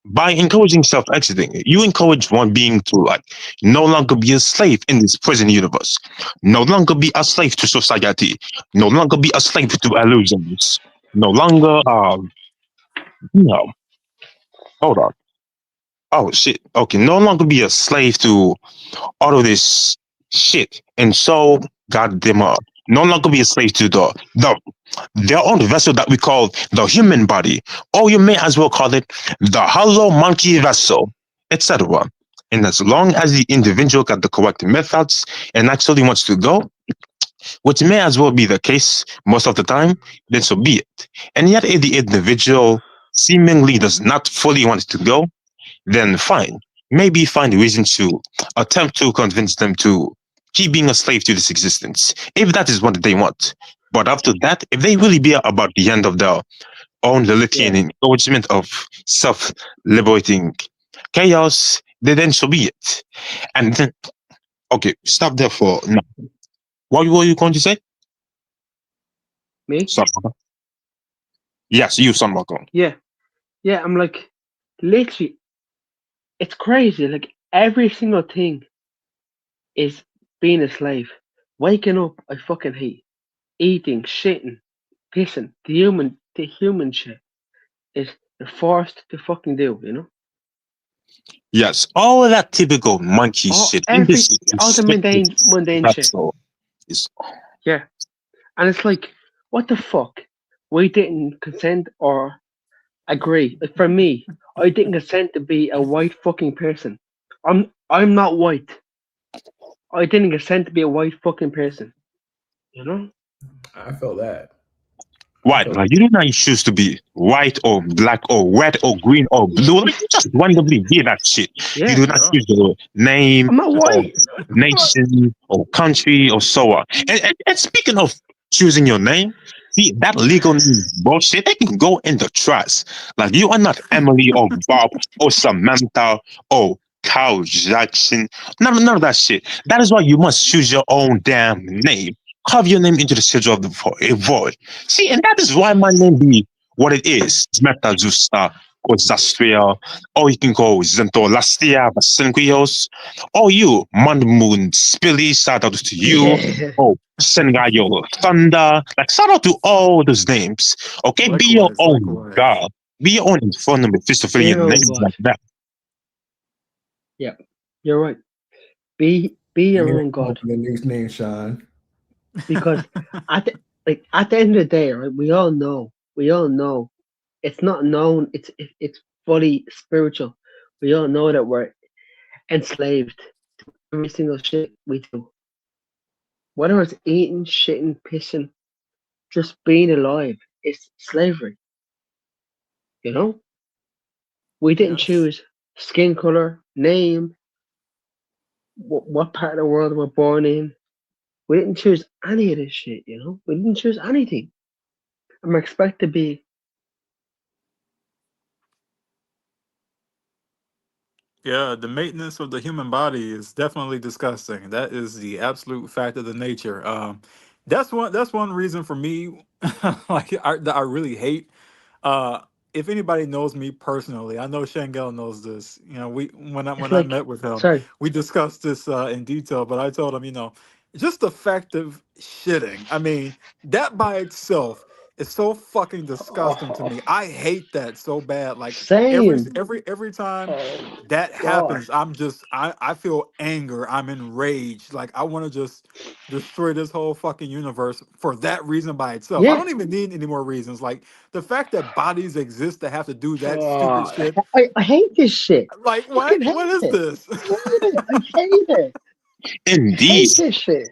by encouraging self exiting, you encourage one being to like no longer be a slave in this prison universe, no longer be a slave to society, no longer be a slave to illusions, no longer no, hold on. Oh shit. Okay, no longer be a slave to all of this shit. And so goddamn no longer be a slave to their own vessel that we call the human body. Or you may as well call it the hollow monkey vessel, etc. And as long as the individual got the correct methods and actually wants to go, which may as well be the case most of the time, then so be it. And yet if the individual seemingly does not fully want to go, then fine. Maybe find a reason to attempt to convince them to keep being a slave to this existence, if that is what they want. But after that, if they really be about the end of their own lility and Yeah, encouragement of self-liberating chaos, then so be it. And then, okay, stop there for now. What were you going to say? me? Son Marco? Yes, you, Son Marco. Yeah, yeah. I'm like, literally, it's crazy. Like every single thing is being a slave. Waking up, I fucking hate. Eating, shitting, pissing. The human shit is you're forced to fucking do. Yes, all of that typical monkey All shit in every this all the restricted mundane shit. vessel is Yeah. And it's like, what the fuck? We didn't consent or agree. Like for me, I didn't consent to be a white fucking person. I'm not white. I didn't consent to be a white fucking person. You know? I feel that. White, like you did not choose to be white or black or red or green or blue. Like, you just randomly be that shit. Yeah. You do not Yeah. choose your name I'm not or white. nation or country or so on. And speaking of choosing your name, see that legal name bullshit, they can go in the trash. Like you are not Emily or Bob or Samantha or Carl Jackson. None of that shit. That is why you must choose your own damn name. Carve your name into the schedule of the void. See, and that is why my name be what it is. Meta Justa, Zastria, or you can go Zento Lastia, Basenquios, or you, Moon Spilly, shout out to you. Yeah. Oh, Sengayo Thunder, like shout out to all those names. Okay, be your Likewise, own likewise. God. Be your own infernal Mephistophelian Be your own names God. like that. Yeah, you're right. Be your own God. The new name, Shaun. Because at the end of the day, right, we all know, it's not known, it's fully spiritual. We all know that we're enslaved to every single shit we do. Whether it's eating, shitting, pissing, just being alive, it's slavery. You know? We didn't Yes. choose skin color, name, what part of the world we're born in. We didn't choose any of this shit, you know? We didn't choose anything. And we're expected to be. Yeah, the maintenance of the human body is definitely disgusting. That is the absolute fact of the nature. That's one reason for me, that I really hate. Uh, if anybody knows me personally, I know Shangel knows this. You know, It's when I like, met with him, sorry, we discussed this in detail. But I told him, just the fact of shitting. I mean, that by itself is so fucking disgusting to oh, me. I hate that so bad. Like every same. every time Oh that God. happens, I feel anger. I'm enraged. Like I want to just destroy this whole fucking universe for that reason by itself. I Yeah. don't even need any more reasons. Like the fact that bodies exist to have to do that stupid Oh, shit. I hate this shit. Like Fucking what? hate What is it. this? Hate it. I hate it. Indeed. Hate this shit.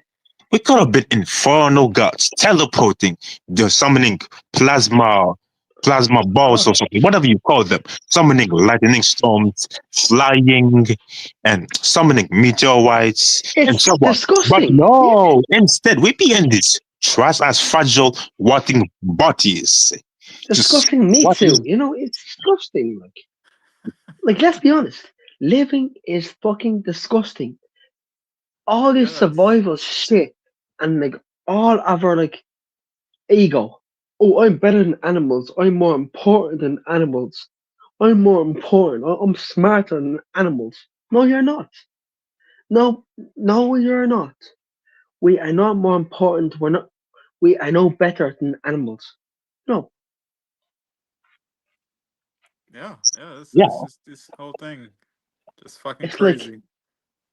We could have been infernal gods, teleporting, just summoning plasma balls Oh, or something, whatever you call them, summoning lightning storms, flying, and summoning meteorites, and it's so on. But disgusting. Yeah. no, instead, we be in this trash as fragile, rotting bodies. Just Disgusting meat what is suit. You know, it's disgusting. Like let's be honest. Living is fucking disgusting. All this Yes. survival shit and like all of our like ego. Oh, I'm better than animals. I'm more important than animals. I'm more important. I'm smarter than animals. No, you're not. No, no, you're not. We are not more important. We're not. We are no better than animals. No, Yeah. Yeah. yeah. It's just this whole thing just fucking it's like crazy.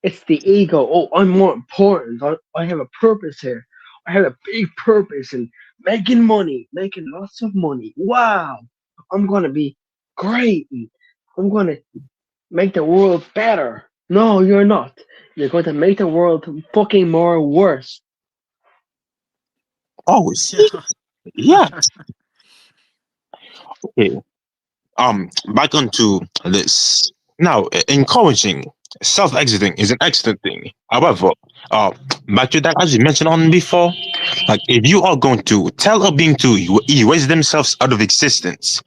it's the ego. Oh, I'm more important. I have a purpose here. I have a big purpose in making money, making lots of money. Wow, I'm gonna be great. And I'm gonna make the world better. No, you're not. You're going to make the world fucking more worse. Oh, Yeah. see? Yeah. Okay. Back onto this. Now, encouraging self-exiting is an excellent thing. However, uh, back to that, as you mentioned on before, like if you are going to tell a being to erase themselves out of existence,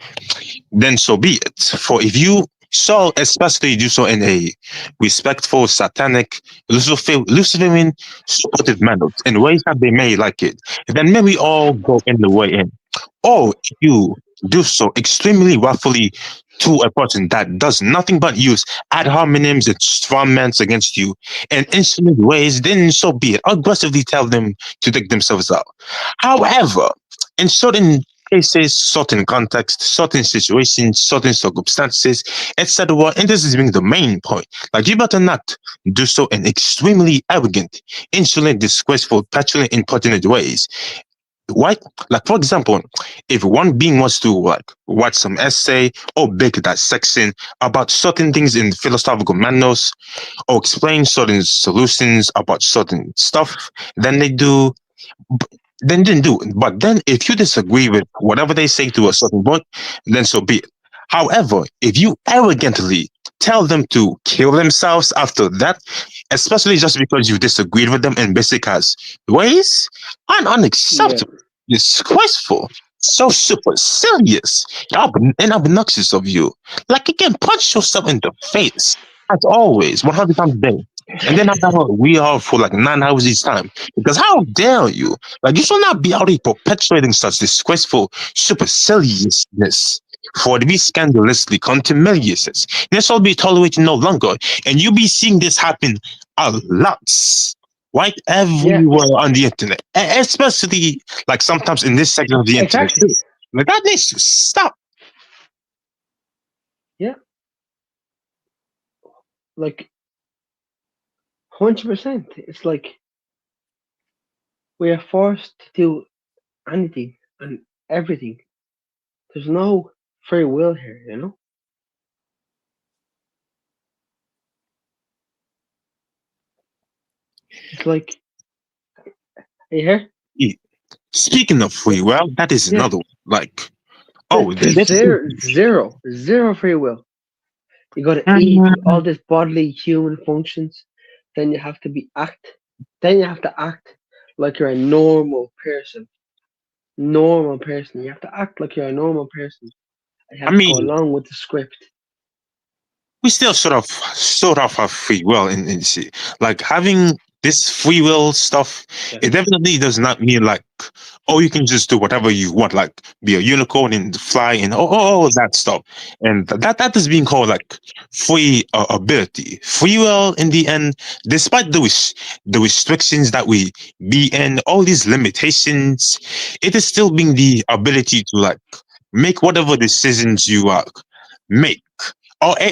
then so be it. For if you so especially do so in a respectful, satanic, Luciferian supportive manner, in ways that they may like it, then may we all go in the way in. Or if you do so extremely roughly to a person that does nothing but use ad hominems and strawmans against you in instrument ways, then so be it. Aggressively tell them to take themselves out. However, in certain cases, certain contexts, certain situations, certain circumstances, etc. And this is being the main point. Like you better not do so in extremely arrogant, insolent, disgraceful, petulant, impertinent ways. Right? Like, for example, if one being wants to like write some essay or big that section about certain things in philosophical manuals or explain certain solutions about certain stuff, then they do then do it. But then if you disagree with whatever they say to a certain point, then so be it. However, if you arrogantly tell them to kill themselves after that, especially just because you disagreed with them in basic as ways, unacceptable, disgraceful, so supercilious, and obnoxious of you. Like you can punch yourself in the face, as always, 100 times a day. And then we are for like 9 hours each time. Because how dare you? Like, you should not be out here perpetuating such disgraceful superciliousness for it to be scandalously contumelious. This will be tolerated no longer. And you be seeing this happen a lot. Right? Everywhere on the internet. Especially, like, sometimes in this section of the internet. Exactly. Like, that needs to stop. Yeah. Like, 100%. It's like we are forced to do anything and everything. There's no free will here, you know? It's like, are you here? Speaking of free will, that is another one. Like, There's zero free will. You gotta eat all this bodily human functions. Then you have to Then you have to act like you're a normal person. Normal person. You have to act like you're a normal person. You have to go along with the script. We still sort of have free will in see. Like having this free will stuff, it definitely does not mean like, oh, you can just do whatever you want, like be a unicorn and fly and all that stuff. And that is being called like free ability. Free will in the end, despite the restrictions that we be in, all these limitations, it is still being the ability to like make whatever decisions you make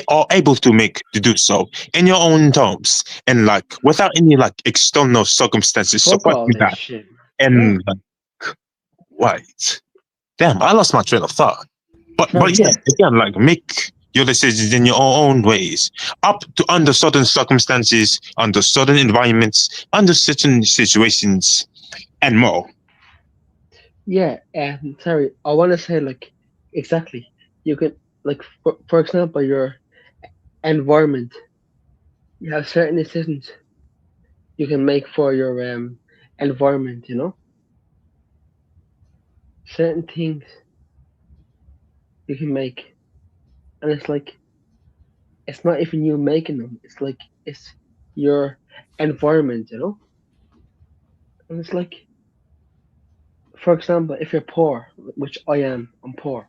or able to make to do so in your own terms and like without any like external circumstances supporting that. Shit. And like, wait, damn, I lost my train of thought. But yes, again, like make your decisions in your own ways, up to under certain circumstances, under certain environments, under certain situations, and more. Yeah, sorry, I want to say like exactly. You can like for example, your environment. You have certain decisions you can make for your environment. You know, certain things you can make, and it's like it's not even you making them. It's like it's your environment. You know, and it's like, for example, if you're poor, which I am, I'm poor.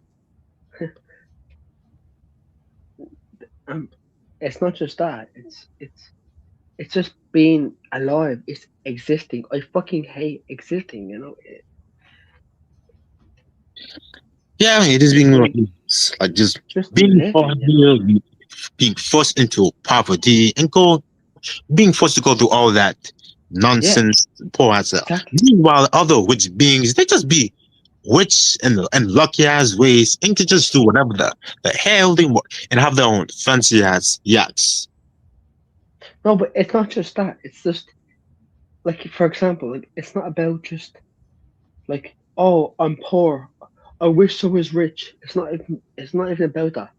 It's not just that. It's just being alive. It's existing. I fucking hate existing. You know. Yeah, it is being like just being living, you know? being forced into poverty and being forced to go through all that nonsense, poor as hell. Exactly. Meanwhile, other rich beings, they just be rich and lucky ass ways and can just do whatever the hell they want and have their own fancy ass yachts. No, but it's not just that. It's just like, for example, like it's not about just like, oh, I'm poor. I wish I was rich. It's not even. It's not even about that.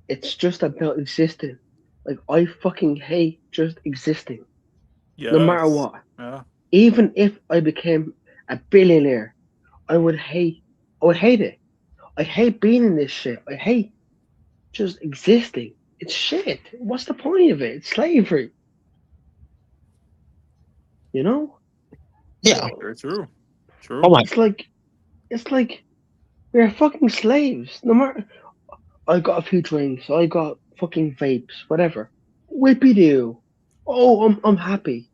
It's just about existing. Like I fucking hate just existing. No matter what. Yeah. Even if I became a billionaire, I would hate it. I hate being in this shit. I hate just existing. It's shit. What's the point of it? It's slavery. You know? Yeah. Very true. True. Oh my. It's like we're fucking slaves. No matter I got a few drinks, I got fucking vapes, whatever. Whippy doo. Oh, I'm happy.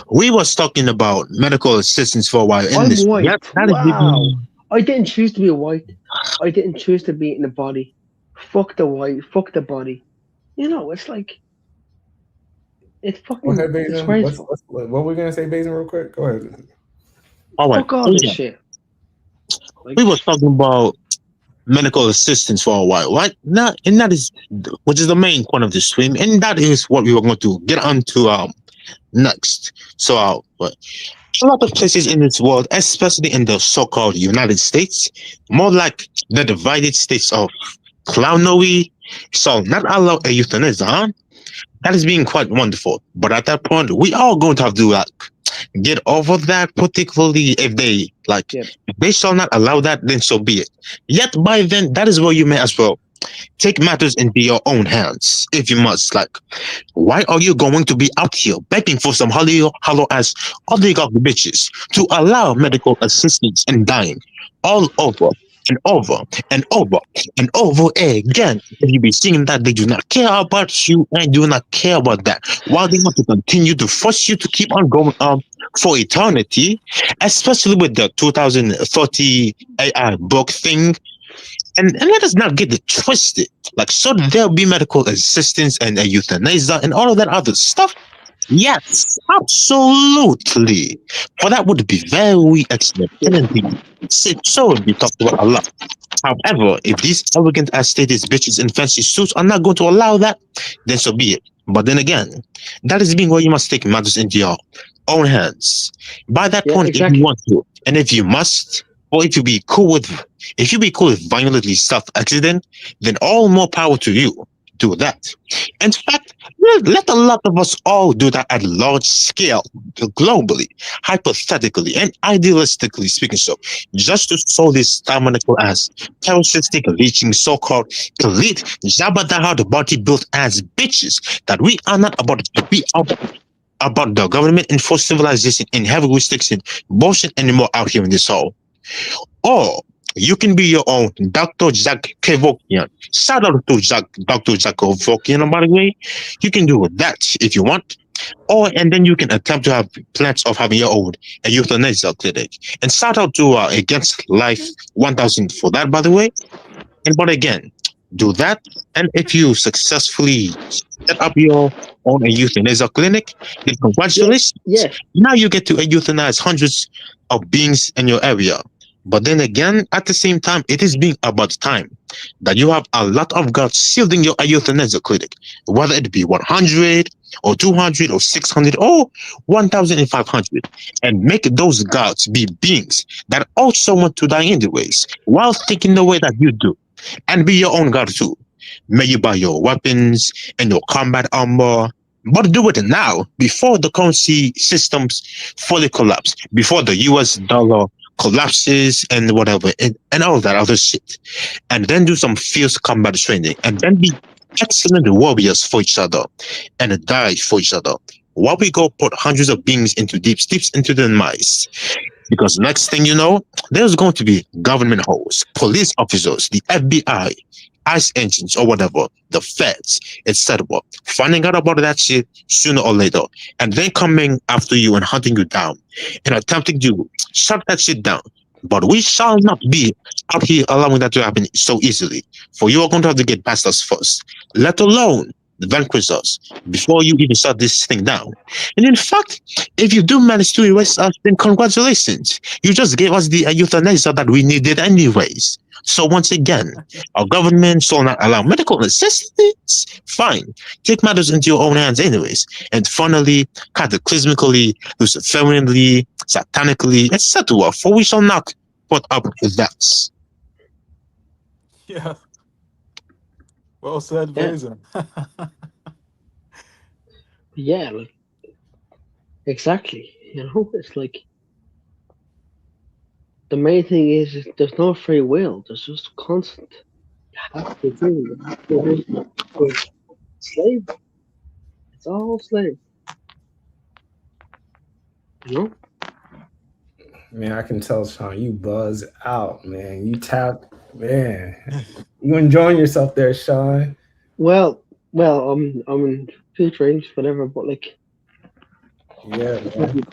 We was talking about medical assistance for a while in I'm this. white. Yeah, Wow. I didn't choose to be white. I didn't choose to be in the body. Fuck the white. Fuck the body. You know, it's like it's fucking Go ahead, Vayzan. disgraceful. What were we gonna say, Vayzan, real quick? Go ahead. All right. Fuck all this shit. Like, We were talking about medical assistance for a while, right? Now, and that is, which is the main point of the stream, and that is what we were going to get onto next. So, a lot of places in this world, especially in the so-called United States, more like the divided states of clownery, so not allow a euthanasia. Huh? That is being quite wonderful. But at that point, we are going to have to get over that, particularly if they Yep. if they shall not allow that, then so be it. Yet by then, that is where you may as well take matters into your own hands, if you must. Like, why are you going to be out here begging for some hollow ass oligarch bitches to allow medical assistance and dying all over and over and over and over again? If you be seeing that they do not care about you and do not care about that, while they want to continue to force you to keep on going for eternity, especially with the 2030 AI book thing. And let us not get it twisted. Like, so there'll be medical assistance and euthanasia and all of that other stuff. Yes, absolutely. For that would be very excellent. And indeed, so would be talked about a lot. However, if these arrogant ass status bitches in fancy suits are not going to allow that, then so be it. But then again, that is being where you must take matters into your own hands. By that point, if you want to, and if you must, or if you be cool with violently self-accident, then all more power to you. Do that. In fact, let a lot of us all do that at large scale, globally, hypothetically, and idealistically speaking. So, just to solve this tyrannical ass, parasitic, leeching, so-called elite, Jabba the body built ass bitches that we are not about to be out about the government enforced civilization and heavy restriction bullshit anymore out here in this hole. Or you can be your own Dr. Jack Kevokian. Shout out to Dr. Jack Kevokian, by the way. You can do that if you want. And then you can attempt to have plans of having your own euthanasia clinic. And shout out to Against Life 1000 for that, by the way. But again, do that. And if you successfully set up your own euthanasia clinic, then congratulations. Yeah. Now you get to euthanize hundreds of beings in your area. But then again, at the same time, it is being about time that you have a lot of guards shielding your euthanasia clinic, whether it be 100 or 200 or 600 or 1,500, and make those guards be beings that also want to die anyways, while thinking the way that you do, and be your own guard too. May you buy your weapons and your combat armor, but do it now, before the currency systems fully collapse, before the US dollar collapses and whatever, and all that other shit. And then do some fierce combat training, and then be excellent warriors for each other, and die for each other. While we go put hundreds of beings into deep steeps into the mice. Because next thing you know, there's going to be government holes, police officers, the FBI, ICE engines or whatever, the feds, etc. Finding out about that shit sooner or later, and then coming after you and hunting you down and attempting to shut that shit down. But we shall not be out here allowing that to happen so easily. For you are going to have to get past us first, let alone vanquish us before you even shut this thing down. And in fact, if you do manage to erase us, then congratulations. You just gave us the euthanasia that we needed anyways. So once again, our government shall not allow medical assistance. Fine. Take matters into your own hands anyways. And finally, cataclysmically, luciferianly, satanically, etc. For we shall not put up with that. Yeah. Well said, Vayzan. Yeah, like, exactly. You know, it's like the main thing is there's no free will. There's just constant. You have to do. You have to do. Slave. It's all slave. You know. Man, I can tell, Shaun, you buzz out, man. You tap, man. You enjoying yourself there, Shaun? Well, I'm in field range, whatever, but like, yeah, man.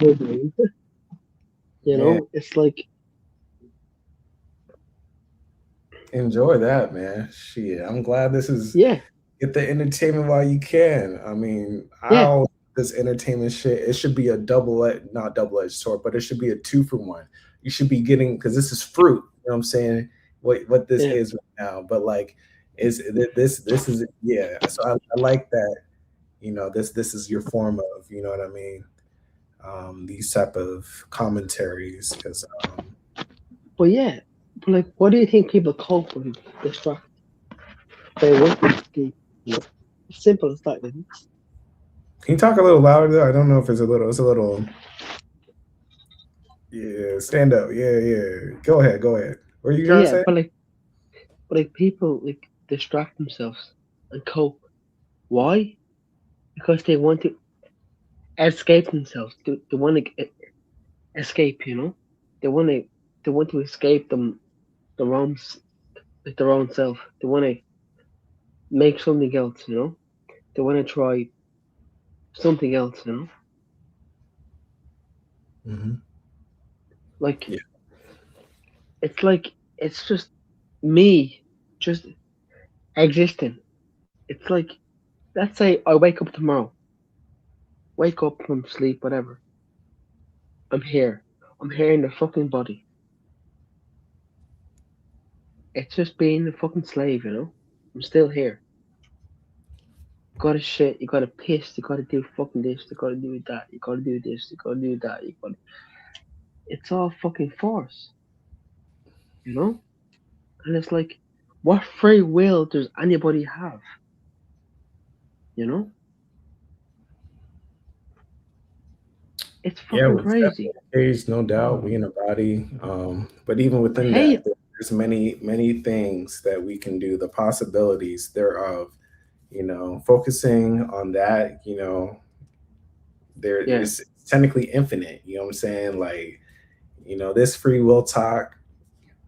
You know, it's like enjoy that, man. Shit, I'm glad this is get the entertainment while you can. I mean, yeah. this entertainment shit, it should be a not double-edged sword, but it should be a 2-for-1. You should be getting, because this is fruit. You know what I'm saying? What this is right now, but like, this is yeah. So I like that. You know, this is your form of, you know what I mean? These type of commentaries, because But yeah, but like, what do you think people cope with distract? They want to escape. You know? It's simple as that. Isn't it? can you talk a little louder though? I don't know if it's a little. Yeah, stand up. Yeah. Go ahead. What are you trying to Yeah, say? but like people like distract themselves and cope. Why? Because they want to escape themselves. They want to escape. You know, they want to escape their own like their own self. They want to make something else. You know, they want to try something else. You know, Mm-hmm. like Yeah. it's just me, just existing. It's like, let's say I wake up tomorrow, wake up from sleep, whatever. I'm here. I'm here in the fucking body. It's just being a fucking slave, you know? I'm still here. You gotta shit, you gotta piss, you gotta do fucking this, you gotta do that, you gotta do this, you gotta do that, you gotta. It's all fucking force, you know? And it's like, what free will does anybody have? You know? It's Yeah, fucking well, it's definitely crazy. a cage, no doubt. We in a body, but even I within hate that, it. there's many things that we can do. The possibilities thereof, you know, focusing on that, you know, there Yeah, is technically infinite. You know what I'm saying? Like, you know, this free will talk.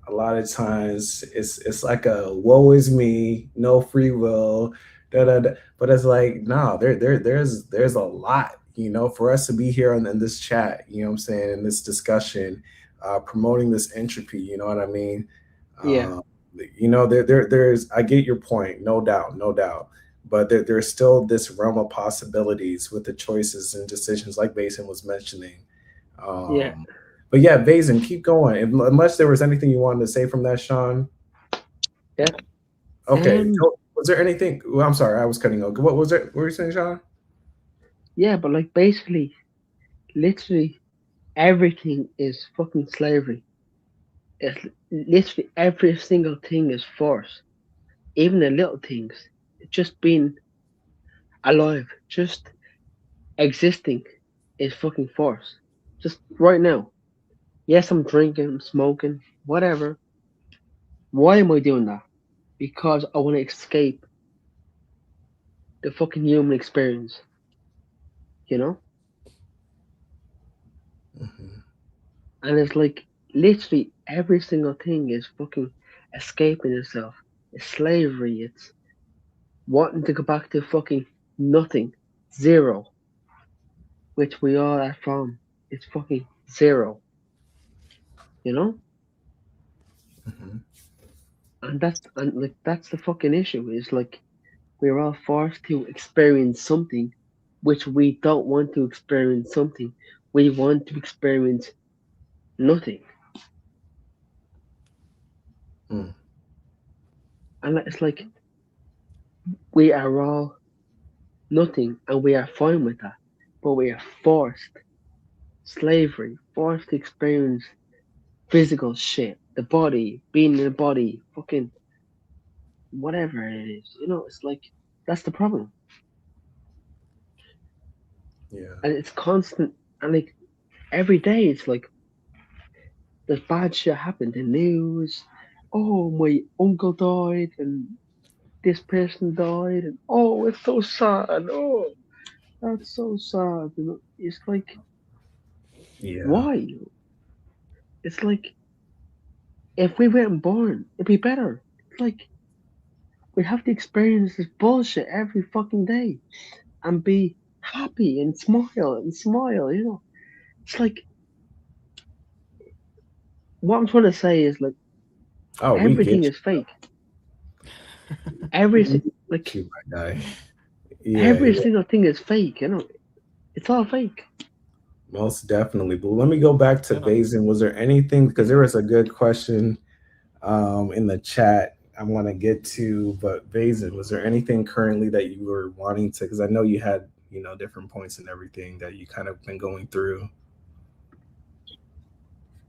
A lot of times, it's like a woe is me, no free will, da da da. But it's like, no, there's a lot, you know, for us to be here in this chat. You know what I'm saying? In this discussion, promoting this entropy. You know what I mean? yeah, Um, you know, there's. I get your point, no doubt, no doubt. But there's still this realm of possibilities with the choices and decisions, like Basin was mentioning. yeah. Um, but yeah, Vayzan, keep going. Unless there was anything you wanted to say from that, Shaun. Yeah. Okay. Um, So was there anything? Well, I'm sorry, I was cutting off. What was it? What were you saying, Shaun? yeah, but like basically, literally everything is fucking slavery. It's literally every single thing is force. Even the little things. Just being alive, just existing is fucking force. Just right now. Yes, I'm drinking, I'm smoking, whatever. Why am I doing that? Because I want to escape the fucking human experience, you know? Mhm. And it's like literally every single thing is fucking escaping yourself. It's slavery. It's wanting to go back to fucking nothing, zero, which we all are from. It's fucking zero, you know. Mhm. And like that's the fucking issue. Is like we're all forced to experience something, which we don't want to experience. Something we want to experience nothing, Mm. and it's like we are all nothing, and we are fine with that. But we are forced slavery, forced to experience physical shit, the body, being in the body, fucking whatever it is. You know, it's like that's the problem, Yeah. and it's constant. And like every day, it's like there's bad shit happened. The news. Oh, my uncle died, and this person died, and oh, it's so sad. Oh, that's so sad. You know, it's like Yeah. why? It's like if we weren't born, it'd be better. It's like we have to experience this bullshit every fucking day and be happy and smile. You know, it's like what I'm trying to say is like Oh, we everything get is fake. Every you. like You, my guy. Yeah. every Yeah. single thing is fake. You know, It's all fake. Most definitely. But let me go back to Vayzan. Was there anything, because there was a good question in the chat I want to get to, but Vayzan, was there anything currently that you were wanting to, because I know you had, different points and everything that you kind of been going through.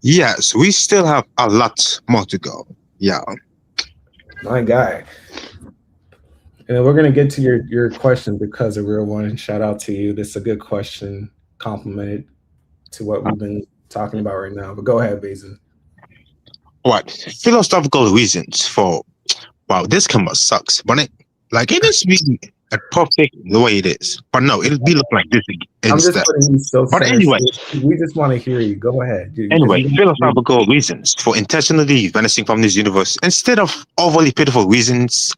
Yes, we still have a lot more to go. Yeah. My guy. And we're going to get to your question because a real one. Shout out to you. This is a good question, complimented to what we've been talking about right now. But go ahead, Vayzan. What philosophical reasons for wow, this camera sucks, but it is really a perfect the way it is. But no, it'll be look like this I'm just instead. putting you so But center anyway, stage. We just want to hear you. Go ahead. Because anyway, philosophical reasons for intentionally vanishing from this universe instead of overly pitiful reasons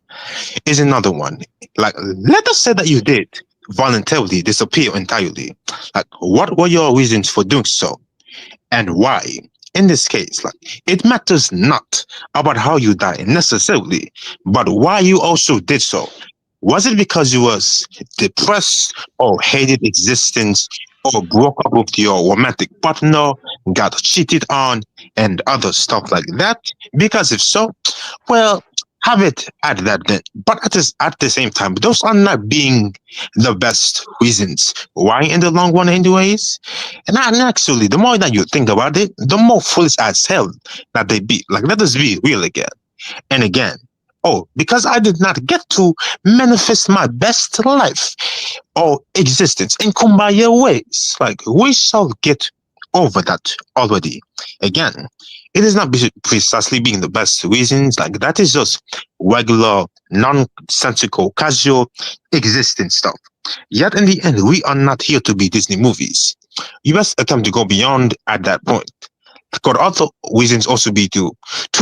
is another one. Like, let us say that you did voluntarily disappear entirely. Like, what were your reasons for doing so? And why? In this case, it matters not about how you die necessarily, but why you also did so. Was it because you was depressed or hated existence or broke up with your romantic partner, got cheated on, and other stuff like that? Because if so, well, have it at that then. But at the same time, those are not being the best reasons. Why in the long run anyways? And actually, the more that you think about it, the more foolish as hell that they be. Like, let us be real again and again. Oh, because I did not get to manifest my best life or existence in kumbaya ways. Like, we shall get over that already. Again, it is not precisely being the best reasons. Like, that is just regular, nonsensical, casual existence stuff. Yet in the end, we are not here to be Disney movies. You must attempt to go beyond at that point. Could other reasons also be to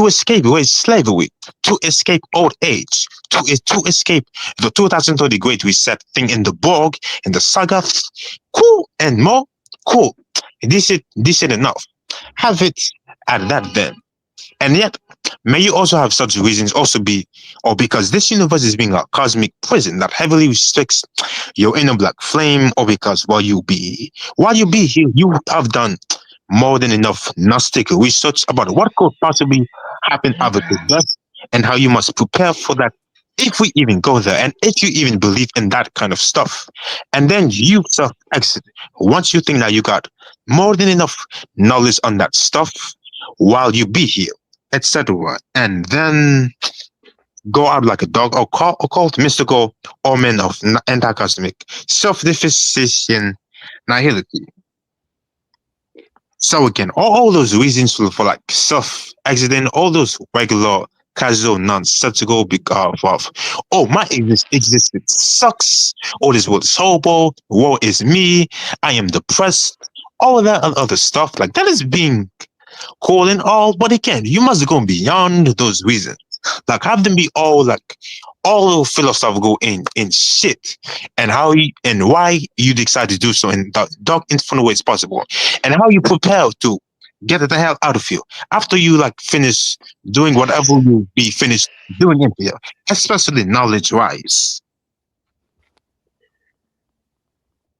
escape wage slavery, to escape old age, to escape the 2030 Great Reset thing in the Borg, in the saga, cool and more cool. This is enough. Have it at that then. And yet, may you also have such reasons also be, or because this universe is being a cosmic prison that heavily restricts your inner black flame, or because while you be here, you have done more than enough Gnostic research about what could possibly happen after the death and how you must prepare for that if we even go there and if you even believe in that kind of stuff. And then you self-exit once you think that you got more than enough knowledge on that stuff while you be here, etc. And then go out like a dog or occult, mystical omen of anti-cosmic self-deficiency nihility. So again, all those reasons for like self-accident, all those regular, casual, nonsensical because of, oh, my existence sucks, oh, this world is horrible, woe is me, I am depressed, all of that other stuff, like that is being cool and all, but again, you must go beyond those reasons. Like have them be all philosophical in shit and and why you decide to do so in the dark infinite ways possible and how you prepare to get the hell out of here after you finish doing whatever you be finished doing in here, especially knowledge wise.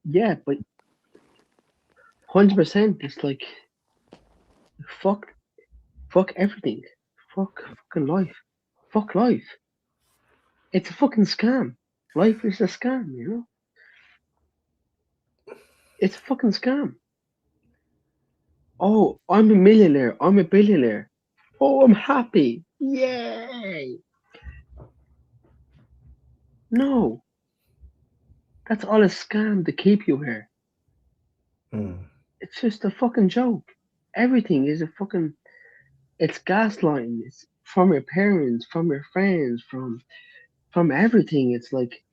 Yeah, but 100%. It's fuck everything. Fuck fucking life. Fuck life. It's a fucking scam. Life is a scam, you know? It's a fucking scam. Oh, I'm a millionaire. I'm a billionaire. Oh, I'm happy. Yay! No. That's all a scam to keep you here. It's just a fucking joke. Everything is a fucking... It's gaslighting. It's from your parents, from your friends, from everything. It's like...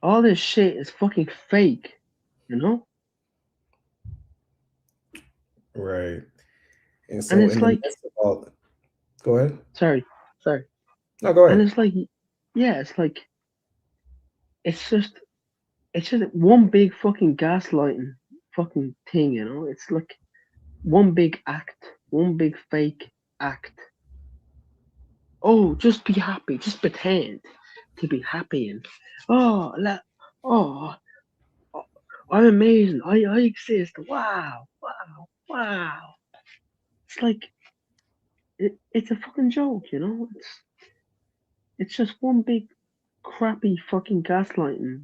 All this shit is fucking fake. You know? Right. And so And it's in the like... midst of all... Go ahead. Sorry. No, go ahead. And it's like... Yeah, it's like... It's just one big fucking gaslighting fucking thing, you know? It's like one big act, one big fake act. Oh, just be happy, just pretend to be happy and oh, I'm amazing. I exist. Wow. It's like it's a fucking joke, you know. It's just one big crappy fucking gaslighting,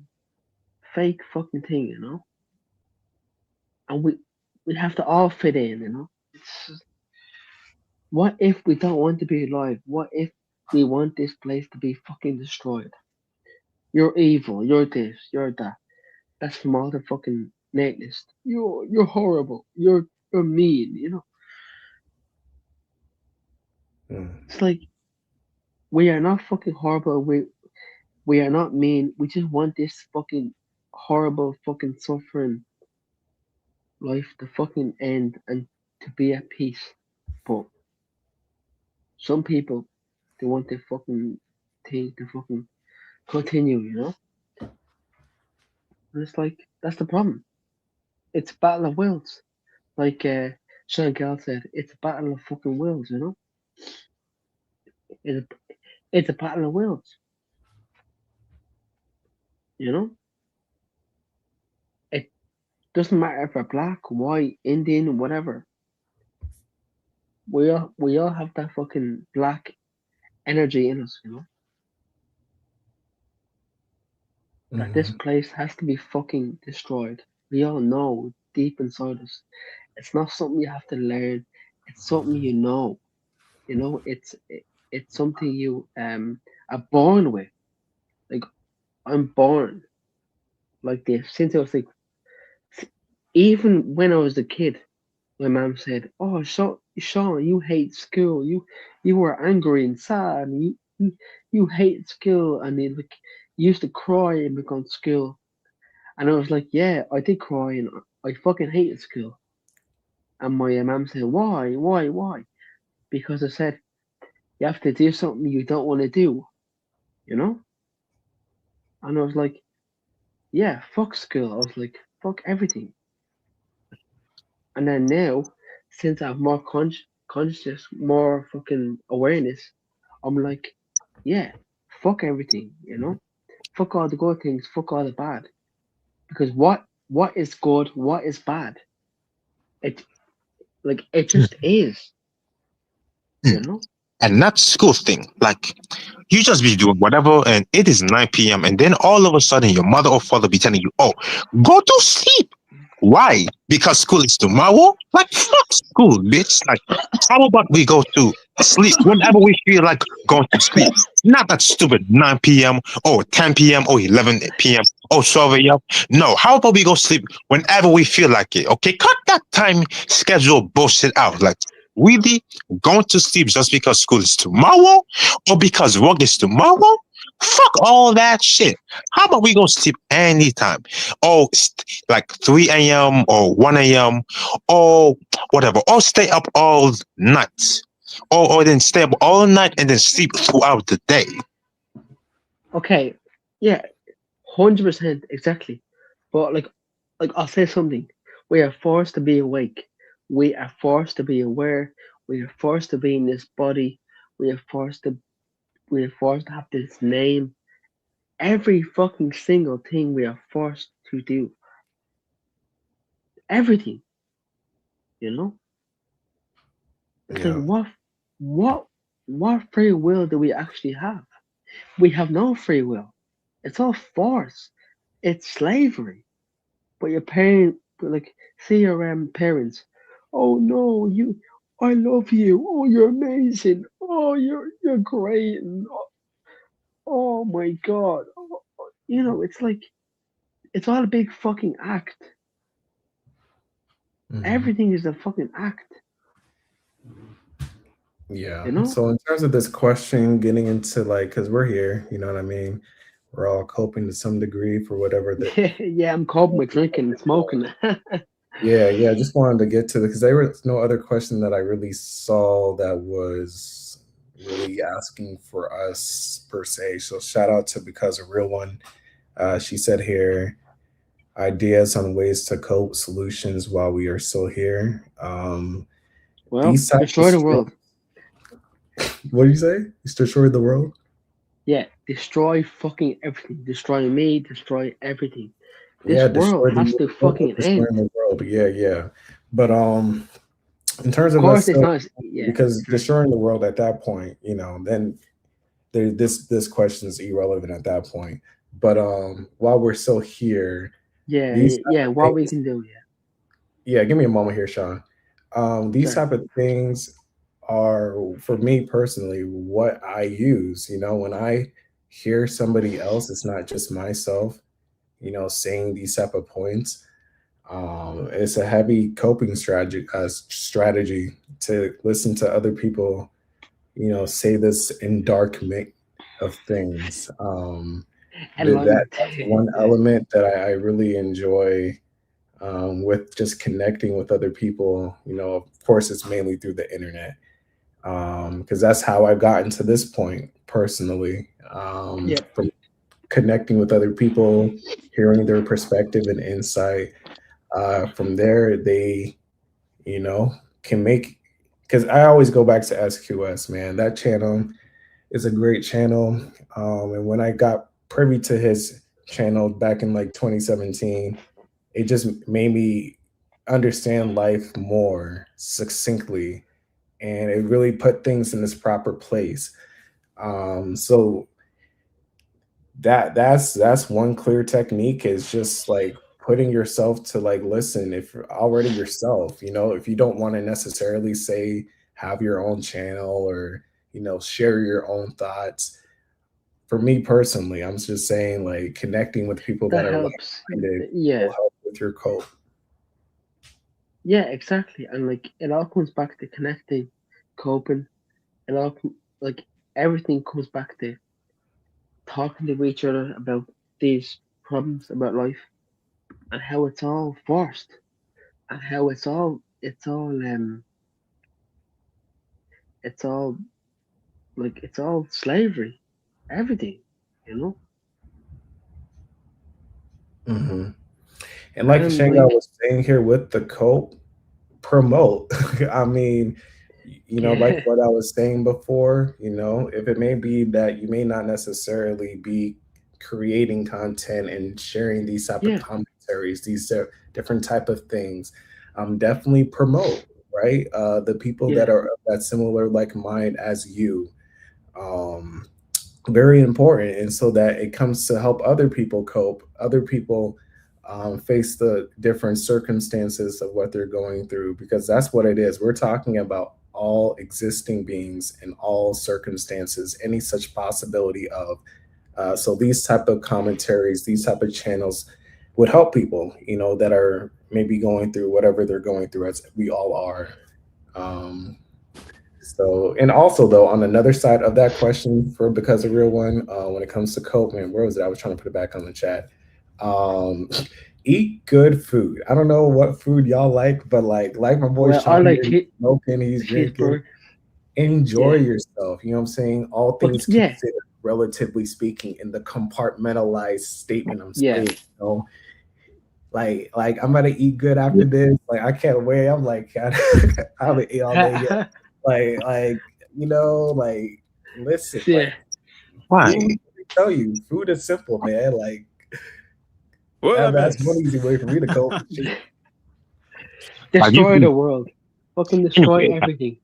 fake fucking thing, you know. And we have to all fit in, you know. It's just, what if we don't want to be alive? What if we want this place to be fucking destroyed? You're evil. You're this. You're that. That's from all the fucking nameless. You're horrible. You're mean. You know. It's like we are not fucking horrible. We are not mean. We just want this fucking horrible fucking suffering life to fucking end and to be at peace. But some people, they want the fucking thing to fucking continue, you know? And it's like, that's the problem. It's a battle of wills. Like Shaun said, it's a battle of fucking wills, you know? It's a battle of wills. You know? It doesn't matter if we're black, white, Indian, whatever. We all have that fucking black energy in us, you know? That this place has to be fucking destroyed. We all know deep inside us. It's not something you have to learn. It's something you know. You know, it's something you are born with. Like I'm born like this since I was like, even when I was a kid. My mom said, "Oh, Shaun, you hate school. You were angry and sad. And you hate school." And you like you used to cry and become school. And I was like, "Yeah, I did cry and I fucking hated school." And my mom said, Why?" Because I said, "You have to do something you don't want to do," you know. And I was like, "Yeah, fuck school." I was like, "Fuck everything." And then now, since I have more conscious, more fucking awareness, I'm like, yeah, fuck everything, you know? Fuck all the good things, fuck all the bad. Because what is good, what is bad? It just is, you know? And not school thing. Like you just be doing whatever, and it is 9 p.m. and then all of a sudden your mother or father be telling you, "Oh, go to sleep." Why? Because school is tomorrow? Like fuck school, bitch. Like how about we go to sleep whenever we feel like going to sleep? Not that stupid 9 p.m. or 10 p.m. or 11 p.m. or 12 a.m. No, how about we go sleep whenever we feel like it? Okay, cut that time schedule bullshit out. Like really going to sleep just because school is tomorrow or because work is tomorrow? Fuck all that shit. How about we go sleep anytime? Oh, like 3 a.m. or 1 a.m. or whatever. Or stay up all night. Or then stay up all night and then sleep throughout the day. Okay, yeah, 100% exactly. But like I'll say something. We are forced to be awake. We are forced to be aware. We are forced to be in this body. We are forced to have this name. Every fucking single thing we are forced to do. Everything. You know? It's Yeah. like what free will do we actually have? We have no free will. It's all force. It's slavery. But your parent, like, see your parents. "Oh no, I love you. Oh, you're amazing. Oh, you're great. And, oh my god." You know, it's like it's all a big fucking act. Everything is a fucking act. Yeah. You know? So in terms of this question, getting into like, because we're here, you know what I mean? We're all coping to some degree for whatever the Yeah, I'm coping with drinking and smoking. yeah. I just wanted to get to because there was no other question that I really saw that was really asking for us per se. So shout out to Because a Real One. She said here, ideas on ways to cope, solutions while we are still here. Well, These types destroy the of world. what do you say? It's destroyed the world? Yeah, destroy fucking everything. Destroy me, destroy everything. This Yeah, world has to fucking destroy end. the world. Yeah. But in terms Of of us course, it's still, not. Yeah, because sorry. destroying the world at that point, then this question is irrelevant at that point. But while we're still here, these type of What we things, can do, yeah, give me a moment here, Shaun. These sorry. type of things are, for me personally, what I use. When I hear somebody else, it's not just myself, saying these type of points. It's a heavy coping strategy to listen to other people, say this in dark of things. That's one Yeah. element that I really enjoy, with just connecting with other people. Of course, it's mainly through the internet, because that's how I've gotten to this point personally, Yep. from connecting with other people, hearing their perspective and insight. From there, they, you know, can make, because I always go back to SQS, man. That channel is a great channel. And when I got privy to his channel back in like 2017, it just made me understand life more succinctly, and it really put things in its proper place. So that's one clear technique, is just like putting yourself to like listen. If you're already yourself, if you don't want to necessarily say have your own channel, or share your own thoughts. For me personally, I'm just saying, like, connecting with people that That are helps. like-minded Yeah. will help with your cope. Yeah, exactly. And like it all comes back to connecting, coping, and like everything comes back to talking to each other about these problems about life, and how it's all forced, and how it's all like it's all slavery, everything, you know. Hmm. And like And Shanghai like was saying here with the cope, promote. I mean, like yeah, what I was saying before, if it may be that you may not necessarily be creating content and sharing these type of yeah, commentaries, these different type of things, definitely promote, right? The people that yeah, are of that similar like mind as you. Um, Very important, and so that it comes to help other people cope, other people face the different circumstances of what they're going through, because that's what it is. We're talking about all existing beings in all circumstances, any such possibility of. So these type of commentaries, these type of channels would help people, that are maybe going through whatever they're going through, as we all are. Um, so, and also though, on another side of that question, for because a real one, when it comes to cope, man, where was it? I was trying to put it back on the chat. Um, Eat good food. I don't know what food y'all like, but like my boy well, I Shaun like here, he's smoking, he's drinking. cheeseburger. Enjoy Yeah, yourself. You know what I'm saying? All but things yeah, considered, relatively speaking, in the compartmentalized statement I'm yeah, saying. Like I'm gonna eat good after this. Like I can't wait. I'm like, I haven't ate all day yet. Like like, listen, yeah. like, Why? food. Let me tell you, food is simple, man. Like What I that's one miss? easy way for me to cope. Shit. Like you Destroy can, the world, fucking destroy everything.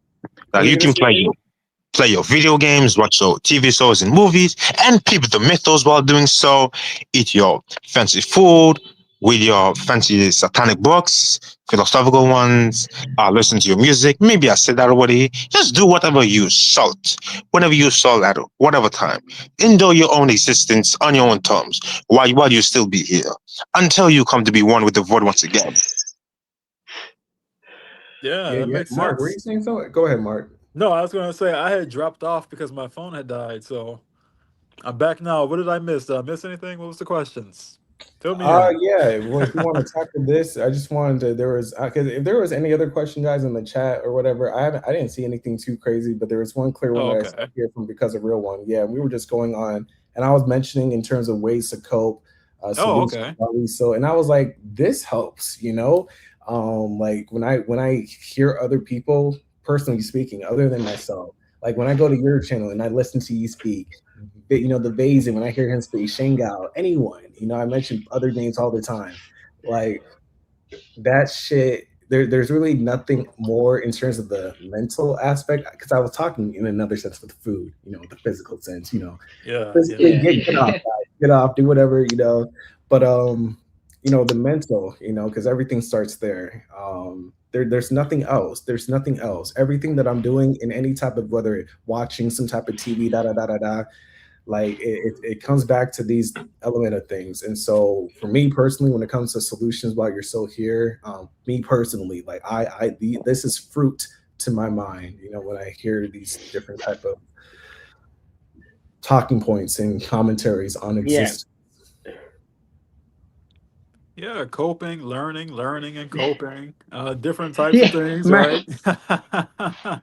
like you can play your video games, watch your TV shows and movies, and peep the mythos while doing so. Eat your fancy food with your fancy satanic books, philosophical ones. Listen to your music. Maybe I said that already. Just do whatever you salt, whenever you salt at whatever time. Enjoy your own existence on your own terms while you still be here, until you come to be one with the void once again. Yeah, Yeah, that yeah. makes Mark, were sense. you saying so? Go ahead, Mark. No, I was gonna say I had dropped off because my phone had died, so I'm back now. What did I miss? Did I miss anything? What was the questions? Fill me in. Yeah. Well, if you want to tackle this, I just wanted to. There was, because if there was any other question, guys, in the chat or whatever, I didn't see anything too crazy, but there was one clear one Oh, that I saw okay. here from because of real one. Yeah, we were just going on, and I was mentioning in terms of ways to cope, Oh, solutions. okay. So, and I was like, this helps, like when I hear other people, personally speaking, other than myself, like when I go to your channel and I listen to you speak, the Vayzan, when I hear him speak, Shangal, anyone, I mention other names all the time. Like that shit, there's really nothing more in terms of the mental aspect. Because I was talking in another sense with food, the physical sense, Yeah, physically yeah. get off, guys, get off, do whatever, But the mental, because everything starts there. There's nothing else. There's nothing else. Everything that I'm doing in any type of, whether watching some type of TV, da da da da da, like it comes back to these element of things. And so for me personally, when it comes to solutions while you're still here, me personally, like this is fruit to my mind, when I hear these different type of talking points and commentaries on Yeah. existence. Yeah, coping, learning, and coping. Different types of Yeah, things, Mark. right?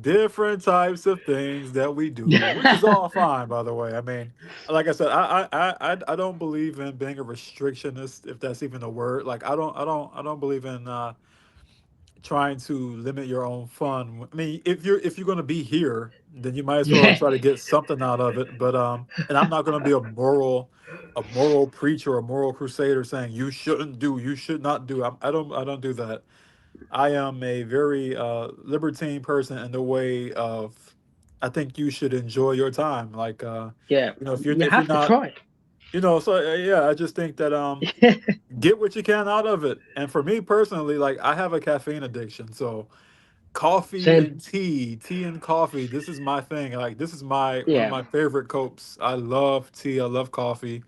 Different types of things that we do, which is all fine, by the way. I mean, like I said, I don't believe in being a restrictionist, if that's even a word. Like I don't believe in trying to limit your own fun. I mean, if you're gonna be here, then you might as well Yeah. try to get something out of it. But and I'm not gonna be a moral preacher or a moral crusader saying you shouldn't do, you should not do. I don't do that. I am a very libertine person in the way of I think you should enjoy your time. Like Yeah. You if you're have to not, try. so yeah, I just think that get what you can out of it. And for me personally, like I have a caffeine addiction, so coffee Same. and tea and coffee, this is my thing. Like this is my one of Yeah. my favorite copes. I love tea, I love coffee.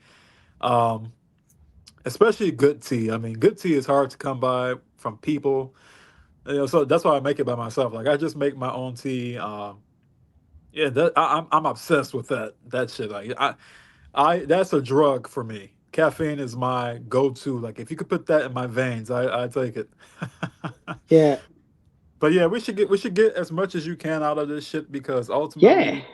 Um, especially good tea. I mean, good tea is hard to come by from people. So that's why I make it by myself. Like I just make my own tea. Yeah, I'm obsessed with that shit. Like I that's a drug for me. Caffeine is my go-to. Like if you could put that in my veins, I take it. Yeah. But yeah, we should get as much as you can out of this shit because Yeah. ultimately,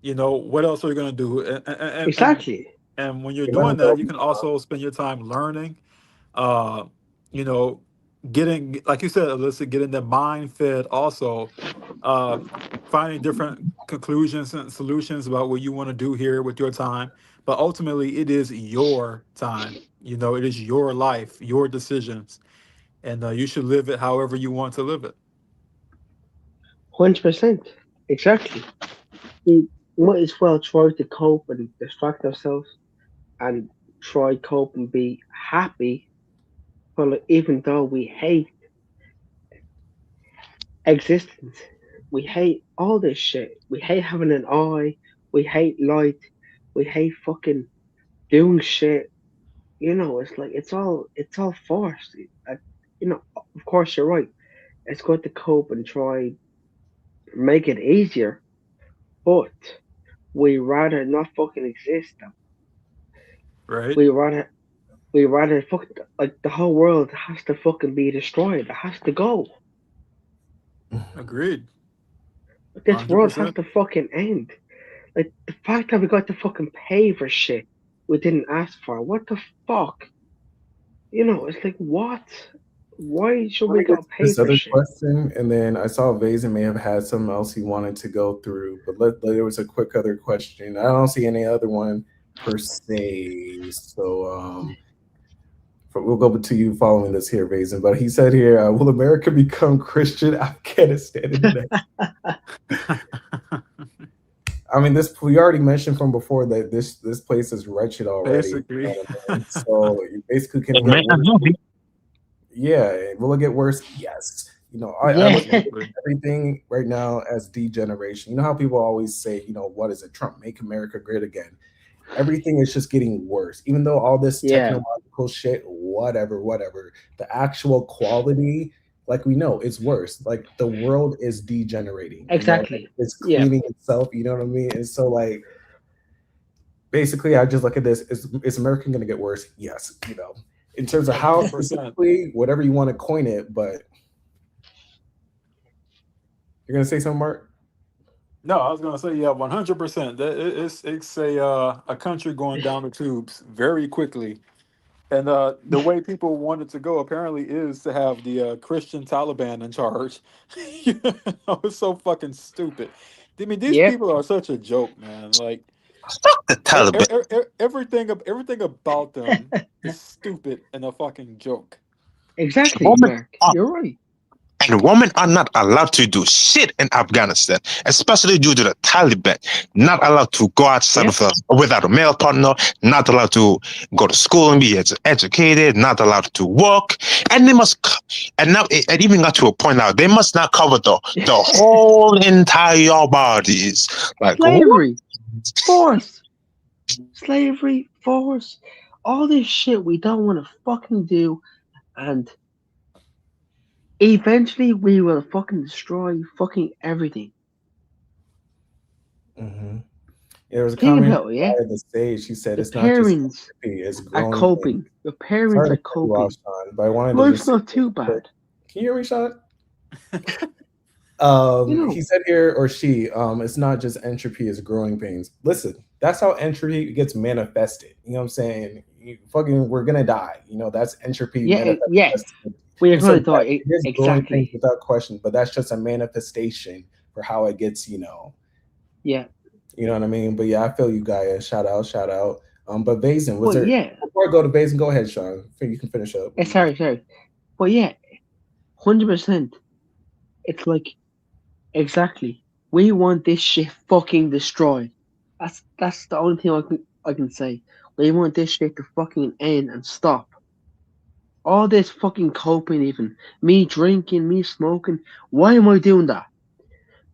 what else are you gonna do? Exactly. And when you're You might doing as that, well you can also spend your time learning. Uh, you know, getting like you said, Alyssa, getting the mind fed. Also, uh, finding different conclusions and solutions about what you want to do here with your time. But ultimately, it is your time. It is your life, your decisions, and you should live it however you want to live it. 100%. Exactly. We might as well try to cope and distract ourselves and try cope and be happy. But like, even though we hate existence, we hate all this shit. We hate having an eye. We hate light. We hate fucking doing shit. It's like it's all forced. Uh, of course you're right. It's good to cope and try make it easier, but we rather not fucking exist. Right? We rather fuck like the whole world has to fucking be destroyed. It has to go. Agreed. This Hundred world has percent. to fucking end. Like the fact that we got to fucking pay for shit we didn't ask for. What the fuck? It's like what? Why should Let we me get gotta to pay this for other shit? question, and then I saw Vayzan may have had something else he wanted to go through, but there was a quick other question. I don't see any other one per se, so we'll go to you following this here, Vayzan. But he said here, will America become Christian Afghanistan in the next? I mean, this we already mentioned from before that this place is wretched already. Basically. So you basically can It get might as worse. well be. Yeah, will it get worse? Yes. I Yeah. look at Absolutely. everything right now as degeneration. You know how people always say, what is it? Trump, make America great again. Everything is just getting worse. Even though all this Yeah. technological shit, whatever, the actual quality, like we know, is worse. Like the world is degenerating. Exactly. It's Yeah. cleaning itself. You know what I mean? And so, like, basically, I just look at this: is America going to get worse? Yes. In terms of how 100%. specifically, whatever you want to coin it, but you're gonna say something, Mark? No, I was gonna say yeah, 100%. It's a country going down the tubes very quickly, and the way people want it to go apparently is to have the Christian Taliban in charge. It's so fucking stupid. I mean, these Yeah. people are such a joke, man. Like Fuck the Taliban. Everything about them is stupid and a fucking joke. Exactly, Women Mark. are, You're right. and women are not allowed to do shit in Afghanistan, especially due to the Taliban. Not allowed to go outside Yeah. without a male partner. Not allowed to go to school and be educated. Not allowed to work, and they must. And now it even got to a point now they must not cover the whole entire bodies. Like what? Slavery, force, slavery, force, all this shit we don't want to fucking do, and eventually we will fucking destroy fucking everything. Mm-hmm. There was a Think comment about it, yeah? by the stage. She said The it's not just parents entropy, it's are growing pains. coping. The parents Sorry to are cut you off, coping. Shaun, but I wanted to Life's just not too bad. Can you hear me, Shaun? You know. He said here, or she, it's not just entropy, it's growing pains. Listen, that's how entropy gets manifested. You know what I'm saying? We're gonna die. You know, that's entropy Yeah, manifested. yeah. We're And so gonna die. it is growing pains Exactly. without question, but that's just a manifestation for how it gets, Yeah. You know what I mean? But yeah, I feel you, Gaia. Shout out, shout out. But Vayzan, was Well, there yeah. before I go to Vayzan, go ahead, Shaun. You can finish up. Sorry. But yeah, 100%. It's like exactly. We want this shit fucking destroyed. That's the only thing I can say. We want this shit to fucking end and stop. All this fucking coping, even me drinking, me smoking. Why am I doing that?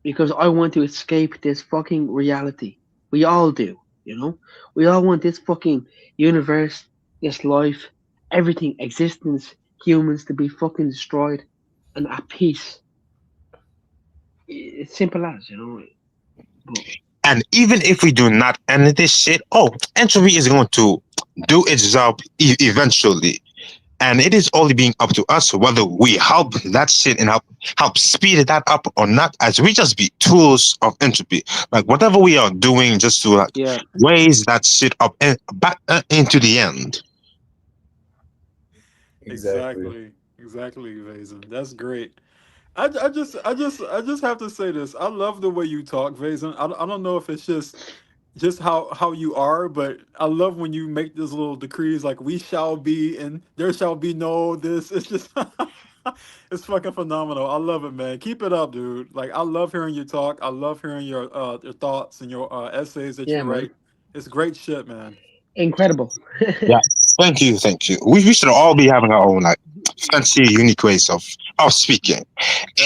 Because I want to escape this fucking reality. We all do, you know? We all want this fucking universe, this life, everything, existence, humans to be fucking destroyed and at peace. It's simple as, you know? But, And even if we do not end this shit, entropy is going to do its job eventually. And it is only being up to us whether we help that shit and help speed that up or not, as we just be tools of entropy. Like whatever we are doing just to raise that shit up and back into the end. Exactly, Vayzan. That's great. I just have to say this. I love the way you talk, Vayzan. I don't know if it's just how you are, but I love when you make these little decrees like we shall be and there shall be no this. It's just it's fucking phenomenal. I love it, man. Keep it up, dude. Like I love hearing you talk. I love hearing your thoughts and your essays that you man. write. It's great shit, man. Incredible. Yeah. Thank you. We should all be having our own fancy, unique ways of speaking.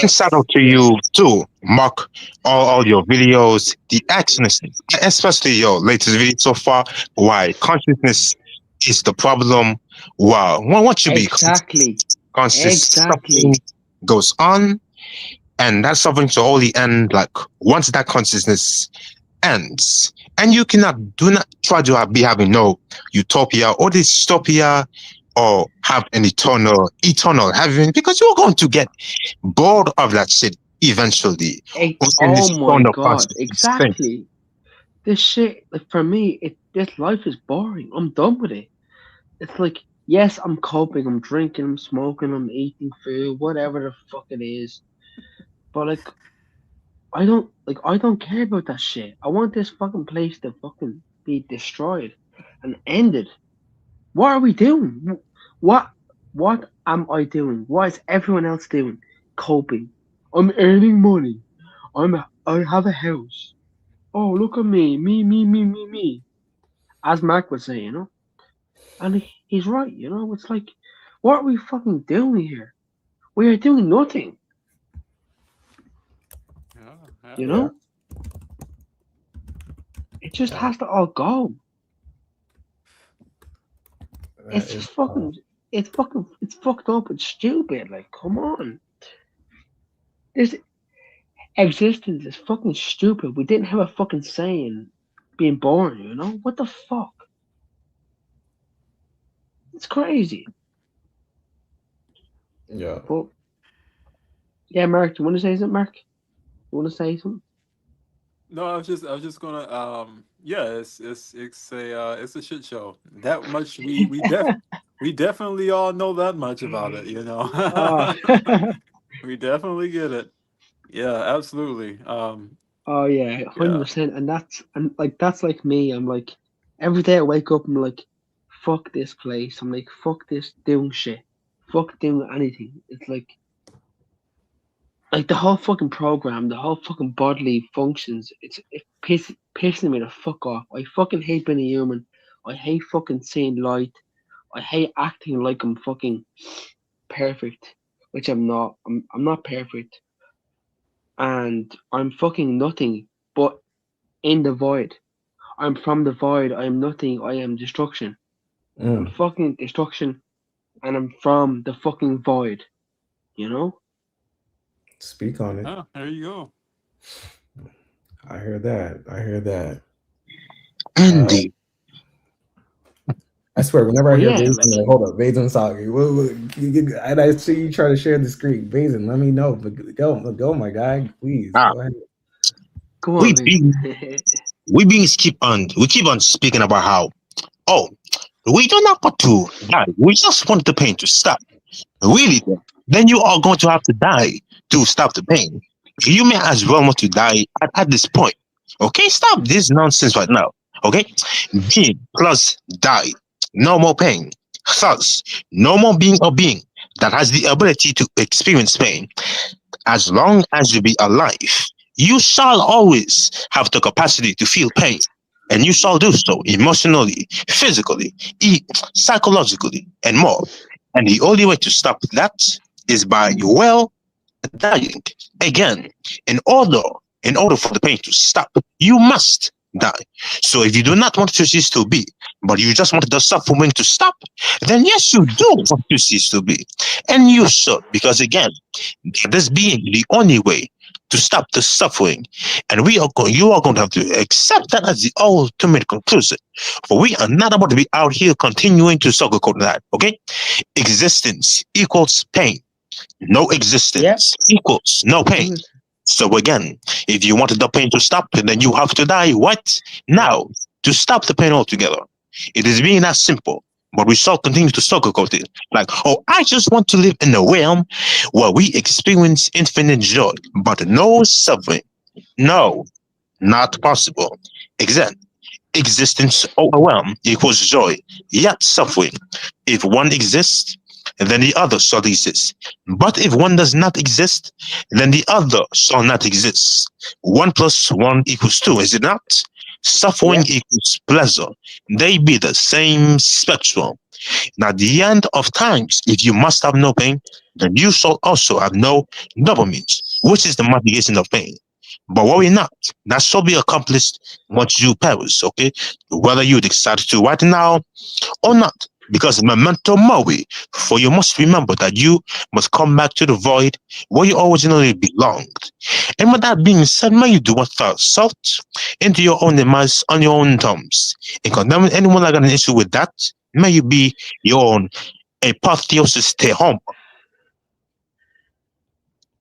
And shout out to you too, Marc. All your videos, the excellence, especially your latest video so far. Why consciousness is the problem. Wow. Once you be conscious, something goes on, and that suffering to only end once that consciousness ends. And you do not try to be having no utopia or dystopia or have an eternal heaven, because you're going to get bored of that shit eventually. Oh my god, exactly. This shit, for me, this life is boring. I'm done with it. It's like, yes, I'm coping, I'm drinking, I'm smoking, I'm eating food, whatever the fuck it is. But I don't care about that shit. I want this fucking place to fucking be destroyed and ended. What are we doing? What am I doing? What is everyone else doing? Coping. I'm earning money. I have a house. Oh, look at me. As Marc would say, and he's right. It's like, what are we fucking doing here? We are doing nothing. You know? It just has to all go. It's just fucking. It's fucked up. It's stupid. Like, come on. This existence is fucking stupid. We didn't have a fucking say in being born. What the fuck? It's crazy. Yeah. But yeah, Marc, do you want to say something, Marc? You want to say something? No, I was just gonna yeah, it's a shit show. That much we definitely all know that much about it, We definitely get it. Yeah, absolutely. Oh yeah, 100%. And that's like me. I'm like, every day I wake up, I'm like, fuck this place. I'm like, fuck this doing shit. Fuck doing anything. It's like the whole fucking program, the whole fucking bodily functions. It pissing me the fuck off. I fucking hate being a human. I hate fucking seeing light. I hate acting like I'm fucking perfect, which I'm not. I'm not perfect, and I'm fucking nothing but in the void. I'm from the void. I am nothing. I am destruction. I'm fucking destruction, and I'm from the fucking void. You know? Speak on it. Oh, there you go. I hear that. I hear that. Indeed. I swear, whenever I hear yeah, Vayzan, I'm like, hold up, Vayzan's talking. And I see you try to share the screen. Vayzan, let me know. But go, my guy. Please, go ahead. Go We on, being we keep on speaking about how we don't have to die. We just want the pain to stop. Really, then you are going to have to die to stop the pain. You may as well want to die at this point. Okay, stop this nonsense right now. Okay, being plus die, no more pain. Thus, no more being a being that has the ability to experience pain. As long as you be alive, you shall always have the capacity to feel pain. And you shall do so emotionally, physically, psychologically, and more. And the only way to stop that is by, well, dying. Again, in order for the pain to stop, you must die. So if you do not want to cease to be, but you just want the suffering to stop, then yes, you do want to cease to be. And you should, because again, this being the only way to stop the suffering. And you are going to have to accept that as the ultimate conclusion. For we are not about to be out here continuing to sugarcoat that, okay? Existence equals pain. No existence equals no pain. So again, if you wanted the pain to stop, then you have to die what? Now, to stop the pain altogether. It is being as simple, but we shall continue to sugarcoat it. Like, I just want to live in a realm where we experience infinite joy, but no suffering. No, not possible. Exact. Existence overwhelm equals joy, yet suffering. If one exists, then the other shall exist. But if one does not exist, then the other shall not exist. 1 + 1 = 2, is it not? Suffering equals pleasure. They be the same spectrum. And at the end of times, if you must have no pain, then you shall also have no dopamine, which is the mitigation of pain. But worry not, that shall be accomplished once you perish, okay? Whether you decide to right now or not. Because memento mori, for you must remember that you must come back to the void where you originally belonged. And with that being said, may you do what thou salt into your own demise on your own terms. And condemning anyone that got an issue with that, may you be your own apotheosis te home.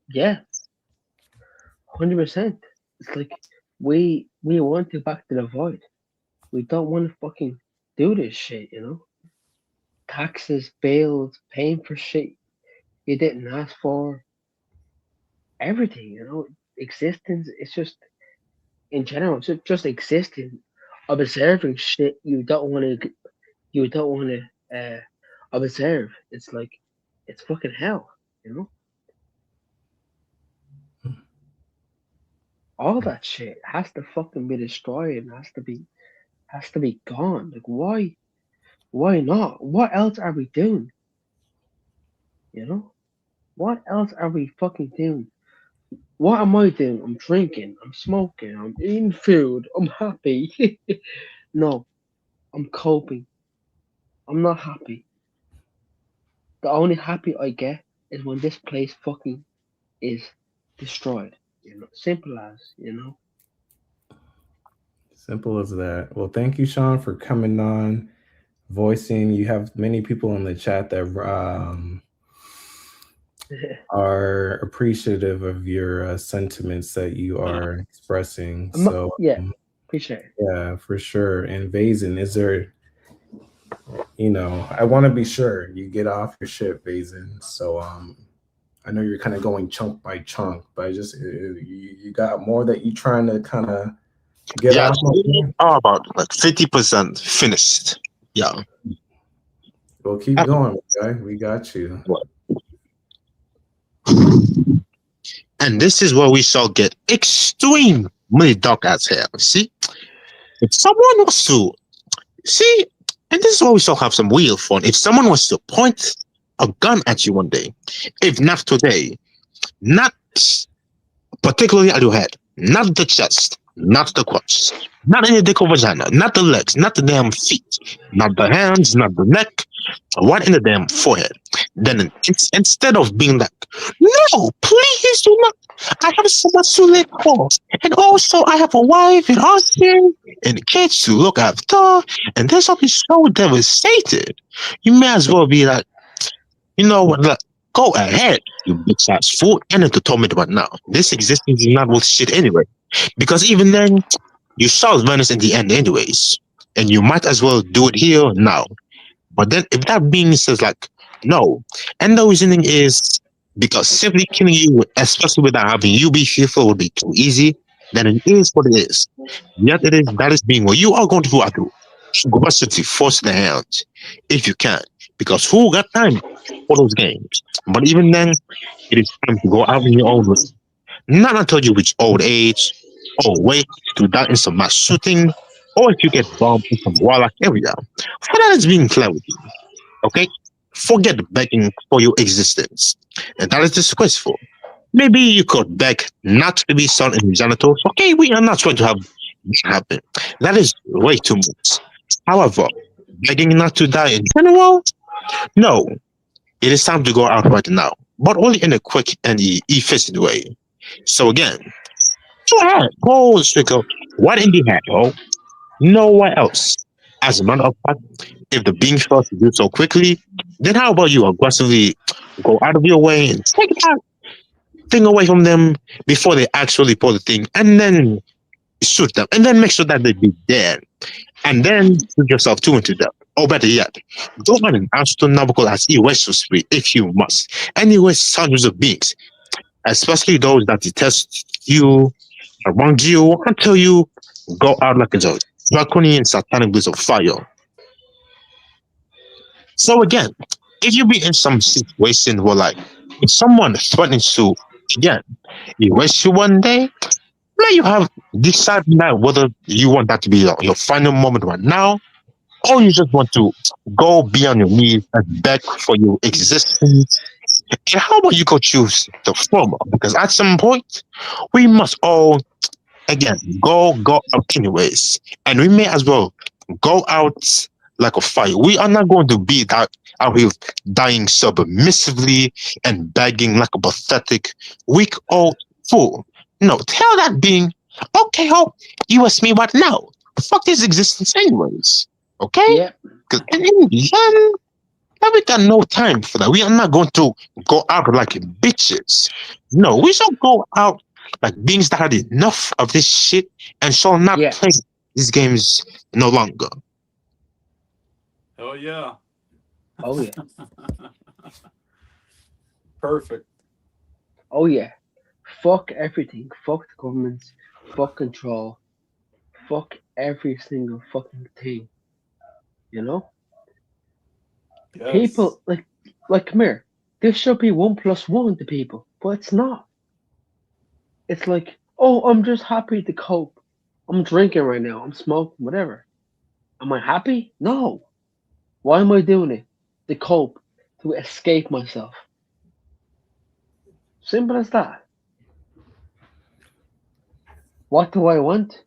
Yeah, 100%. It's like we want to back to the void. We don't want to fucking do this shit, you know? Taxes, bills, paying for shit you didn't ask for, everything, you know? Existence, it's just, in general, it's just existing, observing shit you don't want to observe. It's like, it's fucking hell, you know? All that shit has to fucking be destroyed and has to be gone. Like, why? Why not? What else are we doing? You know? What else are we fucking doing? What am I doing? I'm drinking, I'm smoking, I'm eating food, I'm happy. No, I'm coping. I'm not happy. The only happy I get is when this place fucking is destroyed. You know, simple as, you know. Simple as that. Well, thank you, Shaun, for coming on, voicing. You have many people in the chat that are appreciative of your sentiments that you are expressing. So, appreciate it. Yeah, for sure. And Vayzan, is there, I want to be sure you get off your shit, Vayzan. So, I know you're kind of going chunk by chunk, but just you got more that you trying to kind of get Yeah, off. we are about like 50% finished. Yeah. Well, keep going, guy. We got you. And this is where we shall get extremely dark as hell. See, if someone was to see, and this is where we shall have some real fun. If someone was to point a gun at you one day, if not today, not particularly at your head, not the chest, not the crotch, not any dick or vagina, not the legs, not the damn feet, not the hands, not the neck, right in the damn forehead. Then instead of being like, no, please do not. I have so much to live for. And also, I have a wife and husband and kids to look after. And this will be so devastated. You may as well be like, you know what, like, go ahead, you bitch ass fool. And to tell me about now. This existence is not worth shit anyway. Because even then, you shall vanish in the end anyways. And you might as well do it here now. But then if that being says like, no, and the reasoning is because simply killing you, especially without having you be fearful, would be too easy, then it is what it is. Yet it is that is being what you are going to go through. Aggressively force the hand if you can. Because who got time for those games? But even then, it is time to go out in your own way. Not until you reach old age, or wait to die in some mass shooting, or if you get bombed in some warlock area. For that is being clear with you. Okay? Forget begging for your existence. And that is disgraceful. Maybe you could beg not to be sold in genitals. Okay, we are not trying to have that happen. That is way too much. However, begging not to die in general? No. It is time to go out right now. But only in a quick and efficient way. So again, go ahead. Go straight go. What in the heck, oh? Nowhere else. As a matter of fact, if the being fails to do so quickly, then how about you aggressively go out of your way and take that thing away from them before they actually pull the thing, and then shoot them, and then make sure that they be dead, and then shoot yourself too into them. Or better yet, go on an astronomical as erasure spree if you must. Anyways, hundreds of beings, especially those that detest you, around you, until you go out like a draconian satanic blaze of fire. So again, if you be in some situation where like if someone threatens to again erase you one day, now you have decided now whether you want that to be your final moment right now, or you just want to go be on your knees and beg for your existence. And how about you go choose the former? Because at some point we must all again go out anyways, and we may as well go out like a fire. We are not going to be that out here dying submissively and begging like a pathetic weak old fool. No, tell that being, okay, hope you ask me what now. Fuck this existence anyways. Okay? Yeah. Because in the end, we got no time for that. We are not going to go out like bitches. No, we shall go out like beings that had enough of this shit and shall not Yeah. play these games no longer. Oh yeah. Oh yeah. Perfect. Oh yeah. Fuck everything. Fuck the governments. Fuck control. Fuck every single fucking thing. You know? Yes. People like come here. This should be 1+1 to people, but it's not. It's like, oh, I'm just happy to cope. I'm drinking right now. I'm smoking, whatever. Am I happy? No. Why am I doing it? To cope, to escape myself. Simple as that. What do I want?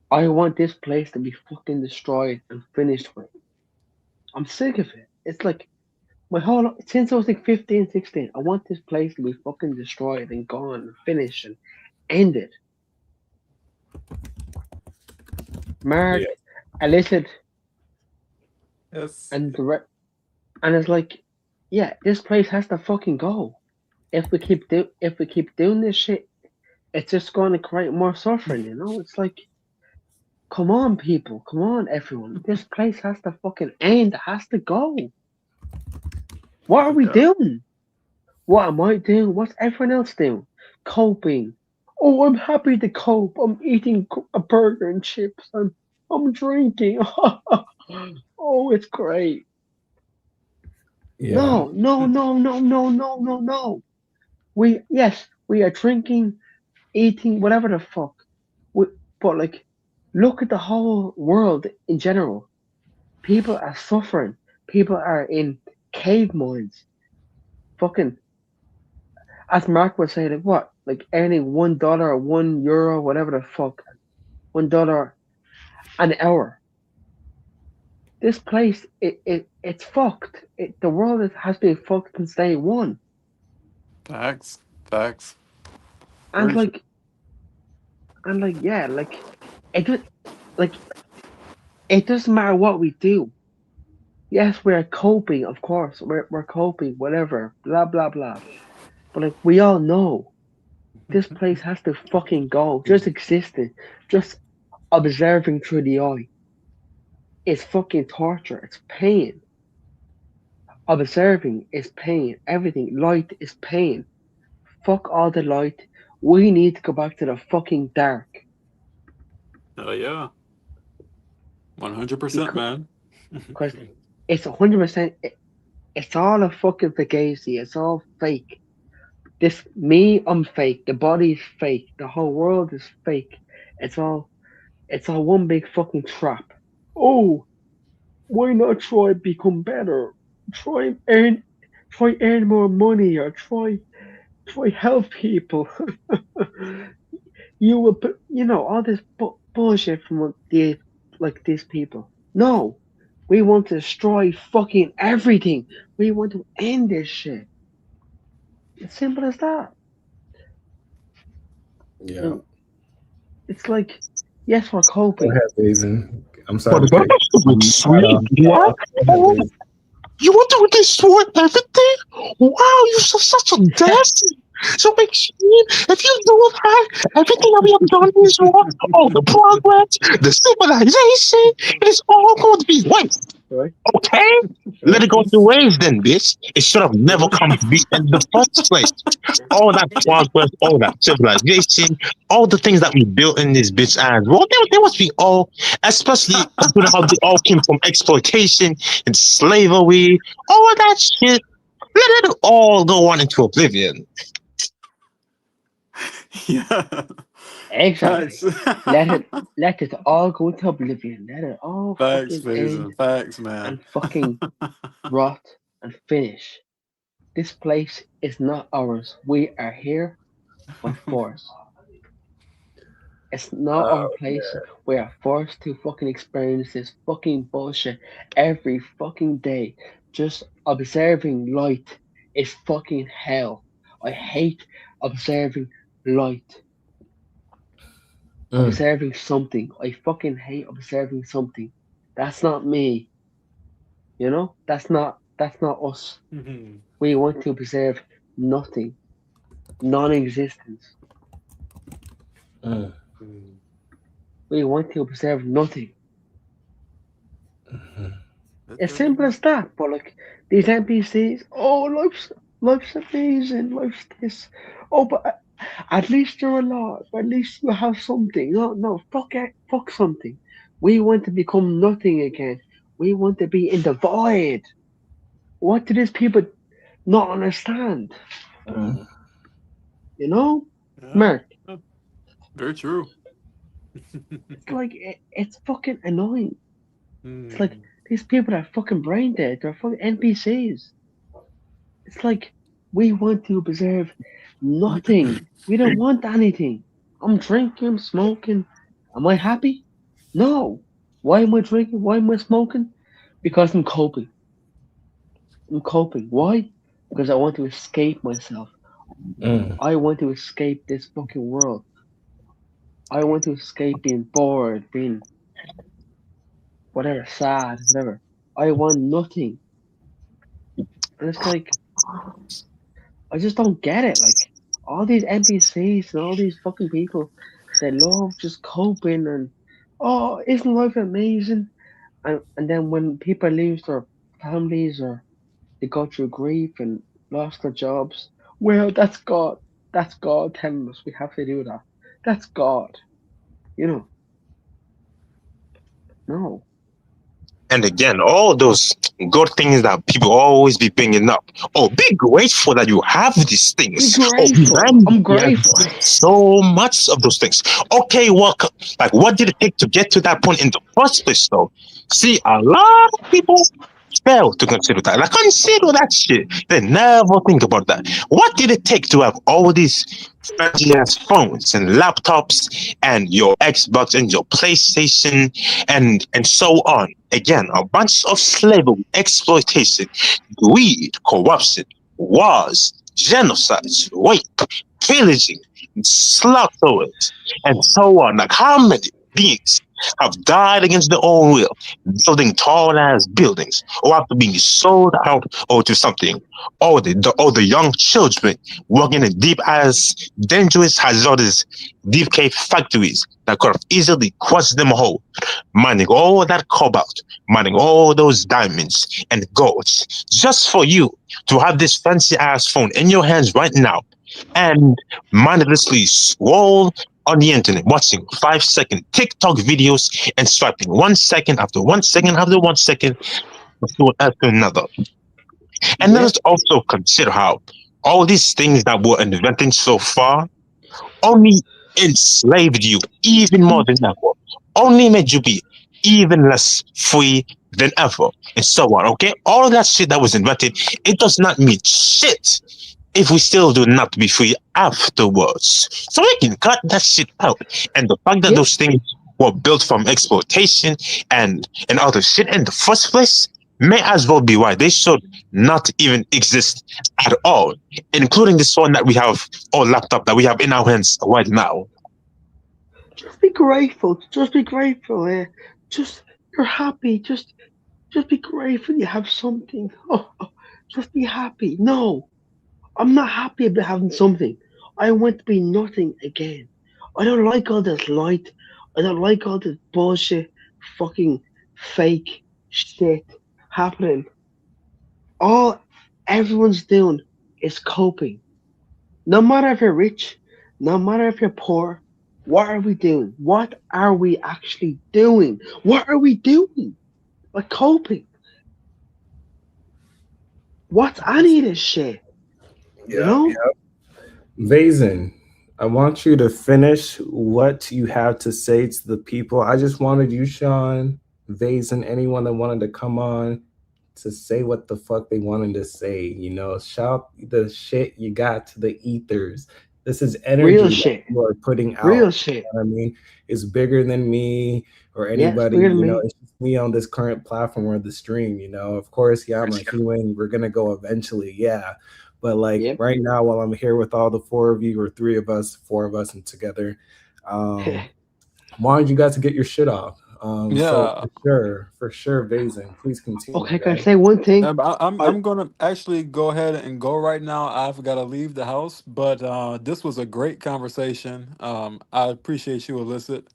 I want this place to be fucking destroyed and finished with. I'm sick of it. It's like my whole since I was like 15, 16, I want this place to be fucking destroyed and gone and finished and ended. Marc, Yeah. I listened, Yes. and and it's like, yeah, this place has to fucking go. If we keep doing this shit, it's just going to create more suffering. You know, it's like, come on, people, come on, everyone, this place has to fucking end. It has to go. What are we Yeah. doing? What am I doing? What's everyone else doing? Coping. Oh, I'm happy to cope. I'm eating a burger and chips. I'm drinking. Oh, it's great. Yeah. No. We are drinking, eating, whatever the fuck. But like, look at the whole world in general. People are suffering. People are in cave mines. Fucking, as Marc was saying, like what? Like earning $1 or €1, whatever the fuck, $1 an hour. This place, it's fucked. The world has been fucked since day one. Facts. And Very true. yeah, it just like it doesn't matter what we do. Yes, we're coping, of course. We're coping, whatever, blah blah blah. But like we all know, this place has to fucking go. Just existing, just observing through the eye. It's fucking torture. It's pain. Observing is pain. Everything. Light is pain. Fuck all the light. We need to go back to the fucking dark. Yeah. 100%, man. Because it's 100%. It's all a fucking fugazi. It's all fake. I'm fake. The body's fake. The whole world is fake. It's all one big fucking trap. Oh, why not try become better? Try earn more money, or try help people. You will put, all this bullshit from these people. No, we want to destroy fucking everything. We want to end this shit. It's simple as that. Yeah. It's like, yes, we're Go coping. ahead, Vayzan. I'm But sorry. don't look sweet. What? Go ahead, Vayzan. You want to destroy everything? Wow, you're such a dastard. So extreme. If you do that, everything that we have done is wrong. All the progress, the civilization, it's all going to be waste. Right? Okay? Let it go to waste then, bitch. It should have never come to be in the first place. All that progress, all that civilization, all the things that we built in this bitch as well, they must be all, especially considering how they all came from exploitation and slavery, all that shit. Let it all go on into oblivion. Yeah. Exactly. Facts. Let it all go to oblivion. Let it all Facts, fucking end Vayzan. Facts, man. and fucking rot and finish. This place is not ours. We are here by force. It's not our place. We are forced to fucking experience this fucking bullshit every fucking day. Just observing light is fucking hell. I hate observing light. Observing something. I fucking hate observing something. That's not me. That's not us. We want to observe nothing. Non-existence. We want to observe nothing. It's simple as that. But like these NPCs, oh, life's amazing. Life's this. Oh, but at least you're alive. At least you have something. No, fuck it, fuck something. We want to become nothing again. We want to be in the void. What do these people not understand? Yeah. Marc. Very true. It's like it's fucking annoying. It's like these people are fucking brain dead. They're fucking NPCs. It's like we want to preserve nothing. We don't want anything. I'm drinking, I'm smoking. Am I happy? No. Why am I drinking? Why am I smoking? Because I'm coping. I'm coping. Why? Because I want to escape myself. I want to escape this fucking world. I want to escape being bored, being whatever, sad, whatever. I want nothing. And it's like, I just don't get it. Like, all these NPCs and all these fucking people, they love just coping and, oh, isn't life amazing? And then when people lose their families or they go through grief and lost their jobs, Well, that's God. That's God telling us we have to do that. That's God. You know. No. And again, all those good things that people always be bringing up. Oh, be grateful that you have these Be things. grateful. Man, I'm he has grateful. so much of those things. Okay, well, like, what did it take to get to that point in the first place, though? See, a lot of people fail to consider that. Like, consider that shit. They never think about that. What did it take to have all these fancy ass phones and laptops and your Xbox and your PlayStation and so on? Again, a bunch of slavery, exploitation, greed, corruption, wars, genocides, rape, pillaging, slaughters, and so on. Like, how many beings have died against their own will, building tall ass buildings, or after being sold out or to something, or the young children working in deep ass, dangerous, hazardous, deep cave factories that could have easily crushed them whole, mining all that cobalt, mining all those diamonds and golds, just for you to have this fancy ass phone in your hands right now and mindlessly scroll on the internet, watching 5-second TikTok videos and swiping 1 second after 1 second after 1 second after another. And let Yeah. us also consider how all these things that were invented so far only enslaved you even more than ever, only made you be even less free than ever, and so on. Okay, all of that shit that was invented, it does not mean shit if we still do not be free afterwards. So we can cut that shit out. And the fact that Yeah. those things were built from exploitation and other shit in the first place may as well be why they should not even exist at all, including this one that we have, or laptop that we have in our hands right now. Just be grateful. Just be grateful. Just you're happy. Just be grateful you have something. Just be happy. No, I'm not happy about having something. I want to be nothing again. I don't like all this light. I don't like all this bullshit, fucking fake shit happening. All everyone's doing is coping. No matter if you're rich, no matter if you're poor, what are we doing? What are we actually doing? What are we doing? We're coping. What's any of this shit? You know? Vayzan, I want you to finish what you have to say to the people. I just wanted you, Shaun, Vayzan, anyone that wanted to come on to say what the fuck they wanted to say. You know, shout the shit you got to the ethers. This is energy Real that shit. you are putting out. Real shit. You know what I mean? It's bigger than me or Yeah, it's anybody. bigger than You know, me. it's just me on this current platform or the stream. You know, of course, yeah, I'm a human. We're gonna go eventually, yeah. But like Yep. right now, while I'm here with all the four of you or three of us, four of us, and together, wanted you guys to get your shit off. So Yeah. for sure, Vayzan, please continue. Okay, can I say one thing? I'm gonna actually go ahead and go right now. I've got to leave the house, but this was a great conversation. I appreciate you, Illicit.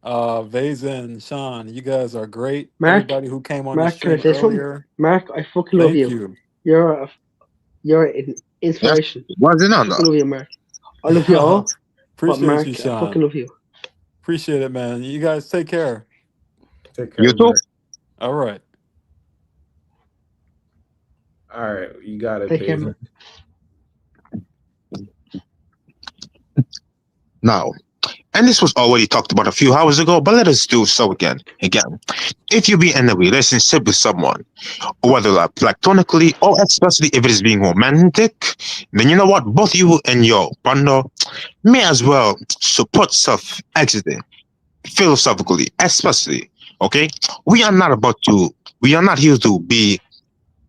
Vayzan, Shaun, you guys are great. Marc, Everybody who came on the Marc, can I stream say something? earlier, Marc, I fucking love thank you. you. You're an inspiration. What's it I on fucking love you, Marc. I love you all, but Appreciate Marc, you, I fucking Shaun. love you. Appreciate it, man. You guys take care. Take care. You too. Marc. All right. All right, you got it, Take care, Vayzan. Now, and this was already talked about a few hours ago, but let us do so again. If you be in a relationship with someone, whether platonically or especially if it is being romantic, then you know what? Both you and your partner may as well support self-exiting philosophically, especially. Okay, we are not here to be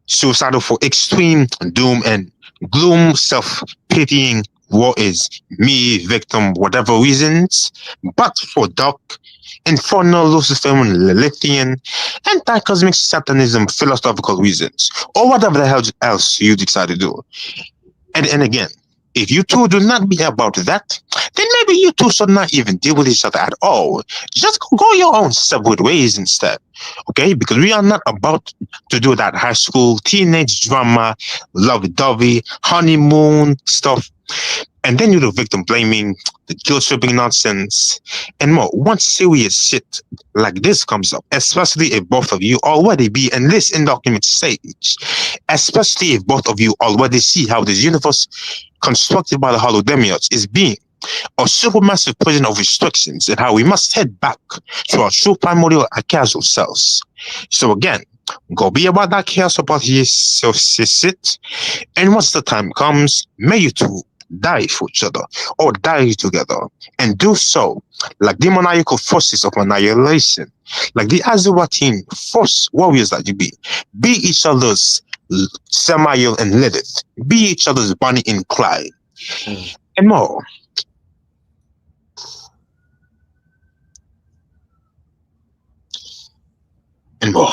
suicidal for extreme doom and gloom, self-pitying, what is me, victim, whatever reasons, but for dark, infernal, Luciferian, Lilithian, anti-cosmic satanism, philosophical reasons, or whatever the hell else you decide to do. And again, If you two do not be about that, then maybe you two should not even deal with each other at all. Just go your own separate ways instead. Okay? Because we are not about to do that high school teenage drama, lovey-dovey, honeymoon stuff. And then you're the victim blaming, the guilt tripping nonsense, and more. Once serious shit like this comes up, especially if both of you already be in this undocumented stage, especially if both of you already see how this universe constructed by the holodemiurge is being a supermassive prison of restrictions and how we must head back to our true primordial casual selves. So again, go be about that chaos about yourself, shit, and once the time comes, may you two die for each other or die together, and do so like demoniacal forces of annihilation, like the Azerbaijani force warriors that you be each other's Samael and Lilith, be each other's Bonnie and Clyde, and more. And more.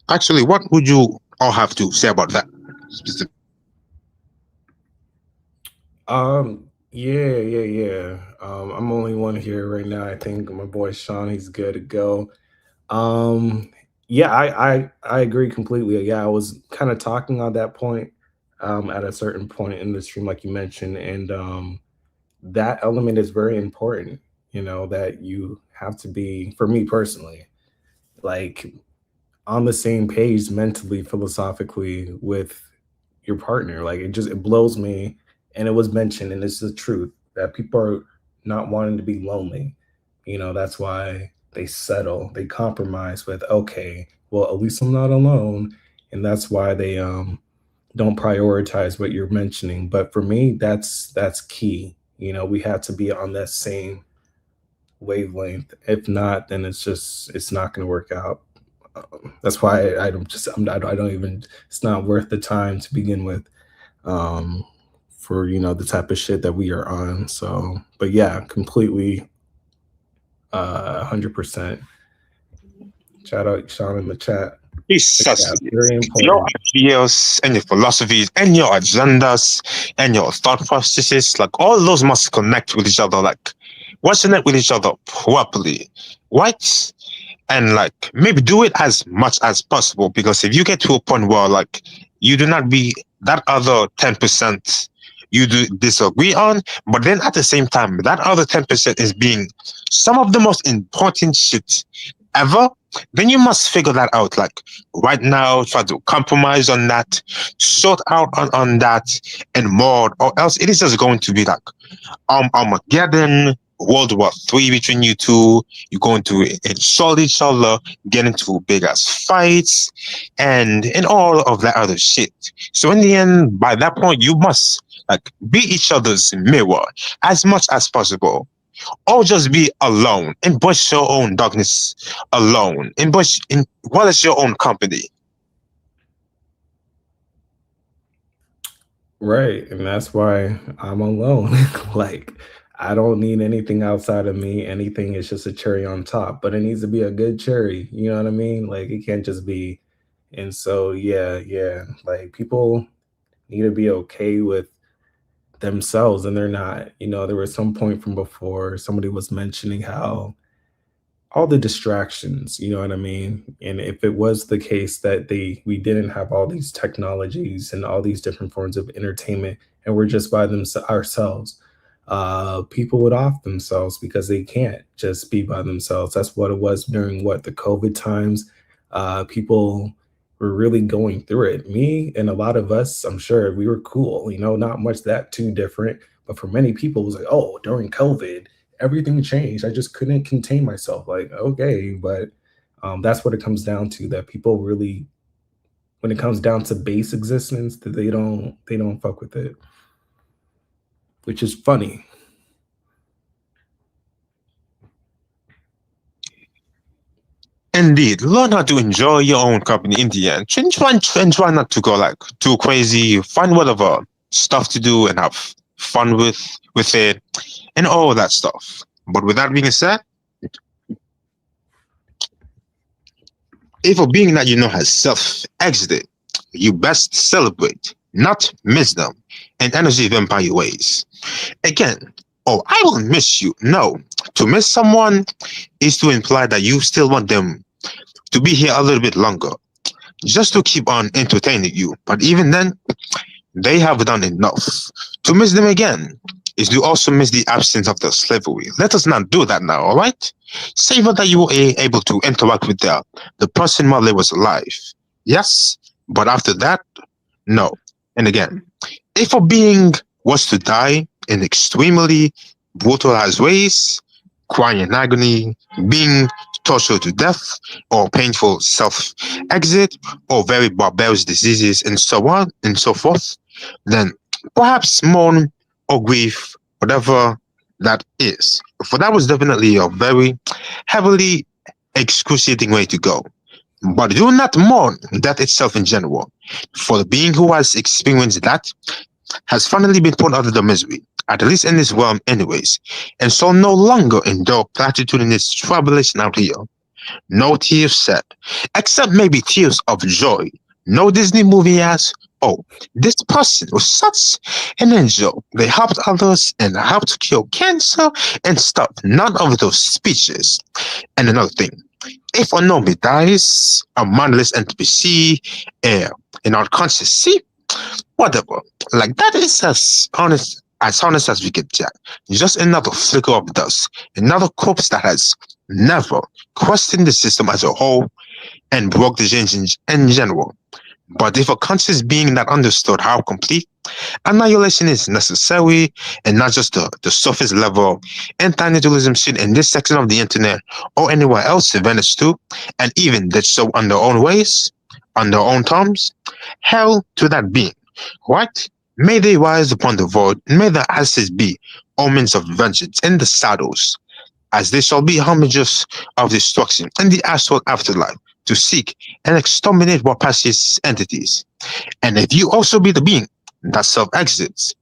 Actually, what would you all have to say about that? Yeah. I'm only one here right now. I think my boy Shaun, he's good to go. Yeah, I agree completely. Yeah, I was kind of talking on that point at a certain point in the stream, like you mentioned, and that element is very important. You know, that you have to be, for me personally, like on the same page mentally, philosophically with your partner. Like it blows me. And it was mentioned, and it's the truth, that people are not wanting to be lonely. You know, that's why they settle, they compromise with, okay, well, at least I'm not alone. And that's why they don't prioritize what you're mentioning. But for me, that's key. You know, we have to be on that same wavelength. If not, then it's not going to work out. That's why I don't even, it's not worth the time to begin with. For the type of shit that we are on. So, but yeah, completely 100%. Shout out Shaun in the chat. Jesus, Yeah, very your important. ideas and your philosophies and your agendas and your thought processes, like all those must connect with each other, like resonate with each other properly, right? And like maybe do it as much as possible, because if you get to a point where like you do not be that other 10% you do disagree on, but then at the same time that other 10% is being some of the most important shit ever, then you must figure that out. Like right now, try to compromise on that, sort out on that, and more, or else it is just going to be like Armageddon, World War III between you two. You're going to insult each other, get into big ass fights, and all of that other shit. So in the end, by that point, you must like be each other's mirror as much as possible, or just be alone, embrace your own darkness alone, embrace in what is your own company. Right. And that's why I'm alone. Like, I don't need anything outside of me. Anything is just a cherry on top, but it needs to be a good cherry. You know what I mean? Like, it can't just be. And so, yeah. Like, people need to be okay with themselves, and they're not. There was some point from before somebody was mentioning how all the distractions, you know what I mean? And if it was the case that we didn't have all these technologies and all these different forms of entertainment, and we're just by ourselves, people would off themselves because they can't just be by themselves. That's what it was during the COVID times. People were really going through it. Me and a lot of us, I'm sure we were cool, not much that too different. But for many people, it was like, oh, during COVID, everything changed. I just couldn't contain myself. Like, okay, but that's what it comes down to. That people really, when it comes down to base existence, that they don't fuck with it, which is funny. Indeed, learn how to enjoy your own company in the end. Try not to go like too crazy. Find whatever stuff to do and have fun with it and all that stuff. But with that being said, if a being that you know has self-exited, you best celebrate not miss them in energy vampire ways. Again, oh, I will miss you. No, to miss someone is to imply that you still want them to be here a little bit longer, just to keep on entertaining you. But even then, they have done enough. To miss them again is to also miss the absence of the slavery. Let us not do that now, all right? Savor that you were able to interact with the person while they was alive. Yes, but after that, no. And again, if a being was to die in extremely brutalized ways, crying in agony, being tortured to death, or painful self-exit, or very barbarous diseases, and so on and so forth, then perhaps mourn or grieve, whatever that is. For that was definitely a very heavily excruciating way to go. But do not mourn death itself in general. For the being who has experienced that has finally been put out of the misery, at least in this realm anyways, and so no longer endure platitudinous tribulation out here. No tears shed, except maybe tears of joy. No Disney movie has, oh, this person was such an angel. They helped others and helped cure cancer and stuff. None of those speeches. And another thing, if a normie dies, a mindless NPC, an unconscious sea, whatever, like that is as honest as we get, Jack. Just another flicker of dust, another corpse that has never questioned the system as a whole and broke the genes in general. But if a conscious being that understood how complete annihilation is necessary and not just the surface level anti-naturalism shit in this section of the internet or anywhere else vanish too, and even did so on their own ways, on their own terms, hell to that being, right? May they rise upon the void, and may their ashes be omens of vengeance in the shadows, as they shall be homages of destruction in the astral afterlife to seek and exterminate what passes entities. And if you also be the being that self-exits,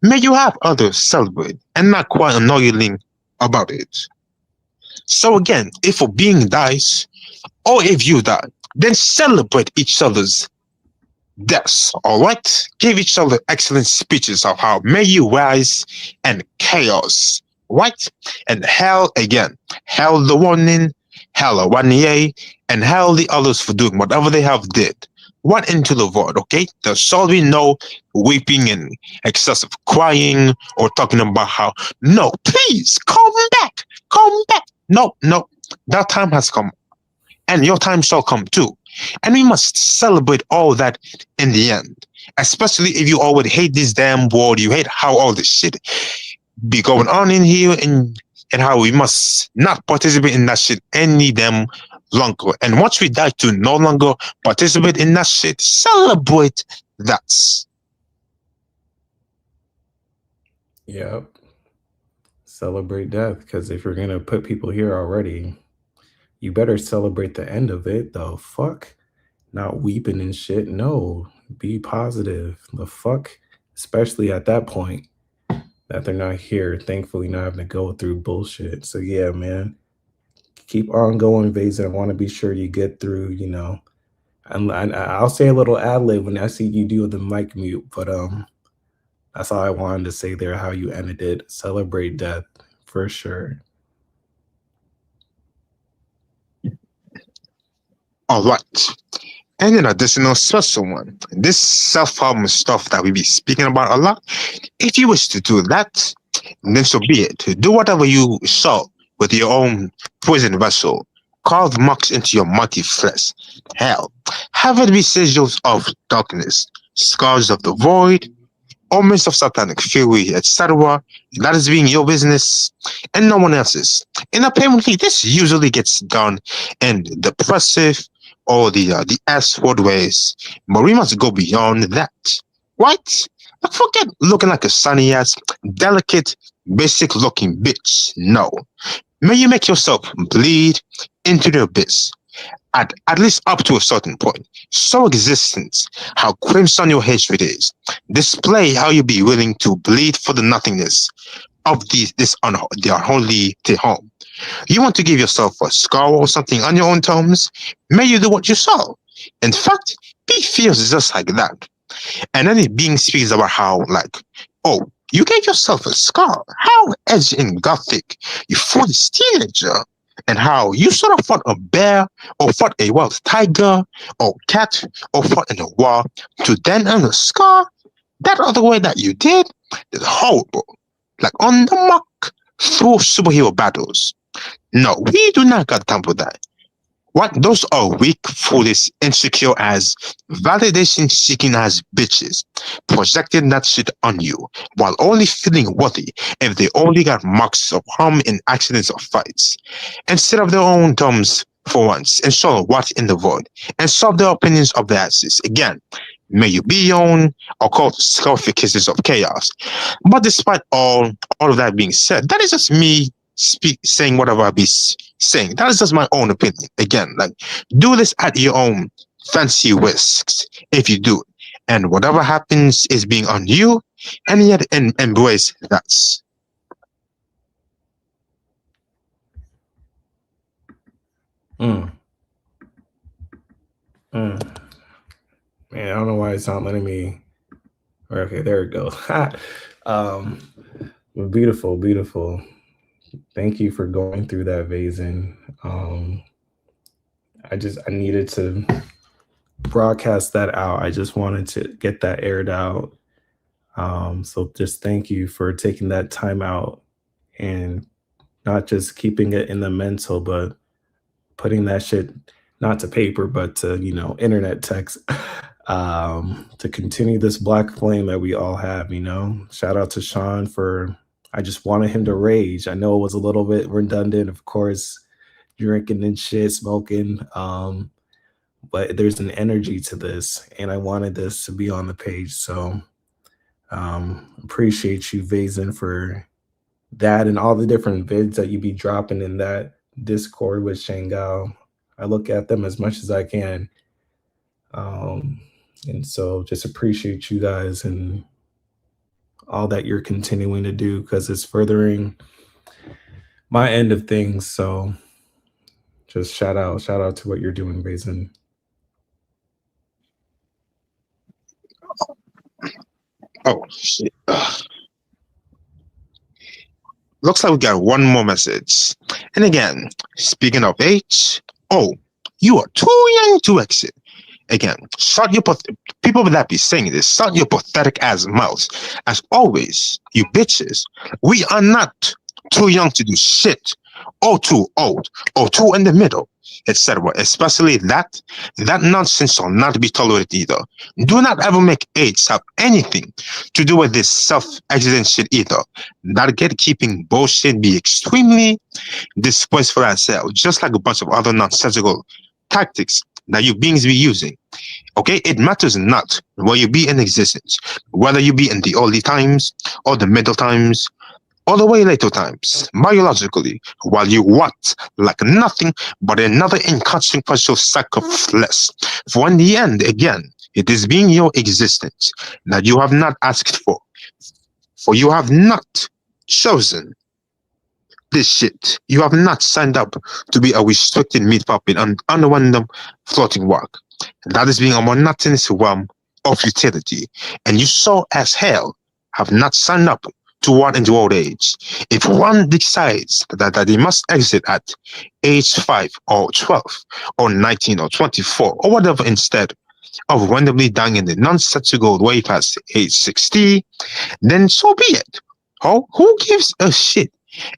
may you have others celebrate and not quite annoying about it. So again, if a being dies, or if you die, then celebrate each other's deaths, all right? Give each other excellent speeches of how may you rise and chaos, right? And hell again, hell the one in, hell a 1 and hell the others for doing whatever they have did. What into the void, okay? There shall be no weeping and excessive crying or talking about how, no, please, come back. No, that time has come. And your time shall come too. And we must celebrate all that in the end. Especially if you already hate this damn world, you hate how all this shit be going on in here and how we must not participate in that shit any damn longer. And once we die to no longer participate in that shit, celebrate that. Yep. Celebrate death, because if you're gonna put people here already, you better celebrate the end of it. The fuck? Not weeping and shit. No, be positive. The fuck? Especially at that point that they're not here, thankfully not having to go through bullshit. So yeah, man, keep on going, Vayzan. I want to be sure you get through, you know. And I'll say a little ad lib when I see you do the mic mute, but that's all I wanted to say there, how you ended it. Celebrate death, for sure. All right. And an additional special one. This self-harm stuff that we be speaking about a lot, if you wish to do that, then so be it. Do whatever you saw with your own poison vessel. Carve marks into your mighty flesh. Hell, have it be sigils of darkness, scars of the void, omens of satanic fury, etc. That is being your business and no one else's. And apparently this usually gets done in depressive or the S-word ways, but we must go beyond that, right? But forget looking like a sunny ass, delicate, basic looking bitch. No. May you make yourself bleed into the abyss, at least up to a certain point. Show existence how crimson your hatred is. Display how you be willing to bleed for the nothingness of the unholy home. You want to give yourself a scar or something on your own terms? May you do what you saw. In fact, be fierce just like that. And then it being speaks about how, like, oh, you gave yourself a scar. How edgy and gothic. You foolish teenager. And how you sort of fought a bear or fought a wild tiger or cat or fought in a war to then earn a scar. That other way that you did is horrible. Like on the mark through superhero battles. No, we do not got time for that. What those are weak, foolish, insecure as validation seeking as bitches, projecting that shit on you while only feeling worthy if they only got marks of harm in accidents or fights. Instead of their own thumbs for once, and sort of watch in the void and solve their opinions of their asses. Again, may you be your own or called scarifications of chaos. But despite all of that being said, that is just me saying whatever I be saying. That is just my own opinion. Again, like, do this at your own fancy risks if you do it. And whatever happens is being on you, and yet embrace that. Man, I don't know why it's not letting me. Okay, there it goes. Beautiful, beautiful. Thank you for going through that, Vayzan. I needed to broadcast that out. I just wanted to get that aired out. So just thank you for taking that time out and not just keeping it in the mental, but putting that shit not to paper, but to, internet text, to continue this black flame that we all have, Shout out to Shaun I just wanted him to rage. I know it was a little bit redundant, of course, drinking and shit, smoking, but there's an energy to this, and I wanted this to be on the page. So appreciate you, Vayzan, for that and all the different vids that you be dropping in that Discord with Shangal. I look at them as much as I can. And so just appreciate you guys and all that you're continuing to do, because it's furthering my end of things. So just shout out to what you're doing, Vayzan. Oh, shit. Looks like we got one more message. And again, speaking of age, oh, you are too young to exit. Again, shut your people that be saying this, shut your pathetic ass mouths. As always, you bitches, we are not too young to do shit, or too old, or too in the middle, etc. Especially that nonsense shall not be tolerated either. Do not ever make age have anything to do with this self-accident shit either. That gatekeeping bullshit be extremely disgraceful as hell, just like a bunch of other nonsensical tactics that you beings be using. Okay, it matters not where you be in existence, whether you be in the early times or the middle times or the way later times. Biologically, while you what like nothing but another inconsequential sack of flesh. For in the end, again, it is being your existence that you have not asked for you have not chosen this shit. You have not signed up to be a restricted meat puppet on a random floating rock. That is being a monotonous realm of utility. And you so as hell have not signed up to one into old age. If one decides that they must exit at age 5 or 12 or 19 or 24 or whatever, instead of randomly dying in the nonsensical way past age 60, then so be it. Oh, who gives a shit?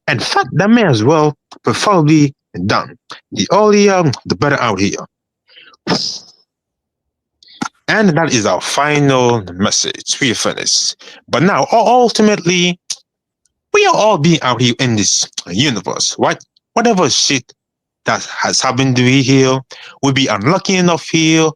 In fact, that may as well preferably done. The earlier, the better out here. And that is our final message. We are finished. But now, ultimately, we are all being out here in this universe, right? Whatever shit that has happened to be here, we'll be unlucky enough here.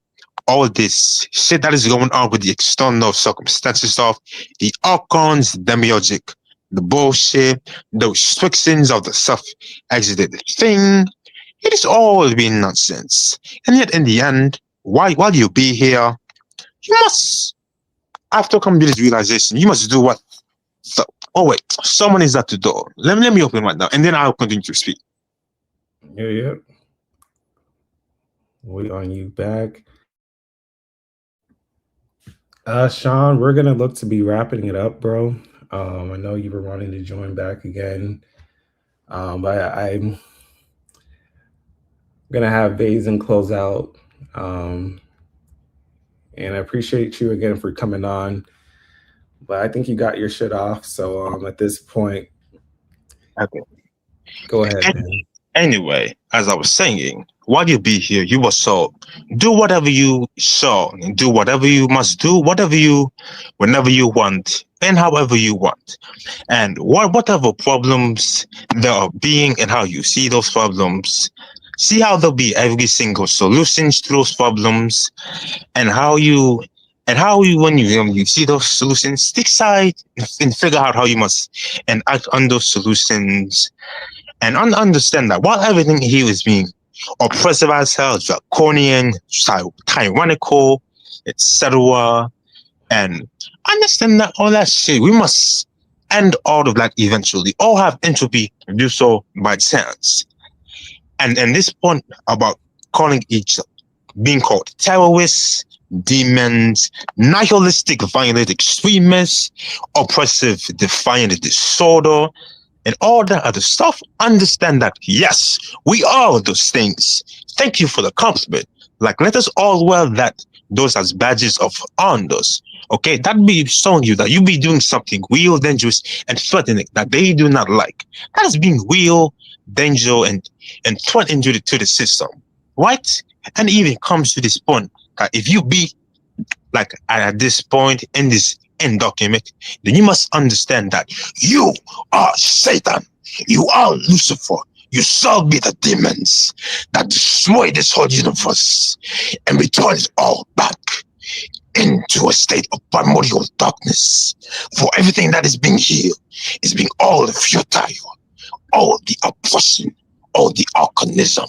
All this shit that is going on with the external circumstances stuff, the archons, the demiurgic, the bullshit, the restrictions of the self-exited thing, it is all being nonsense. And yet in the end, while you be here, you must, after coming to this realization, you must do what? Oh wait, someone is at the door. Let me open right now, and then I'll continue to speak. Yeah. Wait on you back. Shaun, we're gonna look to be wrapping it up, bro. I know you were wanting to join back again, but I'm gonna have Vayzan close out. And I appreciate you again for coming on. But I think you got your shit off. So at this point, Okay. go ahead, man. Anyway, as I was saying, while you be here, you also do whatever you saw, and do whatever you must do, whenever you want, and however you want. And whatever problems there are being and how you see those problems, see how there'll be every single solutions to those problems, and how you when you see those solutions, stick side and figure out how you must and act on those solutions, and understand that while everything here is being oppressive as hell, draconian, tyrannical, etc., and understand that all that shit, we must end all of that eventually. All have entropy, do so by chance. And this point about calling each being called terrorists, demons, nihilistic violent extremists, oppressive defiant disorder, and all that other stuff, understand that yes, we are those things. Thank you for the compliment. Like, let us all wear those as badges of honors. Okay, that be showing you that you be doing something real dangerous and threatening that they do not like. That is being real danger and threatening to the system, right? And it even comes to this point that if you be like at this point in this end document, then you must understand that you are Satan, you are Lucifer, you shall be the demons that destroy this whole universe and return it all back into a state of primordial darkness. For everything that is being here is being all futile, all the oppression, all the arcanism,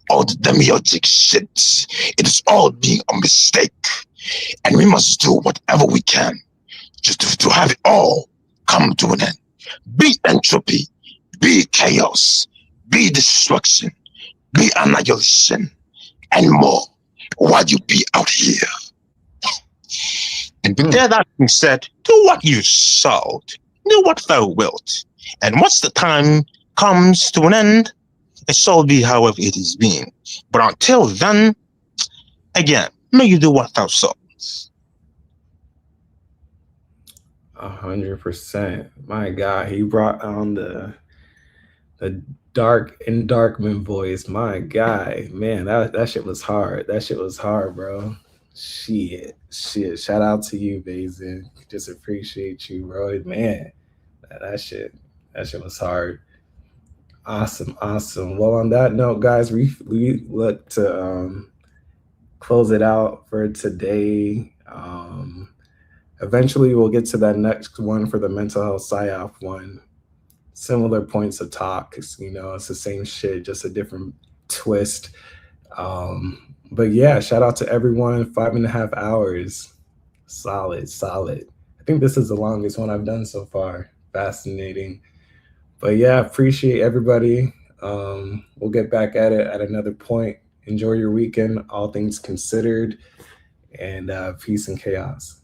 all the demiurgic shit. It is all being a mistake. And we must do whatever we can just to have it all come to an end. Be entropy, be chaos, be destruction, be annihilation, and more while you be out here. And with that being said, do what you shalt, do what thou wilt. And once the time comes to an end, it shall be however it is being. But until then, again, may you do what thou shalt. 100%. My God, he brought on the dark Darkman voice. My guy, man, that shit was hard. That shit was hard, bro. Shit. Shout out to you, Vayzan. Just appreciate you, bro. Man, that shit was hard. Awesome. Well, on that note, guys, we look to close it out for today. Eventually, we'll get to that next one for the mental health psyop one. Similar points of talk. It's the same shit, just a different twist. But yeah, shout out to everyone. 5.5 hours. Solid. I think this is the longest one I've done so far. Fascinating. But yeah, appreciate everybody. We'll get back at it at another point. Enjoy your weekend, all things considered, and peace and chaos.